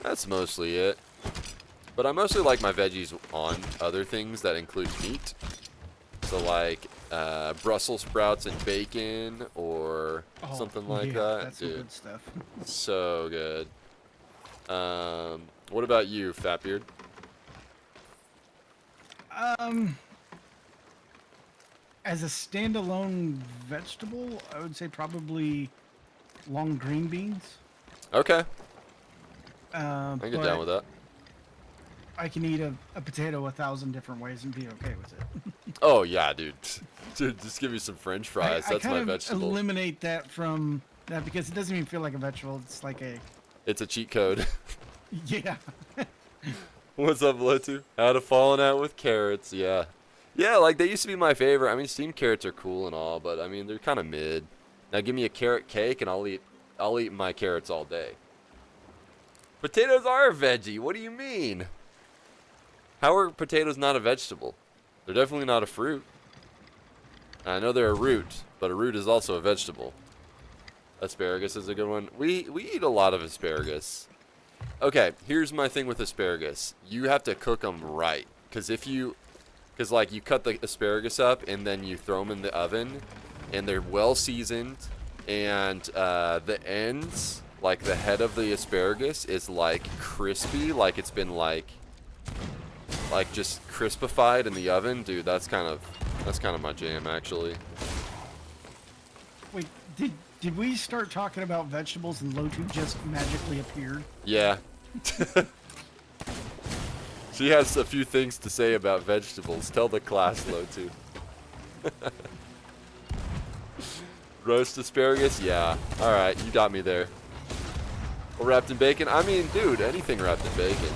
A: That's mostly it. But I mostly like my veggies on other things that include meat. So like Brussels sprouts and bacon or something like that.
D: That's some good stuff.
A: So good. What about you, Fatbeard?
D: As a standalone vegetable, I would say probably long green beans.
A: Okay.
D: I
A: I can get down with that.
D: I can eat a potato 1,000 different ways and be okay with it.
A: Oh yeah, dude. Dude, just give me some French fries. That's my
D: kind of
A: vegetable.
D: eliminate that from that because it doesn't even feel like a vegetable. It's like a...
A: It's a cheat code.
D: Yeah.
A: What's up, Lotu? How to falling out with carrots, yeah. Yeah, like they used to be my favorite. I mean, steamed carrots are cool and all, but I mean, they're kind of mid. Now give me a carrot cake and I'll eat my carrots all day. Potatoes are a veggie. What do you mean? How are potatoes not a vegetable? They're definitely not a fruit. I know they're a root, but a root is also a vegetable. Asparagus is a good one. We eat a lot of asparagus. Okay, here's my thing with asparagus. You have to cook them right, because like you cut the asparagus up and then you throw them in the oven, and they're well seasoned, and the ends, like the head of the asparagus, is like crispy, like it's been like just crispified in the oven, dude. That's kind of my jam, actually.
D: Wait, did we start talking about vegetables and Lotu just magically appeared?
A: Yeah. She has a few things to say about vegetables. Tell the class, Lotu. Roast asparagus? Yeah. Alright, you got me there. Or wrapped in bacon? I mean, dude, anything wrapped in bacon.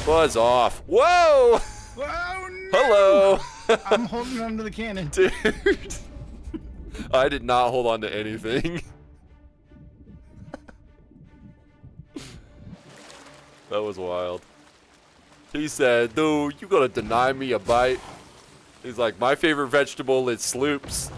A: Buzz off. Whoa!
D: Oh, no!
A: Hello!
D: I'm holding onto the cannon.
A: Dude. I did not hold on to anything. That was wild. He said, dude, you gonna deny me a bite? He's like, my favorite vegetable is sloops.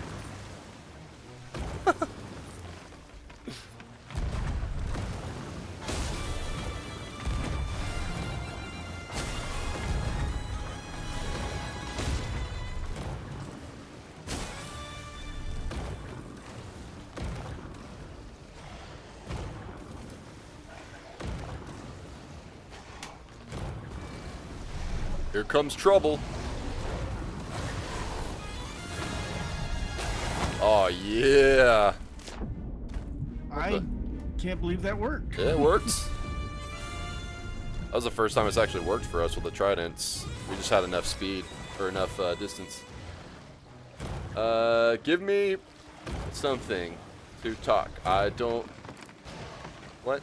A: Here comes trouble. Oh, yeah.
D: I can't believe that worked.
A: Yeah, it worked. That was the first time it's actually worked for us with the tridents. We just had enough speed. or enough distance. Give me something to talk. I don't. What?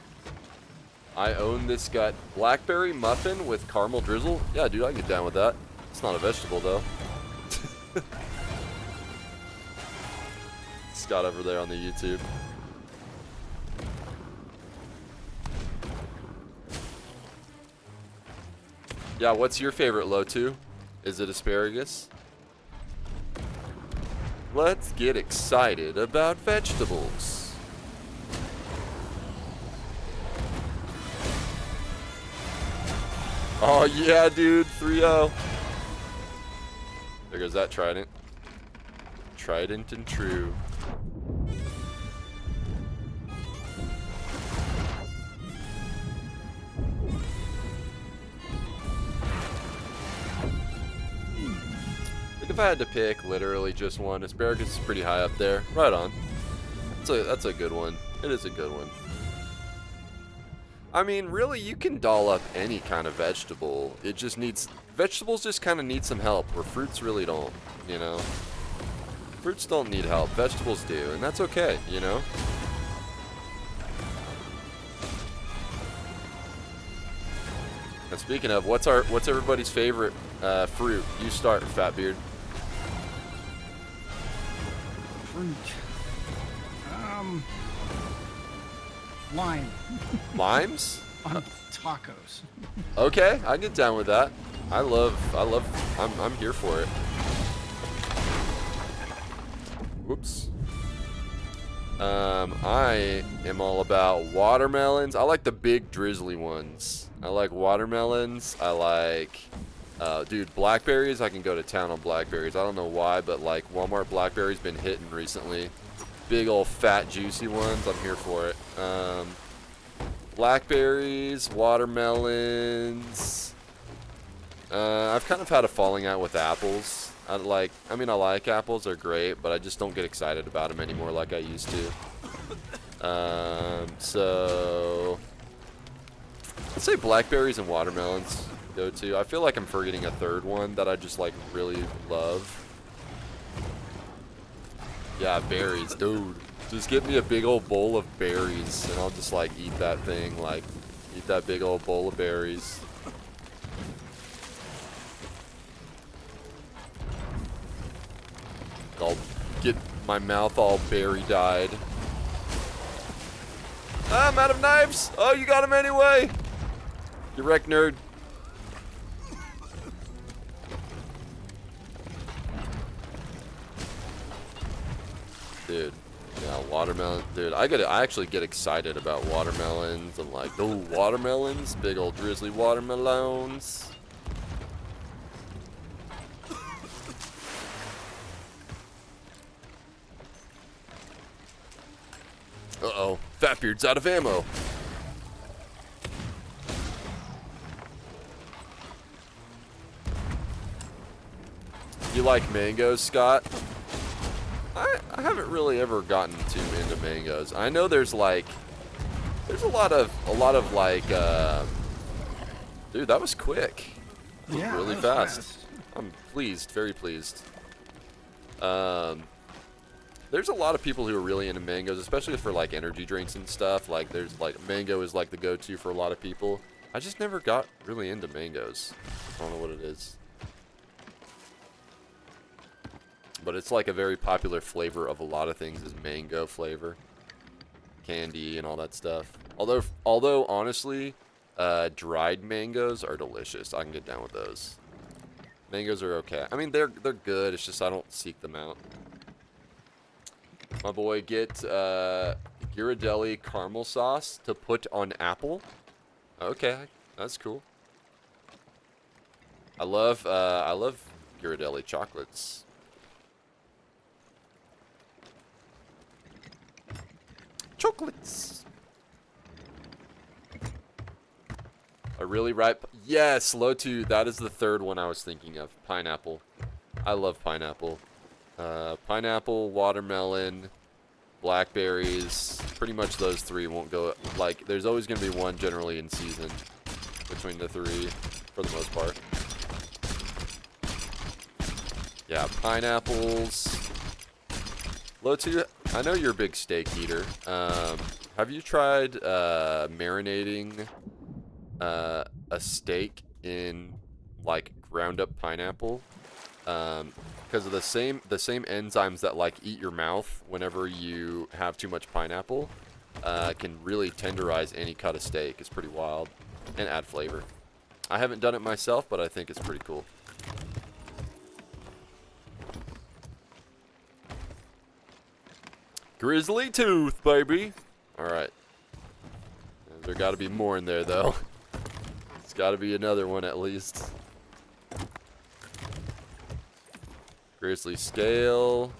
A: I own this gut. Blackberry muffin with caramel drizzle? Yeah, dude, I can get down with that. It's not a vegetable, though. Scott over there on the YouTube. Yeah, what's your favorite Lotu? Is it asparagus? Let's get excited about vegetables. Oh yeah, dude, 3-0. There goes that trident. Trident and true. If I had to pick literally just one, asparagus is pretty high up there. Right on. That's a good one. It is a good one. I mean, really, you can doll up any kind of vegetable. It just needs... Vegetables just kind of need some help, where fruits really don't, you know? Fruits don't need help. Vegetables do, and that's okay, you know? And speaking of, what's everybody's favorite fruit? You start, Fatbeard.
D: Fruit. Lime.
A: Limes?
D: On tacos.
A: Okay, I get down with that. I'm here for it. Whoops. I am all about watermelons. I like the big drizzly ones. I like watermelons. I like, dude, blackberries. I can go to town on blackberries. I don't know why, but like Walmart blackberries been hitting recently. Big old fat juicy ones. I'm here for it. Blackberries, watermelons. I've kind of had a falling out with apples. I like apples, they're great, but I just don't get excited about them anymore like I used to. So let's say blackberries and watermelons go to. I feel like I'm forgetting a third one that I just like really love. Yeah, berries, dude. Just get me a big old bowl of berries, and I'll just like eat that thing, like eat that big old bowl of berries. I'll get my mouth all berry-dyed. Ah, I'm out of knives! Oh, you got him anyway! You wreck, nerd. Dude, yeah, watermelon. Dude, I actually get excited about watermelons. I'm like, oh, watermelons, big old drizzly watermelons. Uh-oh, Fatbeard's out of ammo. You like mangoes, Scott? I haven't really ever gotten too into mangoes. I know there's a lot of like, dude, that was quick. That was really fast. I'm pleased, very pleased. There's a lot of people who are really into mangoes, especially for like energy drinks and stuff. Like there's like mango is like the go-to for a lot of people. I just never got really into mangoes. I don't know what it is. But it's like a very popular flavor of a lot of things is mango flavor. Candy and all that stuff. Although honestly, dried mangoes are delicious. I can get down with those. Mangoes are okay. I mean, they're good. It's just I don't seek them out. My boy, get Ghirardelli caramel sauce to put on apple. Okay, that's cool. I love Ghirardelli chocolates. Chocolates. A really ripe. Yes, Lotu. That is the third one I was thinking of. Pineapple. I love pineapple. Pineapple, watermelon, blackberries. Pretty much those three won't go. Like, there's always going to be one generally in season between the three, for the most part. Yeah, pineapples. Lotu, I know you're a big steak eater. Have you tried marinating a steak in like ground up pineapple? Because of the same enzymes that like eat your mouth whenever you have too much pineapple, can really tenderize any cut of steak. It's pretty wild and add flavor. I haven't done it myself, but I think it's pretty cool. Grizzly tooth, baby. All right. There got to be more in there though. It's got to be another one at least. Grizzly scale.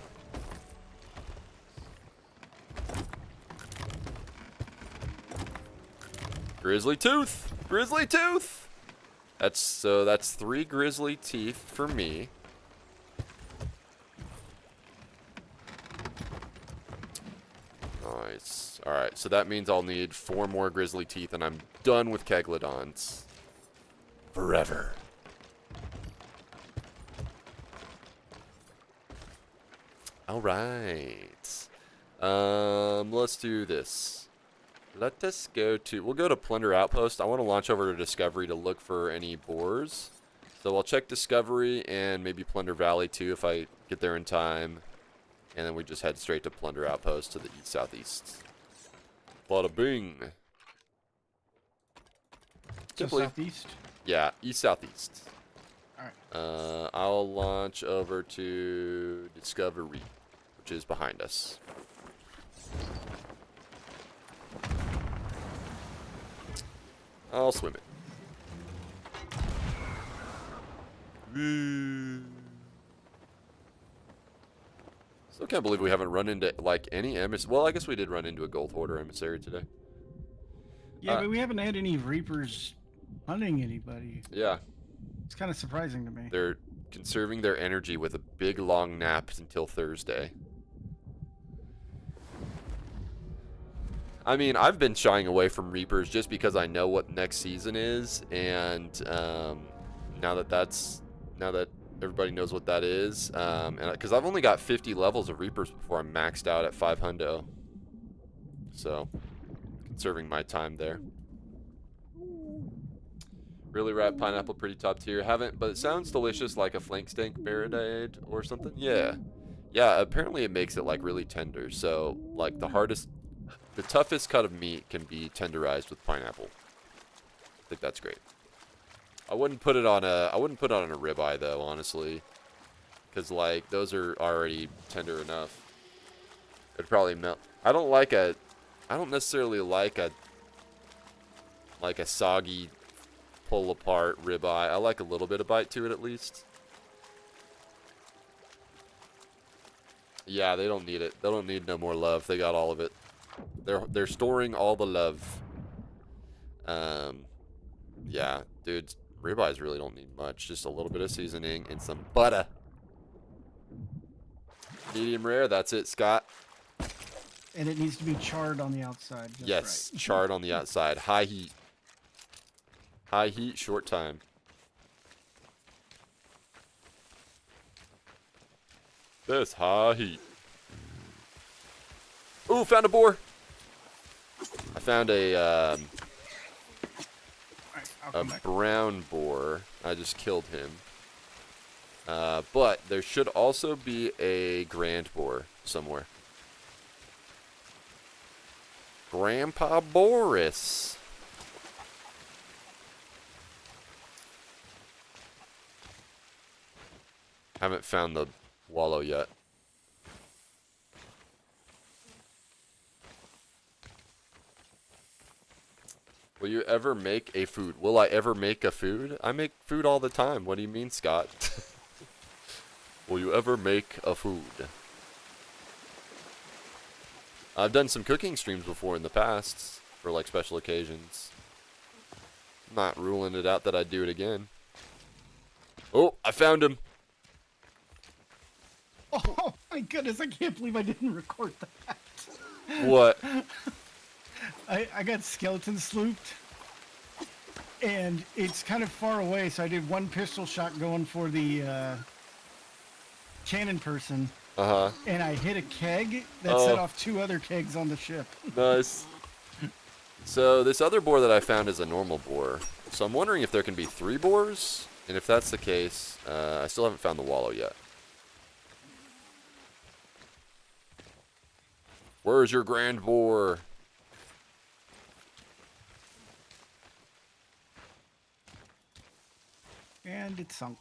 A: Grizzly tooth. Grizzly tooth. That's 3 grizzly teeth for me. Nice. All right, so that means I'll need 4 more grizzly teeth, and I'm done with Megalodons. Forever. All right. Let's do this. Let us go to... We'll go to Plunder Outpost. I want to launch over to Discovery to look for any boars. So I'll check Discovery and maybe Plunder Valley too if I get there in time. And then we just head straight to Plunder Outpost to the east-southeast. Bada bing.
D: Just southeast?
A: Yeah, east-southeast.
D: Alright.
A: I'll launch over to Discovery, which is behind us. I'll swim it. Still can't believe we haven't run into, like, any emissary. Well, I guess we did run into a gold hoarder emissary today.
D: Yeah, but we haven't had any reapers hunting anybody.
A: Yeah.
D: It's kind of surprising to me.
A: They're conserving their energy with a big, long nap until Thursday. I mean, I've been shying away from reapers just because I know what next season is, and now that everybody knows what that is, and because I've only got 50 levels of reapers before I'm maxed out at 500, so conserving my time there. Really wrapped pineapple, pretty top tier. Haven't, but it sounds delicious, like a flank steak marinade or something. Yeah, apparently it makes it like really tender. So like the toughest cut of meat can be tenderized with pineapple. I think that's great. I wouldn't put it on a ribeye though, honestly, because like those are already tender enough. It'd probably melt. I don't necessarily like a soggy pull apart ribeye. I like a little bit of bite to it at least. Yeah, they don't need it. They don't need no more love. They got all of it. They're storing all the love. Yeah, dude, ribeyes really don't need much. Just a little bit of seasoning and some butter. Medium rare, that's it, Scott.
D: And it needs to be charred on the outside.
A: Yes,
D: right.
A: charred on the outside. High heat. High heat, short time. That's high heat. Ooh, found a boar. I found a brown boar. I just killed him. But there should also be a grand boar somewhere. Grandpa Boris. Haven't found the wallow yet. Will you ever make a food? Will I ever make a food? I make food all the time. What do you mean, Scott? Will you ever make a food? I've done some cooking streams before in the past for like special occasions. I'm not ruling it out that I'd do it again. Oh, I found him.
D: Oh my goodness, I can't believe I didn't record that.
A: What?
D: I got skeleton slooped, and it's kind of far away, so I did one pistol shot going for the cannon person,
A: Uh-huh.
D: and I hit a keg that set off 2 other kegs on the ship.
A: Nice. So this other boar that I found is a normal boar. So I'm wondering if there can be 3 boars, and if that's the case, I still haven't found the wallow yet. Where's your grand boar?
D: And it sunk.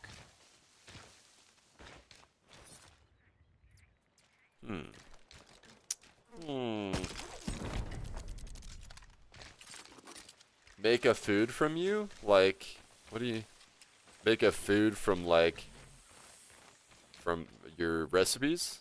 A: Make a food from you? Like, what do you... Make a food from, like... From your recipes?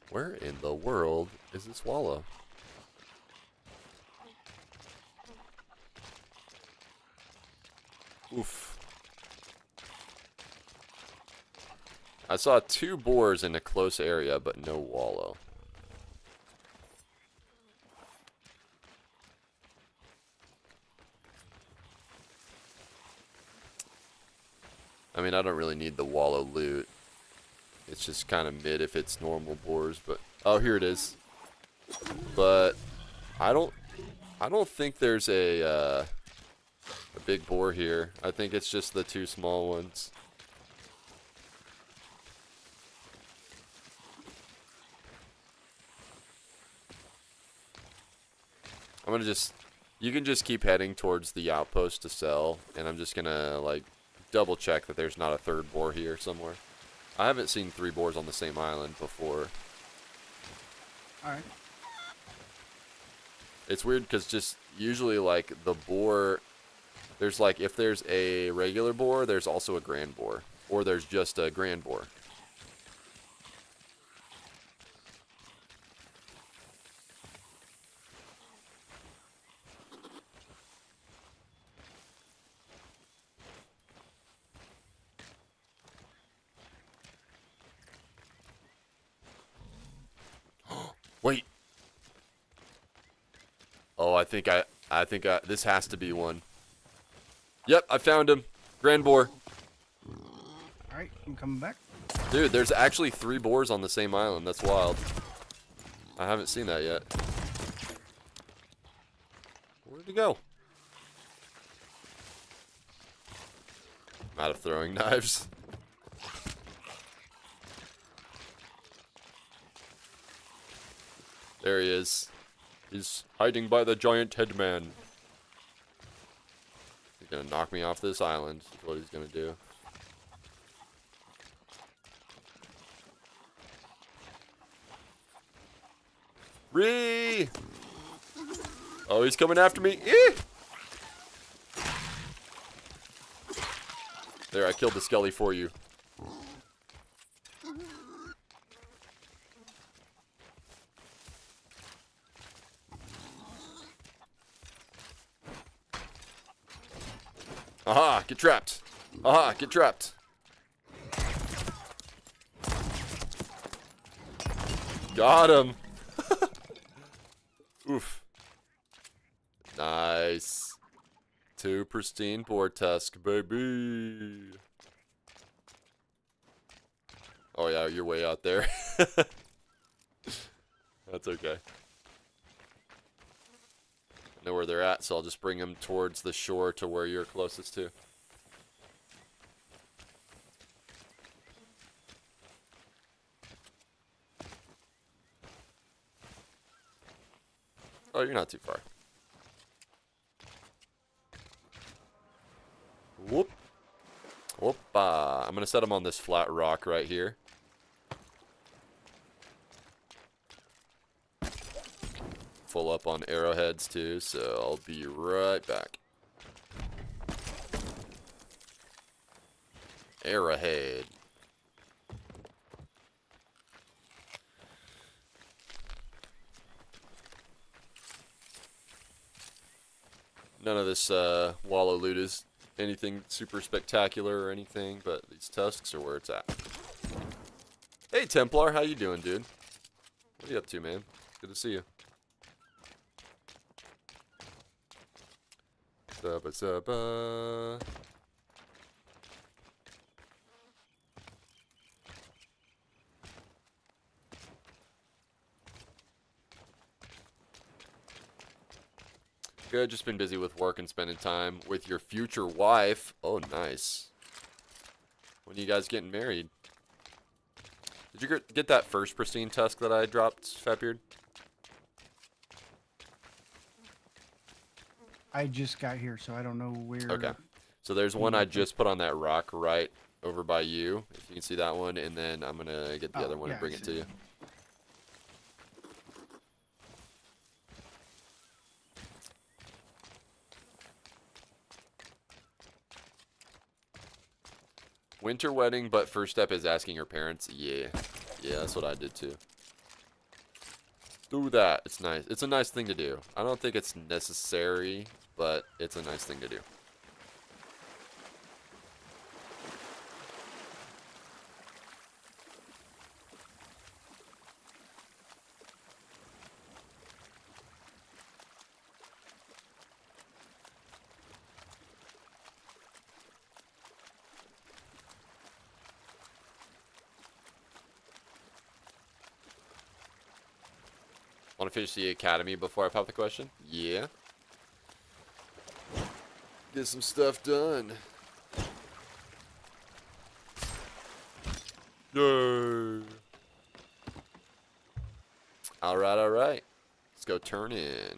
A: Where in the world is this wallow? Oof. I saw 2 boars in a close area, but no wallow. I mean, I don't really need the wallow loot. It's just kind of mid if it's normal boars, but... Oh, here it is. But I don't think there's a big boar here. I think it's just the 2 small ones. I'm gonna just... You can just keep heading towards the outpost to sell, and I'm just gonna, like, double check that there's not a 3rd boar here somewhere. I haven't seen 3 boars on the same island before.
D: Alright.
A: It's weird because just usually, like, the boar, there's, like, if there's a regular boar, there's also a grand boar. Or there's just a grand boar. Wait. Oh, I think this has to be one. Yep, I found him. Grand boar.
D: Alright, I'm coming back.
A: Dude, there's actually 3 boars on the same island. That's wild. I haven't seen that yet. Where'd he go? I'm out of throwing knives. There he is. He's hiding by the giant headman. He's gonna knock me off this island, is what he's gonna do. Ree! Oh, he's coming after me. There, I killed the skelly for you. Aha, get trapped. Aha, get trapped. Got him. Oof. Nice. 2 pristine boar tusk, baby. Oh yeah, you're way out there. That's okay. I know where they're at, so I'll just bring them towards the shore to where you're closest to. Oh, you're not too far. Whoop. Whoop-a. I'm going to set them on this flat rock right here. Full up on arrowheads too, so I'll be right back. Arrowhead. None of this wallow loot is anything super spectacular or anything, but these tusks are where it's at. Hey Templar, how you doing, dude? What are you up to, man? Good to see you. Subba subba. Good, just been busy with work and spending time with your future wife. Oh, nice. When are you guys getting married? Did you get that first pristine tusk that I dropped, Fatbeard?
D: I just got here, so I don't know where.
A: Okay. So there's one I just put on that rock right over by you. If you can see that one, and then I'm going to get the other one and bring it to you. Winter wedding, but first step is asking your parents. Yeah. Yeah, that's what I did too. Do that. It's nice. It's a nice thing to do. I don't think it's necessary, but it's a nice thing to do. Want to finish the academy before I pop the question? Yeah. Get some stuff done. Yay. Alright, alright. Let's go turn in.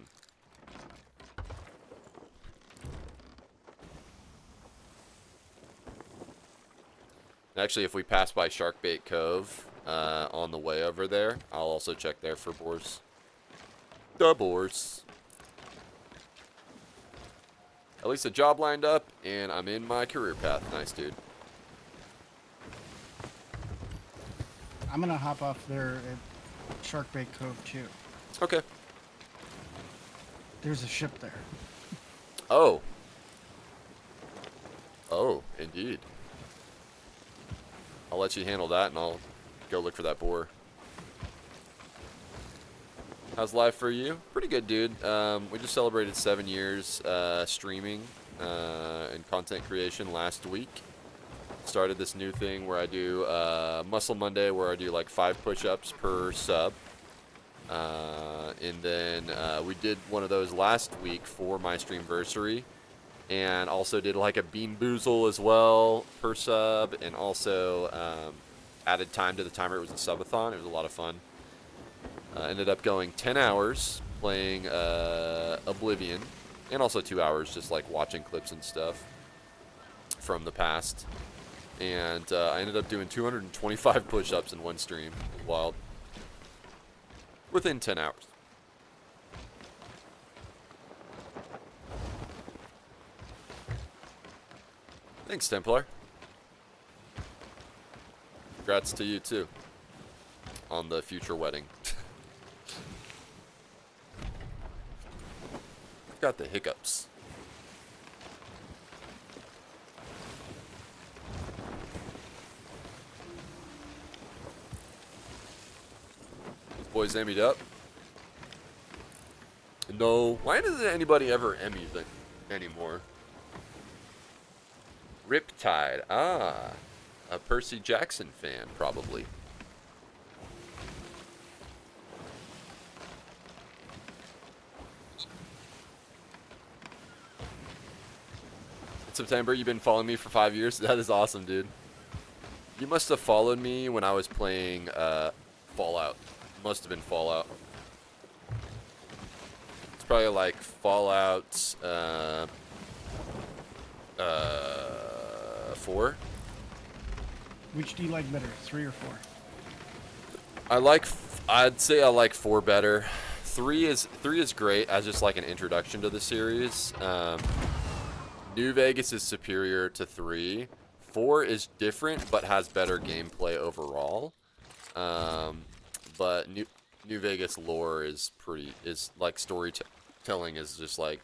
A: Actually, if we pass by Sharkbait Cove on the way over there, I'll also check there for boars. The boars. At least a job lined up, and I'm in my career path. Nice, dude.
D: I'm gonna hop off there at Sharkbait Cove too.
A: Okay.
D: There's a ship there.
A: Oh. Oh, indeed. I'll let you handle that, and I'll go look for that boar. How's life for you? Pretty good, dude. We just celebrated 7 years streaming and content creation last week. Started this new thing where I do Muscle Monday, where I do like 5 push-ups per sub. And then we did one of those last week for my Streamversary. And also did like a Bean Boozle as well per sub. And also added time to the timer. It was a subathon. It was a lot of fun. Ended up going 10 hours playing Oblivion, and also 2 hours just like watching clips and stuff from the past. And I ended up doing 225 push-ups in one stream. It was wild. Within 10 hours. Thanks, Templar. Congrats to you too on the future wedding. Got the hiccups. These boys emmied up. No, why doesn't anybody ever emmy anymore? Riptide, a Percy Jackson fan probably. September, you've been following me for 5 years? That is awesome, dude. You must have followed me when I was playing Fallout. Must have been Fallout. It's probably like Fallout 4.
D: Which do you like better, 3 or 4?
A: I'd say I like 4 better. 3 is great as just like an introduction to the series. New Vegas is superior to 3. 4 is different, but has better gameplay overall. But New Vegas lore is like storytelling is just like,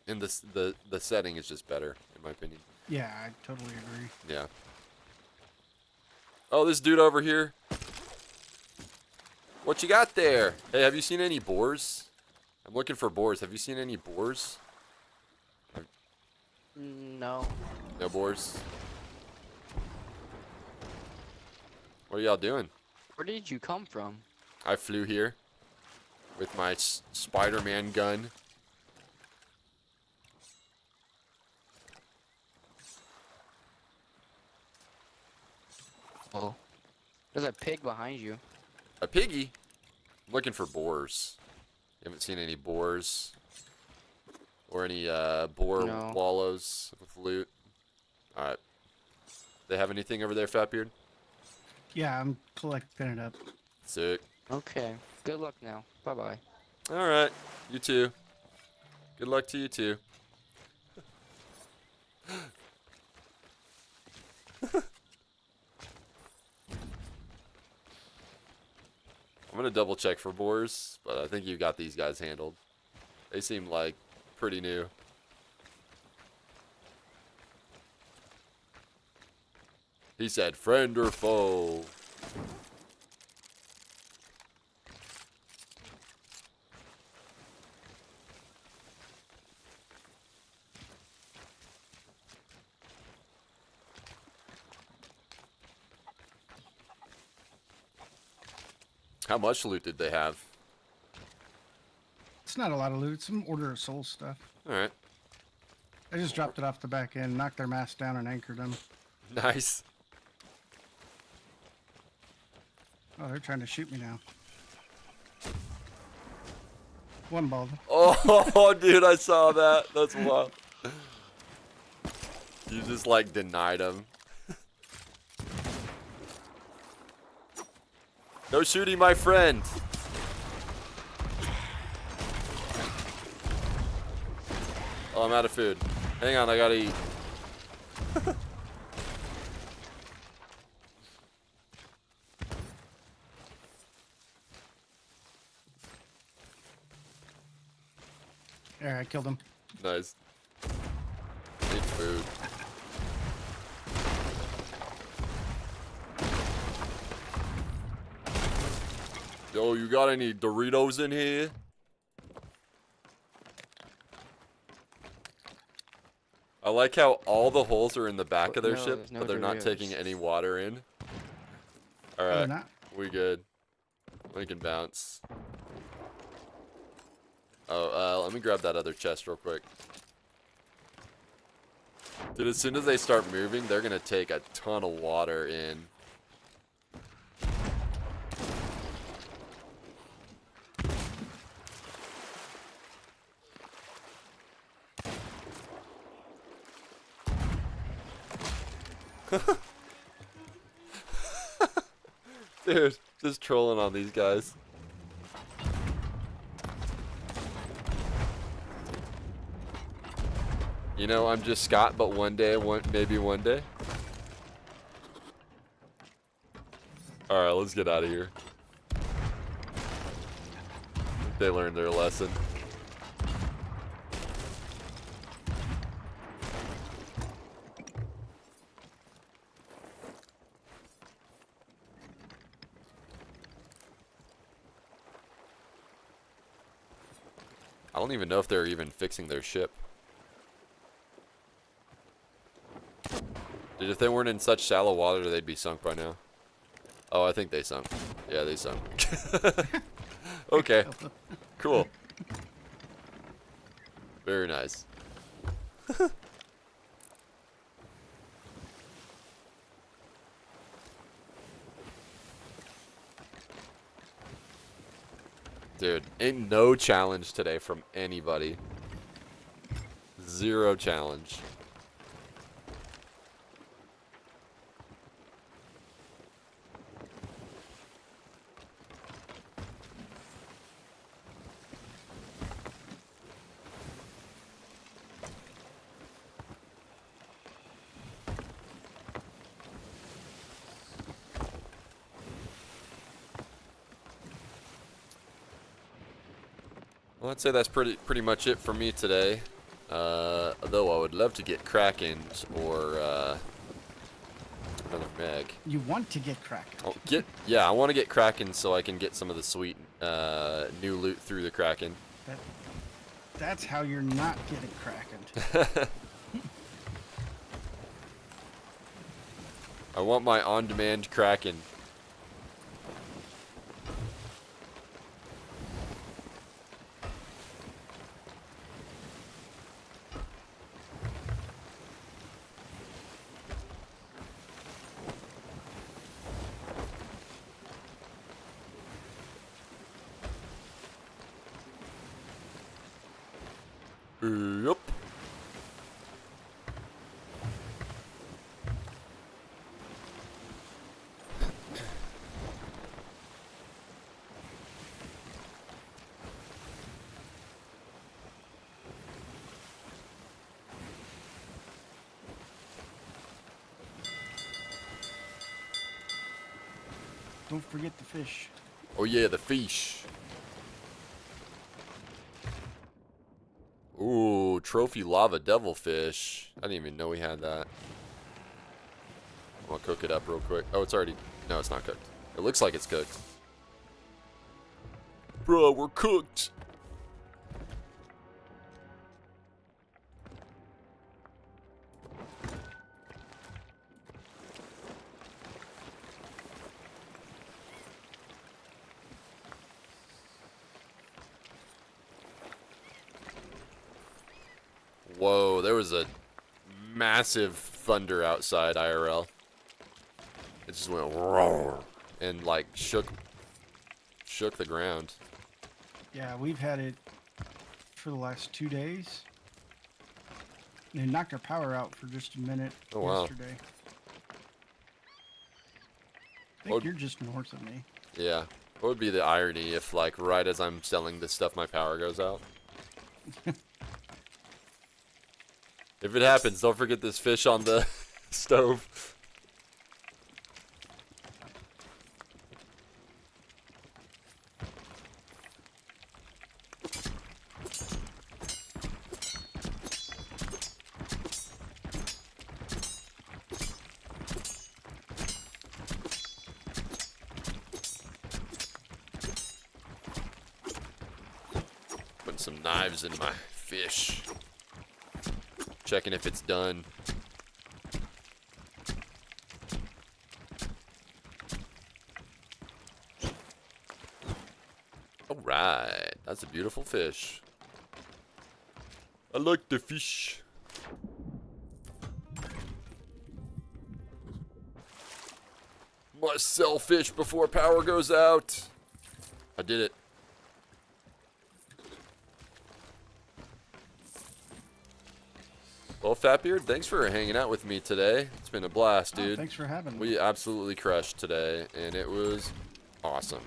A: in the setting is just better, in my opinion.
D: Yeah, I totally agree.
A: Yeah. Oh, this dude over here. What you got there? Hey, have you seen any boars? I'm looking for boars. Have you seen any boars?
K: No.
A: No boars? What are y'all doing?
K: Where did you come from?
A: I flew here with my Spider-Man gun.
K: Oh. There's a pig behind you.
A: A piggy? I'm looking for boars. You haven't seen any boars? Or any boar
K: No.
A: wallows with loot? Alright. They have anything over there, Fatbeard?
D: Yeah, I'm collecting it up.
A: Sick.
K: Okay. Good luck now. Bye-bye.
A: Alright. You too. Good luck to you too. I'm gonna double check for boars, but I think you got these guys handled. They seem like pretty new. He said, friend or foe? How much loot did they have?
D: It's not a lot of loot. Some Order of Soul stuff.
A: Alright.
D: I just dropped it off the back end, knocked their mast down, and anchored them.
A: Nice.
D: Oh, they're trying to shoot me now. One ball.
A: Oh, dude, I saw that. That's wild. You just, like, denied him. No shooting, my friend. Oh, I'm out of food. Hang on, I gotta eat.
D: There, I killed him.
A: Nice. Need food. Yo, you got any Doritos in here? I like how all the holes are in the back of their
K: No,
A: ship,
K: there's no
A: but they're not
K: Doritos.
A: taking any water in.
D: Oh,
A: Alright,
D: not.
A: we good. We can bounce. Oh, let me grab that other chest real quick. Dude, as soon as they start moving, they're gonna take a ton of water in. Dude, just trolling on these guys. You know, I'm just Scott, but maybe one day. Alright, let's get out of here. They learned their lesson. I don't even know if they're even fixing their ship. Dude, if they weren't in such shallow water, they'd be sunk by now. Oh, I think they sunk. Yeah, they sunk. Okay. Cool. Very nice. Dude, ain't no challenge today from anybody. Zero challenge. Well, I'd say that's pretty much it for me today. Though I would love to get Kraken or another Meg.
D: You want to get Kraken.
A: Oh, yeah, I want to get Kraken so I can get some of the sweet new loot through the Kraken.
D: That's how you're not getting Kraken.
A: I want my on-demand Kraken. Yup.
D: Don't forget the fish.
A: Oh yeah, the fish. Ooh, trophy lava devilfish. I didn't even know we had that. I'll cook it up real quick. Oh, it's already... No, it's not cooked. It looks like it's cooked. Bro, we're cooked. Whoa, there was a massive thunder outside IRL. It just went roar and like shook the ground.
D: Yeah, we've had it for the last 2 days. They knocked our power out for just a minute yesterday. I think you're just north of me.
A: Yeah. What would be the irony if, like, right as I'm selling this stuff, my power goes out? If it happens, don't forget this fish on the stove. Putting some knives in my fish. Checking if it's done. Alright, that's a beautiful fish. I like the fish. Must sell fish before power goes out. I did it. Well, Fatbeard, thanks for hanging out with me today. It's been a blast, dude.
D: Thanks for having me.
A: We absolutely crushed today, and it was awesome.